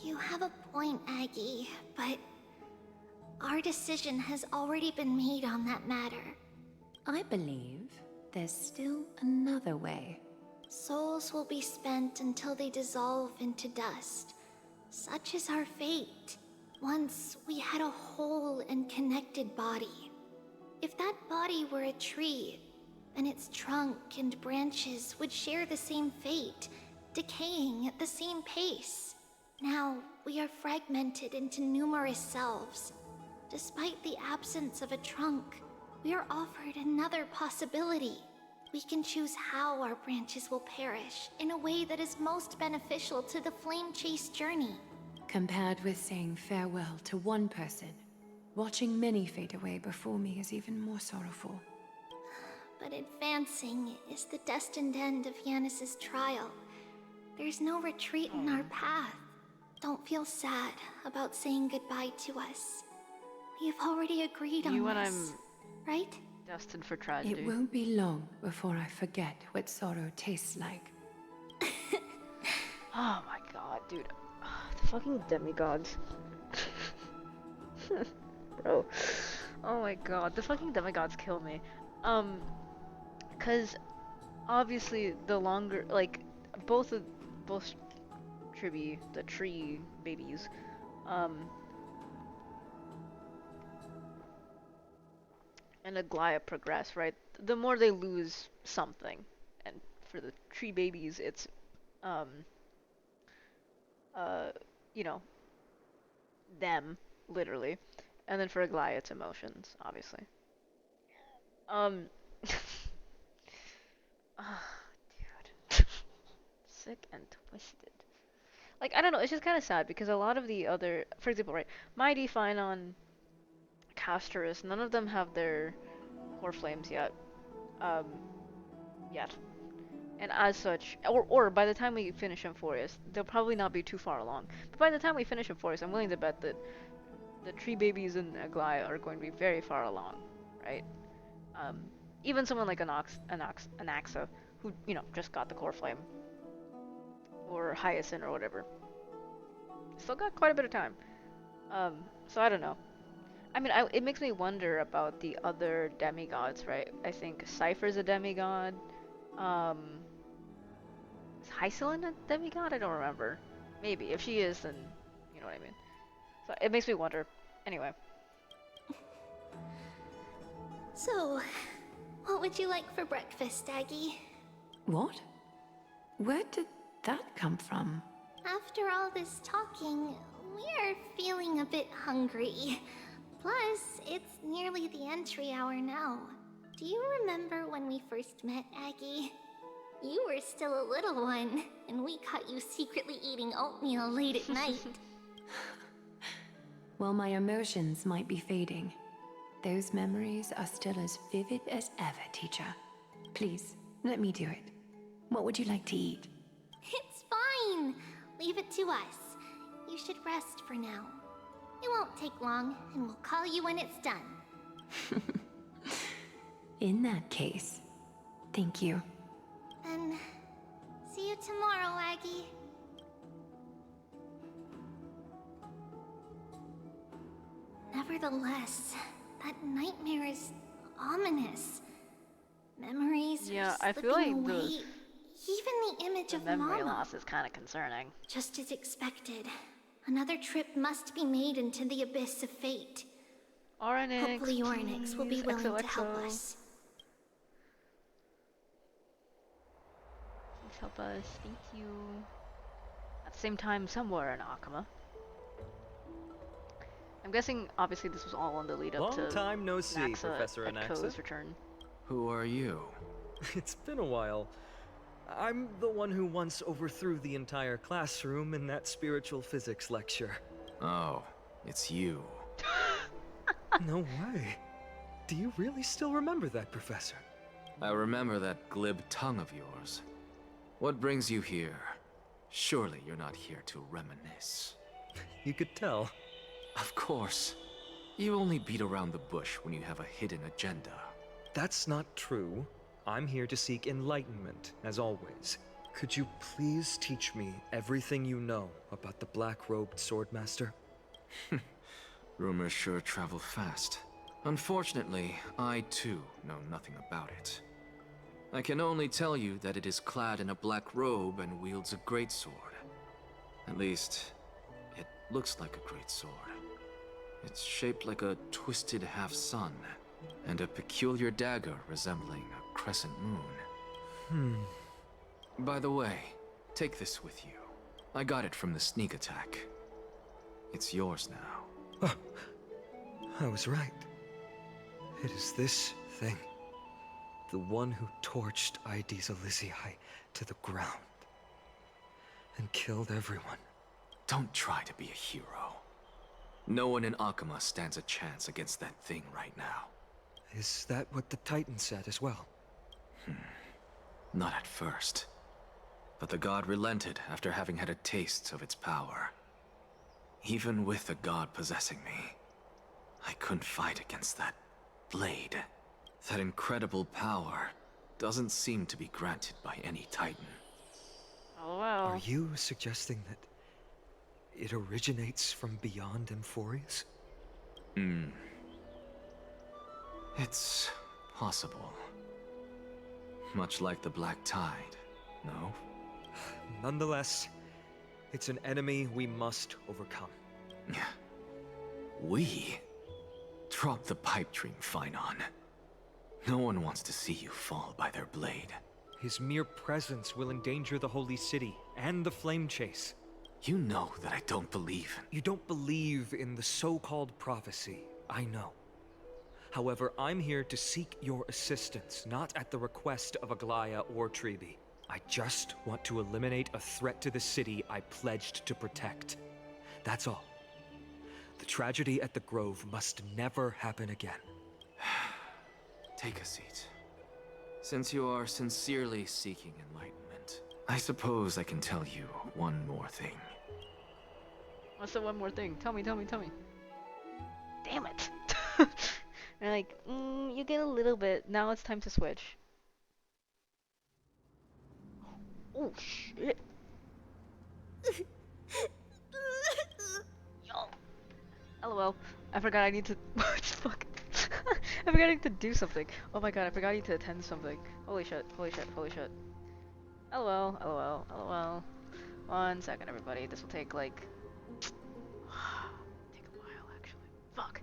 You have a point, Aggie, but our decision has already been made on that matter. I believe there's still another way. Souls will be spent until they dissolve into dust. Such is our fate. Once we had a whole and connected body. If that body were a tree, then its trunk and branches would share the same fate, decaying at the same pace. Now, we are fragmented into numerous selves. Despite the absence of a trunk, we are offered another possibility. We can choose how our branches will perish in a way that is most beneficial to the flame chase journey. Compared with saying farewell to one person, watching many fade away before me is even more sorrowful. But advancing is the destined end of Yanis's trial. There's no retreat in our path. Don't feel sad about saying goodbye to us. We have already agreed on You and this, right? Destined for tragedy. It won't be long before I forget what sorrow tastes like. Oh my god, dude. The fucking demigods. Bro. Oh my god, the fucking demigods kill me. Cause obviously the longer, like, both the tree babies, and Aglaia progress, right? The more they lose something. And for the tree babies, it's, you know, them, literally. And then for Aglaia, it's emotions, obviously. Um, ah, dude, sick and twisted. Like I don't know, it's just kind of sad because a lot of the other, for example, right, Mighty, Phynon, Castorus, none of them have their core flames yet. Um, yet. And as such, or by the time we finish Amphoreus, they'll probably not be too far along. But by the time we finish Amphoreus, I'm willing to bet that the tree babies in Aglaia are going to be very far along, right? Um, even someone like Anaxa, who, you know, just got the core flame, or Hyacinth or whatever, still got quite a bit of time. So I don't know. I mean, it makes me wonder about the other demigods, right? I think Cypher's a demigod. Um, is Hycelin a demigod? I don't remember. Maybe. If she is, then you know what I mean. So it makes me wonder. Anyway. So, what would you like for breakfast, Aggie? What? Where did that come from? After all this talking, we are feeling a bit hungry. Plus, it's nearly the entry hour now. Do you remember when we first met, Aggie? You were still a little one, and we caught you secretly eating oatmeal late at night. Well, my emotions might be fading. Those memories are still as vivid as ever, teacher. Please, let me do it. What would you like to eat? It's fine. Leave it to us. You should rest for now. It won't take long, and we'll call you when it's done. In that case, thank you. Then, see you tomorrow, Aggie. Nevertheless, that nightmare is ominous. Memories Yeah, are I feel slipping like away. Even the image of memory Mama. loss is kind of concerning. Just as expected, another trip must be made into the abyss of fate. Orynyx, Hopefully Orynyx will be please. willing to help XOXO. us. Please help us. Thank you. At the same time, somewhere in Akama. I'm guessing, obviously, this was all on the lead up to Long time no see, Anaxa Professor at Anaxa. Ko's return. Who are you? It's been a while. I'm the one who once overthrew the entire classroom in that spiritual physics lecture. Oh, it's you. No way. Do you really still remember that, Professor? I remember that glib tongue of yours. What brings you here? Surely you're not here to reminisce. You could tell. Of course. You only beat around the bush when you have a hidden agenda. That's not true. I'm here to seek enlightenment, as always. Could you please teach me everything you know about the black-robed swordmaster? Rumors sure travel fast. Unfortunately, I too know nothing about it. I can only tell you that it is clad in a black robe and wields a greatsword. At least, it looks like a greatsword. It's shaped like a twisted half-sun, and a peculiar dagger resembling a crescent moon. By the way, take this with you. I got it from the sneak attack. It's yours now. Oh, I was right. It is this thing. The one who torched Aedes Elysiae to the ground. And killed everyone. Don't try to be a hero. No one in Akama stands a chance against that thing right now. Is that what the Titan said as well? Not at first. But the god relented after having had a taste of its power. Even with the god possessing me, I couldn't fight against that blade. That incredible power doesn't seem to be granted by any Titan. Oh wow. Are you suggesting that it originates from beyond Amphoreus? It's possible. Much like the Black Tide, no? Nonetheless, it's an enemy we must overcome. We? Drop the pipe dream, Phynon. No one wants to see you fall by their blade. His mere presence will endanger the Holy City and the Flame Chase. You know that I don't believe in... You don't believe in the so-called prophecy, I know. However, I'm here to seek your assistance, not at the request of Aglaya or Treeby. I just want to eliminate a threat to the city I pledged to protect. That's all. The tragedy at the Grove must never happen again. Take a seat. Since you are sincerely seeking enlightenment, I suppose I can tell you one more thing. What's the one more thing? Tell me. Damn it. They're like, you get a little bit. Now it's time to switch. Oh, shit. Yo. LOL. I forgot I need to... What the fuck? I forgot I need to do something. Oh my god, I forgot I need to attend something. Holy shit. LOL. 1 second, everybody. This will take, like... take a while, actually. Fuck.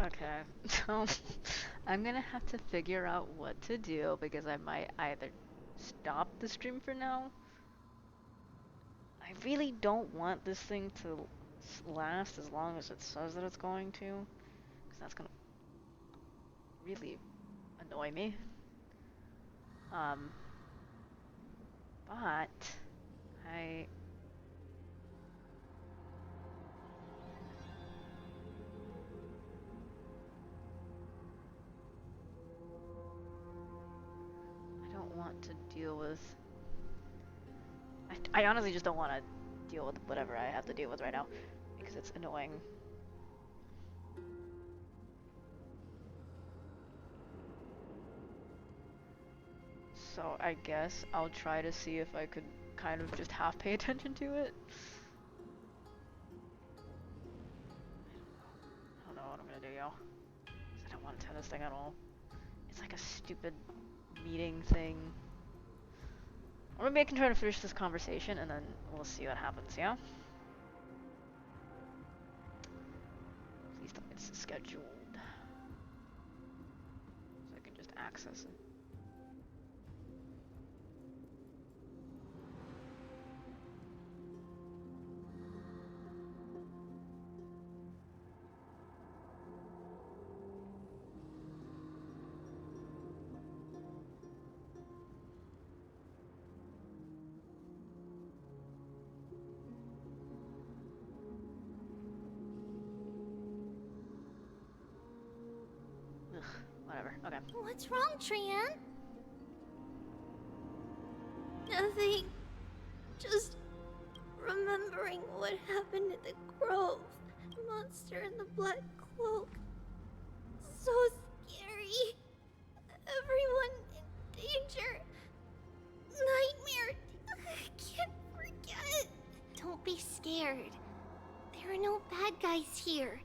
Okay, so I'm gonna have to figure out what to do because I might either stop the stream for now. I really don't want this thing to last as long as it says that it's going to, because that's gonna really annoy me. But I don't want to deal with... I honestly just don't want to deal with whatever I have to deal with right now, because it's annoying. So I guess I'll try to see if I could kind of just half pay attention to it. I don't know what I'm gonna do, yo. 'Cause I don't want to attend this thing at all. It's like a stupid meeting thing. Or maybe I can try to finish this conversation and then we'll see what happens, yeah? Please tell me it's scheduled. So I can just access it. Okay. What's wrong, Trian? Nothing. Just remembering what happened at the Grove. Monster in the black cloak. So scary. Everyone in danger. Nightmare. I can't forget. Don't be scared. There are no bad guys here.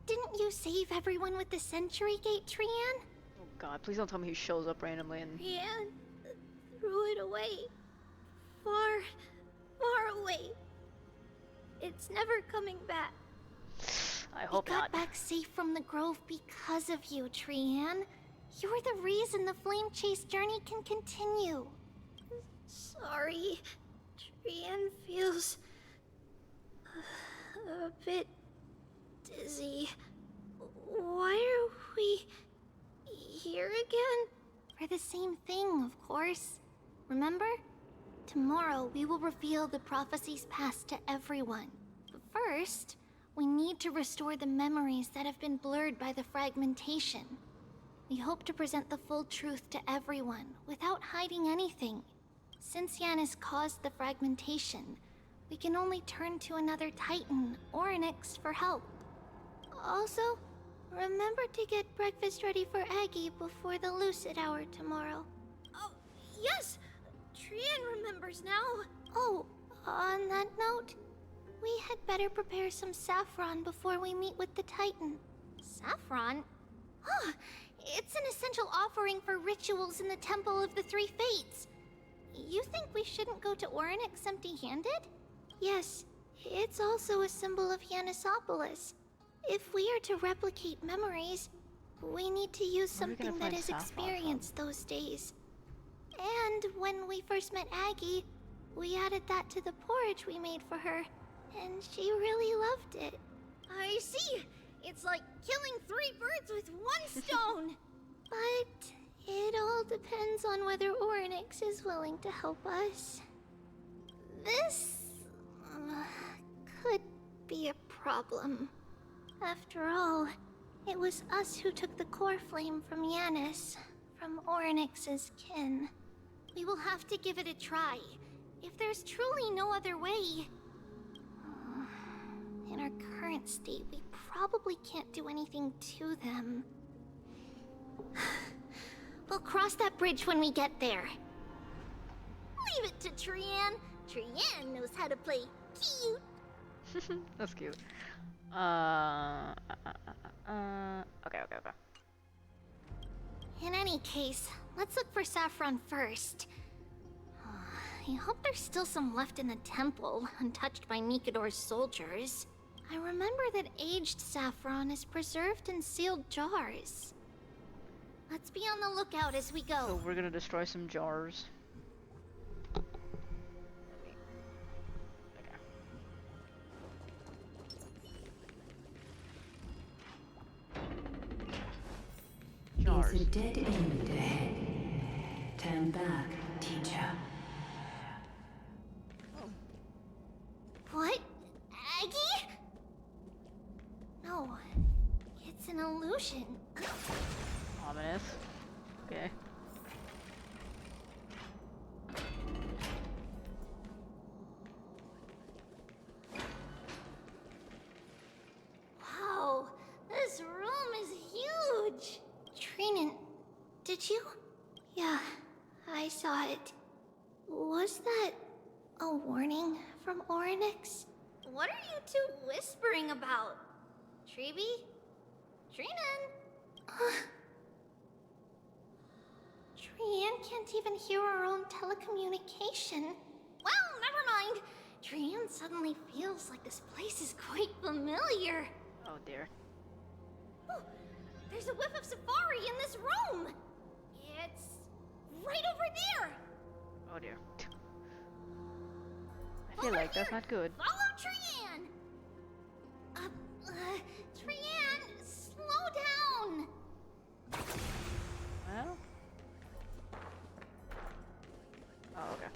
Didn't you save everyone with the Century Gate, Trian? Oh god, please don't tell me he shows up randomly and... Trian threw it away. Far, far away. It's never coming back. I hope we got not. back safe from the Grove because of you, Trian. You're the reason the Flame Chase journey can continue. Sorry. Trian feels... a bit dizzy. Why are we here again? For the same thing, of course. Remember? Tomorrow we will reveal the prophecies passed to everyone. But first, we need to restore the memories that have been blurred by the fragmentation. We hope to present the full truth to everyone without hiding anything. Since Yanis caused the fragmentation, we can only turn to another Titan, Orynyx, for help. Also, remember to get breakfast ready for Aggie before the Lucid Hour tomorrow. Oh, yes! Trian remembers now. Oh, on that note, we had better prepare some saffron before we meet with the Titan. Saffron? Huh, it's an essential offering for rituals in the Temple of the Three Fates. You think we shouldn't go to Orynyx empty-handed? Yes, it's also a symbol of Yanisopolis. If we are to replicate memories, we need to use something that is experienced those days. And when we first met Aggie, we added that to the porridge we made for her, and she really loved it. I see! It's like killing 3 birds with 1 stone! But it all depends on whether Orynyx is willing to help us. This... could be a problem. After all, it was us who took the core flame from Yanis, from Orynyx's kin. We will have to give it a try. If there's truly no other way... in our current state, we probably can't do anything to them. We'll cross that bridge when we get there. Leave it to Trian. Trian knows how to play cute. That's cute. Okay. In any case, let's look for saffron first. I hope there's still some left in the temple, untouched by Nikador's soldiers. I remember that aged saffron is preserved in sealed jars. Let's be on the lookout as we go. So we're gonna destroy some jars. There's a dead end ahead. Turn back, teacher. What? Aggie? No, it's an illusion. Ominous. Okay. Wow, this room is huge. Trinan, did you? Yeah, I saw it. Was that a warning from Orynyx? What are you two whispering about? Treeby? Trinan? Trian can't even hear our own telecommunication. Well, never mind. Trian suddenly feels like this place is quite familiar. Oh dear. Oh, there's a whiff of safari in this room. It's right over there. Oh dear. I feel like that's not good. Follow Trian. Trian, slow down. Well. Oh, okay.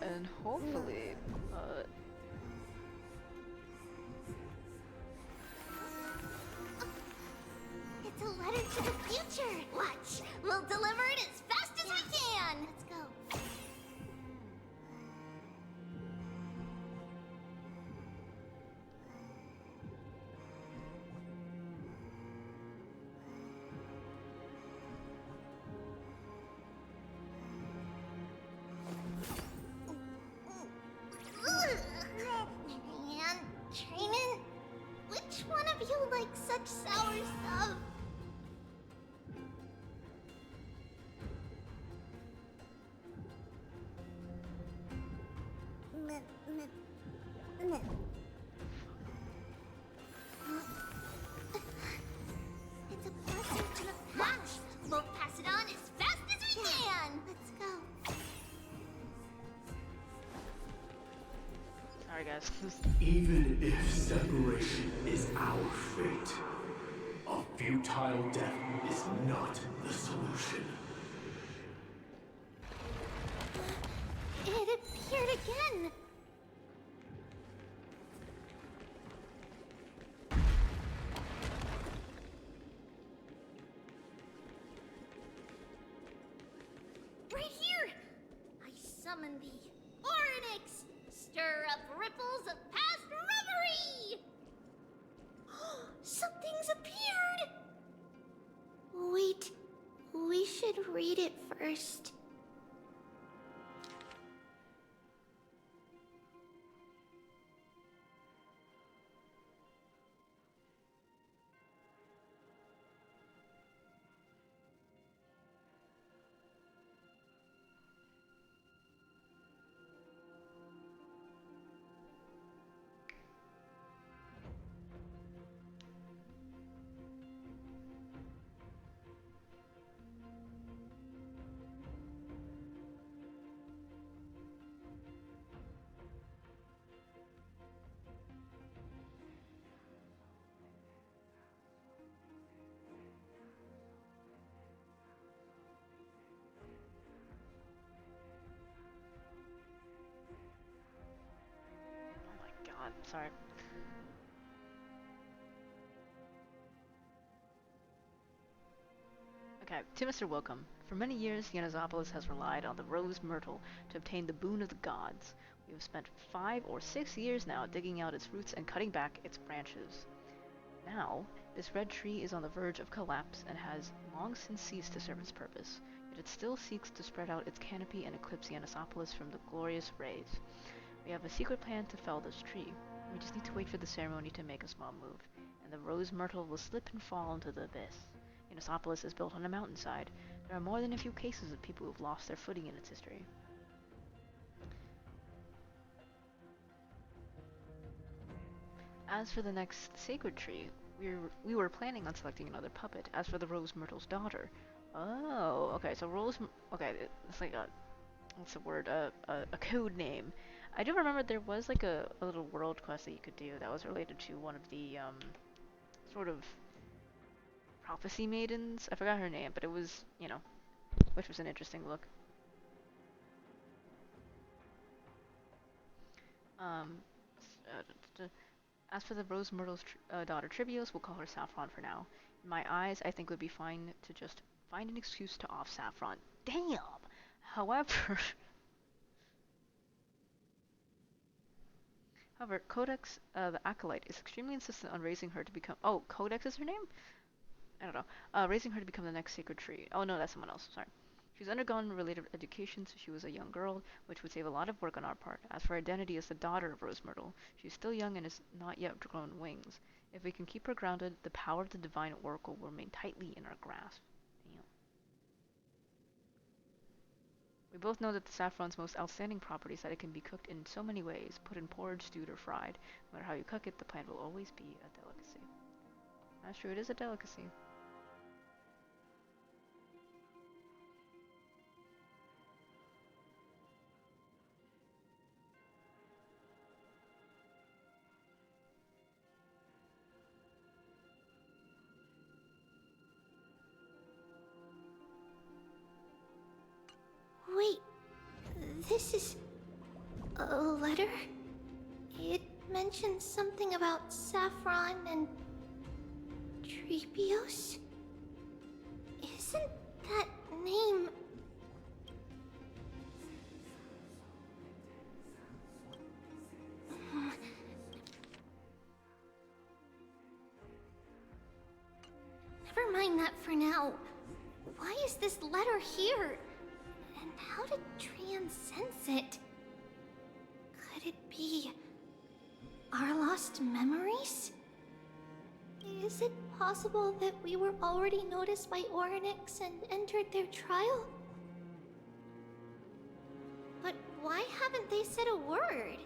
and hopefully, It's a letter to the future. Watch. We'll deliver it as fast as we can. Let's go. And Training? Which one of you likes such sour stuff? It's a blessing to the past. We'll pass it on as fast as we can. Let's go. sorry guys. Even if separation is our fate, a futile death is not the solution. It appeared again. Right here! I summon thee, Oryx! Stir up ripples of past reverie! Something's appeared! Wait, we should read it first. God, sorry. Okay, to Mr. Welcome. For many years, Yanazopolis has relied on the rose myrtle to obtain the boon of the gods. We have spent 5 or 6 years now digging out its roots and cutting back its branches. Now, this red tree is on the verge of collapse and has long since ceased to serve its purpose, yet it still seeks to spread out its canopy and eclipse Yanazopolis from the glorious rays. We have a secret plan to fell this tree. We just need to wait for the ceremony to make a small move, and the rose myrtle will slip and fall into the abyss. Yanazopolis is built on a mountainside. There are more than a few cases of people who have lost their footing in its history. As for the next sacred tree, we were planning on selecting another puppet. As for the rose myrtle's daughter, oh, okay. So okay, it's like a what's the word? A code name. I do remember there was like a little world quest that you could do that was related to one of the sort of prophecy maidens. I forgot her name, but it was, you know, which was an interesting look. Um, as for the Rose Myrtle's daughter Trivios, we'll call her Saffron for now. In my eyes, I think it would be fine to just find an excuse to off Saffron. Damn! However, Codex, the Acolyte, is extremely insistent on raising her to become... Oh, Codex is her name? I don't know. Raising her to become the next sacred tree. Oh no, that's someone else. Sorry. She's undergone related education since she was a young girl, which would save a lot of work on our part. As for her identity as the daughter of Rose Myrtle, she's still young and has not yet grown wings. If we can keep her grounded, the power of the divine oracle will remain tightly in our grasp. Damn. We both know that the saffron's most outstanding property is that it can be cooked in so many ways, put in porridge, stewed, or fried. No matter how you cook it, the plant will always be a delicacy. That's true, it is a delicacy. Wait, this is... A letter? It mentioned something about Saffron and Treebios? Isn't that name... Never mind that for now. Why is this letter here? And how did Trian sense it? Could it be our lost memories? Is it possible that we were already noticed by Oryx and entered their trial? But why haven't they said a word?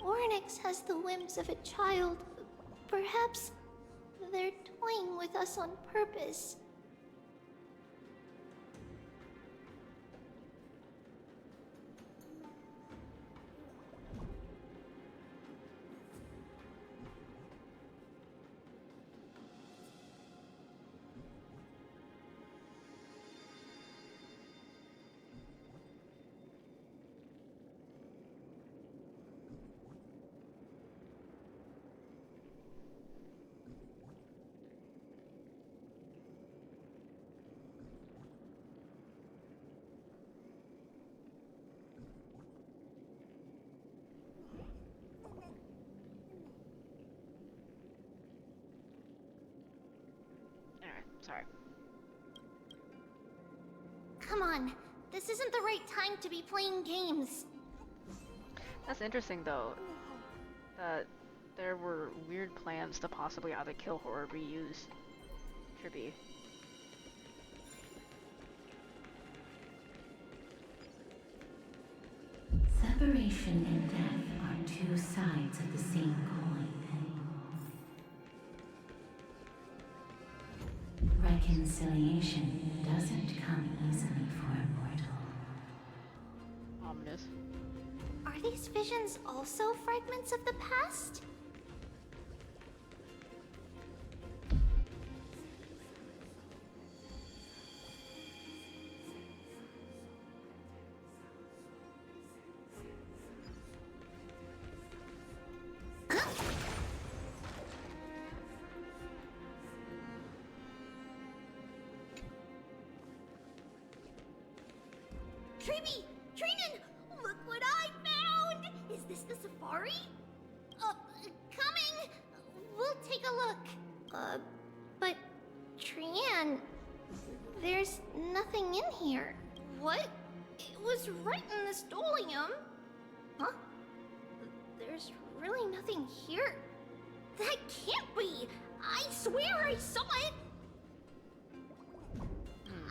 Oryx has the whims of a child. Perhaps they're toying with us on purpose. Sorry. Come on, this isn't the right time to be playing games. That's interesting though, that there were weird plans to possibly either kill her or reuse Tribby. Separation and death are two sides of the same coin. Reconciliation doesn't come easily for a mortal. Ominous. Are these visions also fragments of the past? Treeby! Trinan! Look what I found! Is this the safari? Coming! We'll take a look. But Trian, there's nothing in here. What? It was right in the stolium. Huh? There's really nothing here. That can't be! I swear I saw it!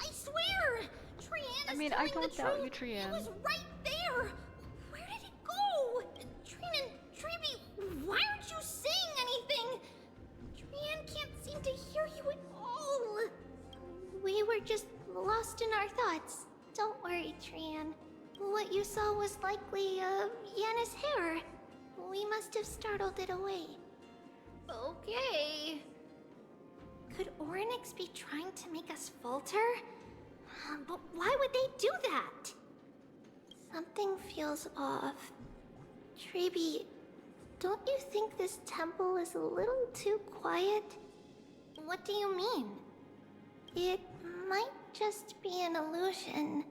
I swear! Trian is I telling don't the doubt truth. you, Trian. It was right there! Where did it go? Trian, Treeby, why aren't you saying anything? Trian can't seem to hear you at all. We were just lost in our thoughts. Don't worry, Trian. What you saw was likely, Yanna's hair. We must have startled it away. Okay. Could Oryx be trying to make us falter? But why would they do that? Something feels off. Treeby, don't you think this temple is a little too quiet? What do you mean? It might just be an illusion.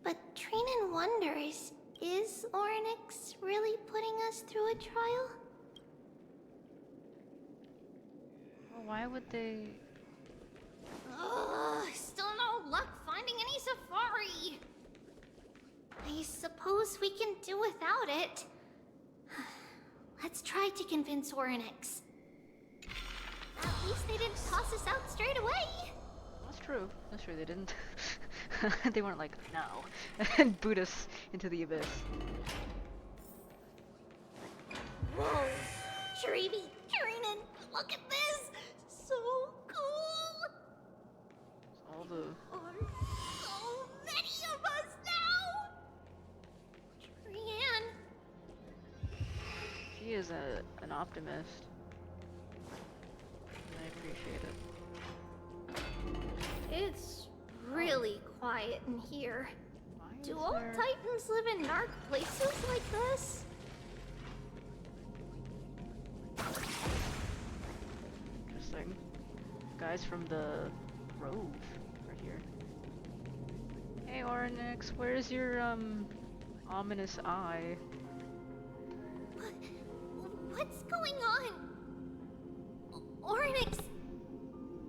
But Trinan wonders, is Oryx really putting us through a trial? Well, why would they... Still no luck finding any safari. I suppose we can do without it. Let's try to convince Oryx. At least they didn't toss us out straight away. That's True. That's true, they didn't. They weren't like, no, and boot us into the abyss. Whoa! Shreevy, Kiernan, look at this! So cool! All the... So many of us now! Brienne! She is an optimist. And I appreciate it. It's really quiet in here. Do all Titans live in dark places like this? Interesting. Guys from the Grove are here. Hey Oryx, where's your ominous eye? What's going on? Oryx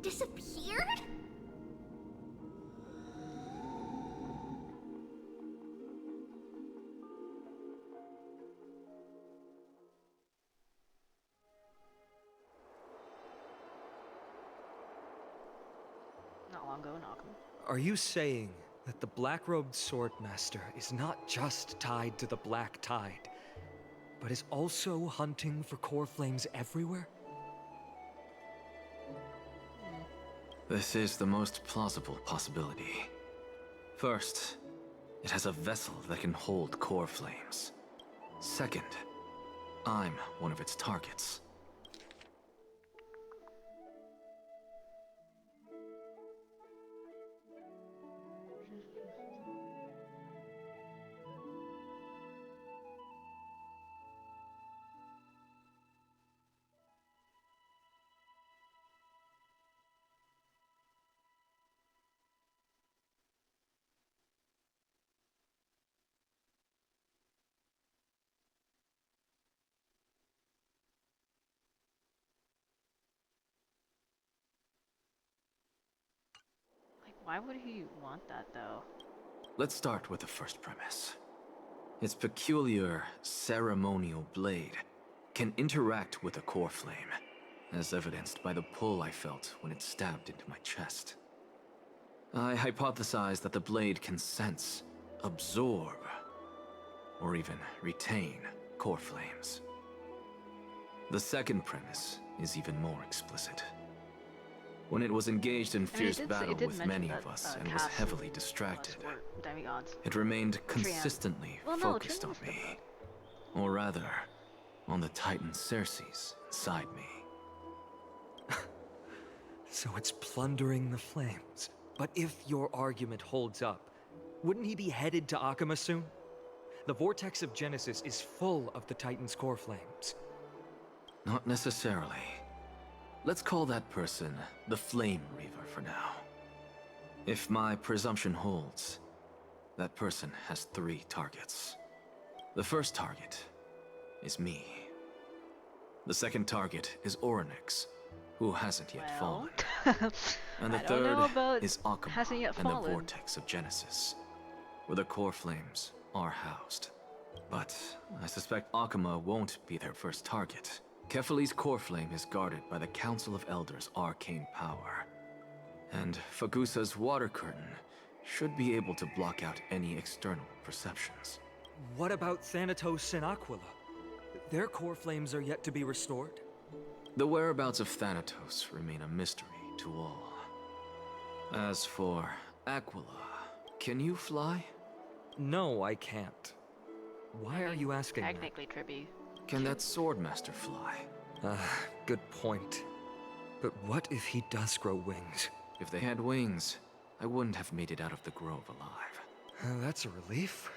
disappeared? Not long ago in Occam. Are you saying that the black-robed swordmaster is not just tied to the Black Tide, but is also hunting for core flames everywhere? This is the most plausible possibility. First, it has a vessel that can hold core flames. Second, I'm one of its targets. Why would he want that, though? Let's start with the first premise. Its peculiar ceremonial blade can interact with a core flame, as evidenced by the pull I felt when it stabbed into my chest. I hypothesized that the blade can sense, absorb, or even retain core flames. The second premise is even more explicit. When it was engaged in fierce battle with many of us and was heavily distracted, it remained consistently focused on me. Or rather, on the Titan Cersei's inside me. So it's plundering the flames. But if your argument holds up, wouldn't he be headed to Akama soon? The vortex of Genesis is full of the Titan's core flames. Not necessarily. Let's call that person the Flame Reaver for now. If my presumption holds, that person has 3 targets. The first target is me. The second target is Oryx, who hasn't yet fallen. And the third is Akama and the Vortex of Genesis, where the core flames are housed. But I suspect Akama won't be their first target. Kefali's core flame is guarded by the Council of Elders' arcane power. And Fagusa's water curtain should be able to block out any external perceptions. What about Thanatos and Aquila? Their core flames are yet to be restored? The whereabouts of Thanatos remain a mystery to all. As for Aquila, can you fly? No, I can't. Why are you asking that? Technically, Tribby. Can that swordmaster fly? Good point. But what if he does grow wings? If they had wings, I wouldn't have made it out of the grove alive. That's a relief.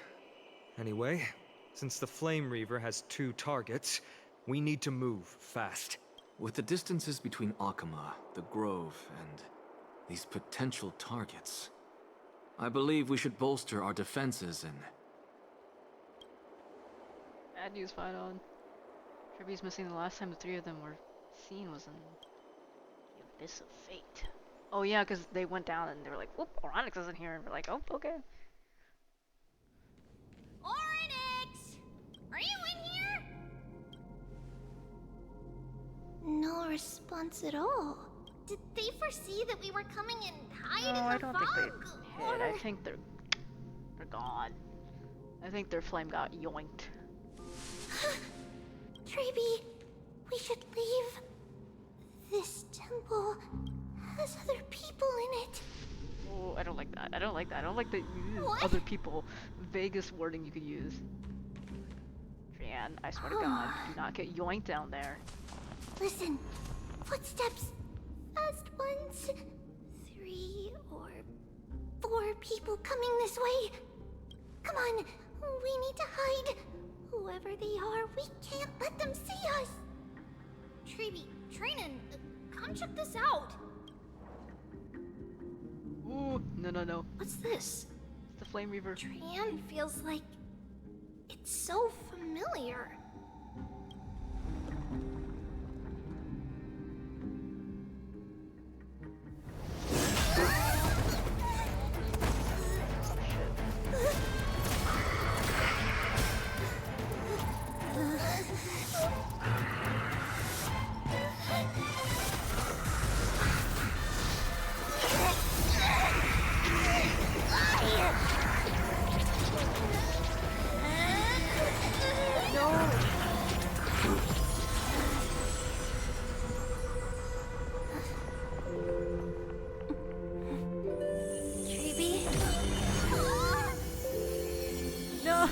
Anyway, since the Flame Reaver has 2 targets, we need to move fast. With the distances between Akama, the grove, and these potential targets, I believe we should bolster our defenses and... Bad news, fight on. Tribby's missing. The last time the 3 of them were seen was in the Abyss of Fate. Oh yeah, because they went down and they were like, whoop, Oryx isn't here, and we're like, oh, okay. Oryx! Are you in here? No response at all. Did they foresee that we were coming and hide No, in I the don't think they fog, hid. or... I think they're gone. I think their flame got yoinked. Treeby, we should leave. This temple has other people in it. Oh, I don't like that. I don't like that. I don't like the What? other people. Vaguest wording you could use. Jan, I swear to God, do not get yoinked down there. Listen, footsteps. Fast ones. 3 or 4 people coming this way. Come on, we need to hide. Whoever they are, we can't let them see us. Treeby, Trainin, come check this out. Ooh, no. What's this? It's the Flame Reaver. Trian feels like it's so familiar.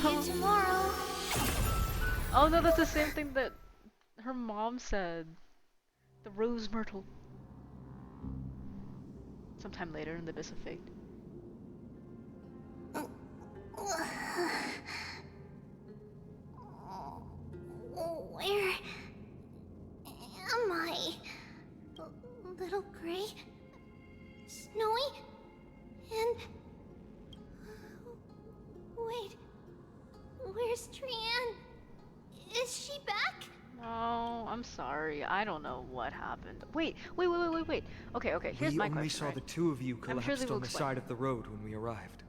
See you tomorrow. Oh no, that's the same thing that her mom said. The rose myrtle. Sometime later in the Abyss of Fate. Where am I? Little Gray? Snowy? And... Wait... Where's Trian? Is she back? Oh, I'm sorry. I don't know what happened. Wait. Okay, here's my question. We only saw the two of you collapsed on the side of the road when we arrived.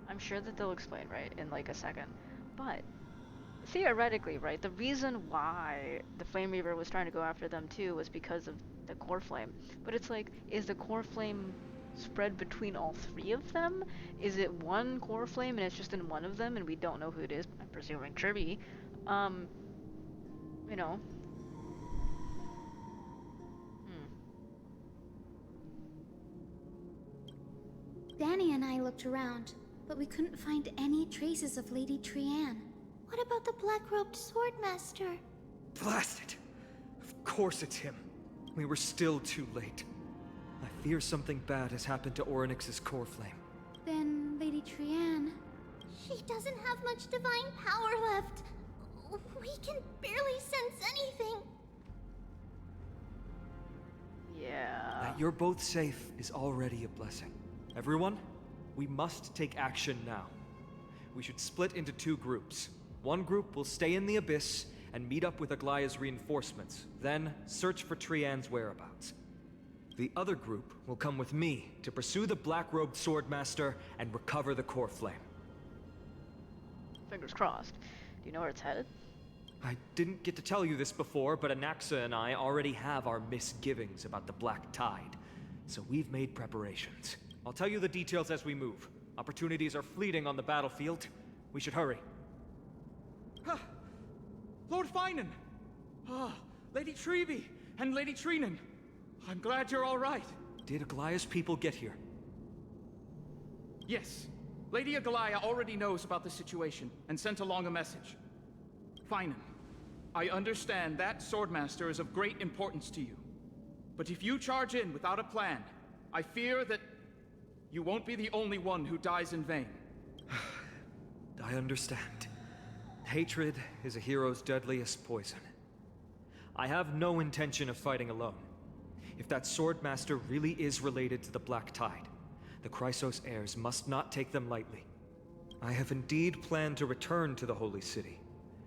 I'm sure that they'll explain, right, in like a second. But theoretically, right, the reason why the Flame Reaver was trying to go after them too was because of the core flame. But it's like, is the core flame spread between all 3 of them? Is it one core flame and it's just in one of them and we don't know who it is? I'm presuming Kirby. You know. Danny and I looked around, but we couldn't find any traces of Lady Trian. What about the black-robed swordmaster? Blast it! Of course it's him. We were still too late. I fear something bad has happened to Orynyx's core flame. Then Lady Trian... She doesn't have much divine power left. We can barely sense anything. Yeah. That you're both safe is already a blessing. Everyone, we must take action now. We should split into 2 groups. One group will stay in the Abyss and meet up with Aglaya's reinforcements, then search for Trian's whereabouts. The other group will come with me to pursue the black-robed swordmaster and recover the core flame. Fingers crossed. Do you know where it's headed? I didn't get to tell you this before, but Anaxa and I already have our misgivings about the Black Tide, so we've made preparations. I'll tell you the details as we move. Opportunities are fleeting on the battlefield. We should hurry. Lord Finan! Lady Treeby and Lady Trinan. I'm glad you're all right. Did Aglaya's people get here? Yes. Lady Aglaya already knows about the situation and sent along a message. Finan, I understand that Swordmaster is of great importance to you. But if you charge in without a plan, I fear that you won't be the only one who dies in vain. I understand. Hatred is a hero's deadliest poison. I have no intention of fighting alone. If that Swordmaster really is related to the Black Tide, the Chrysos heirs must not take them lightly. I have indeed planned to return to the Holy City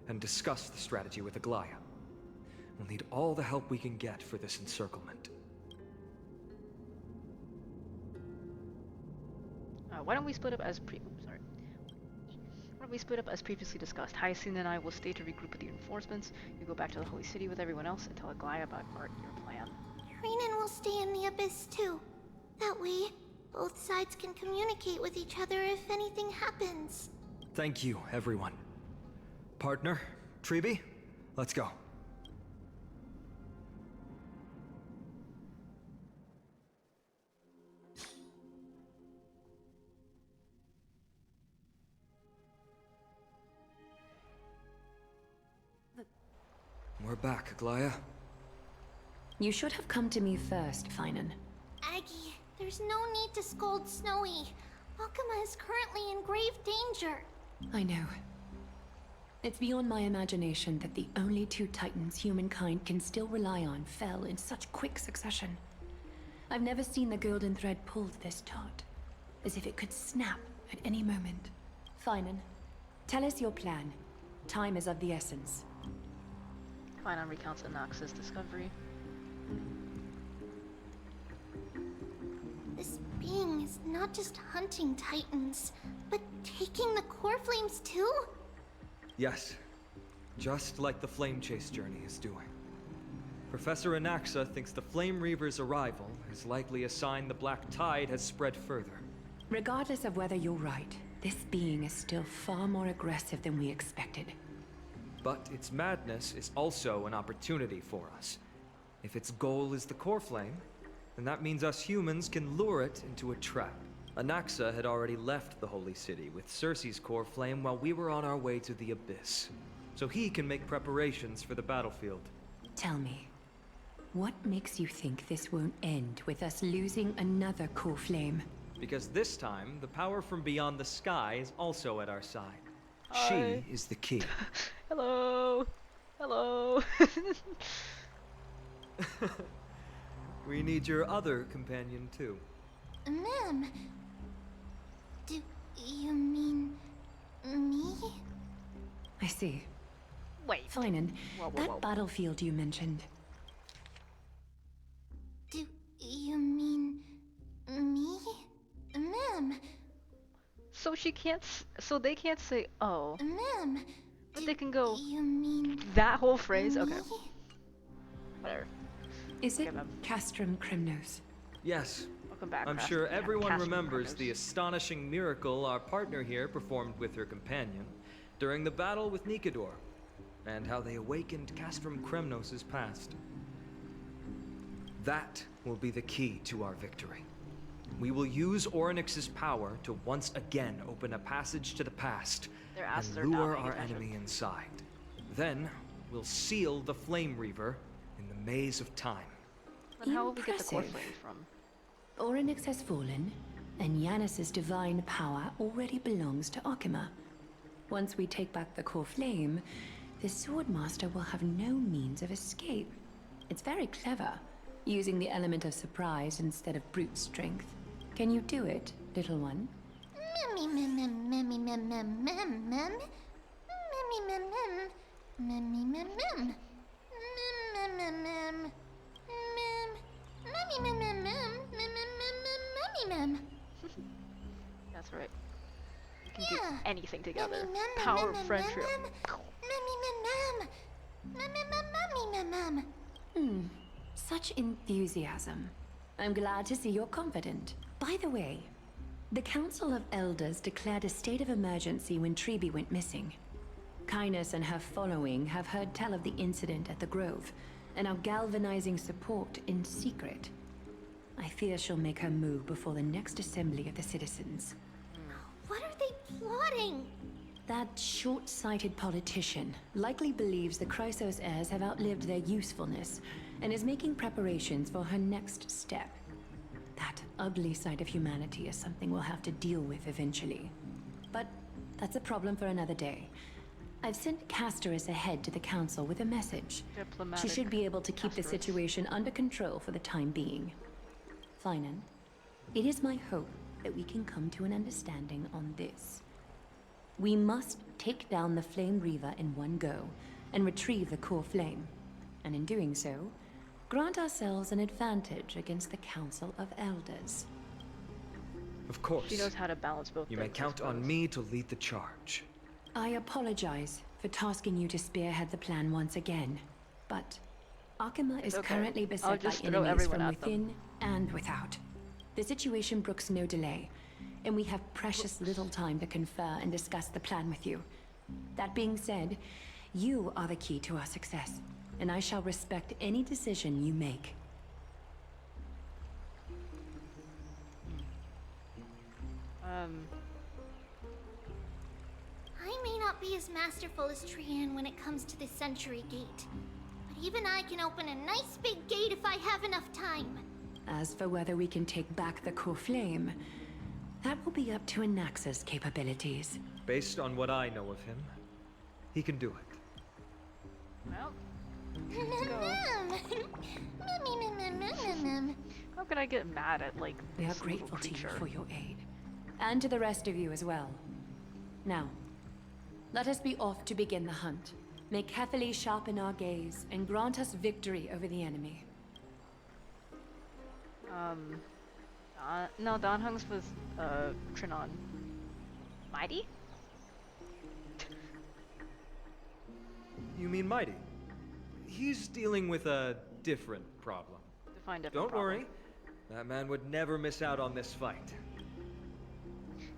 and discuss the strategy with Aglaya. We'll need all the help we can get for this encirclement. Why don't we split up as Why don't we split up as previously discussed? Hyacinth and I will stay to regroup with the reinforcements. You go back to the Holy City with everyone else and tell Aglaya about your plan. Renan will stay in the Abyss too. That way, both sides can communicate with each other if anything happens. Thank you, everyone. Partner, Treeby, let's go. We're back, Aglaya. You should have come to me first, Finan. Aggie, there's no need to scold Snowy. Alchema is currently in grave danger. I know. It's beyond my imagination that the only two titans humankind can still rely on fell in such quick succession. I've never seen the golden thread pulled this taut, as if it could snap at any moment. Finan, tell us your plan. Time is of the essence. Finan recounts Anax's discovery. This being is not just hunting titans, but taking the core flames too? Yes, just like the Flame Chase journey is doing. Professor Anaxa thinks the Flame Reaver's arrival is likely a sign the Black Tide has spread further. Regardless of whether you're right, this being is still far more aggressive than we expected. But its madness is also an opportunity for us. If its goal is the core flame, then that means us humans can lure it into a trap. Anaxa had already left the Holy City with Cersei's core flame while we were on our way to the Abyss, so he can make preparations for the battlefield. Tell me, what makes you think this won't end with us losing another core flame? Because this time, the power from beyond the sky is also at our side. Hi. She is the key. Hello. Hello. We need your other companion too. Ma'am, do you mean me? I see. Wait. Finan, Whoa, that battlefield you mentioned. Do you mean me? Ma'am. So she can't. So they can't say "oh," Ma'am. but they can go. You mean That whole phrase. me? Okay. Whatever. Is it Castrum Crymnos? Yes. Welcome back. I'm Cast- sure everyone Castrum remembers Crymnos. the astonishing miracle our partner here performed with her companion during the battle with Nikador, and how they awakened Castrum Crymnos' past. That will be the key to our victory. We will use Orynyx's power to once again open a passage to the past Their asses are and not lure paying our attention. enemy inside. Then we'll seal the Flame Reaver in the maze of time. Then how will we get the core Impressive. flame from? Orynyx has fallen, and Yanis's divine power already belongs to Alchema. Once we take back the core flame, the Swordmaster will have no means of escape. It's very clever, using the element of surprise instead of brute strength. Can you do it, little one? That's right. We can do anything together. Power of friendship. Such enthusiasm. I'm glad to see you're confident. By the way, the Council of Elders declared a state of emergency when Treeby went missing. Kainos and her following have heard tell of the incident at the Grove, and are galvanizing support in secret. I fear she'll make her move before the next assembly of the citizens. What are they plotting? That short-sighted politician likely believes the Chrysos heirs have outlived their usefulness, and is making preparations for her next step. That ugly side of humanity is something we'll have to deal with eventually. But that's a problem for another day. I've sent Castorus ahead to the council with a message. She should be able to keep the situation under control for the time being. Finan, it is my hope that we can come to an understanding on this. We must take down the Flame Reaver in one go, and retrieve the core flame. And in doing so, grant ourselves an advantage against the Council of Elders. Of course. She knows how to balance both. You may things, I count on suppose. me to lead the charge. I apologize for tasking you to spearhead the plan once again, but Akima is okay. currently I'll beset by just throw enemies everyone from at them. within and without. The situation brooks no delay, and we have precious little time to confer and discuss the plan with you. That being said, you are the key to our success, and I shall respect any decision you make. I may not be as masterful as Trian when it comes to the Century Gate, but even I can open a nice big gate if I have enough time. As for whether we can take back the core flame, that will be up to Anaxa's capabilities. Based on what I know of him, he can do it. Well, let's go. How can I get mad at, like, We are this little grateful to you creature? for your aid, and to the rest of you as well. Now, let us be off to begin the hunt. May Kethely sharpen our gaze and grant us victory over the enemy. No, Don Hung's with, Trinon. Mighty? You mean Mighty? He's dealing with a different problem. Define different Don't problem. worry. That man would never miss out on this fight.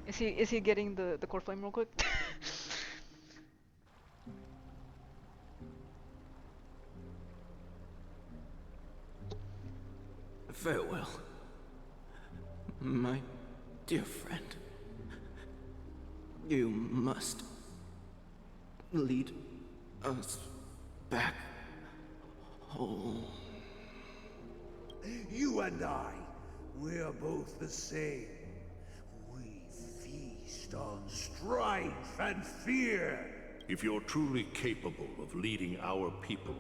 Is he getting the core flame real quick? Farewell, my dear friend. You must lead us back home. You and I, we are both the same. We feast on strife and fear. If you're truly capable of leading our people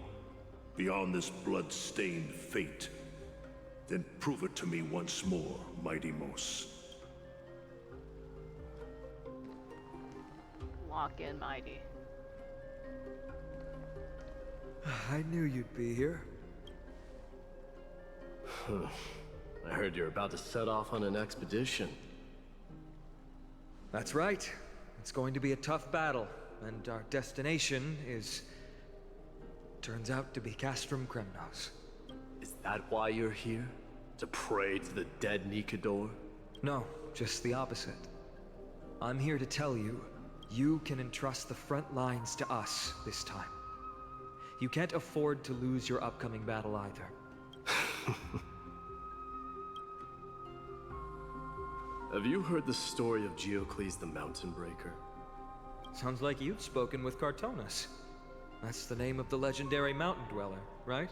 beyond this blood-stained fate, then prove it to me once more, Mighty Mos. Lock in, Mighty. I knew you'd be here. I heard you're about to set off on an expedition. That's right. It's going to be a tough battle, and our destination is... turns out to be Castrum Kremnos. Is that why you're here? To pray to the dead Nikador? No, just the opposite. I'm here to tell you, you can entrust the front lines to us this time. You can't afford to lose your upcoming battle either. Have you heard the story of Geocles the Mountain Breaker? Sounds like you've spoken with Cartonus. That's the name of the legendary mountain dweller, right?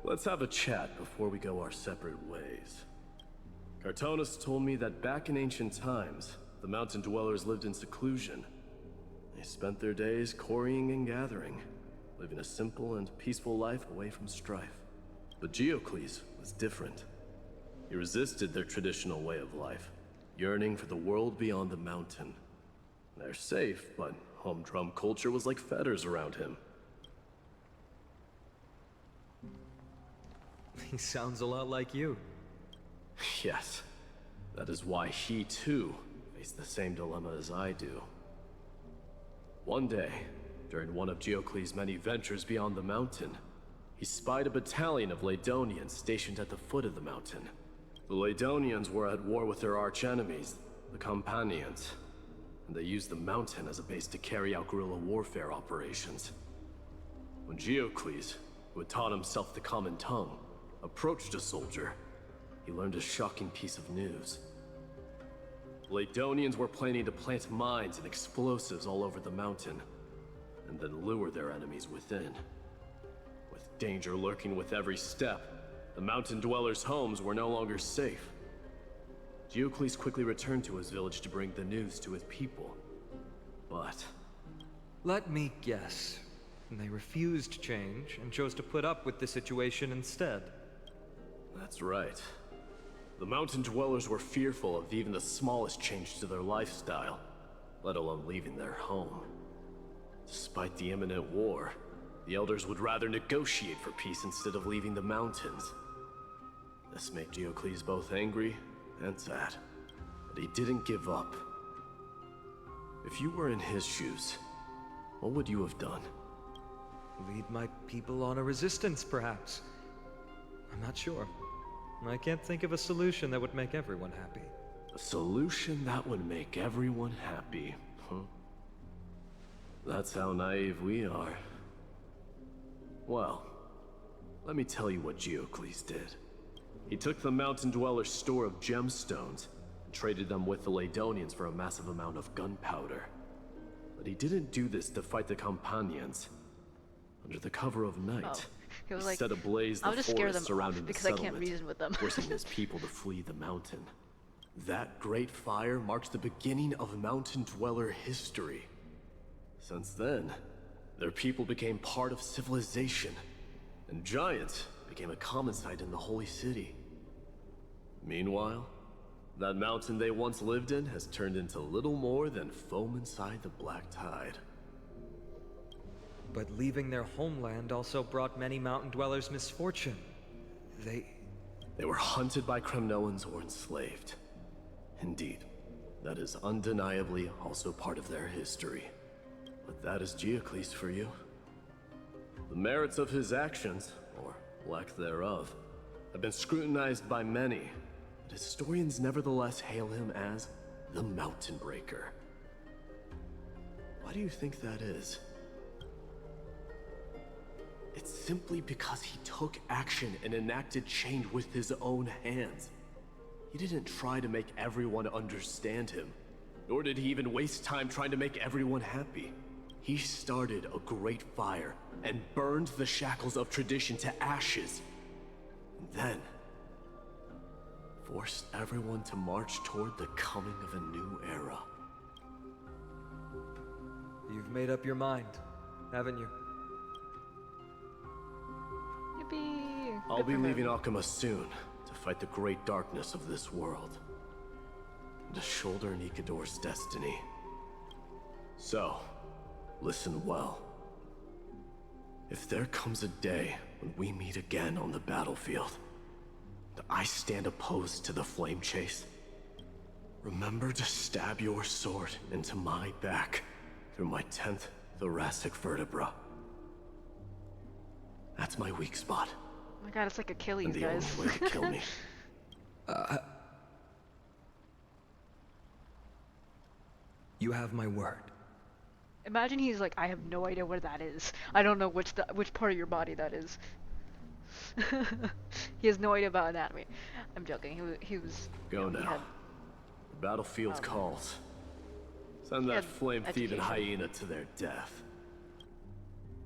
Let's have a chat before we go our separate ways. Cartonus told me that back in ancient times, the mountain dwellers lived in seclusion. They spent their days quarrying and gathering, living a simple and peaceful life away from strife. But Geocles was different. He resisted their traditional way of life, yearning for the world beyond the mountain. They're safe, but humdrum culture was like fetters around him. He sounds a lot like you. Yes. That is why he, too, faced the same dilemma as I do. One day, during one of Geocles' many ventures beyond the mountain, he spied a battalion of Ladonians stationed at the foot of the mountain. The Ladonians were at war with their arch-enemies, the Companions, and they used the mountain as a base to carry out guerrilla warfare operations. When Geocles, who had taught himself the common tongue, approached a soldier, he learned a shocking piece of news. The Ladonians were planning to plant mines and explosives all over the mountain, and then lure their enemies within. With danger lurking with every step, the mountain dwellers' homes were no longer safe. Geocles quickly returned to his village to bring the news to his people. But... let me guess. They refused change and chose to put up with the situation instead. That's right. The mountain dwellers were fearful of even the smallest change to their lifestyle, let alone leaving their home. Despite the imminent war, the elders would rather negotiate for peace instead of leaving the mountains. This made Geocles both angry and sad, but he didn't give up. If you were in his shoes, what would you have done? Lead my people on a resistance, perhaps. I'm not sure. I can't think of a solution that would make everyone happy. A solution that would make everyone happy, huh? That's how naive we are. Well, let me tell you what Geocles did. He took the Mountain Dweller's store of gemstones and traded them with the Ladonians for a massive amount of gunpowder. But he didn't do this to fight the Companions. Under the cover of night, He was he like, set ablaze the I'll just scare forest them surrounding off the because I can't settlement, reason with them. forcing his people to flee the mountain. That great fire marked the beginning of Mountain Dweller history. Since then, their people became part of civilization, and giants became a common sight in the Holy City. Meanwhile, that mountain they once lived in has turned into little more than foam inside the black tide. But leaving their homeland also brought many mountain dwellers misfortune. They were hunted by Kremnoans or enslaved. Indeed, that is undeniably also part of their history. But that is Geocles for you. The merits of his actions, or lack thereof, have been scrutinized by many, but historians nevertheless hail him as the Mountain Breaker. Why do you think that is? It's simply because he took action and enacted change with his own hands. He didn't try to make everyone understand him, nor did he even waste time trying to make everyone happy. He started a great fire and burned the shackles of tradition to ashes. And then forced everyone to march toward the coming of a new era. You've made up your mind, haven't you? Yippee! I'll be leaving Akama soon to fight the great darkness of this world, and to shoulder Nikador's destiny. So, listen well. If there comes a day when we meet again on the battlefield, and I stand opposed to the flame chase, remember to stab your sword into my back through my 10th thoracic vertebra. That's my weak spot. Oh my god, it's like Achilles, And the guys. only way to kill me. You have my word. Imagine he's like, I have no idea where that is. I don't know which part of your body that is. He has no idea about anatomy. I'm joking. He was. Go he now. had- The battlefield calls. Send that flame-thieving hyena to their death.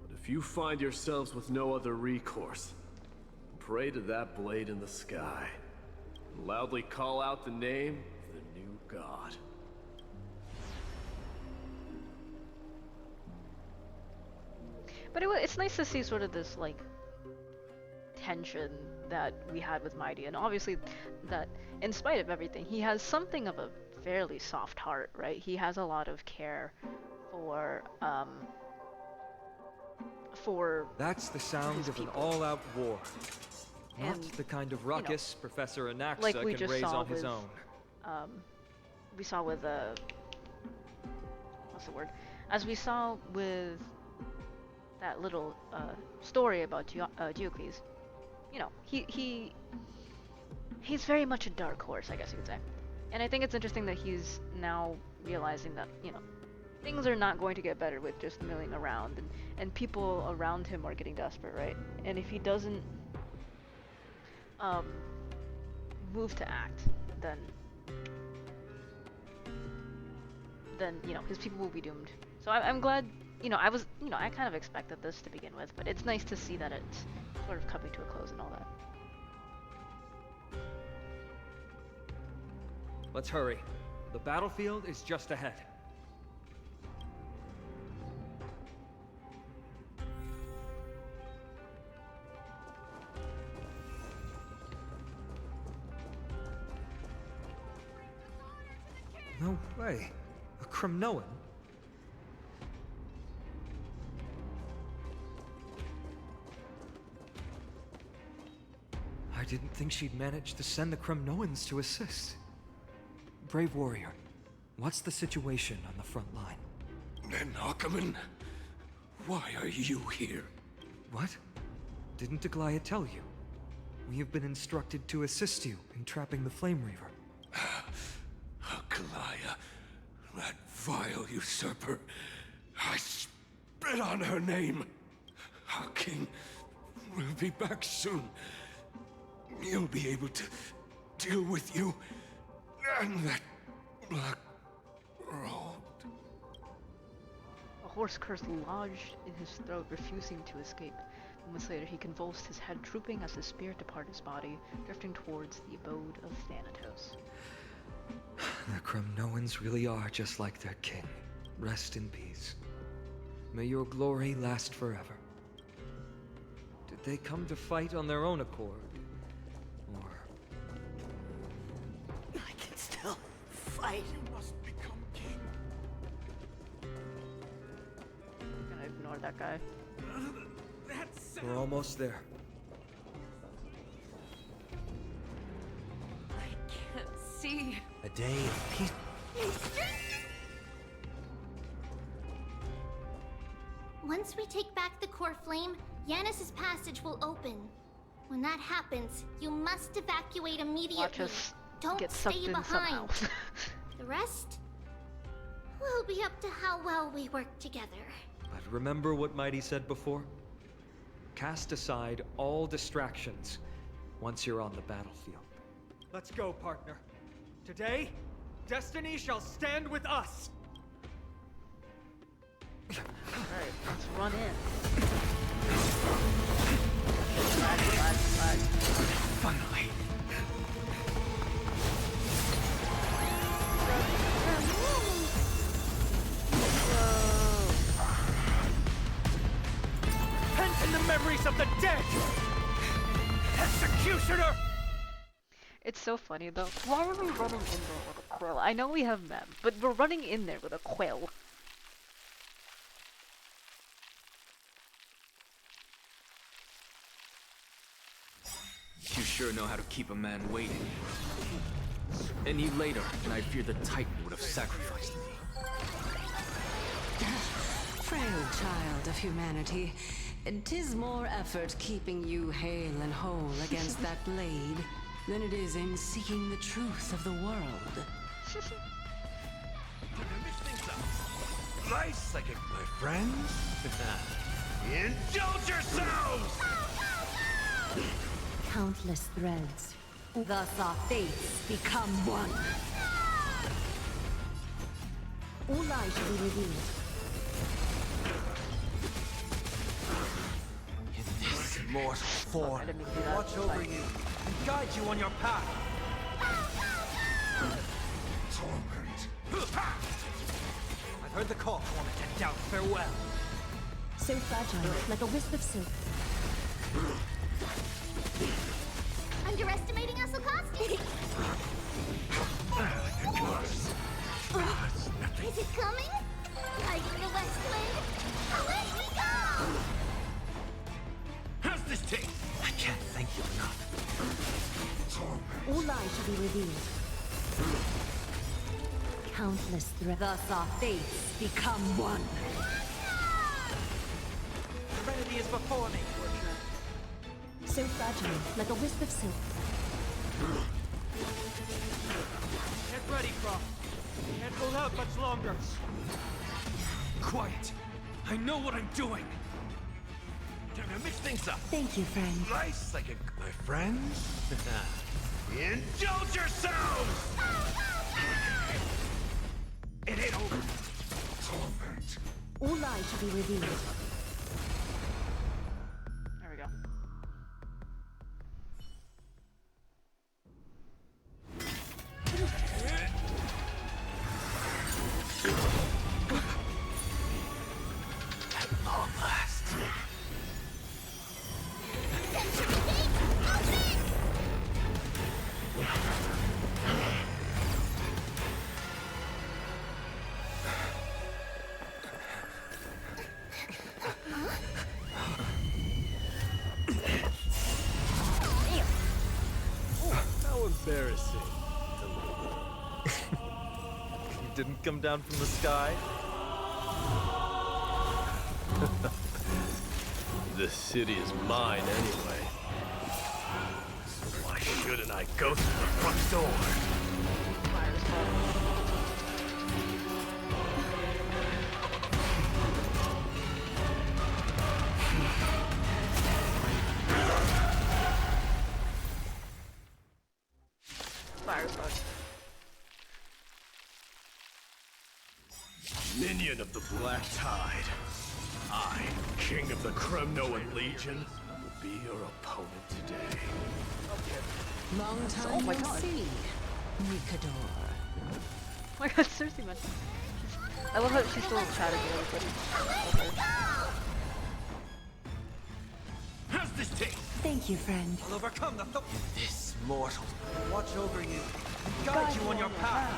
But if you find yourselves with no other recourse, pray to that blade in the sky, and loudly call out the name of the new god. But it's nice to see sort of this like tension that we had with Mighty, and obviously that in spite of everything, he has something of a fairly soft heart, right? He has a lot of care for That's the sound of an all-out war. Not And, the kind of ruckus Professor Anaxa like we can just raise saw on his with, own. We saw with what's the word? As we saw with that little story about Geocles, you know, he's very much a dark horse, I guess you could say. And I think it's interesting that he's now realizing that, you know, things are not going to get better with just milling around, and people around him are getting desperate, right? And if he doesn't move to act, then you know, his people will be doomed. So I'm glad, you know, I kind of expected this to begin with, but it's nice to see that it's sort of coming to a close and all that. Let's hurry. The battlefield is just ahead. No way. A Kremnoan? I didn't think she'd manage to send the Kremnoans to assist. Brave warrior, what's the situation on the front line? Men Ackerman, why are you here? What? Didn't Aglaya tell you? We have been instructed to assist you in trapping the Flame Reaver. Aglaya, that vile usurper. I spit on her name. Our king will be back soon. He'll be able to deal with you and that black robe. A hoarse curse lodged in his throat, refusing to escape. Moments later, he convulsed, his head drooping as his spirit departed his body, drifting towards the abode of Thanatos. The Kremnoans really are just like their king. Rest in peace. May your glory last forever. Did they come to fight on their own accord? Or... I can still fight. You must become king. I'm gonna ignore that guy. We're almost there. I can't see. A day of peace. Once we take back the core flame, Yanis's passage will open. When that happens, you must evacuate immediately. Watch us Don't get sucked stay in behind. somehow. The rest will be up to how well we work together. But remember what Mighty said before? Cast aside all distractions once you're on the battlefield. Let's go, partner. Today, destiny shall stand with us. Alright, let's run in. Flag. Finally. Pent in the memories of the dead! Executioner! It's so funny though. Why are we running in there with a quill? I know we have Mem, but we're running in there with a quill. You sure know how to keep a man waiting. Any later, and I fear the Titan would have sacrificed me. Frail child of humanity, 'tis more effort keeping you hale and whole against that blade than it is in seeking the truth of the world. Nice like it, my friends. Indulge yourselves! Countless threads. Thus our fates become one. All lies shall be revealed. In this mortal form, Watch over you and guide you on your path. Torment. I've heard the call, woman, and doubt farewell. So fragile, like a wisp of silk. Underestimating us will cost you. Is it coming? Like the west wind? Away we go! how's this taste? I can't thank you enough. All lies shall be revealed. Countless threads. Thus our fates become one. Serenity is before me. So fragile, like a wisp of silk. Get ready, Croft. Can't hold out much longer. Quiet. I know what I'm doing. Time to mix things up. Thank you, friend. Nice like it, my friends. Indulge yourselves! It ain't over. Torment. All lies shall be revealed. There we go. At long last. How embarrassing. You didn't come down from the sky? This city is mine anyway. So why shouldn't I go through the front door? Fire's fun. Minion of the Black Tide. I, King of the Kremnoan Legion, will be your opponent today. Long time Oh my no God. see, Nikador. Oh my god, Cersei, man. I love how she's still chatting with everybody. Okay. How's this taste? Thank you, friend. I'll overcome the This mortal. watch over you, guide you on your path.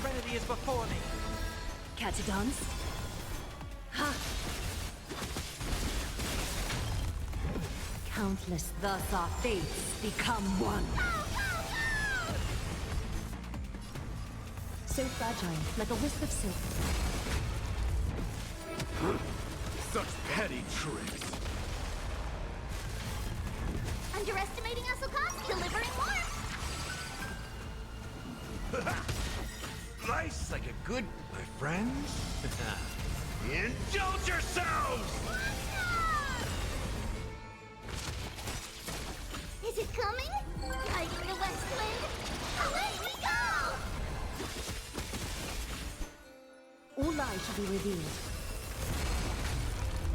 Serenity is before me. Catadons? Ha! Countless thus our fates become one. So fragile, like a wisp of silk. Such petty tricks. Underestimating us will cost delivering more. Life's like a good, my friends. Indulge yourselves! Is it coming? Riding the west wind? Away we go! All lies shall be revealed.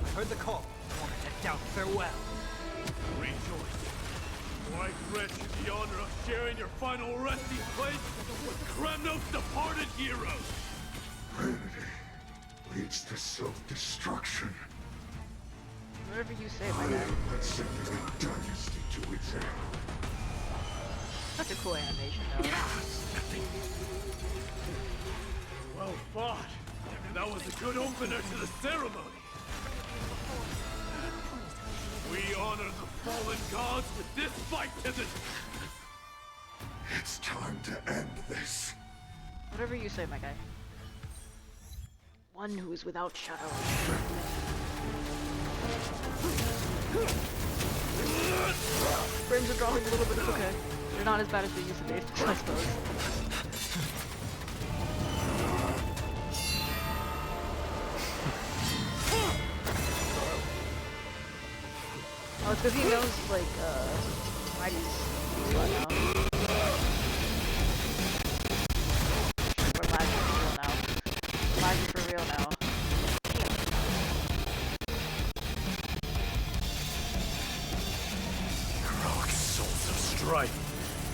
I heard the call. Wanted to doubt farewell. Rejoice. For I grant you the honor of sharing your final resting place with Kremnos' departed heroes. Vanity leads to self-destruction. Whatever you say, my guy. That's sending a dynasty to its end. Such a cool animation, though. Well fought. That was a good opener to the ceremony. We honor the fallen gods with this fight to the... It's time to end this. Whatever you say, my guy. One who is without shadow. Frames are dropping a little bit, it's okay. They're not as bad as they used to be, I suppose. Oh, it's because he knows, like, Mighty's blood now. We're lagging for real now. Lagging for real now. Heroic souls of strife,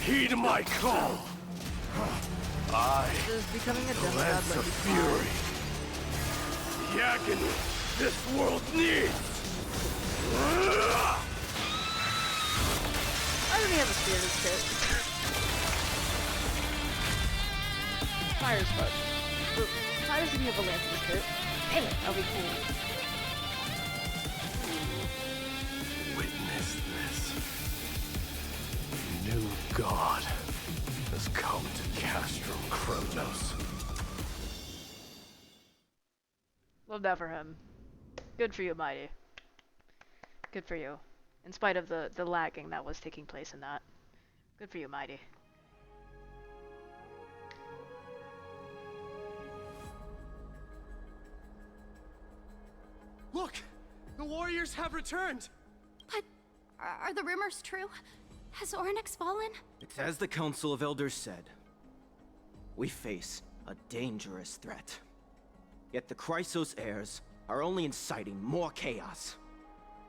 heed my call. I, This is becoming a the demigod Lance like of he's Fury. The agony this world needs. Why doesn't he have a spear in his kit? Fire's fun. But why doesn't he have a lance in his kit? Dang it, that'll be cool. Witness this. New God has come to Castrum Kremnos. Love that for him. Good for you, Mighty. Good for you. In spite of the lagging that was taking place in that. Good for you, Mighty. Look! The warriors have returned! But are the rumors true? Has Ornyx fallen? It's as the Council of Elders said. We face a dangerous threat. Yet the Chrysos heirs are only inciting more chaos.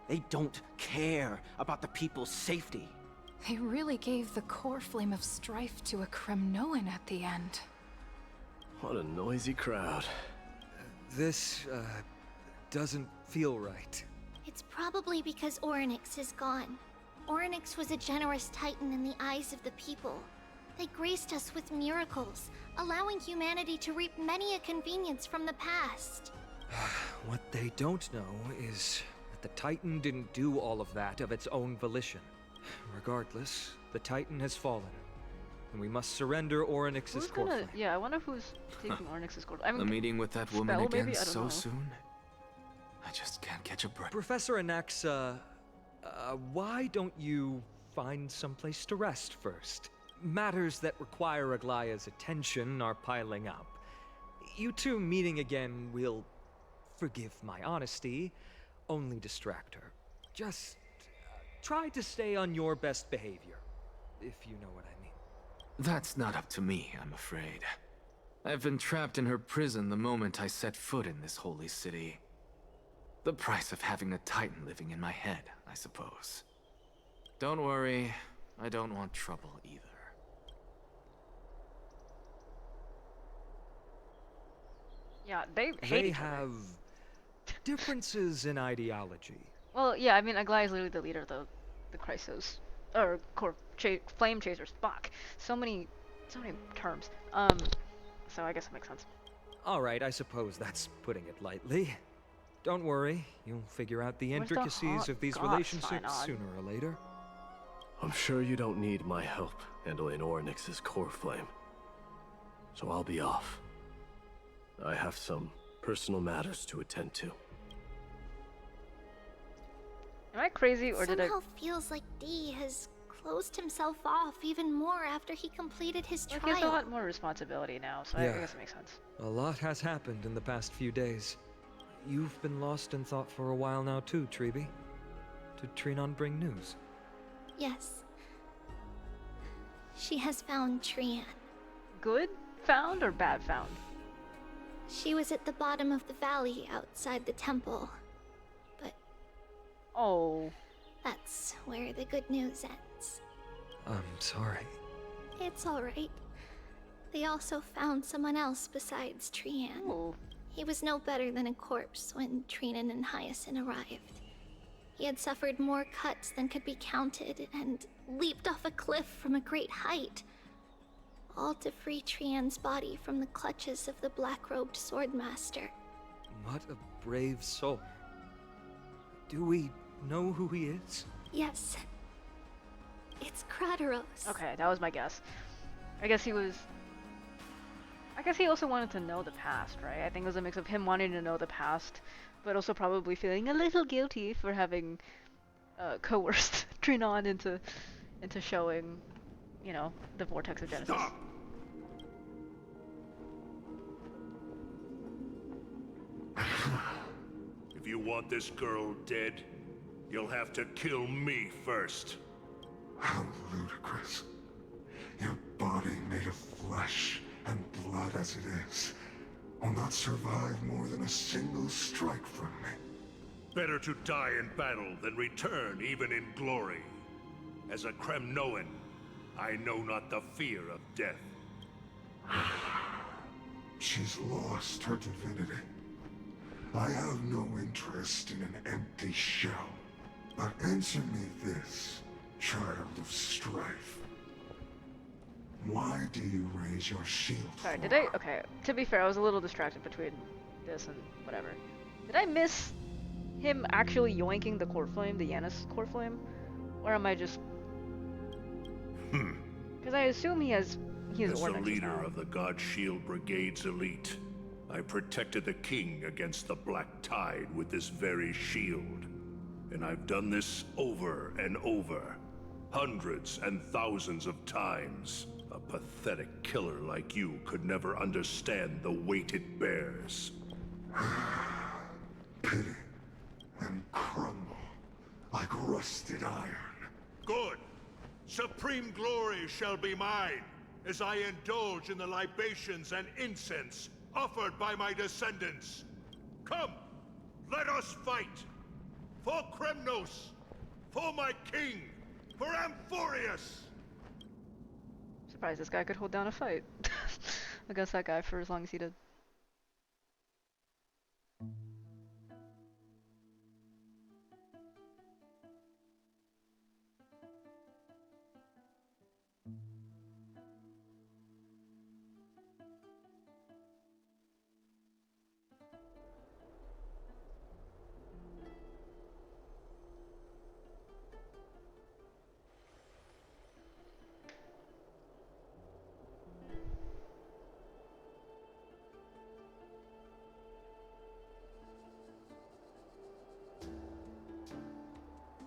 They don't care about the people's safety. They really gave the core flame of strife to a Kremnoan at the end. What a noisy crowd. This, doesn't feel right. It's probably because Ornyx is gone. Ornyx was a generous titan in the eyes of the people. They graced us with miracles, allowing humanity to reap many a convenience from the past. What they don't know is that the Titan didn't do all of that of its own volition. Regardless, the Titan has fallen, and we must surrender Ornyx's Who's core gonna... flame. Yeah, I wonder who's taking Ornyx's core. I mean, A meeting with that woman Spell, again maybe? I don't so know. soon? I just can't catch a breath. Professor Anaxa, why don't you find someplace to rest first? Matters that require Aglaya's attention are piling up. You two meeting again will, forgive my honesty, only distract her. Just try to stay on your best behavior, if you know what I mean. That's not up to me, I'm afraid. I've been trapped in her prison the moment I set foot in this holy city. The price of having a Titan living in my head, I suppose. Don't worry, I don't want trouble either. Yeah, they hate each other. Have differences in ideology. Well, yeah, I mean, Aglaya is literally the leader of the Chrysos, or Flame Chasers. Fuck, so many terms. So I guess it makes sense. All right, I suppose that's putting it lightly. Don't worry, you'll figure out the Where's the intricacies hot of these goss, relationships Finon? sooner or later. I'm sure you don't need my help handling Ornyx's core flame. So I'll be off. I have some personal matters to attend to. Am I crazy, or did I... Somehow feels like D has closed himself off even more after he completed his Well, trial. he has a lot more responsibility now, so I guess it makes sense. A lot has happened in the past few days. You've been lost in thought for a while now too, Treeby. Did Trinon bring news? Yes. She has found Trian. Good found or bad found? She was at the bottom of the valley outside the temple. But... Oh. That's where the good news ends. I'm sorry. It's alright. They also found someone else besides Trian. Ooh. He was no better than a corpse when Trinan and Hyacinth arrived. He had suffered more cuts than could be counted and leaped off a cliff from a great height. All to free Trian's body from the clutches of the black-robed swordmaster. What a brave soul. Do we know who he is? Yes. It's Crateros. Okay, that was my guess. I guess he also wanted to know the past, right? I think it was a mix of him wanting to know the past, but also probably feeling a little guilty for having coerced Trinon into showing, you know, the Vortex of Genesis. Stop! If you want this girl dead, you'll have to kill me first. How ludicrous. Your body made of flesh and blood as it is will not survive more than a single strike from me. Better to die in battle than return even in glory. As a Kremnoan, I know not the fear of death. She's lost her divinity. I have no interest in an empty shell. But answer me this, child of strife. Why do you raise your shield? Sorry, did I? Okay, to be fair, I was a little distracted between this and whatever. Did I miss him actually yoinking the core flame, the Yanis core flame? Or am I just... Because I assume he has As the Ornyx leader now. of the God Shield Brigade's elite, I protected the king against the Black Tide with this very shield. And I've done this over and over, hundreds and thousands of times. A pathetic killer like you could never understand the weight it bears. Pity and crumble like rusted iron. Good. Supreme glory shall be mine, as I indulge in the libations and incense offered by my descendants. Come, let us fight! For Kremnos! For my king! For Amphoreus! Surprised this guy could hold down a fight against that guy for as long as he did.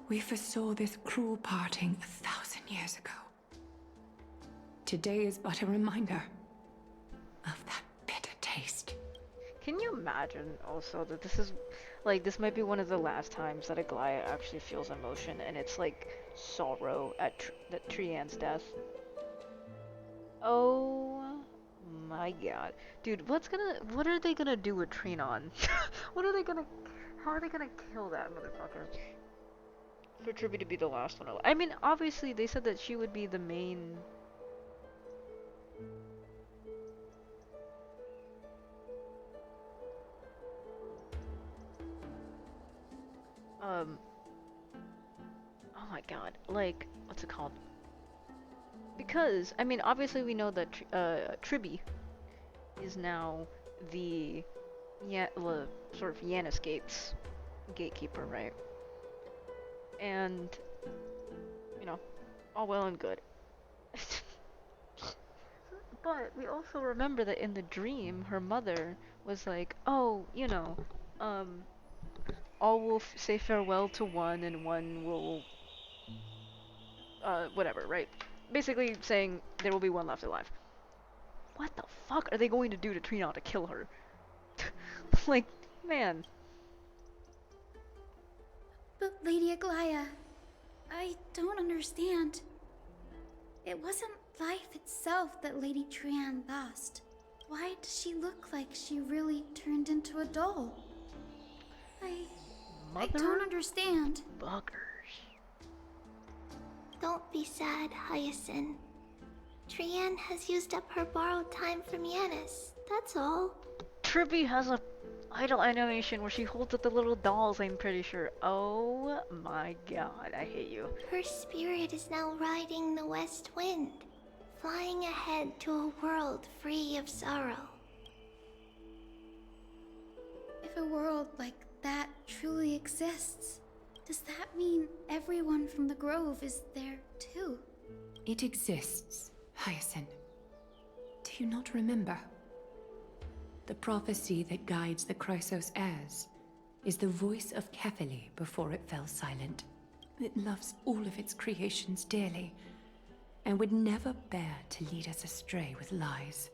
We foresaw this cruel parting 1,000 years ago. Today is but a reminder of that bitter taste. Can you imagine also that this is, like, this might be one of the last times that Aglaya actually feels emotion, and it's like sorrow at Trian's death? Oh my god. Dude, what are they gonna do with Trinon? How are they gonna kill that motherfucker? For Tribby to be the last one alive. I mean, obviously they said that she would be the main... Oh my god, like, what's it called? Because, I mean, obviously we know that Tribby is now the sort of Yanis Gate's gatekeeper, right? And, you know, all well and good. But we also remember that in the dream, her mother was like, oh, you know, all will say farewell to one and one will, whatever, right? Basically saying there will be one left alive. What the fuck are they going to do to Trina to kill her? Like, man. But Lady Aglaya, I don't understand. It wasn't life itself that Lady Trian lost. Why does she look like she really turned into a doll? I don't understand. Buggers. Don't be sad, Hyacinth. Trian has used up her borrowed time from Yanis, that's all. Tribby has a idle animation where she holds up the little dolls, I'm pretty sure. Oh my god, I hate you. Her spirit is now riding the west wind, flying ahead to a world free of sorrow. If a world like that truly exists, does that mean everyone from the Grove is there too? It exists, Hyacinth. Do you not remember? The prophecy that guides the Chrysos heirs is the voice of Kefili before it fell silent. It loves all of its creations dearly, and would never bear to lead us astray with lies.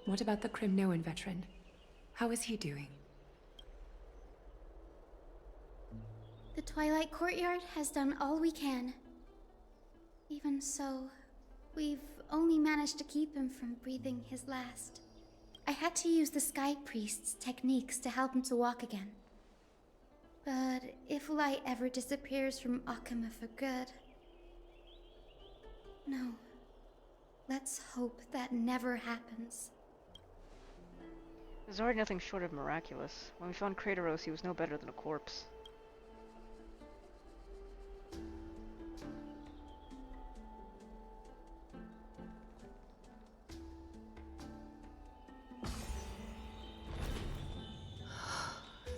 What about the Crimnoan veteran? How is he doing? The Twilight Courtyard has done all we can. Even so, we've only managed to keep him from breathing his last. I had to use the Sky Priest's techniques to help him to walk again. But if light ever disappears from Akama for good... No. Let's hope that never happens. There's already nothing short of miraculous. When we found Kratos, he was no better than a corpse.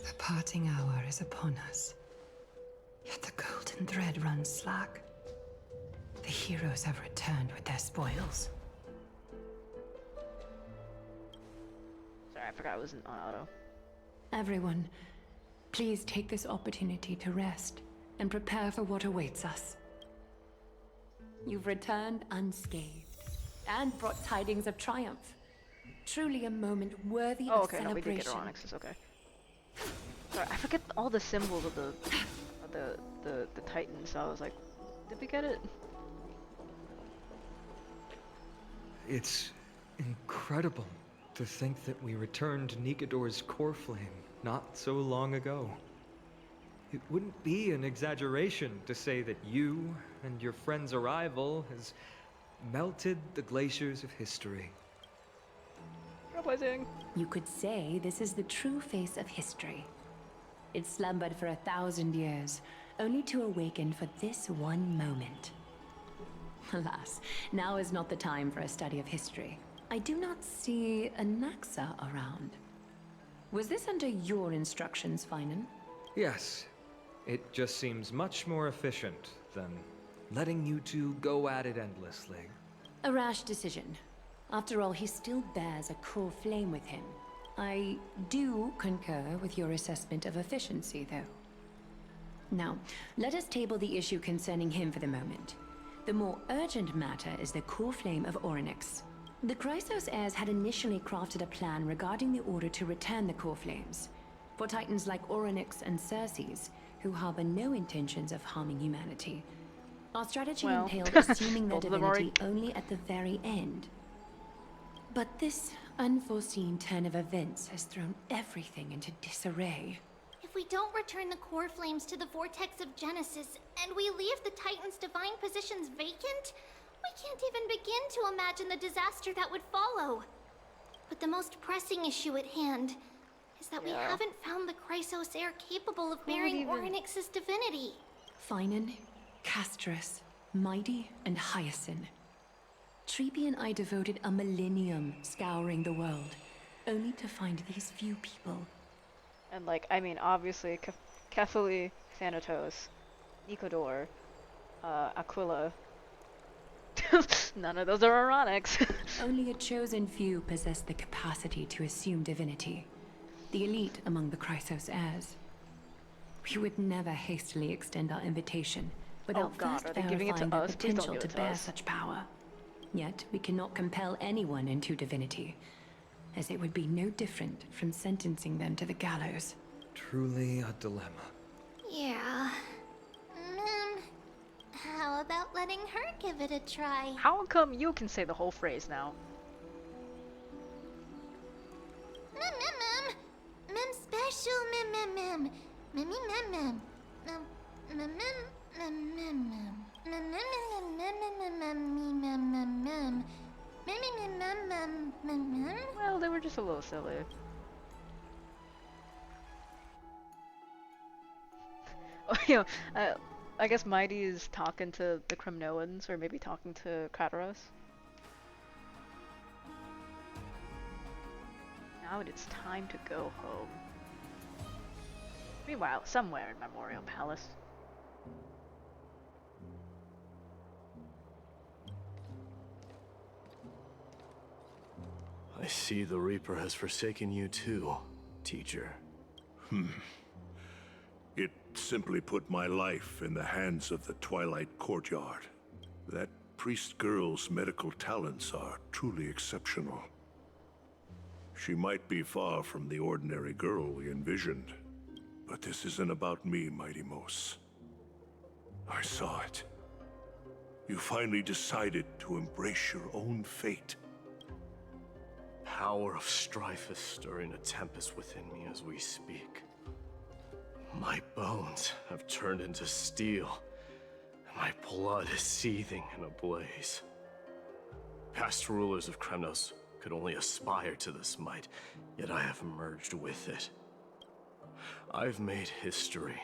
The parting hour is upon us. Yet the golden thread runs slack. The heroes have returned with their spoils. Sorry, I forgot I wasn't on auto. Everyone, please take this opportunity to rest and prepare for what awaits us. You've returned unscathed and brought tidings of triumph. Truly a moment worthy of okay, celebration. no, we did get our onyxes, okay. Sorry, I forget all the symbols of the Titan, so I was like, did we get it? It's incredible to think that we returned Nikador's core flame not so long ago. It wouldn't be an exaggeration to say that you and your friend's arrival has melted the glaciers of history. You could say this is the true face of history. It slumbered for 1,000 years, only to awaken for this one moment. Alas, now is not the time for a study of history. I do not see a Naxa around. Was this under your instructions, Finan? Yes. It just seems much more efficient than letting you two go at it endlessly. A rash decision. After all, he still bears a core flame with him. I do concur with your assessment of efficiency, though. Now, let us table the issue concerning him for the moment. The more urgent matter is the core flame of Orynyx. The Chrysos heirs had initially crafted a plan regarding the order to return the core flames. For titans like Orynyx and Circes, who harbor no intentions of harming humanity, our strategy entailed assuming their divinity only at the very end. But this unforeseen turn of events has thrown everything into disarray. If we don't return the core flames to the vortex of Genesis, and we leave the Titan's divine positions vacant, we can't even begin to imagine the disaster that would follow. But the most pressing issue at hand is that we haven't found the Chrysos heir capable of bearing Orynyx's divinity. Finan, Castris, Mighty, and Hyacinth. Treepy and I devoted a millennium scouring the world, only to find these few people. And like, I mean, obviously, Kephili, Thanatos, Nicodor, Aquila. None of those are Orynyx. Only a chosen few possess the capacity to assume divinity. The elite among the Chrysos heirs. We would never hastily extend our invitation without first verifying the potential to bear such power. Yet, we cannot compel anyone into divinity, as it would be no different from sentencing them to the gallows. Truly a dilemma. Yeah. How about letting her give it a try? How come you can say the whole phrase now? Mem special mem. Mem. Well, they were just a little silly. Oh, you know, I guess Mighty is talking to the Kremnoans, or maybe talking to Kratos. Now it's time to go home. Meanwhile, somewhere in Memorial Palace. I see the Reaper has forsaken you too, teacher. It simply put my life in the hands of the Twilight Courtyard. That priest girl's medical talents are truly exceptional. She might be far from the ordinary girl we envisioned, but this isn't about me, Mighty Mos. I saw it. You finally decided to embrace your own fate. Power of strife is stirring a tempest within me as we speak. My bones have turned into steel, and my blood is seething in a blaze. Past rulers of Kremnos could only aspire to this might, yet I have merged with it. I've made history,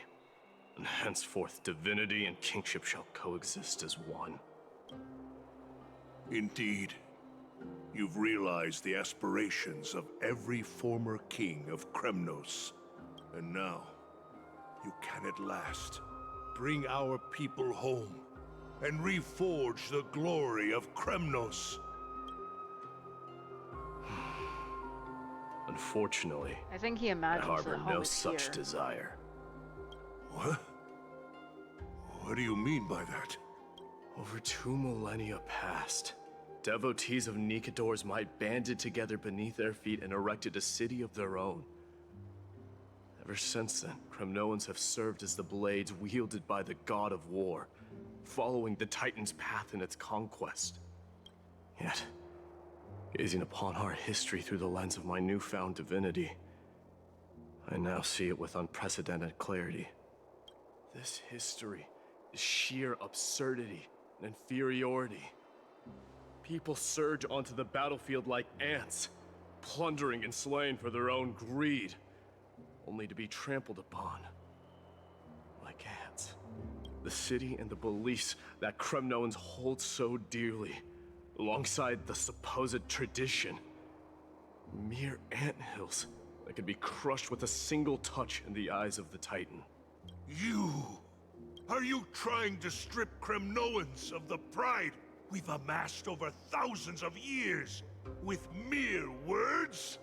and henceforth divinity and kingship shall coexist as one. Indeed. You've realized the aspirations of every former king of Kremnos. And now, you can at last bring our people home and reforge the glory of Kremnos. Unfortunately, I think he I imagines harbor the no home is such here. desire. What? What do you mean by that? Over 2 millennia past, devotees of Nicodor's might banded together beneath their feet and erected a city of their own. Ever since then, Kremnoans have served as the blades wielded by the god of war, following the Titan's path in its conquest. Yet, gazing upon our history through the lens of my newfound divinity, I now see it with unprecedented clarity. This history is sheer absurdity and inferiority. People surge onto the battlefield like ants, plundering and slaying for their own greed, only to be trampled upon like ants. The city and the beliefs that Kremnoans hold so dearly, alongside the supposed tradition, mere anthills that could be crushed with a single touch in the eyes of the Titan. You! Are you trying to strip Kremnoans of the pride we've amassed over thousands of years? With mere words?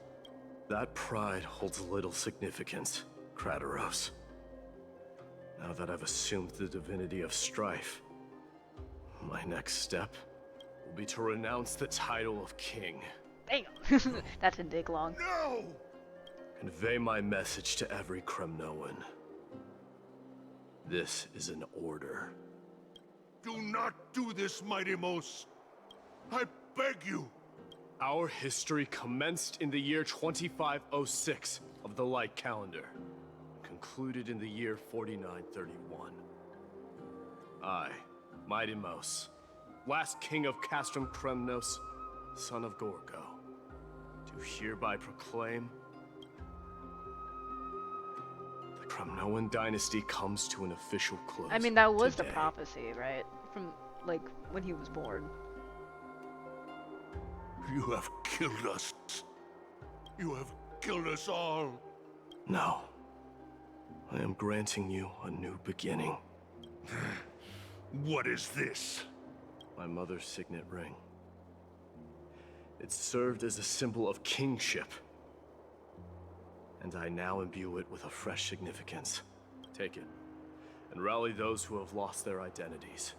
That pride holds little significance, Krateros. Now that I've assumed the divinity of strife, my next step will be to renounce the title of king. Damn! That didn't take long. No! Convey my message to every Kremnoan. This is an order. Do not do this, Mighty Mos. I beg you. Our history commenced in the year 2506 of the Light Calendar, concluded in the year 4931. I, Mighty Mos, last king of Castrum Kremnos, son of Gorgo, do hereby proclaim the Kremnoan dynasty comes to an official close. I mean, that was today. the prophecy, right? From, like, when he was born. You have killed us. You have killed us all. No. I am granting you a new beginning. What is this? My mother's signet ring. It served as a symbol of kingship. And I now imbue it with a fresh significance. Take it, and rally those who have lost their identities.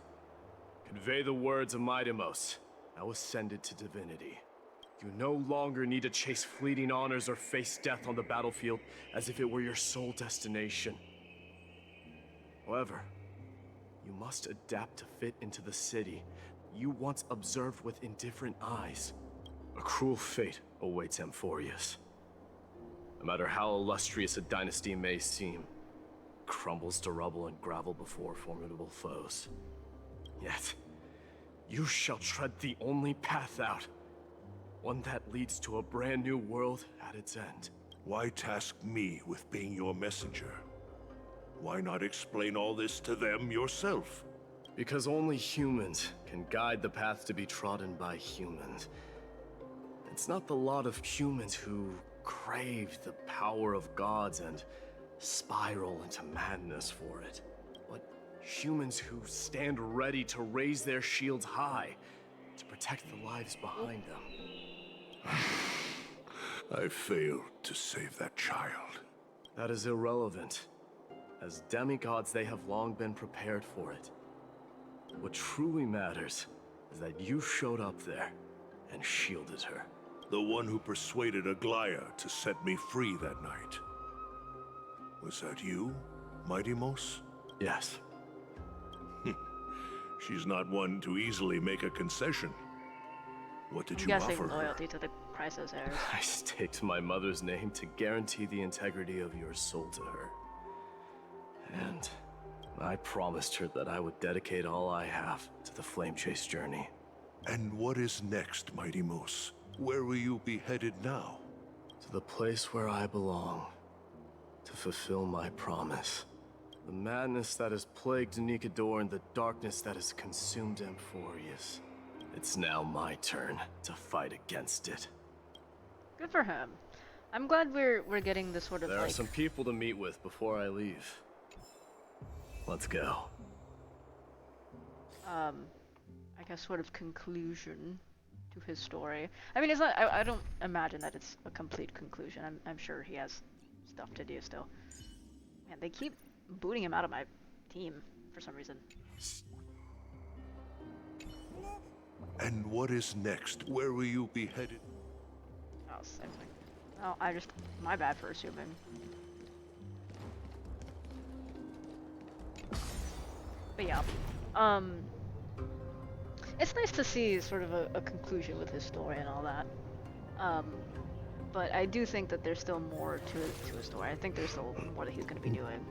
Convey the words of Mightimos, now ascended to divinity. You no longer need to chase fleeting honors or face death on the battlefield as if it were your sole destination. However, you must adapt to fit into the city you once observed with indifferent eyes. A cruel fate awaits Amphoreus. No matter how illustrious a dynasty may seem, it crumbles to rubble and gravel before formidable foes. Yet, you shall tread the only path out. One that leads to a brand new world at its end. Why task me with being your messenger? Why not explain all this to them yourself? Because only humans can guide the path to be trodden by humans. It's not the lot of humans who crave the power of gods and spiral into madness for it, but humans who stand ready to raise their shields high to protect the lives behind them. I failed to save that child. That is irrelevant. As demigods, they have long been prepared for it. What truly matters is that you showed up there and shielded her. The one who persuaded Aglaya to set me free that night. Was that you, Mighty Mos? Yes. She's not one to easily make a concession. What did I'm you offer guessing her? loyalty to the Chrysos heirs. I staked my mother's name to guarantee the integrity of your soul to her. And I promised her that I would dedicate all I have to the Flame Chase journey. And what is next, Mighty Mos? Where will you be headed now? To the place where I belong. To fulfill my promise. The madness that has plagued Nikador and the darkness that has consumed Amphoreus. It's now my turn to fight against it. Good for him. I'm glad we're getting this sort of There like... are some people to meet with before I leave. Let's go. I guess sort of conclusion to his story. I mean, it's not. I don't imagine that it's a complete conclusion. I'm sure he has stuff to do still. Man, they keep booting him out of my team for some reason. And what is next? Where will you be headed? Oh, same thing. Oh, my bad for assuming. But yeah, it's nice to see sort of a conclusion with his story and all that. But I do think that there's still more to his story. I think there's still more that he's going to be doing.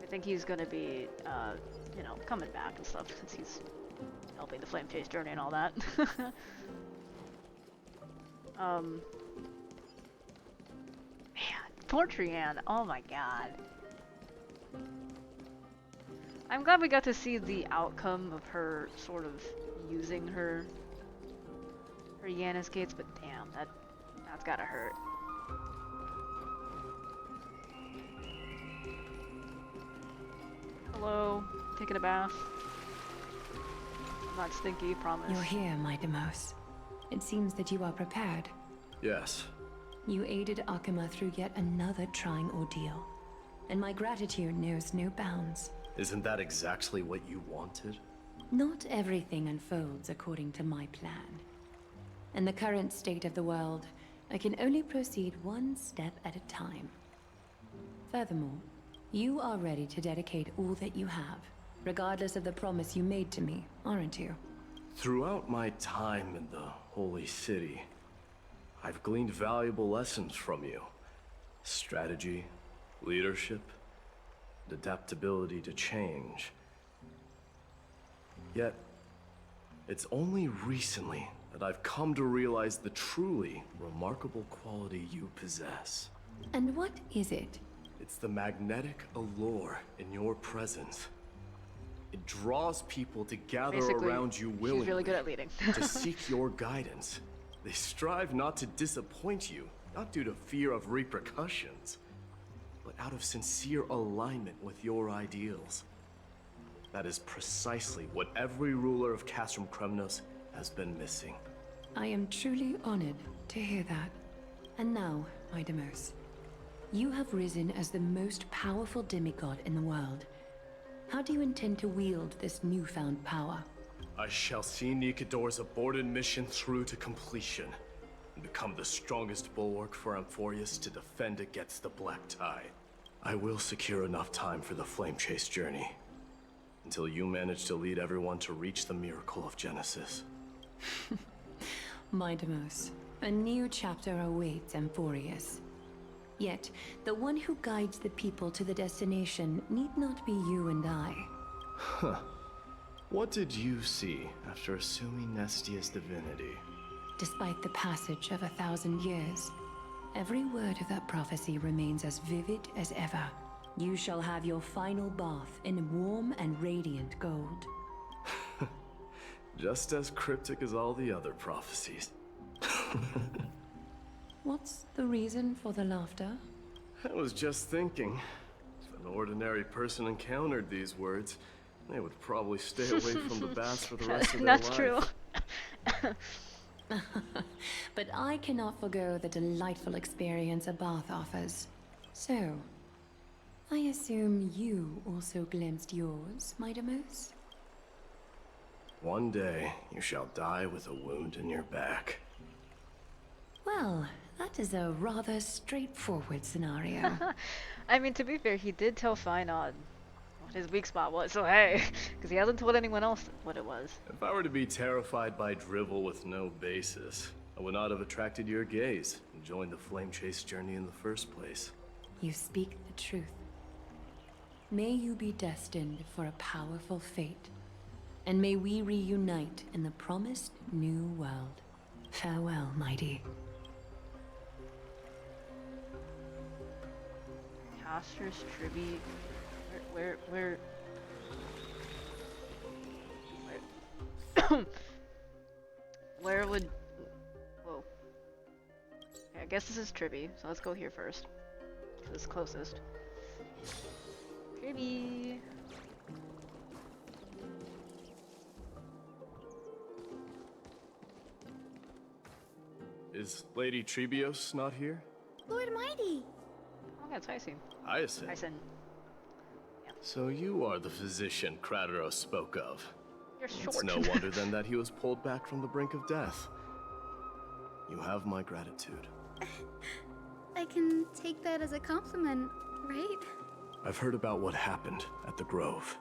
I think he's going to be, you know, coming back and stuff since he's helping the Flame Chase journey and all that. Man, Tortrian, oh my god. I'm glad we got to see the outcome of her sort of using her Yanis Gates, but damn, that's gotta hurt. Hello. taking a bath. I'm not stinky, promise. You're here, my Demos. It seems that you are prepared. Yes. You aided Akuma through yet another trying ordeal, and my gratitude knows no bounds. Isn't that exactly what you wanted? Not everything unfolds according to my plan. In the current state of the world, I can only proceed one step at a time. Furthermore, you are ready to dedicate all that you have, regardless of the promise you made to me, aren't you? Throughout my time in the Holy City, I've gleaned valuable lessons from you. Strategy, leadership, and adaptability to change. Yet, it's only recently that I've come to realize the truly remarkable quality you possess. And what is it? It's the magnetic allure in your presence. It draws people to gather Basically, around you willingly. she's really good at leading. To seek your guidance. They strive not to disappoint you, not due to fear of repercussions, but out of sincere alignment with your ideals. That is precisely what every ruler of Castrum Kremnos has been missing. I am truly honored to hear that. And now, my Demos, you have risen as the most powerful demigod in the world. How do you intend to wield this newfound power? I shall see Nikador's aborted mission through to completion, and become the strongest bulwark for Amphoreus to defend against the Black Tide. I will secure enough time for the Flame Chase journey, until you manage to lead everyone to reach the miracle of Genesis. My Demos, a new chapter awaits Amphoreus. Yet, the one who guides the people to the destination need not be you and I. Huh. What did you see after assuming Nestia's divinity? Despite the passage of 1,000 years, every word of that prophecy remains as vivid as ever. You shall have your final bath in warm and radiant gold. Just as cryptic as all the other prophecies. What's the reason for the laughter? I was just thinking, if an ordinary person encountered these words, they would probably stay away from the baths for the rest of their life. That's true. But I cannot forgo the delightful experience a bath offers. So, I assume you also glimpsed yours, my Demos? One day, you shall die with a wound in your back. Well, that is a rather straightforward scenario. I mean, to be fair, he did tell Finod what his weak spot was, so hey, because he hasn't told anyone else what it was. If I were to be terrified by drivel with no basis, I would not have attracted your gaze and joined the Flame Chase journey in the first place. You speak the truth. May you be destined for a powerful fate, and may we reunite in the promised new world. Farewell, mighty. Caster's tribute. Where where would... Whoa. Okay, I guess this is Tribby, so let's go here first. This is closest. Tribby! Is Lady Trebios not here? Lord Mighty! Oh, that's Hyacin. Hyacin. Hyacin. So you are the physician Krateros spoke of. You're short. It's no wonder then that he was pulled back from the brink of death. You have my gratitude. I can take that as a compliment, right? I've heard about what happened at the Grove.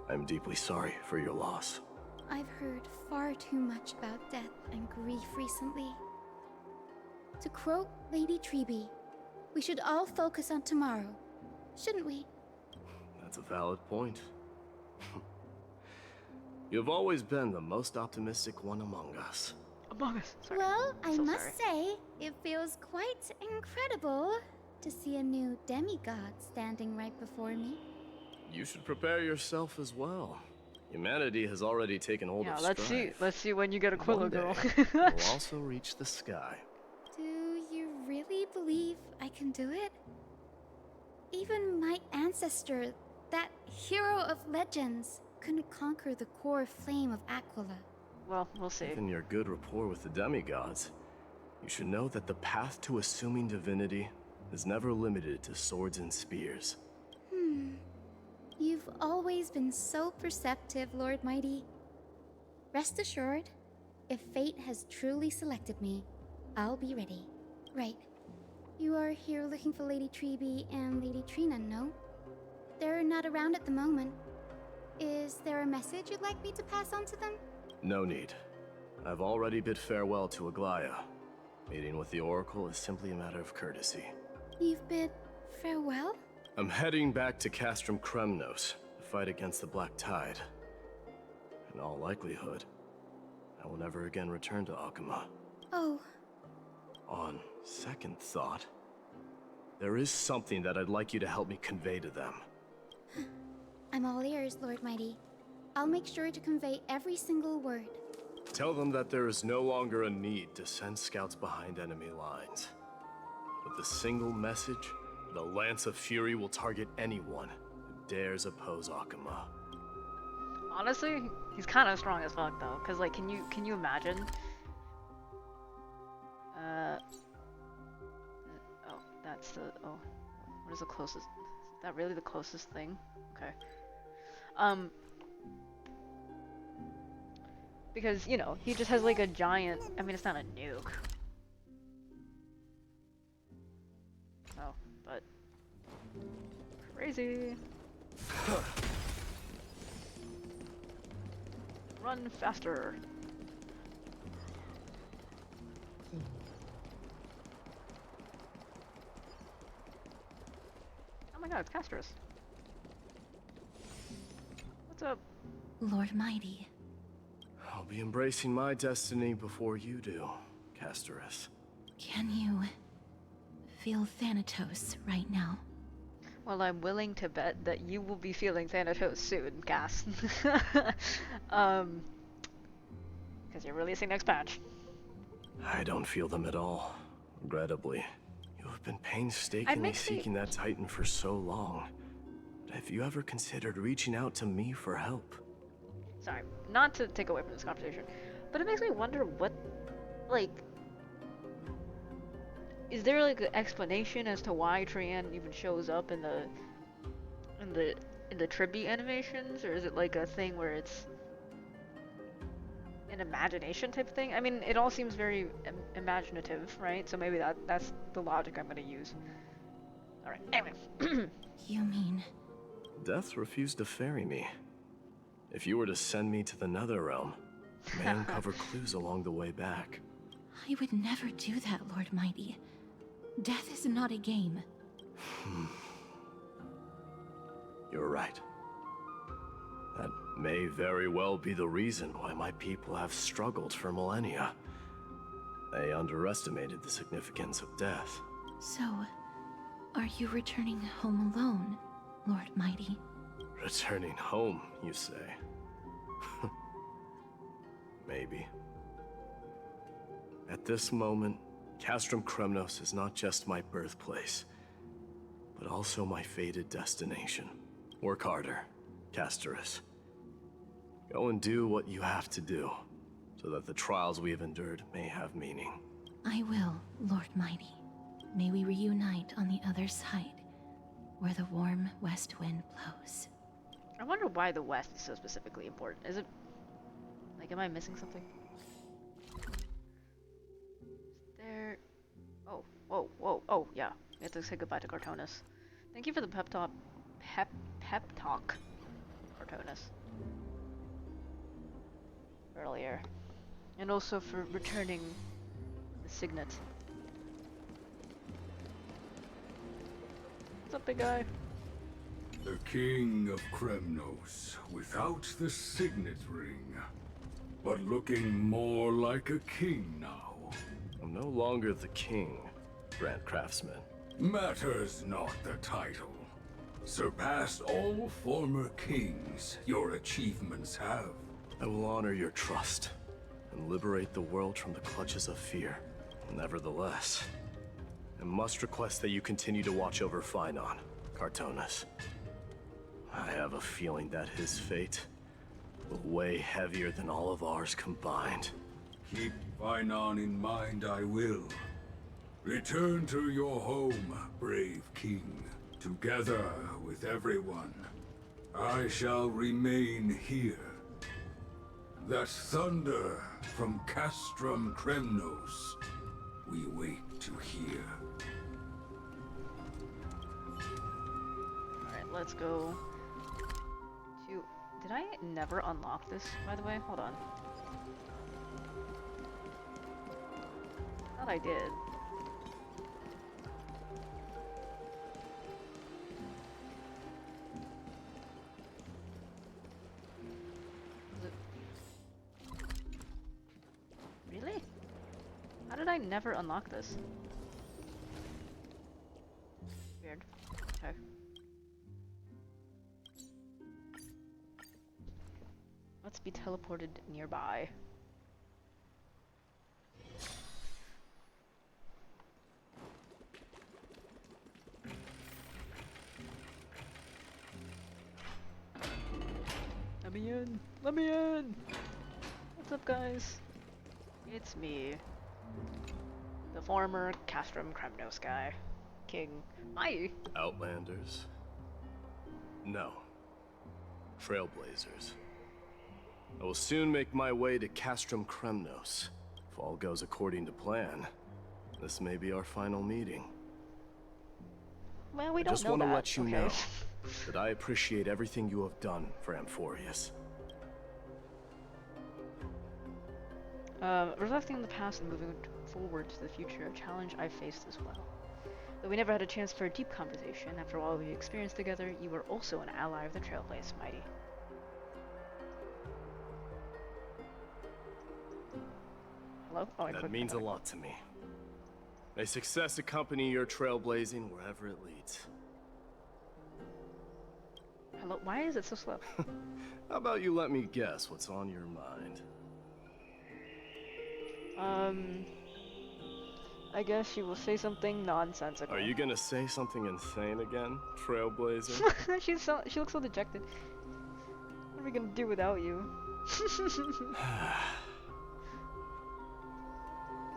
I'm deeply sorry for your loss. I've heard far too much about death and grief recently. To quote Lady Treby, we should all focus on tomorrow, shouldn't we? That's a valid point. You've always been the most optimistic one among us. Among us? Sorry. Well, I So must sorry. say, it feels quite incredible to see a new demigod standing right before me. You should prepare yourself as well. Humanity has already taken hold Yeah, of let's strife. see when you get a Quillo One day, girl. we'll also reach the sky. Do you really believe I can do it? Even my ancestor, that hero of legends couldn't conquer the core flame of Aquila. Well, we'll see. In your good rapport with the demigods, you should know that the path to assuming divinity is never limited to swords and spears. You've always been so perceptive, Lord Mighty. Rest assured, if fate has truly selected me, I'll be ready. Right. You are here looking for Lady Treeby and Lady Trina, no? They're not around at the moment. Is there a message you'd like me to pass on to them? No need. I've already bid farewell to Aglaya. Meeting with the Oracle is simply a matter of courtesy. You've bid farewell? I'm heading back to Castrum Kremnos to fight against the Black Tide. In all likelihood, I will never again return to Akama. Oh. On second thought, there is something that I'd like you to help me convey to them. I'm all ears, Lord Mighty. I'll make sure to convey every single word. Tell them that there is no longer a need to send scouts behind enemy lines. With a single message, the Lance of Fury will target anyone who dares oppose Akama. Honestly, he's kind of strong as fuck though, cause like, can you imagine? Oh, that's the what is the closest? Is that really the closest thing? Okay. Because you know he just has like a giant. I mean, it's not a nuke. Oh, but crazy. Run faster. Oh my god, it's Castrus. What's up? Lord Mighty. I'll be embracing my destiny before you do, Casterus. Can you feel Thanatos right now? Well, I'm willing to bet that you will be feeling Thanatos soon, Cass. Because you're releasing next patch. I don't feel them at all, regrettably. You have been painstakingly seeking that Titan for so long. But have you ever considered reaching out to me for help? Sorry, not to take away from this conversation, but it makes me wonder what, like, is there like an explanation as to why Trian even shows up in the Tribute animations, or is it like a thing where it's an imagination type thing? I mean, it all seems very imaginative, right? So maybe that's the logic I'm gonna use. All right. Anyway. You mean? Death refused to ferry me. If you were to send me to the Netherrealm, I may uncover clues along the way back. I would never do that, Lord Mighty. Death is not a game. You're right. That may very well be the reason why my people have struggled for millennia. They underestimated the significance of death. So, are you returning home alone, Lord Mighty? Returning home, you say? Maybe. At this moment, Castrum Kremnos is not just my birthplace, but also my fated destination. Work harder, Casterus. Go and do what you have to do, so that the trials we have endured may have meaning. I will, Lord Mighty. May we reunite on the other side, where the warm west wind blows. I wonder why the West is so specifically important. Is it like, am I missing something? There. Oh, whoa, whoa, oh yeah. We have to say goodbye to Cartonus. Thank you for the pep talk, Cartonus. Earlier, and also for returning the signet. What's up, big guy? The King of Kremnos, without the signet ring, but looking more like a king now. I'm no longer the king, Grand Craftsman. Matters not the title. Surpassed all former kings your achievements have. I will honor your trust and liberate the world from the clutches of fear. Nevertheless, I must request that you continue to watch over Phainon, Cartonus. I have a feeling that his fate will weigh heavier than all of ours combined. Keep Finon in mind, I will. Return to your home, brave king. Together with everyone, I shall remain here. That thunder from Castrum Kremnos, we wait to hear. Alright, let's go to... Did I never unlock this, by the way? Hold on. Thought I did. Really? How did I never unlock this? Weird. Okay. Let's be teleported nearby. Let me in! Let me in! What's up, guys? It's me. The former Castrum Kremnos guy. King. Hi! Outlanders? No. Trailblazers. I will soon make my way to Castrum Kremnos. If all goes according to plan, this may be our final meeting. Well, we I don't just know want to that, let you okay? know that I appreciate everything you have done for Amphoreus. Reflecting on the past and moving forward to the future, a challenge I faced as well. Though we never had a chance for a deep conversation, after all we experienced together, you were also an ally of the Trailblaze, Mighty. Hello? Oh, That means a lot to me. May success accompany your trailblazing wherever it leads. Hello? Why is it so slow? How about you let me guess what's on your mind? I guess you will say something nonsensical. Are you gonna say something insane again, Trailblazer? She looks so dejected. What are we gonna do without you?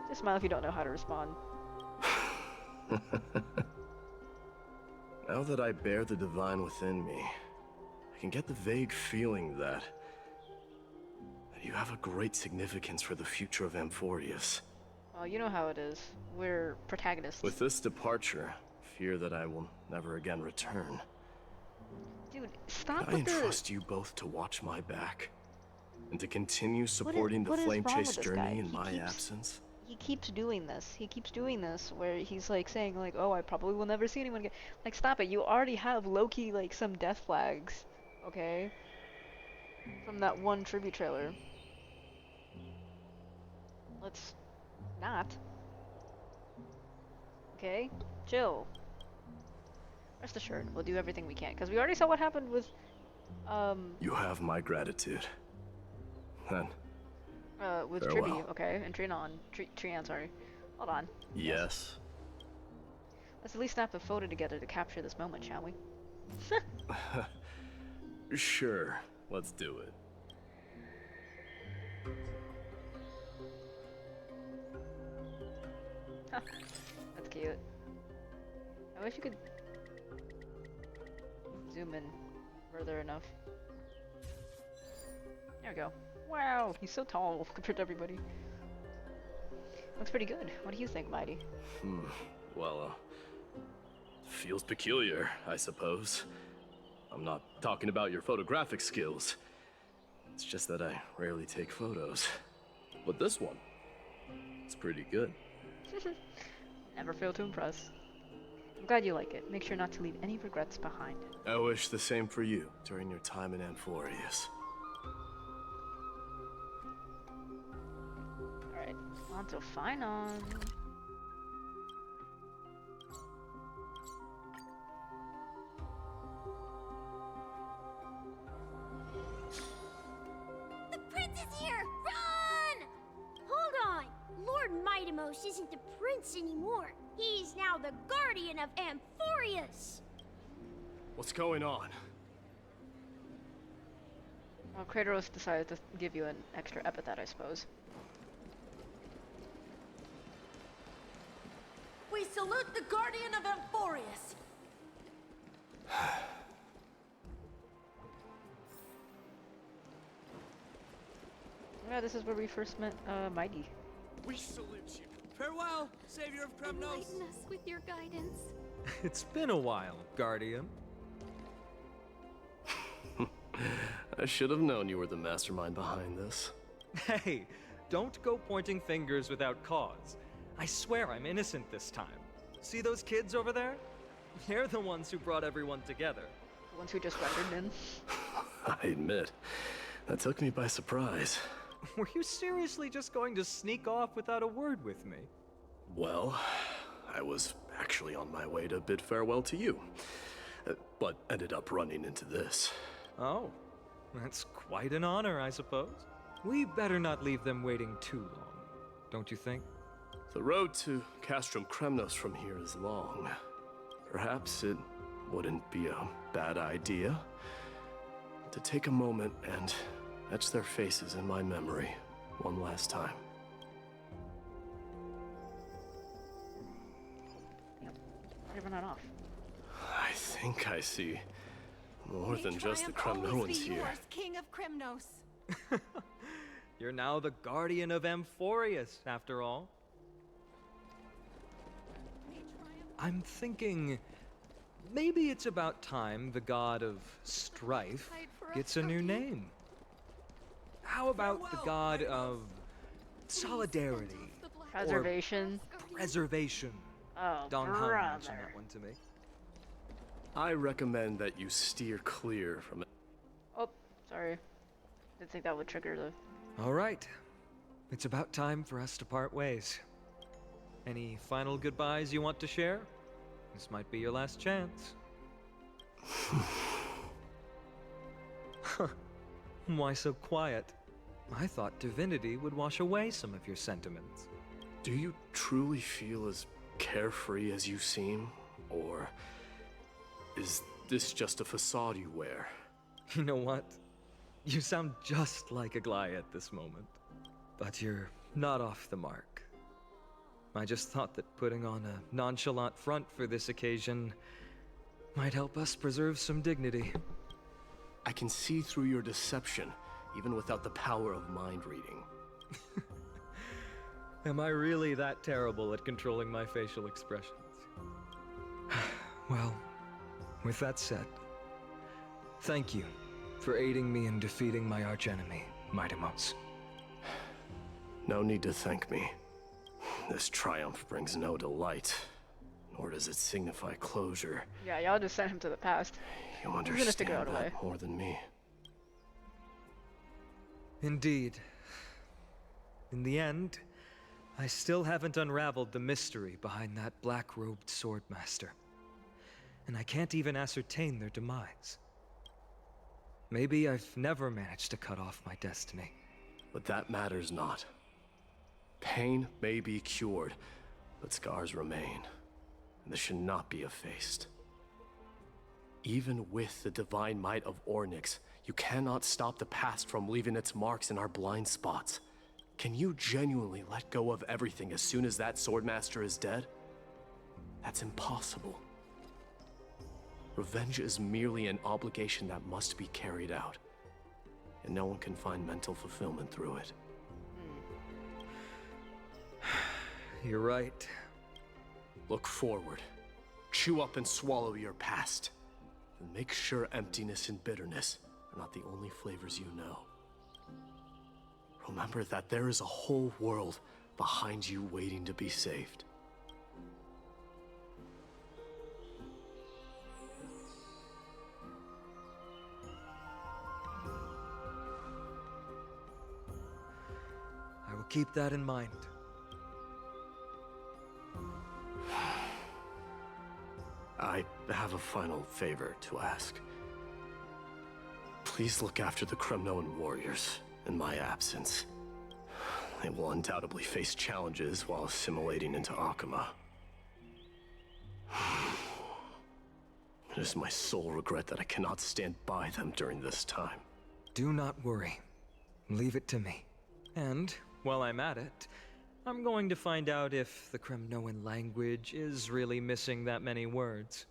Just smile if you don't know how to respond. Now that I bear the divine within me, I can get the vague feeling that you have a great significance for the future of Amphoreus. Well, you know how it is. We're protagonists. With this departure, fear that I will never again return. Dude, stop Can I with the... entrust you both to watch my back? And to continue supporting the what is Flame wrong Chase with this journey guy? in my absence? He keeps doing this. He keeps doing this where he's like saying like, oh, I probably will never see anyone again. Like, stop it. You already have low-key like some death flags, okay? From that one tribute trailer. Let's not. Okay? Chill. Rest assured, we'll do everything we can. Because we already saw what happened with, You have my gratitude. Then, with farewell. Triby, okay? And Trian, sorry. Hold on. Yes. Let's at least snap a photo together to capture this moment, shall we? Sure, let's do it. That's cute. I wish you could zoom in further enough. There we go. Wow, he's so tall compared to everybody. Looks pretty good. What do you think, Mighty? Well, feels peculiar, I suppose. I'm not talking about your photographic skills. It's just that I rarely take photos. But this one, it's pretty good. Never fail to impress. I'm glad you like it. Make sure not to leave any regrets behind. I wish the same for you during your time in Amphoreus. Alright, on to Finon. The prince is here! Run! Hold on! Lord Mightimos isn't the prince anymore. He's now the guardian of Amphoreus. What's going on? Well, Kratos decided to give you an extra epithet, I suppose. We salute the Guardian of Amphoreus! Yeah, this is where we first met Mighty. We salute you. Farewell, savior of Kremnos. Enlighten us with your guidance. It's been a while, Guardian. I should have known you were the mastermind behind this. Hey, don't go pointing fingers without cause. I swear I'm innocent this time. See those kids over there? They're the ones who brought everyone together. The ones who just rendered in. I admit, that took me by surprise. Were you seriously just going to sneak off without a word with me? Well, I was actually on my way to bid farewell to you, but ended up running into this. Oh, that's quite an honor, I suppose. We better not leave them waiting too long, don't you think? The road to Castrum Kremnos from here is long. Perhaps it wouldn't be a bad idea to take a moment and etch their faces in my memory one last time. Yep, they're not off. I think I see more than just the Kremnoans here. Yours, King of Kremnos. You're now the Guardian of Amphoreus, after all. I'm thinking maybe it's about time the god of strife gets a new name. How about the god of solidarity? Preservation. Or preservation. Oh, Don Han brother. mentioned that one to me. I recommend that you steer clear from it. Oh, sorry. Didn't think that would trigger the... All right. It's about time for us to part ways. Any final goodbyes you want to share? This might be your last chance. Why so quiet? I thought divinity would wash away some of your sentiments. Do you truly feel as carefree as you seem? Or is this just a facade you wear? You know what? You sound just like a Gly at this moment. But you're not off the mark. I just thought that putting on a nonchalant front for this occasion might help us preserve some dignity. I can see through your deception, even without the power of mind reading. Am I really that terrible at controlling my facial expressions? Well, with that said, thank you for aiding me in defeating my archenemy, Mightimos. No need to thank me. This triumph brings no delight, nor does it signify closure. Yeah, y'all just sent him to the past. You He's gonna understand figure out a way. that more than me. Indeed. In the end, I still haven't unraveled the mystery behind that black-robed swordmaster. And I can't even ascertain their demise. Maybe I've never managed to cut off my destiny. But that matters not. Pain may be cured, but scars remain. And this should not be effaced. Even with the divine might of Ornyx, you cannot stop the past from leaving its marks in our blind spots. Can you genuinely let go of everything as soon as that swordmaster is dead? That's impossible. Revenge is merely an obligation that must be carried out. And no one can find mental fulfillment through it. You're right. Look forward. Chew up and swallow your past. And make sure emptiness and bitterness are not the only flavors you know. Remember that there is a whole world behind you waiting to be saved. I will keep that in mind. I have a final favor to ask. Please look after the Kremnoan warriors in my absence. They will undoubtedly face challenges while assimilating into Akama. It is my sole regret that I cannot stand by them during this time. Do not worry. Leave it to me. And, while I'm at it, I'm going to find out if the Kremnoan language is really missing that many words.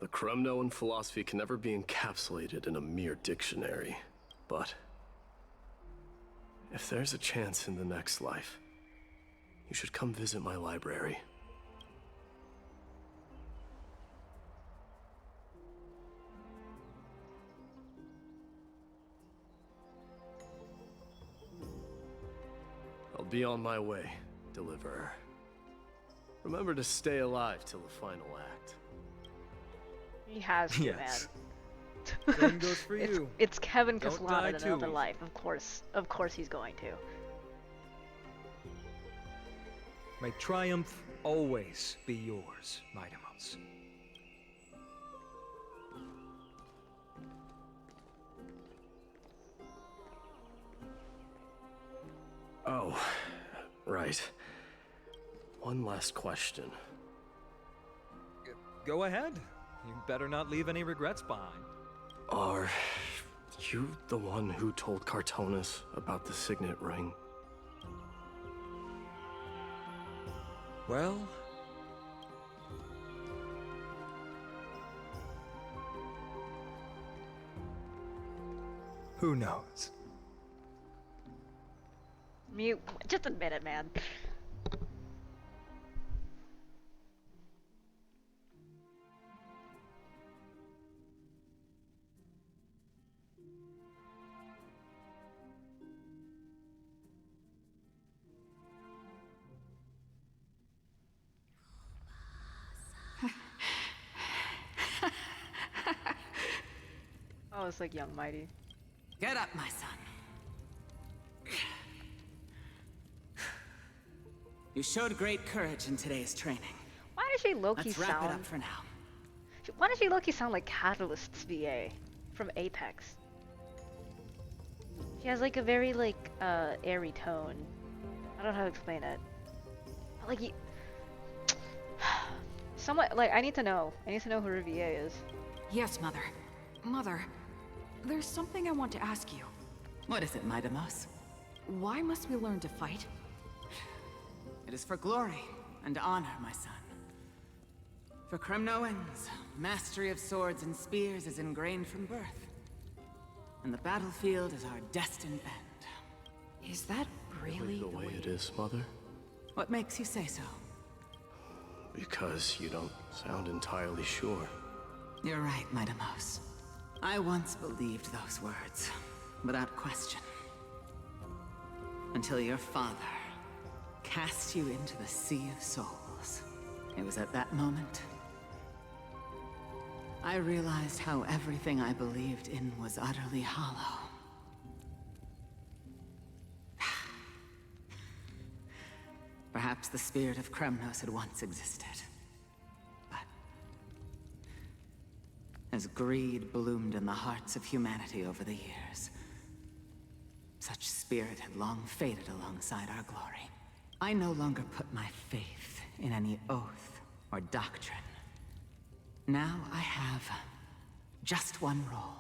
The Kremnoan philosophy can never be encapsulated in a mere dictionary. But if there's a chance in the next life, you should come visit my library. I'll be on my way, Deliverer. Remember to stay alive till the final act. He has to, Yes. man. Same goes for you. It's Kevin Don't Caslana die in another too life. Of course he's going to. May triumph always be yours, Midamos. Oh, right. One last question. Go ahead. You better not leave any regrets behind. Are you the one who told Cartonis about the signet ring? Well... who knows? Mute. Just admit it, man. Oh, it's like Young Mighty. Get up, my son. You showed great courage in today's training. Why does she Loki Let's wrap sound? it up for now. Why does she Loki sound like Catalyst's VA from Apex? She has like a very like airy tone. I don't know how to explain it. But, like somewhat like I need to know. I need to know who her VA is. Yes, Mother. Mother, there's something I want to ask you. What is it, Midamos? Why must we learn to fight? It is for glory and honor, my son. For Kremnoans, mastery of swords and spears is ingrained from birth. And the battlefield is our destined end. Is that really the way it is, Mother? What makes you say so? Because you don't sound entirely sure. You're right, Midamos. I once believed those words, without question. Until your father cast you into the Sea of Souls. It was at that moment I realized how everything I believed in was utterly hollow. Perhaps the spirit of Kremnos had once existed. But as greed bloomed in the hearts of humanity over the years, such spirit had long faded alongside our glory. I no longer put my faith in any oath or doctrine. Now I have just one role.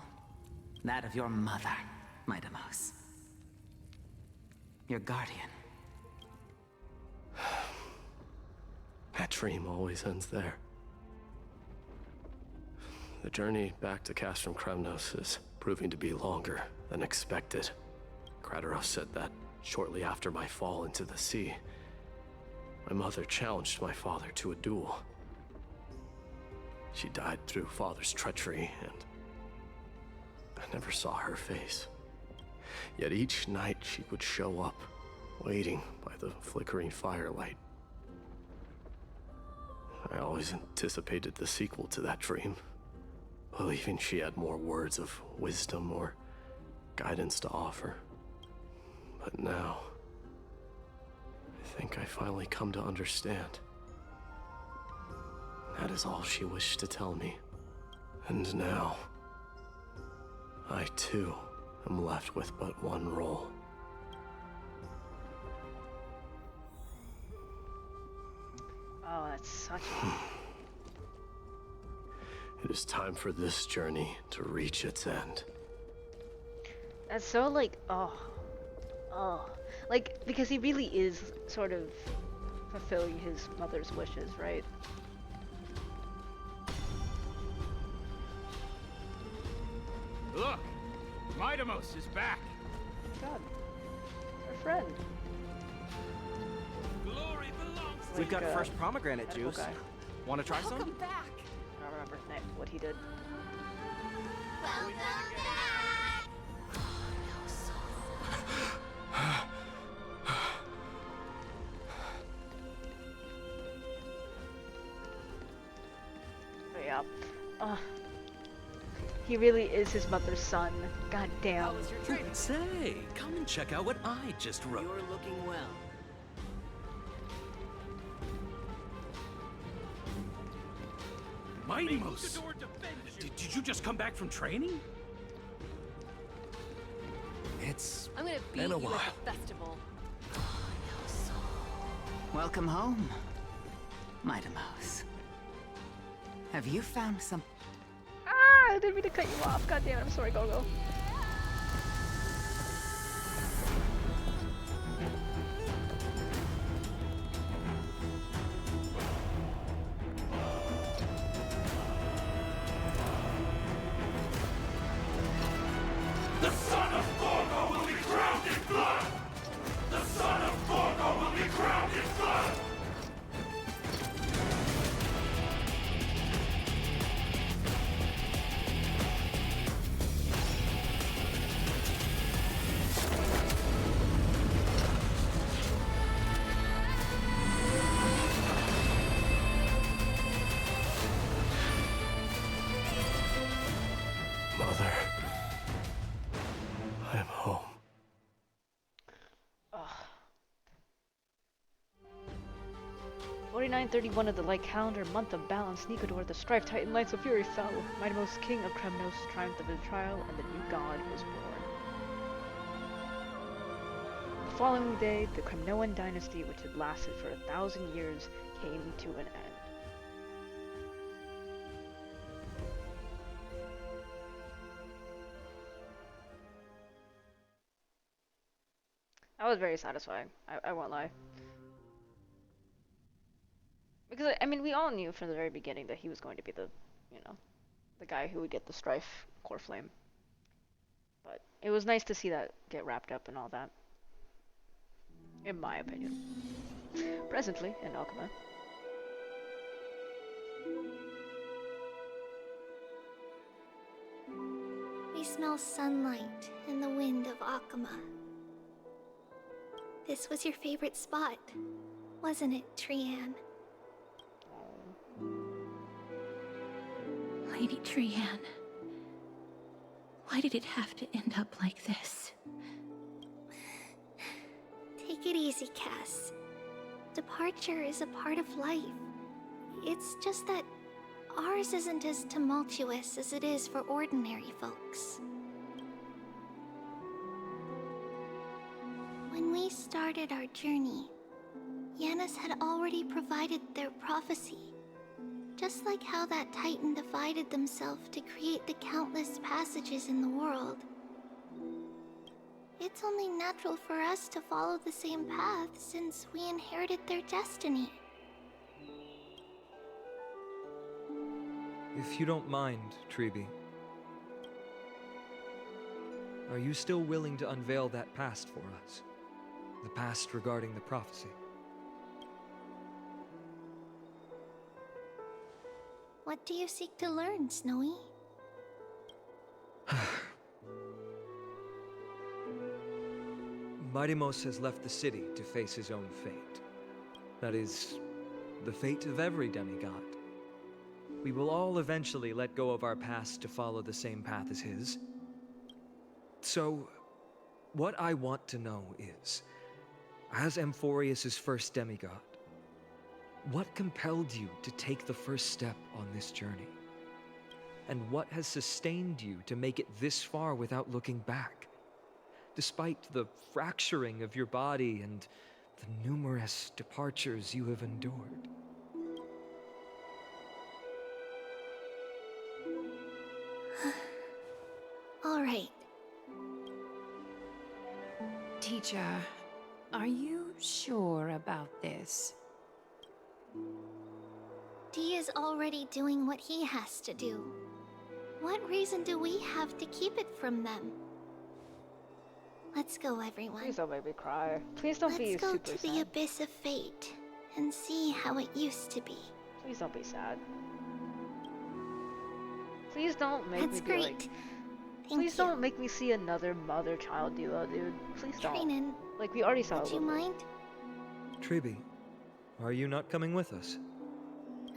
That of your mother, Midamos. Your guardian. That dream always ends there. The journey back to Castrum Kremnos is proving to be longer than expected. Krateros said that shortly after my fall into the sea, my mother challenged my father to a duel. She died through father's treachery, and I never saw her face. Yet each night she would show up, waiting by the flickering firelight. I always anticipated the sequel to that dream, believing she had more words of wisdom or guidance to offer. But now, I think I finally come to understand. That is all she wished to tell me. And now, I too am left with but one role. Oh, that's such It is time for this journey to reach its end. That's so like, like, because he really is sort of fulfilling his mother's wishes, right? Look! Midamos is back! God. Our friend. Glory belongs to We've got Like, fresh pomegranate medical juice. guy. Want to try some? Welcome back. I don't remember his name, what he did. Welcome back! But yeah. He really is his mother's son. God damn. How was your training? Say, come and check out what I just wrote. You're looking well. Midamos! Did you just come back from training? It's I'm gonna beat been a you while. at the festival. Welcome home, Midamos. Have you found some... Ah, I didn't mean to cut you off. God damn it, I'm sorry, Gogo. The son of Gorgo will be crowned in blood! The son of Gorgo will be crowned in blood! Mother. I am home. 4931 of the light calendar, month of balance, Nikodor, the strife titan, lights of fury fell. Midamos, king of Kremnos, triumphed of his trial, and the new god was born. The following day, the Kremnoan dynasty, which had lasted for 1,000 years, came to an end. That was very satisfying, I won't lie. Because, I mean, we all knew from the very beginning that he was going to be the, you know, the guy who would get the Strife core flame. But it was nice to see that get wrapped up and all that. In my opinion. Presently, in Alchema. We smell sunlight and the wind of Akama. This was your favorite spot, wasn't it, Trianne? Lady Trianne, why did it have to end up like this? Take it easy, Cass. Departure is a part of life. It's just that ours isn't as tumultuous as it is for ordinary folks. When we started our journey, Yanis had already provided their prophecy. Just like how that Titan divided themselves to create the countless passages in the world. It's only natural for us to follow the same path since we inherited their destiny. If you don't mind, Treeby, are you still willing to unveil that past for us? The past regarding the prophecy? What do you seek to learn, Snowy? Midamos has left the city to face his own fate. That is, the fate of every demigod. We will all eventually let go of our past to follow the same path as his. So, what I want to know is, as Amphoreus' first demigod, what compelled you to take the first step on this journey? And what has sustained you to make it this far without looking back? Despite the fracturing of your body and the numerous departures you have endured. All right. Teacher, are you sure about this? Dee is already doing what he has to do. What reason do we have to keep it from them? Let's go, everyone. Please don't make me cry. Please don't be Let's go super to sad. the abyss of fate and see how it used to be. Please don't be sad. Please don't make That's me be great. like... Thank Please you. don't make me see another mother-child duo, dude. Please don't. Trinan, Like, we already saw would it. you mind? Treeby, are you not coming with us?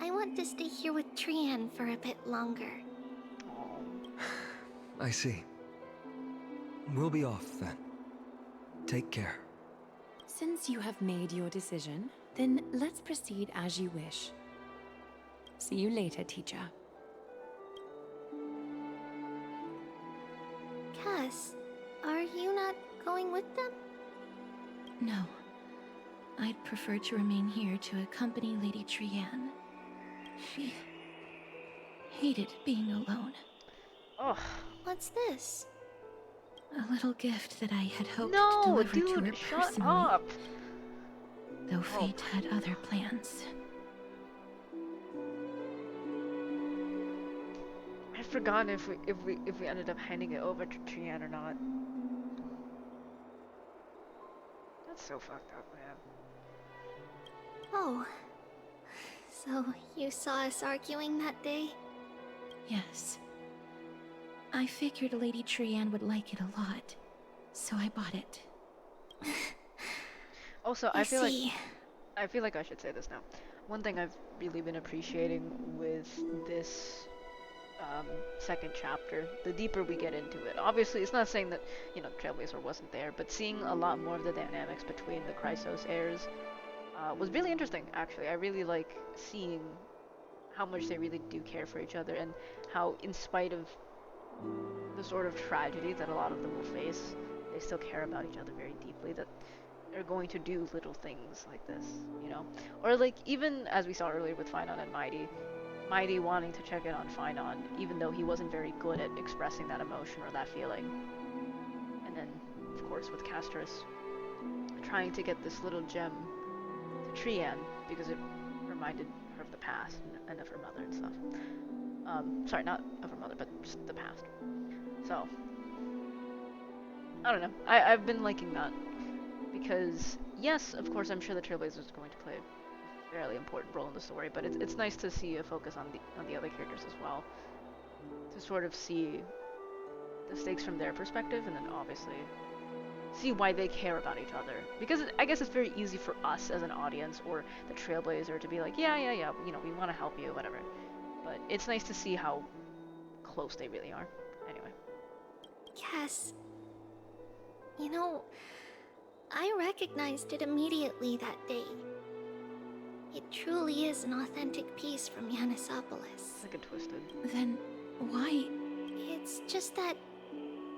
I want to stay here with Trian for a bit longer. I see. We'll be off then. Take care. Since you have made your decision, then let's proceed as you wish. See you later, teacher. Cass, are you not going with them? No. I'd prefer to remain here to accompany Lady Trian. She hated being alone. Ugh. What's this? A little gift that I had hoped No, to deliver dude, to her shut personally. up. Though fate had other plans. I'd forgotten if we ended up handing it over to Trian or not. That's so fucked up, man. Oh. So you saw us arguing that day? Yes. I figured Lady Trian would like it a lot, so I bought it. Also, I I feel see. like I should say this now. One thing I've really been appreciating with this second chapter, the deeper we get into it. Obviously, it's not saying that, you know, Trailblazer wasn't there, but seeing a lot more of the dynamics between the Chrysos heirs was really interesting, actually. I really like seeing how much they really do care for each other, and how, in spite of the sort of tragedy that a lot of them will face, they still care about each other very deeply, that they're going to do little things like this, you know? Or like, even as we saw earlier with Finon and Mighty wanting to check in on Finon, even though he wasn't very good at expressing that emotion or that feeling. And then, of course, with Castris trying to get this little gem to Trian, because it reminded her of the past and of her mother and stuff. Sorry, not of her mother, but just the past. So, I don't know. I've been liking that. Because, yes, of course, I'm sure the Trailblazer is going to play a fairly important role in the story, but it's nice to see a focus on the other characters as well. To sort of see the stakes from their perspective, and then obviously see why they care about each other. Because I guess it's very easy for us as an audience, or the Trailblazer, to be like, yeah, you know, we want to help you, whatever. But it's nice to see how close they really are. Anyway. Cass, you know, I recognized it immediately that day. It truly is an authentic piece from Yanisopolis. Like a twisted. Then why? It's just that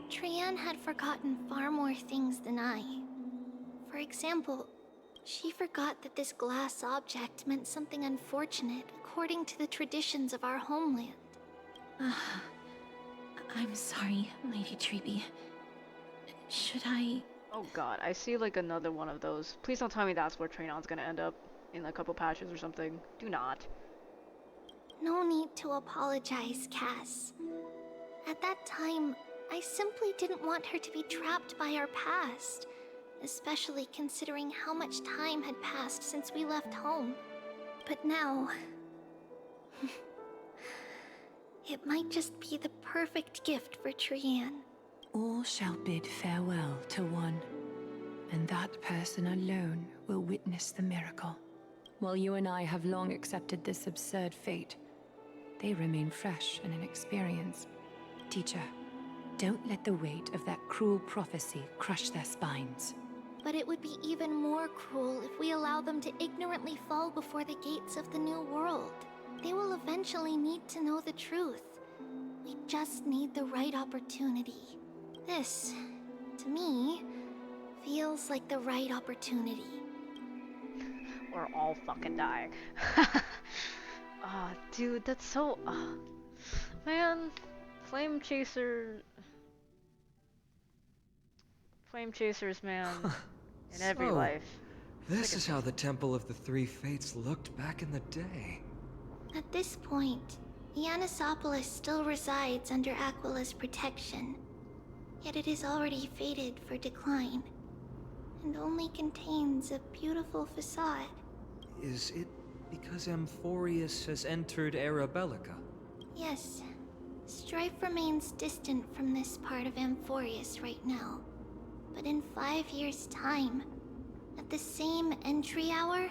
Trian had forgotten far more things than I. For example, she forgot that this glass object meant something unfortunate according to the traditions of our homeland. I'm sorry, Lady Treeby. Should I... Oh god, I see like another one of those. Please don't tell me that's where Trainon's gonna end up in a couple patches or something. Do not. No need to apologize, Cass. At that time, I simply didn't want her to be trapped by our past, especially considering how much time had passed since we left home. But now... it might just be the perfect gift for Trian. All shall bid farewell to one, and that person alone will witness the miracle. While you and I have long accepted this absurd fate, they remain fresh and inexperienced. Teacher, don't let the weight of that cruel prophecy crush their spines. But it would be even more cruel if we allow them to ignorantly fall before the gates of the new world. They will eventually need to know the truth. We just need the right opportunity. This, to me, feels like the right opportunity. We're all fucking dying. Dude, that's so... man, Flame Chaser... Flame chasers, man. In every So, life. This is how the Temple of the Three Fates looked back in the day. At this point, Yanisopolis still resides under Aquila's protection. Yet it is already fated for decline, and only contains a beautiful facade. Is it because Amphoreus has entered Era Bellica? Yes, strife remains distant from this part of Amphoreus right now. But in 5 years' time, at the same entry hour,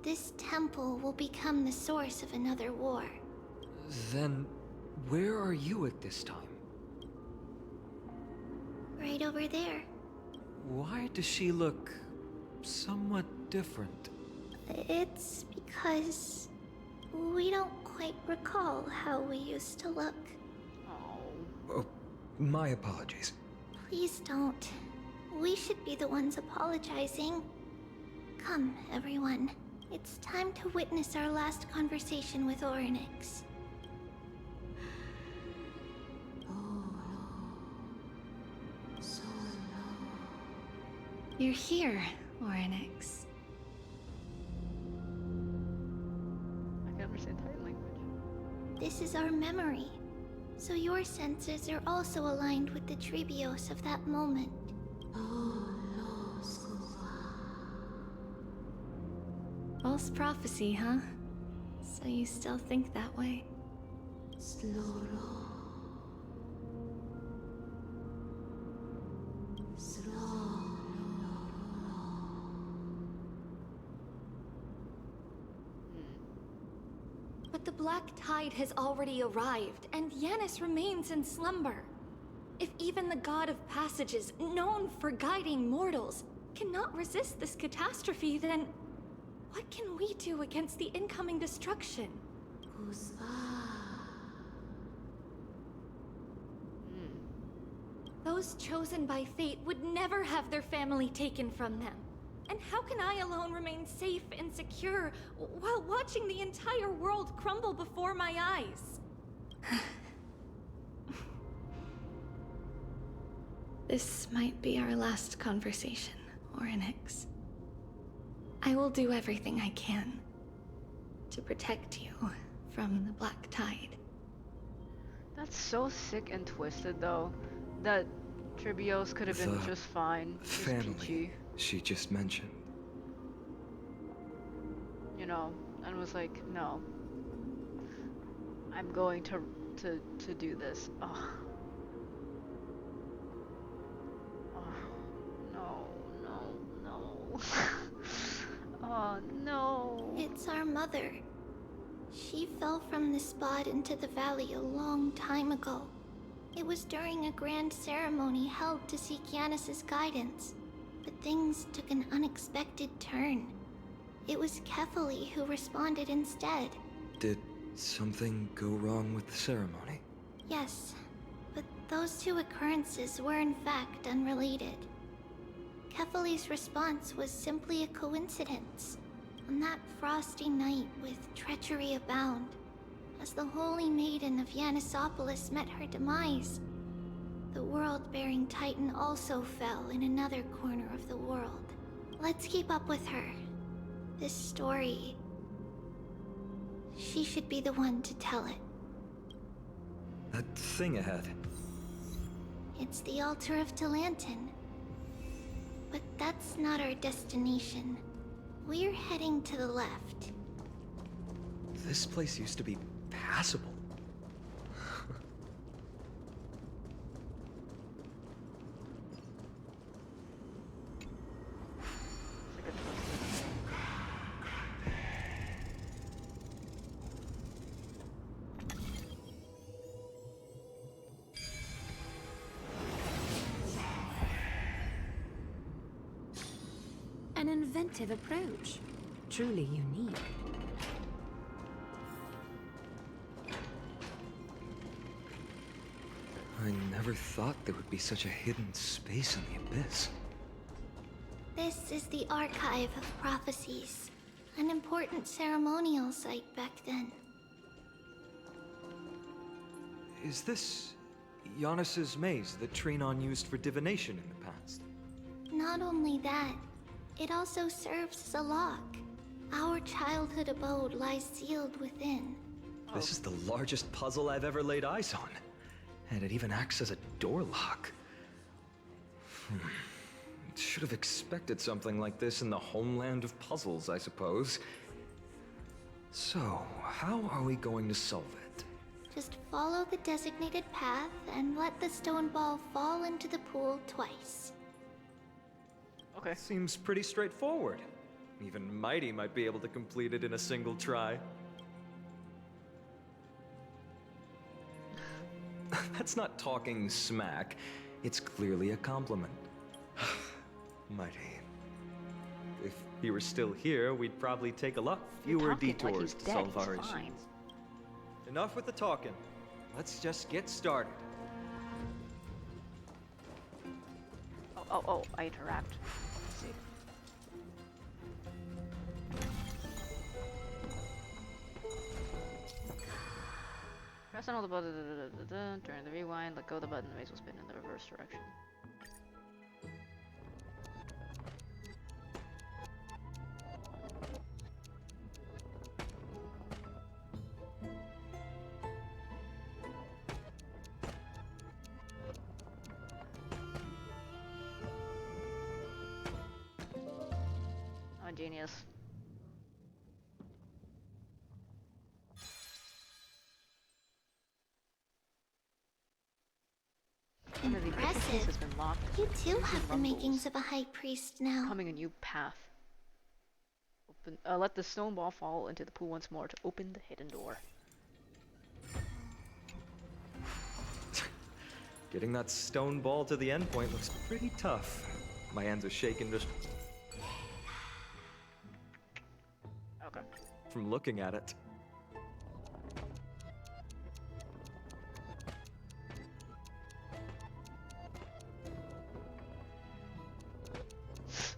this temple will become the source of another war. Then, where are you at this time? Right over there. Why does she look somewhat different? It's because we don't quite recall how we used to look. Oh, my apologies. Please don't. We should be the ones apologizing. Come, everyone. It's time to witness our last conversation with Orynyx. You're here, Orynyx. I can understand Titan language. This is our memory, so your senses are also aligned with the Trebios of that moment. False prophecy, huh? So you still think that way? But the Black Tide has already arrived, and Yanis remains in slumber. If even the God of Passages, known for guiding mortals, cannot resist this catastrophe, then what can we do against the incoming destruction? Those chosen by fate would never have their family taken from them. And how can I alone remain safe and secure while watching the entire world crumble before my eyes? This might be our last conversation, Orynyx. I will do everything I can to protect you from the Black Tide. That's so sick and twisted, though. That Tribios could have been just fine. Just Family peachy, she just mentioned. you know, and was like, no, I'm going to do this. Oh. No, no, no. Oh no. It's our mother. She fell from the spot into the valley a long time ago. It was during a grand ceremony held to seek Yanis's guidance, but things took an unexpected turn. It was Kefali who responded instead. Did something go wrong with the ceremony? Yes, but those two occurrences were in fact unrelated. Kefali's response was simply a coincidence. On that frosty night with treachery abound, as the Holy Maiden of Yanisopolis met her demise, the world-bearing Titan also fell in another corner of the world. Let's keep up with her. This story... she should be the one to tell it. That thing ahead. It's the altar of Talantin. But that's not our destination. We're heading to the left. This place used to be passable. An inventive approach. Truly unique. I never thought there would be such a hidden space in the Abyss. This is the Archive of Prophecies, an important ceremonial site back then. Is this Yanis's maze that Trinon used for divination in the past? Not only that, it also serves as a lock. Our childhood abode lies sealed within. This is the largest puzzle I've ever laid eyes on. And it even acts as a door lock. Should have expected something like this in the homeland of puzzles, I suppose. So, how are we going to solve it? Just follow the designated path and let the stone ball fall into the pool twice. Okay. Seems pretty straightforward. Even Mighty might be able to complete it in a single try. That's not talking smack. It's clearly a compliment. Mighty. If he were still here, we'd probably take a lot fewer detours to solve our issues. Enough with the talking. Let's just get started. Oh, I interact. Let's see. Press on all the buttons during the rewind, let go of the button, the maze will spin in the reverse direction. I'm a genius. Impressive. Has been locked. You too have the makings of a high priest now. Coming a new path. Open. Let the stone ball fall into the pool once more to open the hidden door. Getting that stone ball to the endpoint looks pretty tough. My hands are shaking just Okay. from looking at it.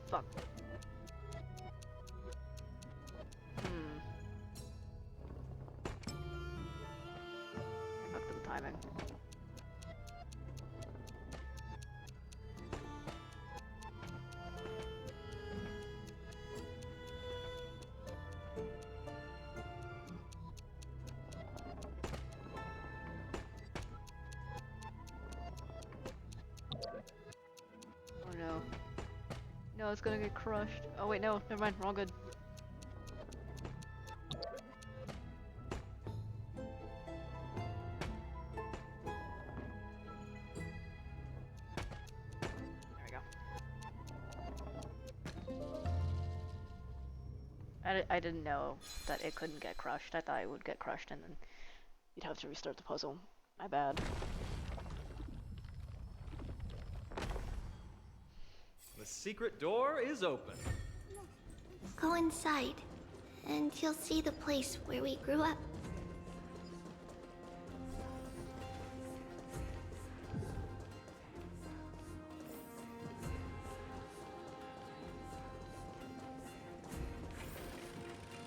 Fuck. I fucked up the timing. Oh no. No, it's gonna get crushed. Oh wait, no, never mind, we're all good. There we go. I didn't know that it couldn't get crushed. I thought it would get crushed and then you'd have to restart the puzzle. My bad. The secret door is open. Go inside, and you'll see the place where we grew up.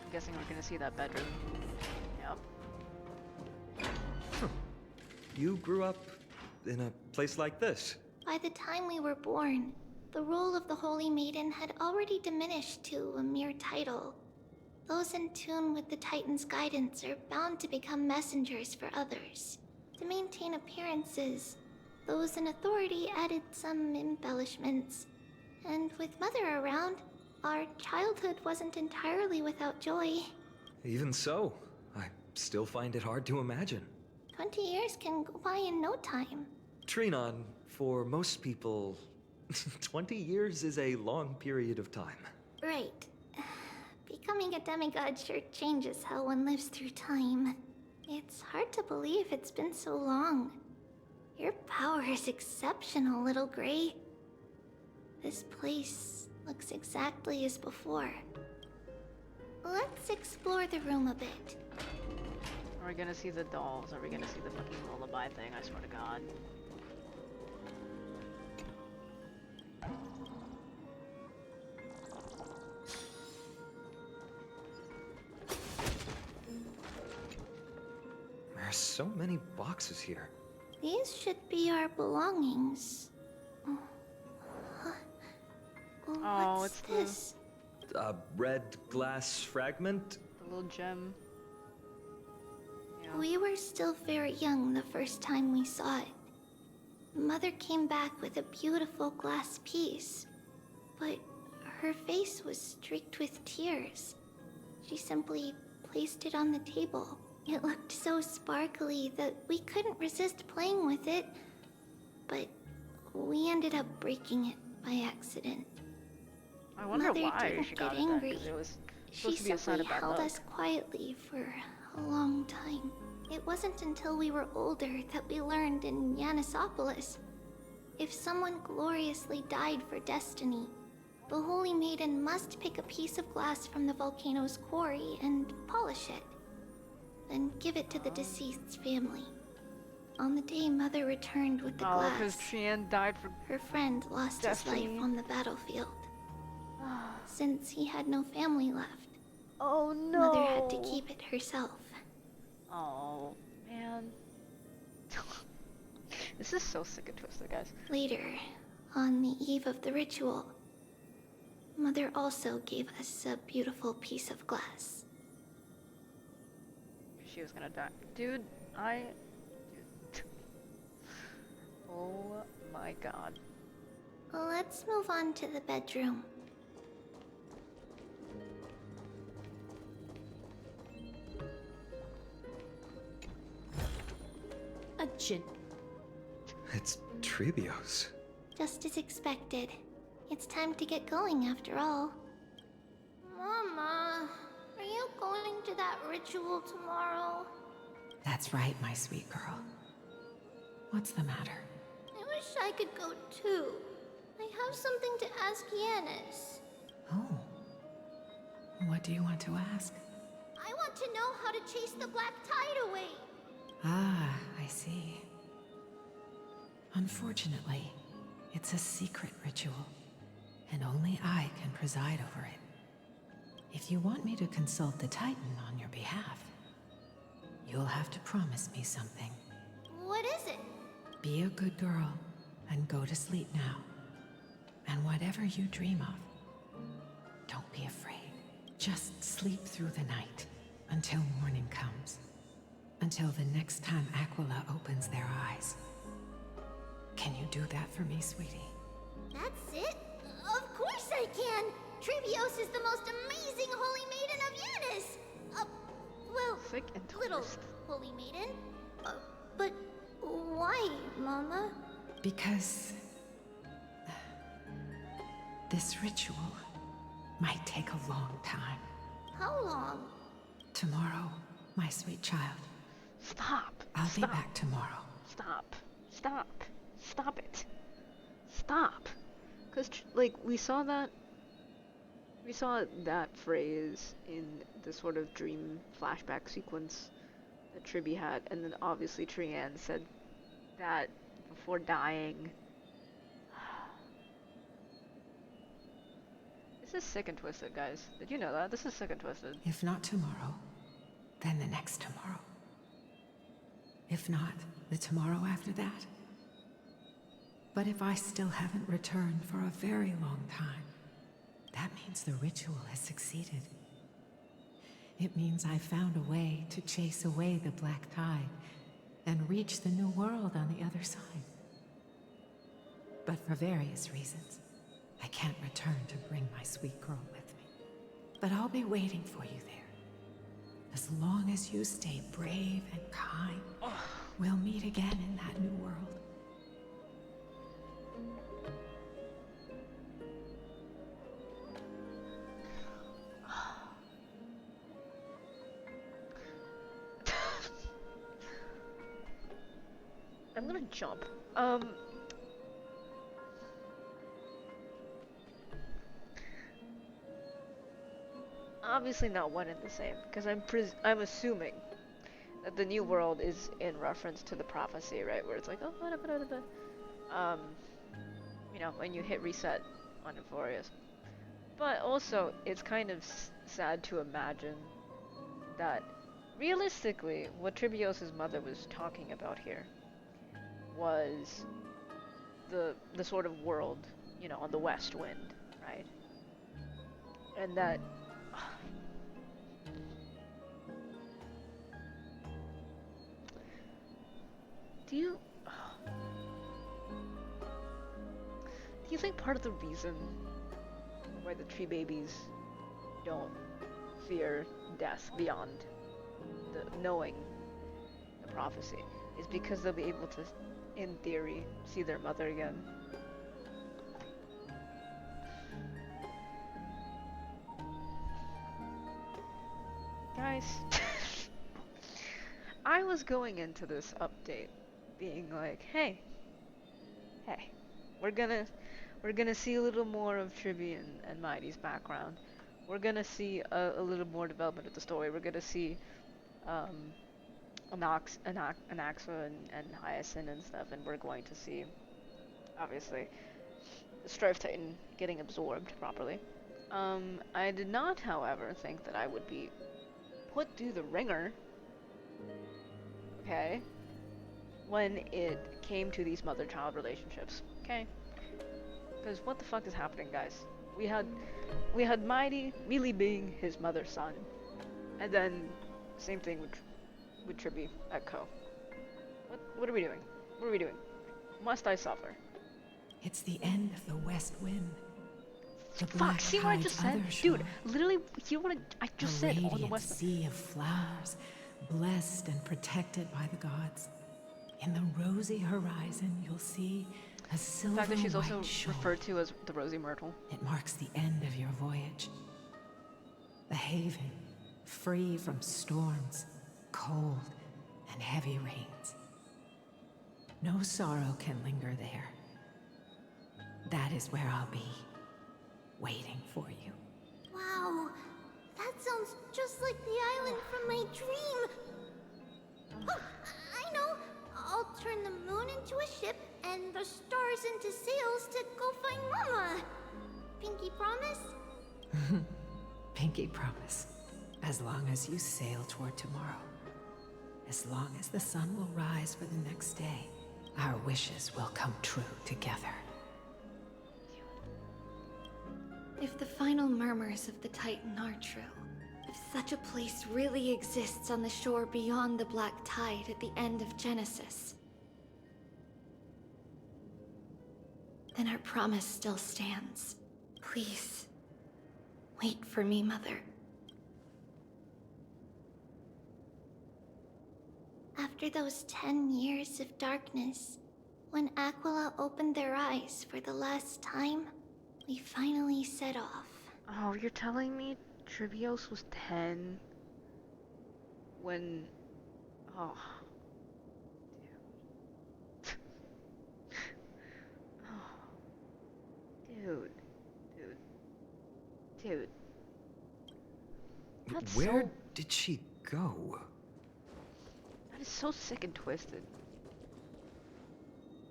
I'm guessing we're gonna see that bedroom. Yep. You grew up in a place like this. By the time we were born, the role of the Holy Maiden had already diminished to a mere title. Those in tune with the Titan's guidance are bound to become messengers for others. To maintain appearances, those in authority added some embellishments. And with Mother around, our childhood wasn't entirely without joy. Even so, I still find it hard to imagine. 20 years can go by in no time. Trinon, for most people, 20 years is a long period of time. Right. Becoming a demigod sure changes how one lives through time. It's hard to believe it's been so long. Your power is exceptional, Little Gray. This place looks exactly as before. Let's explore the room a bit. Are we gonna see the dolls? Are we gonna see the fucking lullaby thing? I swear to God. There's so many boxes here. These should be our belongings. Oh, What's it's this? A red glass fragment? the little gem. Yeah. We were still very young the first time we saw it. Mother came back with a beautiful glass piece, but her face was streaked with tears. She simply placed it on the table. It looked so sparkly that we couldn't resist playing with it, but we ended up breaking it by accident. I wonder Mother why didn't she get got it then, angry. 'cause it was She supposed to be a sign simply of bad held luck. us quietly for a long time. It wasn't until we were older that we learned in Yanisopolis, if someone gloriously died for destiny, the Holy Maiden must pick a piece of glass from the volcano's quarry and polish it, then give it to the deceased's family. On the day Mother returned with the Oh, because glass, Trian died for her friend lost destiny. his life on the battlefield. Since he had no family left, oh no, Mother had to keep it herself. Oh man, this is so sick and twisted, guys. Later, on the eve of the ritual, Mother also gave us a beautiful piece of glass. She was gonna die, dude. Oh my god. Let's move on to the bedroom. A gin. It's Trebios. Just as expected. It's time to get going after all. Mama, are you going to that ritual tomorrow? That's right, my sweet girl. What's the matter? I wish I could go too. I have something to ask Yanis. Oh. What do you want to ask? I want to know how to chase the black tide away. Ah, I see. Unfortunately, it's a secret ritual, and only I can preside over it. If you want me to consult the Titan on your behalf, you'll have to promise me something. What is it? Be a good girl and go to sleep now. And whatever you dream of, don't be afraid. Just sleep through the night until morning comes. Until the next time Aquila opens their eyes. Can you do that for me, sweetie? That's it? Of course I can! Trebios is the most amazing Holy Maiden of Yanis! Well, little Holy Maiden. But why, Mama? Because this ritual might take a long time. How long? Tomorrow, my sweet child. Stop. I'll Stop. be back tomorrow. Stop. Stop. Stop it. Stop. Because, like, we saw that phrase in the sort of dream flashback sequence that Triby had, and then obviously Trian said that before dying. This is sick and twisted, guys. Did you know that? This is sick and twisted. If not tomorrow, then the next tomorrow. If not, the tomorrow after that. But if I still haven't returned for a very long time, that means the ritual has succeeded. It means I found a way to chase away the black tide and reach the new world on the other side. But for various reasons, I can't return to bring my sweet girl with me. But I'll be waiting for you there. As long as you stay brave and kind, we'll meet again in that new world. I'm gonna jump. Obviously not one and the same, because I'm assuming that the new world is in reference to the prophecy, right? Where it's like, oh, you know, when you hit reset on Amphoreus. But also, it's kind of sad to imagine that realistically, what Tribios' mother was talking about here was the sort of world, you know, on the West Wind, Tide. And that... Do you think part of the reason why the tree babies don't fear death beyond the knowing the prophecy is because they'll be able to, in theory, see their mother again? Guys, I was going into this update being like, hey, we're gonna see a little more of Tribby and Mighty's background. We're gonna see a little more development of the story. We're gonna see Anaxa and Hyacinth and stuff, and we're going to see, obviously, the Strife Titan getting absorbed properly. I did not, however, think that I would be put through the ringer, okay, when it came to these mother-child relationships, okay? Because what the fuck is happening, guys? We had Mighty really being his mother's son, and then same thing with Tribby at Co. What are we doing? What are we doing? Must I suffer? It's the end of the West Wind. The Fuck, see what I just said? Dude, literally, hear what I just said on the West Wind. Sea of flowers, blessed and protected by the gods. In the rosy horizon, you'll see a silver the fact that she's white also shore. referred to as the Rosy Myrtle. It marks the end of your voyage. The haven, free from storms, cold, and heavy rains. No sorrow can linger there. That is where I'll be, waiting for you. Wow, that sounds just like the island from my dream. Oh, I know. I'll turn the moon into a ship and the stars into sails to go find Mama. Pinky promise? Pinky promise. As long as you sail toward tomorrow. As long as the sun will rise for the next day, our wishes will come true together. If the final murmurs of the Titan are true, if such a place really exists on the shore beyond the Black Tide at the end of Genesis, then our promise still stands. Please, wait for me, Mother. After those 10 years of darkness, when Aquila opened their eyes for the last time, we finally set off. Oh, you're telling me Trivios was 10 when... Oh. Dude. Dude. That's Where so... did she go? That is so sick and twisted.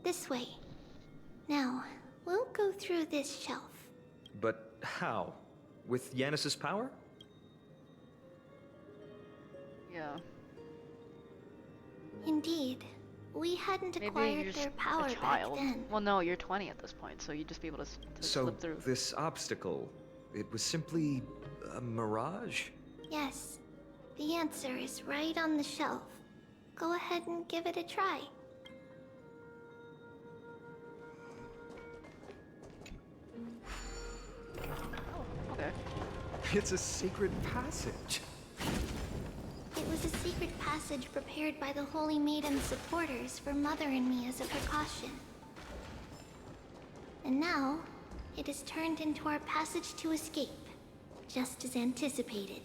This way. Now, we'll go through this shelf. But how? With Yanis's power? Yeah. Indeed. We hadn't Maybe acquired you're their just power a back child. then. Well, no, you're 20 at this point, so you'd just be able to So slip through. this obstacle, it was simply a mirage? Yes. The answer is right on the shelf. Go ahead and give it a try. Okay. It's a secret passage. It was a secret passage prepared by the Holy Maiden's supporters for Mother and me as a precaution. And now, it is turned into our passage to escape, just as anticipated.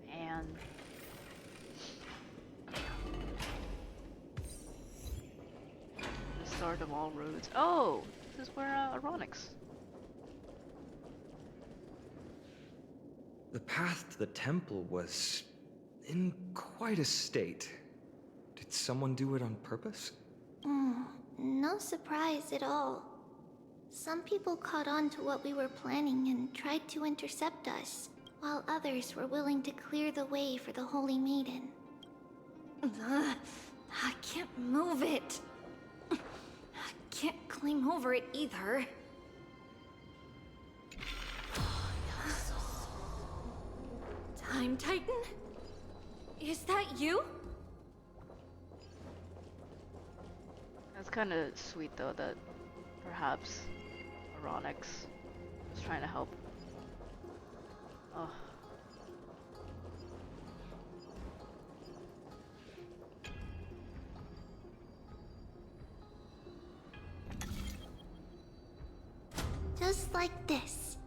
Man. The start of all roads. Oh! This is where, Aronix. The path to the temple was in quite a state. Did someone do it on purpose? No surprise at all. Some people caught on to what we were planning and tried to intercept us, while others were willing to clear the way for the Holy Maiden. I can't move it. I can't climb over it either. Time Titan? Is that you? That's kind of sweet though that perhaps Onyx was trying to help. Oh. Just like this.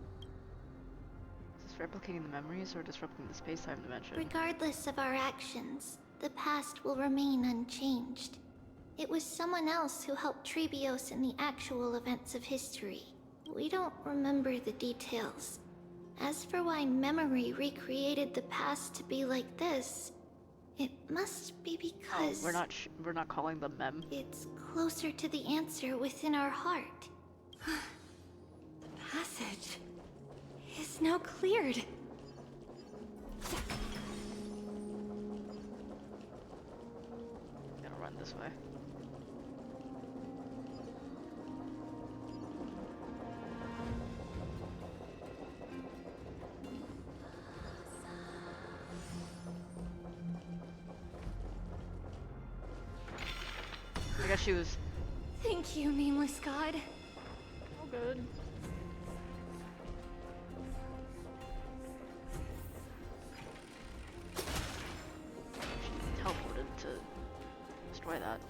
Is this replicating the memories or disrupting the space-time dimension? Regardless of our actions, the past will remain unchanged. It was someone else who helped Trebios in the actual events of history. We don't remember the details. As for why memory recreated the past to be like this, it must be because... Oh, we're not calling them mem. It's closer to the answer within our heart. The passage is now cleared. Gotta run this way. I guess she was... Thank you, nameless god. Oh, good. She teleported to destroy that.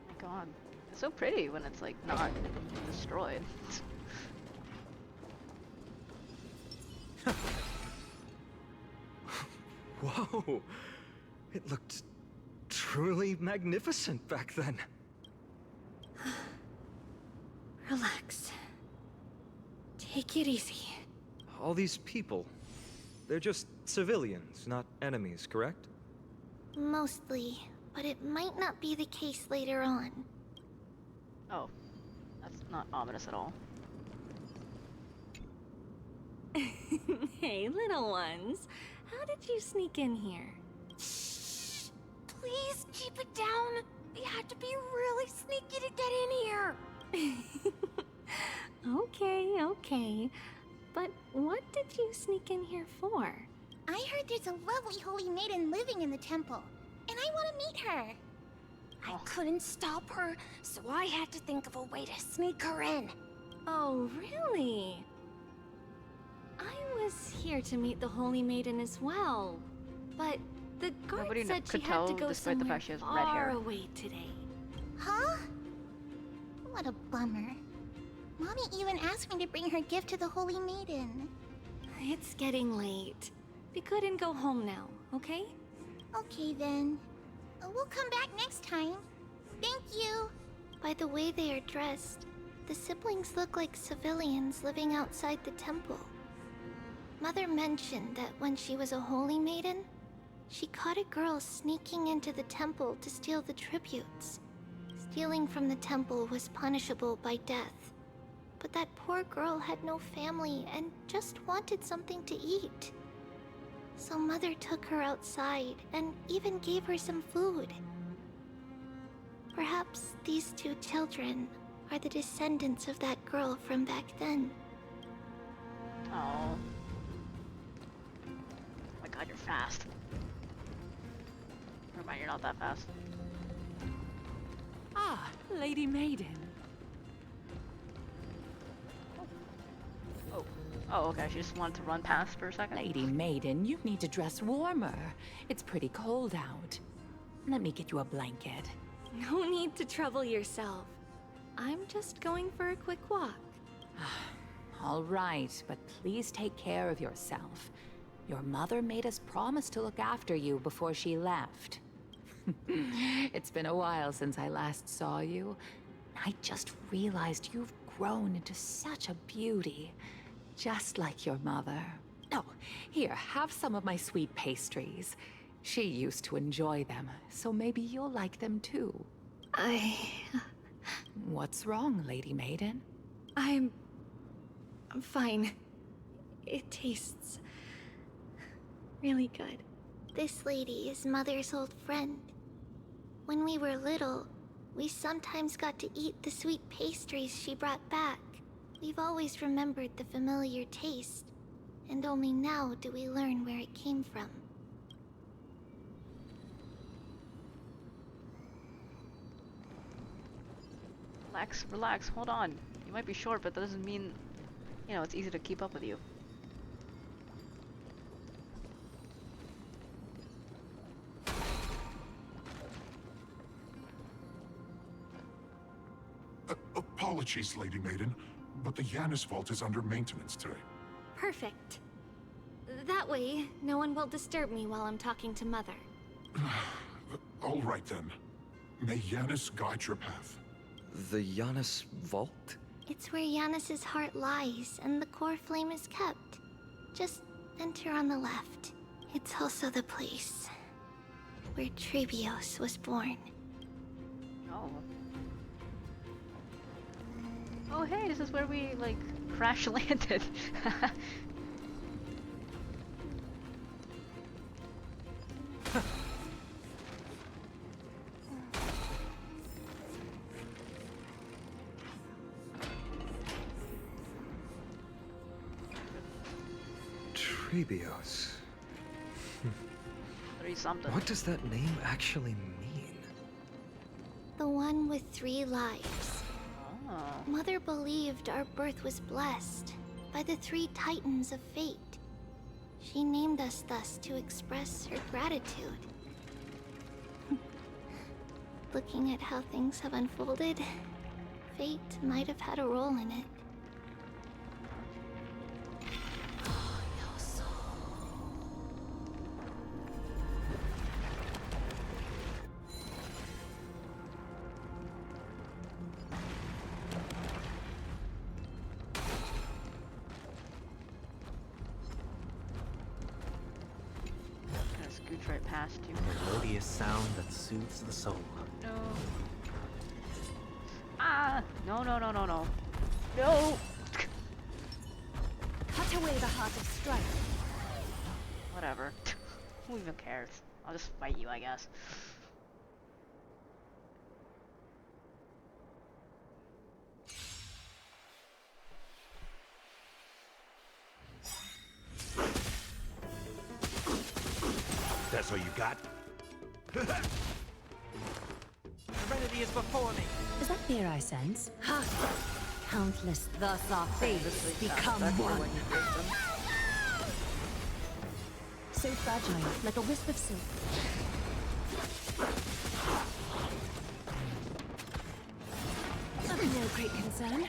My god. It's so pretty when it's like not destroyed. Whoa! It looked truly magnificent back then. Relax. Take it easy. All these people, they're just civilians, not enemies, correct? Mostly, but it might not be the case later on. Oh, that's not ominous at all. Hey, little ones. How did you sneak in here? Shh! Please keep it down. We had to be really sneaky to get in here. Okay. But what did you sneak in here for? I heard there's a lovely holy maiden living in the temple, and I want to meet her. I couldn't stop her, so I had to think of a way to sneak her in. Oh, really? I was here to meet the Holy Maiden as well, but the guard Nobody said she could had tell, to go despite the somewhere fact she has red far hair. away today. Huh? What a bummer. Mommy even asked me to bring her gift to the holy maiden. It's getting late. We couldn't go home now, okay? Okay then. We'll come back next time. Thank you. By the way they are dressed, the siblings look like civilians living outside the temple. Mother mentioned that when she was a holy maiden, she caught a girl sneaking into the temple to steal the tributes. Stealing from the temple was punishable by death. But that poor girl had no family and just wanted something to eat. So Mother took her outside and even gave her some food. Perhaps these two children are the descendants of that girl from back then. Oh. My god, you're fast. Never mind, you're not that fast. Ah, Lady Maiden. Oh, okay, she just wanted to run past for a second. Lady Maiden, you need to dress warmer. It's pretty cold out. Let me get you a blanket. No need to trouble yourself. I'm just going for a quick walk. All right, but please take care of yourself. Your mother made us promise to look after you before she left. It's been a while since I last saw you. I just realized you've grown into such a beauty. Just like your mother. Oh, here, have some of my sweet pastries. She used to enjoy them, so maybe you'll like them too. What's wrong, Lady Maiden? I'm fine. It tastes really good. This lady is Mother's old friend. When we were little, we sometimes got to eat the sweet pastries she brought back. We've always remembered the familiar taste, and only now do we learn where it came from. Relax, relax, hold on. You might be short, but that doesn't mean, you know, it's easy to keep up with you. Apologies, Lady Maiden, but the Yanis Vault is under maintenance today. Perfect. That way, no one will disturb me while I'm talking to Mother. All right then. May Yanis guide your path. The Yanis Vault? It's where Yanis's heart lies, and the core flame is kept. Just enter on the left. It's also the place where Trebios was born. Oh. Oh hey, this is where we, like, crash landed. Trebios. 30-something. What does that name actually mean? The one with 3 lives. Oh. Mother believed our birth was blessed by the 3 titans of fate. She named us thus to express her gratitude. Looking at how things have unfolded, fate might have had a role in it. Scooch right past you. Melodious sound that soothes the soul. No. Ah! No, no, no, no, no. No! Cut away the heart of strife. Whatever. Who even cares? I'll just fight you, I guess. That's all you got? Serenity is before me. Is that fear I sense? Ha! Countless thus our fates become one. So fragile, like a wisp of silk. Of no great concern.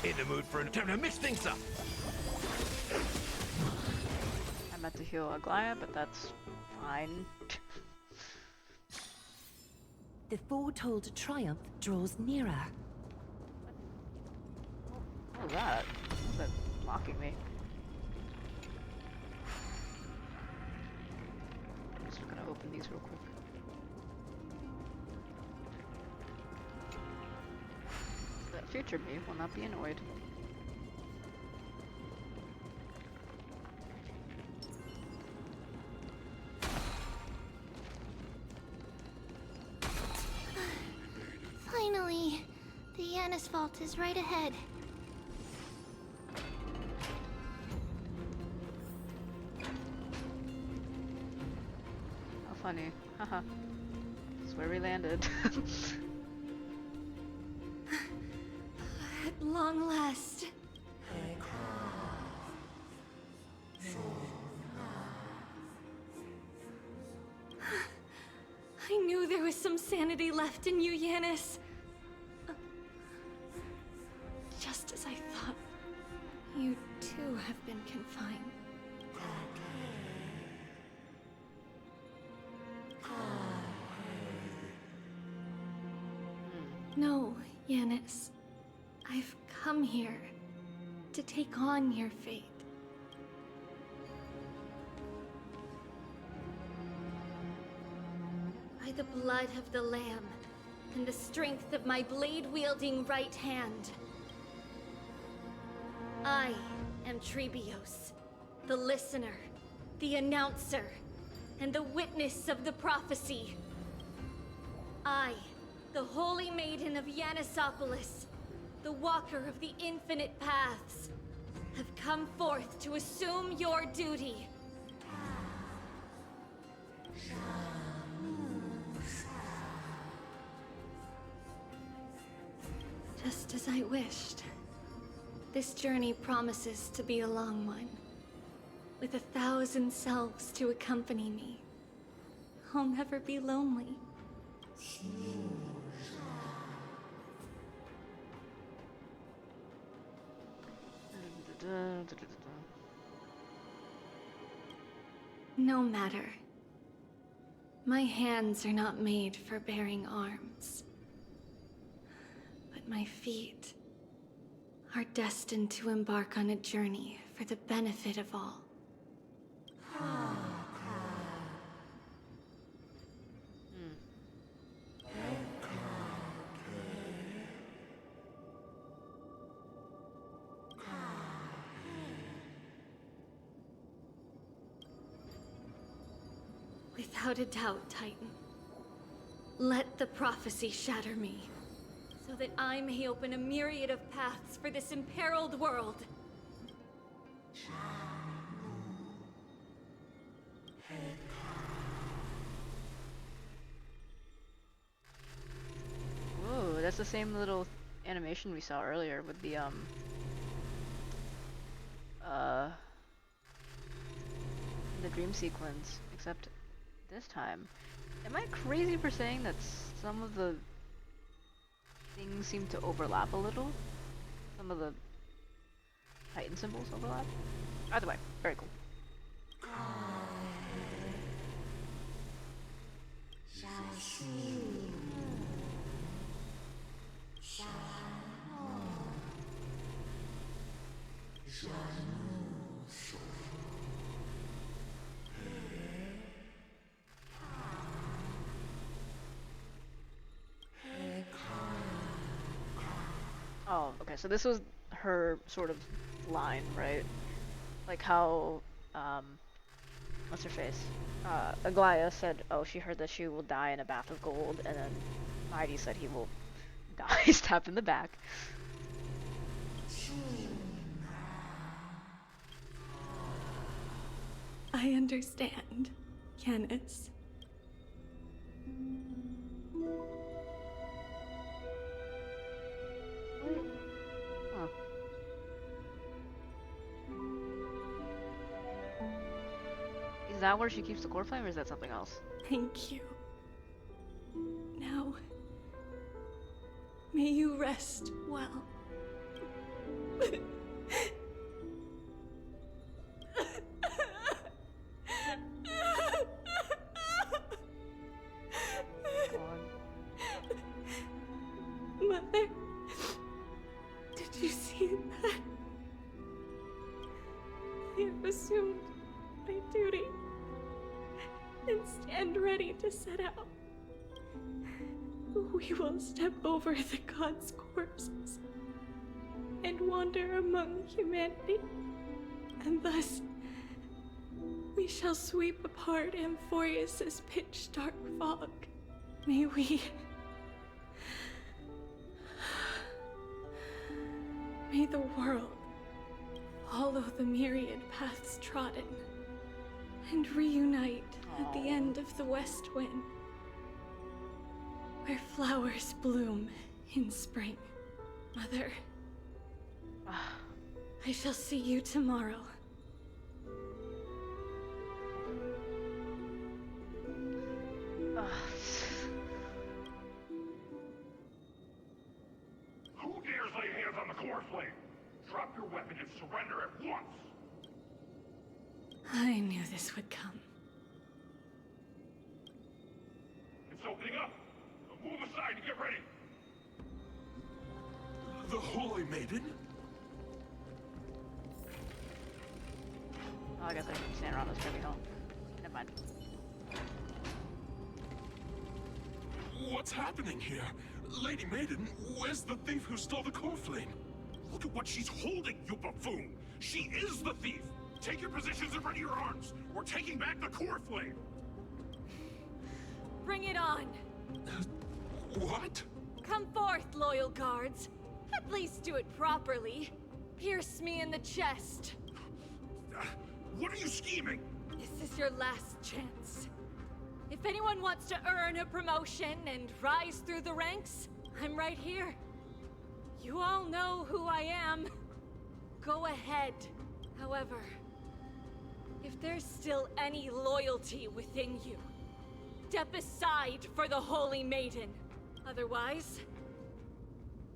In the mood for an attempt to mix things up. I meant to heal Aglaya, but that's fine. The foretold triumph draws nearer. What was that? Was that mocking me? I'm just gonna open these real quick. The future me will not be annoyed. Finally, the Yanis Vault is right ahead. How funny. Haha. That's where we landed. At long last. I knew there was some sanity left in you, Yanis. Just as I thought, you too have been confined. No, Yanis. I've come here to take on your fate. By the blood of the Lamb and the strength of my blade-wielding right hand, I am Trebios, the listener, the announcer, and the witness of the prophecy. I, the Holy Maiden of Yanisopolis, the Walker of the Infinite Paths, have come forth to assume your duty. Just as I wished. This journey promises to be a long one. With 1,000 selves to accompany me, I'll never be lonely. No matter. My hands are not made for bearing arms. But my feet are destined to embark on a journey for the benefit of all. Without a doubt, Titan. Let the prophecy shatter me, so that I may open a myriad of paths for this imperiled world. Whoa, that's the same little animation we saw earlier with the dream sequence, except this time. Am I crazy for saying that some of the things seem to overlap a little? Some of the Titan symbols overlap? Either way, very cool. Oh, okay, so this was her sort of line, right? Like how, what's her face? Aglaia said, oh, she heard that she will die in a bath of gold, and then Mighty said he will die stabbed in the back. I understand, Yanis. Huh. Is that where she keeps the core flame, or is that something else? Thank you. Now, may you rest well. Mother, did you see that? I have assumed my duty and stand ready to set out. We will step over the gods' corpses and wander among humanity, and thus we shall sweep apart Amphoreus' pitch-dark fog. May the world follow the myriad paths trodden and reunite at the end of the west wind, where flowers bloom in spring. Mother, I shall see you tomorrow. Who dares lay hands on the core flame? Drop your weapon and surrender at once! I knew this would come. It's opening up! So move aside and get ready! The Holy Maiden? Oh, I guess I can stand around this terminal. Never mind. What's happening here? Lady Maiden, where's the thief who stole the core flame? Look at what she's holding, you buffoon! She is the thief! Take your positions and ready your arms! We're taking back the core flame! Bring it on! What? Come forth, loyal guards. At least do it properly. Pierce me in the chest. What are you scheming? This is your last chance. If anyone wants to earn a promotion and rise through the ranks, I'm right here. You all know who I am. Go ahead. However, if there's still any loyalty within you, step aside for the Holy Maiden. Otherwise,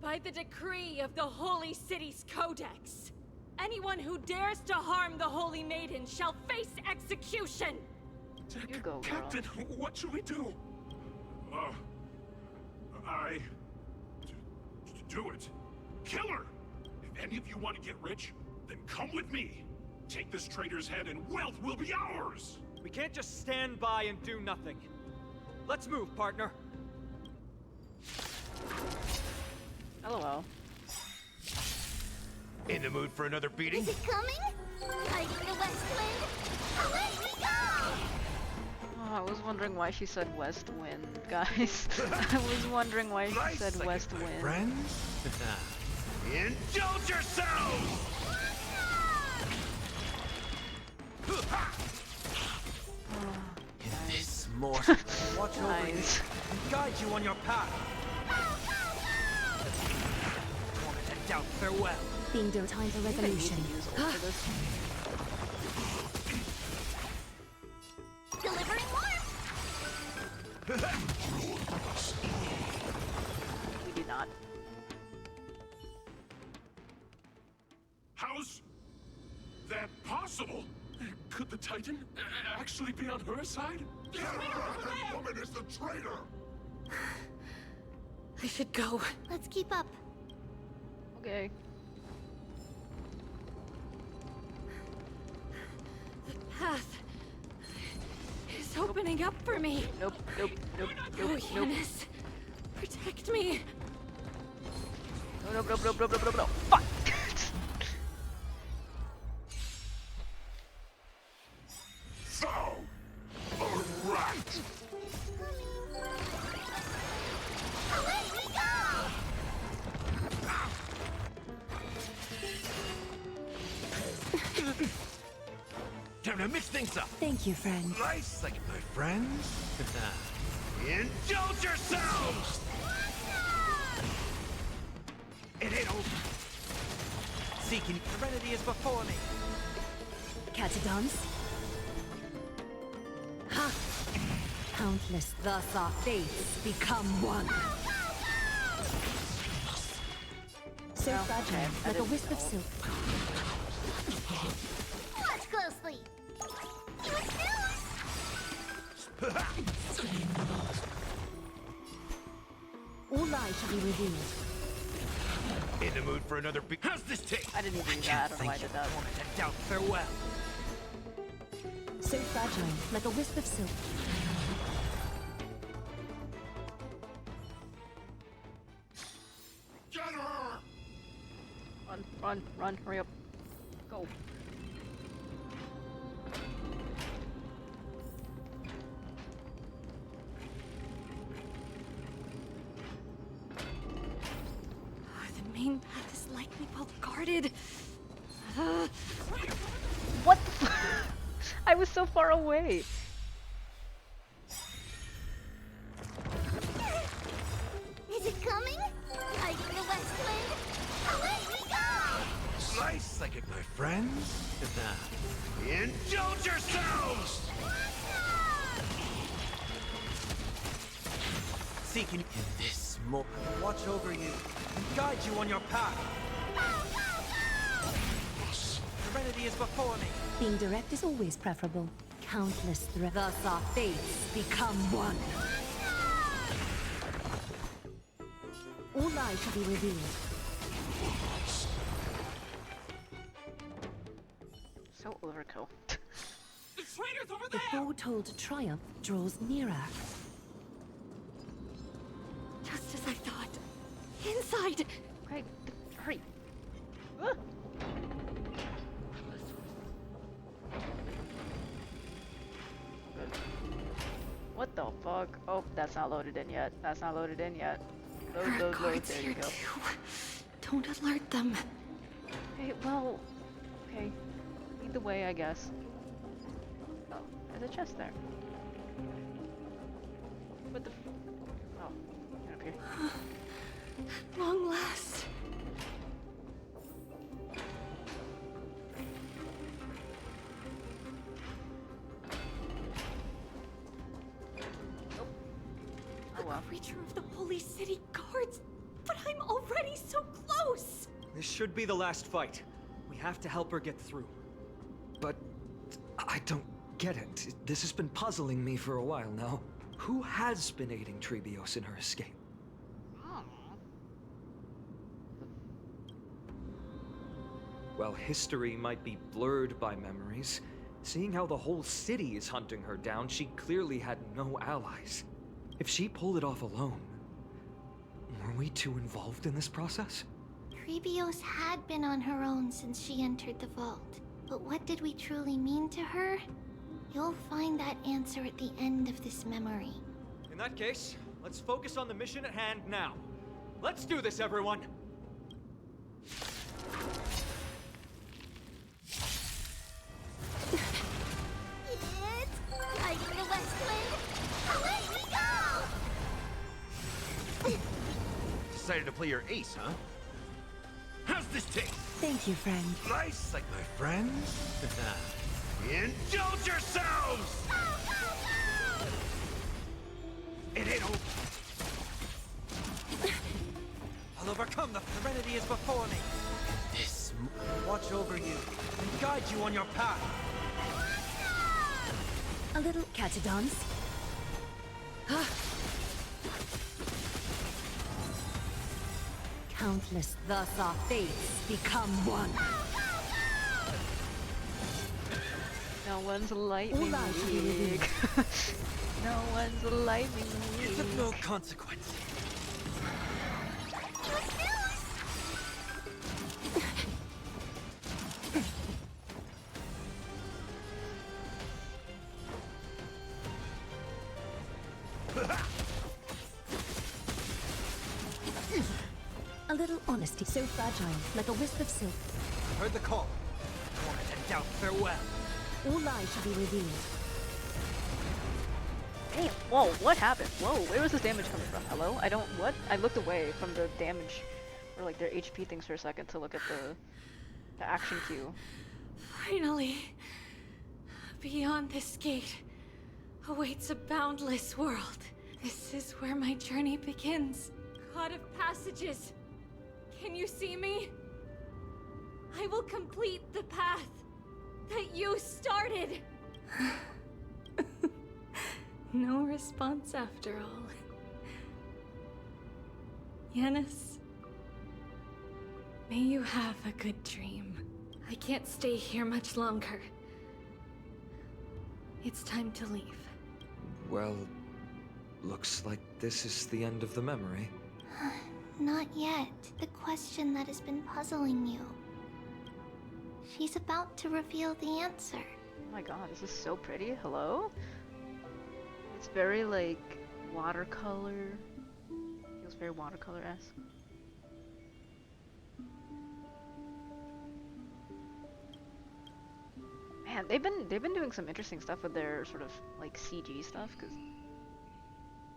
by the decree of the Holy City's Codex, anyone who dares to harm the Holy Maiden shall face execution! You go, girl. Captain, what should we do? Do it. Kill her! If any of you want to get rich, then come with me. Take this traitor's head and wealth will be ours! We can't just stand by and do nothing. Let's move, partner. LOL. In the mood for another beating? Is it coming? Hiding the west wind? Away we go! Oh, I was wondering why she said west wind, guys. I was wondering why she said west wind. Friends? Indulge yourselves! In this mortal, Watch over you and guide you on your path. And doubt farewell. Being done time for resolution. Delivering warmth! We do not. How's that possible? Could the Titan actually be on her side? That woman is the traitor! I should go. Let's keep up. Okay. The path is opening up for me. Nope, nope, nope, Oh, nope, nope. Yanis, protect me. Nope, nope, nope, nope, nope, nope, nope. Fuck! So, alright! Away we go! Time to mix things up! Thank you, friend. Nice like my friends? Indulge yourselves! It ain't over. Seeking serenity is before me. Catch a dance? Ha! Countless, thus our fates become one. So Well, fragile, okay, I like a didn't wisp of know. silk. Watch closely! You All lies shall be revealed. In the mood for another beat? How's this taste? I didn't even do that. I don't know why I did that. And doubt farewell. So fragile, like a wisp of silk. Get her! Run, run, run, hurry up. Go. The main path is likely well guarded. What the I was so far away. Is it coming? Hiding the west wind? Away we go! Slice like it, my friends? Indulge yourselves! Seeking in this more. Watch over you and guide you on your path. Serenity is before me. Being direct is always preferable. Countless threats. Thus our fates become one. All lies shall be revealed. So overkill. Traitor's over The foretold triumph draws nearer. Just as I thought. Inside! Right, hurry. Ah. What the fuck? Oh, that's not loaded in yet. That's not loaded in yet. Load. There you go. Don't alert them. Okay, well, okay. Lead the way, I guess. Oh, there's a chest there. What the? Oh, get up here. Long last. Oh well. Creature of the Holy City Guards! But I'm already so close! This should be the last fight. We have to help her get through. But I don't get it. This has been puzzling me for a while now. Who has been aiding Trebios in her escape? Well, history might be blurred by memories. Seeing how the whole city is hunting her down, she clearly had no allies. If she pulled it off alone, were we too involved in this process? Trebios had been on her own since she entered the vault. But what did we truly mean to her? You'll find that answer at the end of this memory. In that case, let's focus on the mission at hand now. Let's do this, everyone! It's lighting the west wind! Away we go! Decided to play your ace, huh? How's this taste? Thank you, friend. Nice, like my friends? Indulge yourselves! It ain't over. I'll overcome. The serenity is before me. This Watch over you and guide you on your path. A little catch a dance. Countless, thus our fates become one. No one's lightning Ula should be weak. revealed. No one's lightning It's of weak. no consequence. A little honesty, so fragile, like a wisp of silk. Heard the call. Torment and doubt, farewell. All lies should be revealed. Damn, whoa, what happened? Whoa, where was this damage coming from? Hello? I don't, what? I looked away from the damage, or like their HP things for a second to look at the action queue. Finally, beyond this gate awaits a boundless world. This is where my journey begins. God of passages, can you see me? I will complete the path that you started. No response after all. Yanis, may you have a good dream. I can't stay here much longer. It's time to leave. Well, looks like this is the end of the memory. Not yet. The question that has been puzzling you. She's about to reveal the answer. Oh my god, this is so pretty. Hello? It's very like watercolor. Feels very watercolor-esque. Man, they've been doing some interesting stuff with their sort of like CG stuff, because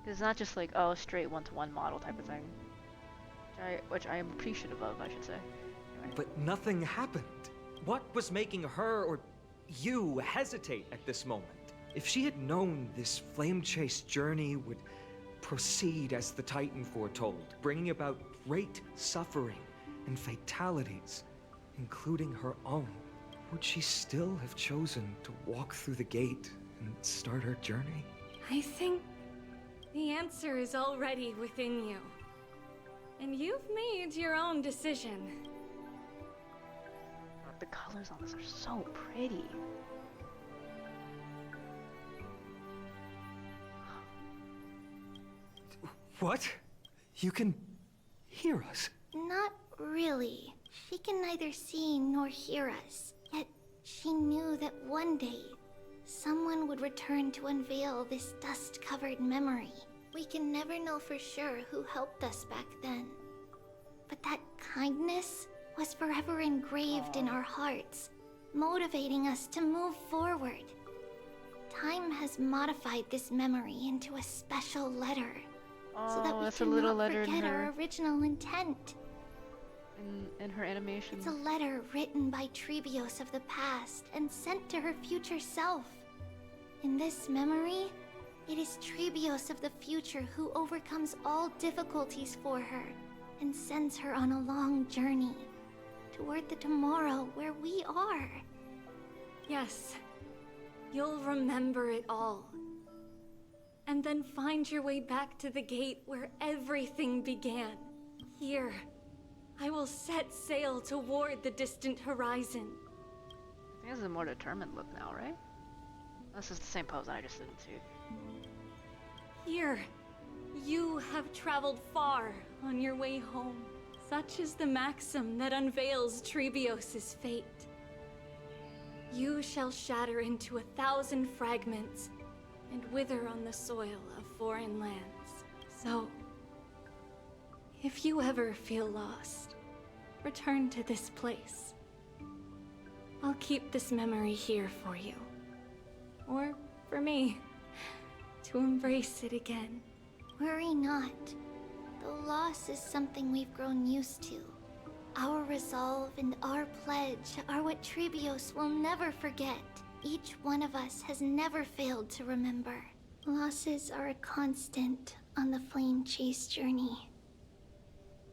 it's not just like, oh, straight one-to-one model type of thing. Which I am appreciative of, I should say. Anyway. But nothing happened. What was making her or you hesitate at this moment? If she had known this flame chase journey would proceed as the Titan foretold, bringing about great suffering and fatalities, including her own, would she still have chosen to walk through the gate and start her journey? I think the answer is already within you. And you've made your own decision. The colors on this are so pretty. What? You can hear us? Not really. She can neither see nor hear us. Yet she knew that one day, someone would return to unveil this dust-covered memory. We can never know for sure who helped us back then. But that kindness was forever engraved in our hearts, motivating us to move forward. Time has modified this memory into a special letter, so that we that's a little cannot letter in forget our her original intent. in her animation. It's a letter written by Trebios of the past and sent to her future self. In this memory, it is Trebios of the future who overcomes all difficulties for her and sends her on a long journey toward the tomorrow where we are. Yes, you'll remember it all. And then find your way back to the gate where everything began. Here, I will set sail toward the distant horizon. I think this is a more determined look now, right? This is the same pose, I just didn't see it. Here, you have traveled far on your way home. Such is the maxim that unveils Trebios' fate. You shall shatter into 1,000 fragments and wither on the soil of foreign lands. So, if you ever feel lost, return to this place. I'll keep this memory here for you. Or for me, to embrace it again. Worry not. Though loss is something we've grown used to, our resolve and our pledge are what Trebios will never forget. Each one of us has never failed to remember. Losses are a constant on the flame chase journey,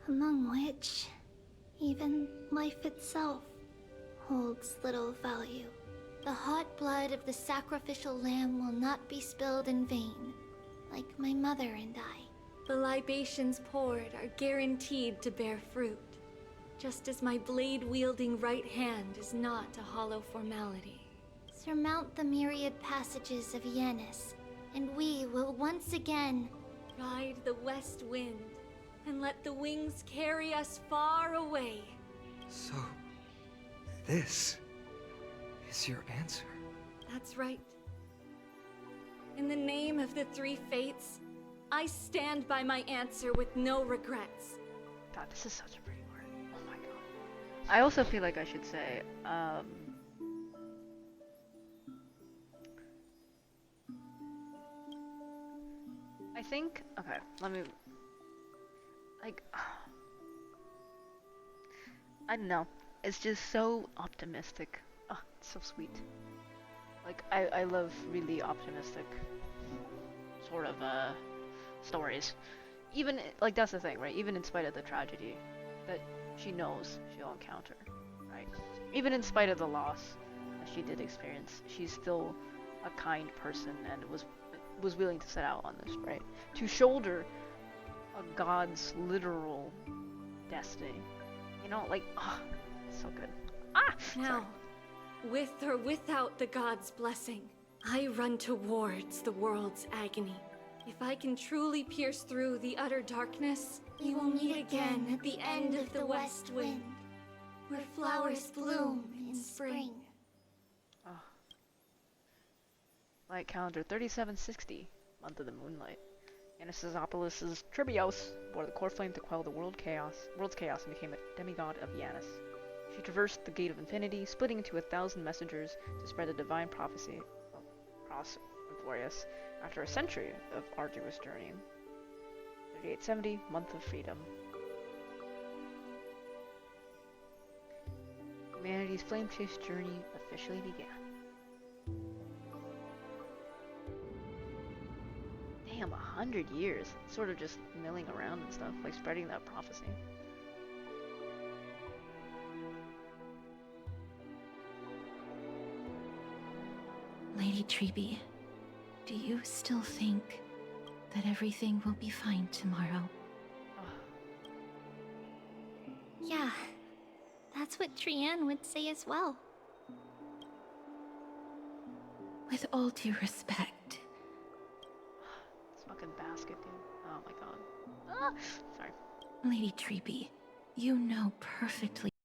among which even life itself holds little value. The hot blood of the sacrificial lamb will not be spilled in vain, like my mother and I. The libations poured are guaranteed to bear fruit, just as my blade-wielding right hand is not a hollow formality. Surmount the myriad passages of Yanis, and we will once again ride the west wind and let the wings carry us far away. So, this is your answer? That's right. In the name of the three fates, I stand by my answer with no regrets. God, this is such a pretty word. Oh my god. I also feel like I should say, I think, okay, let me, like, I don't know. It's just so optimistic. Oh, it's so sweet. Like, I love really optimistic sort of, stories. Even, like, that's the thing, right? Even in spite of the tragedy that she knows she'll encounter, right? Even in spite of the loss that she did experience, she's still a kind person and was willing to set out on this, right? To shoulder a god's literal destiny. You know, like, oh, it's so good. Ah! Now, with or without the god's blessing, I run towards the world's agony. If I can truly pierce through the utter darkness, we will meet again at the end of the west wind, where flowers bloom in spring. Oh. Light calendar 3760, month of the moonlight. Yanis' Trebios bore the core flame to quell the world's chaos, and became a demigod of Yanis. She traversed the gate of infinity, splitting into 1,000 messengers to spread the divine prophecy across Amphoreus after a century of arduous journeying. 3870, month of freedom. Humanity's flame chase journey officially began. Damn, 100 years. Sort of just milling around and stuff, like spreading that prophecy. Lady Trebi, do you still think that everything will be fine tomorrow? Yeah, that's what Trianne would say as well. With all due respect, This fucking basket. good game. Oh my god. Ah! Sorry. Lady Treeby, you know perfectly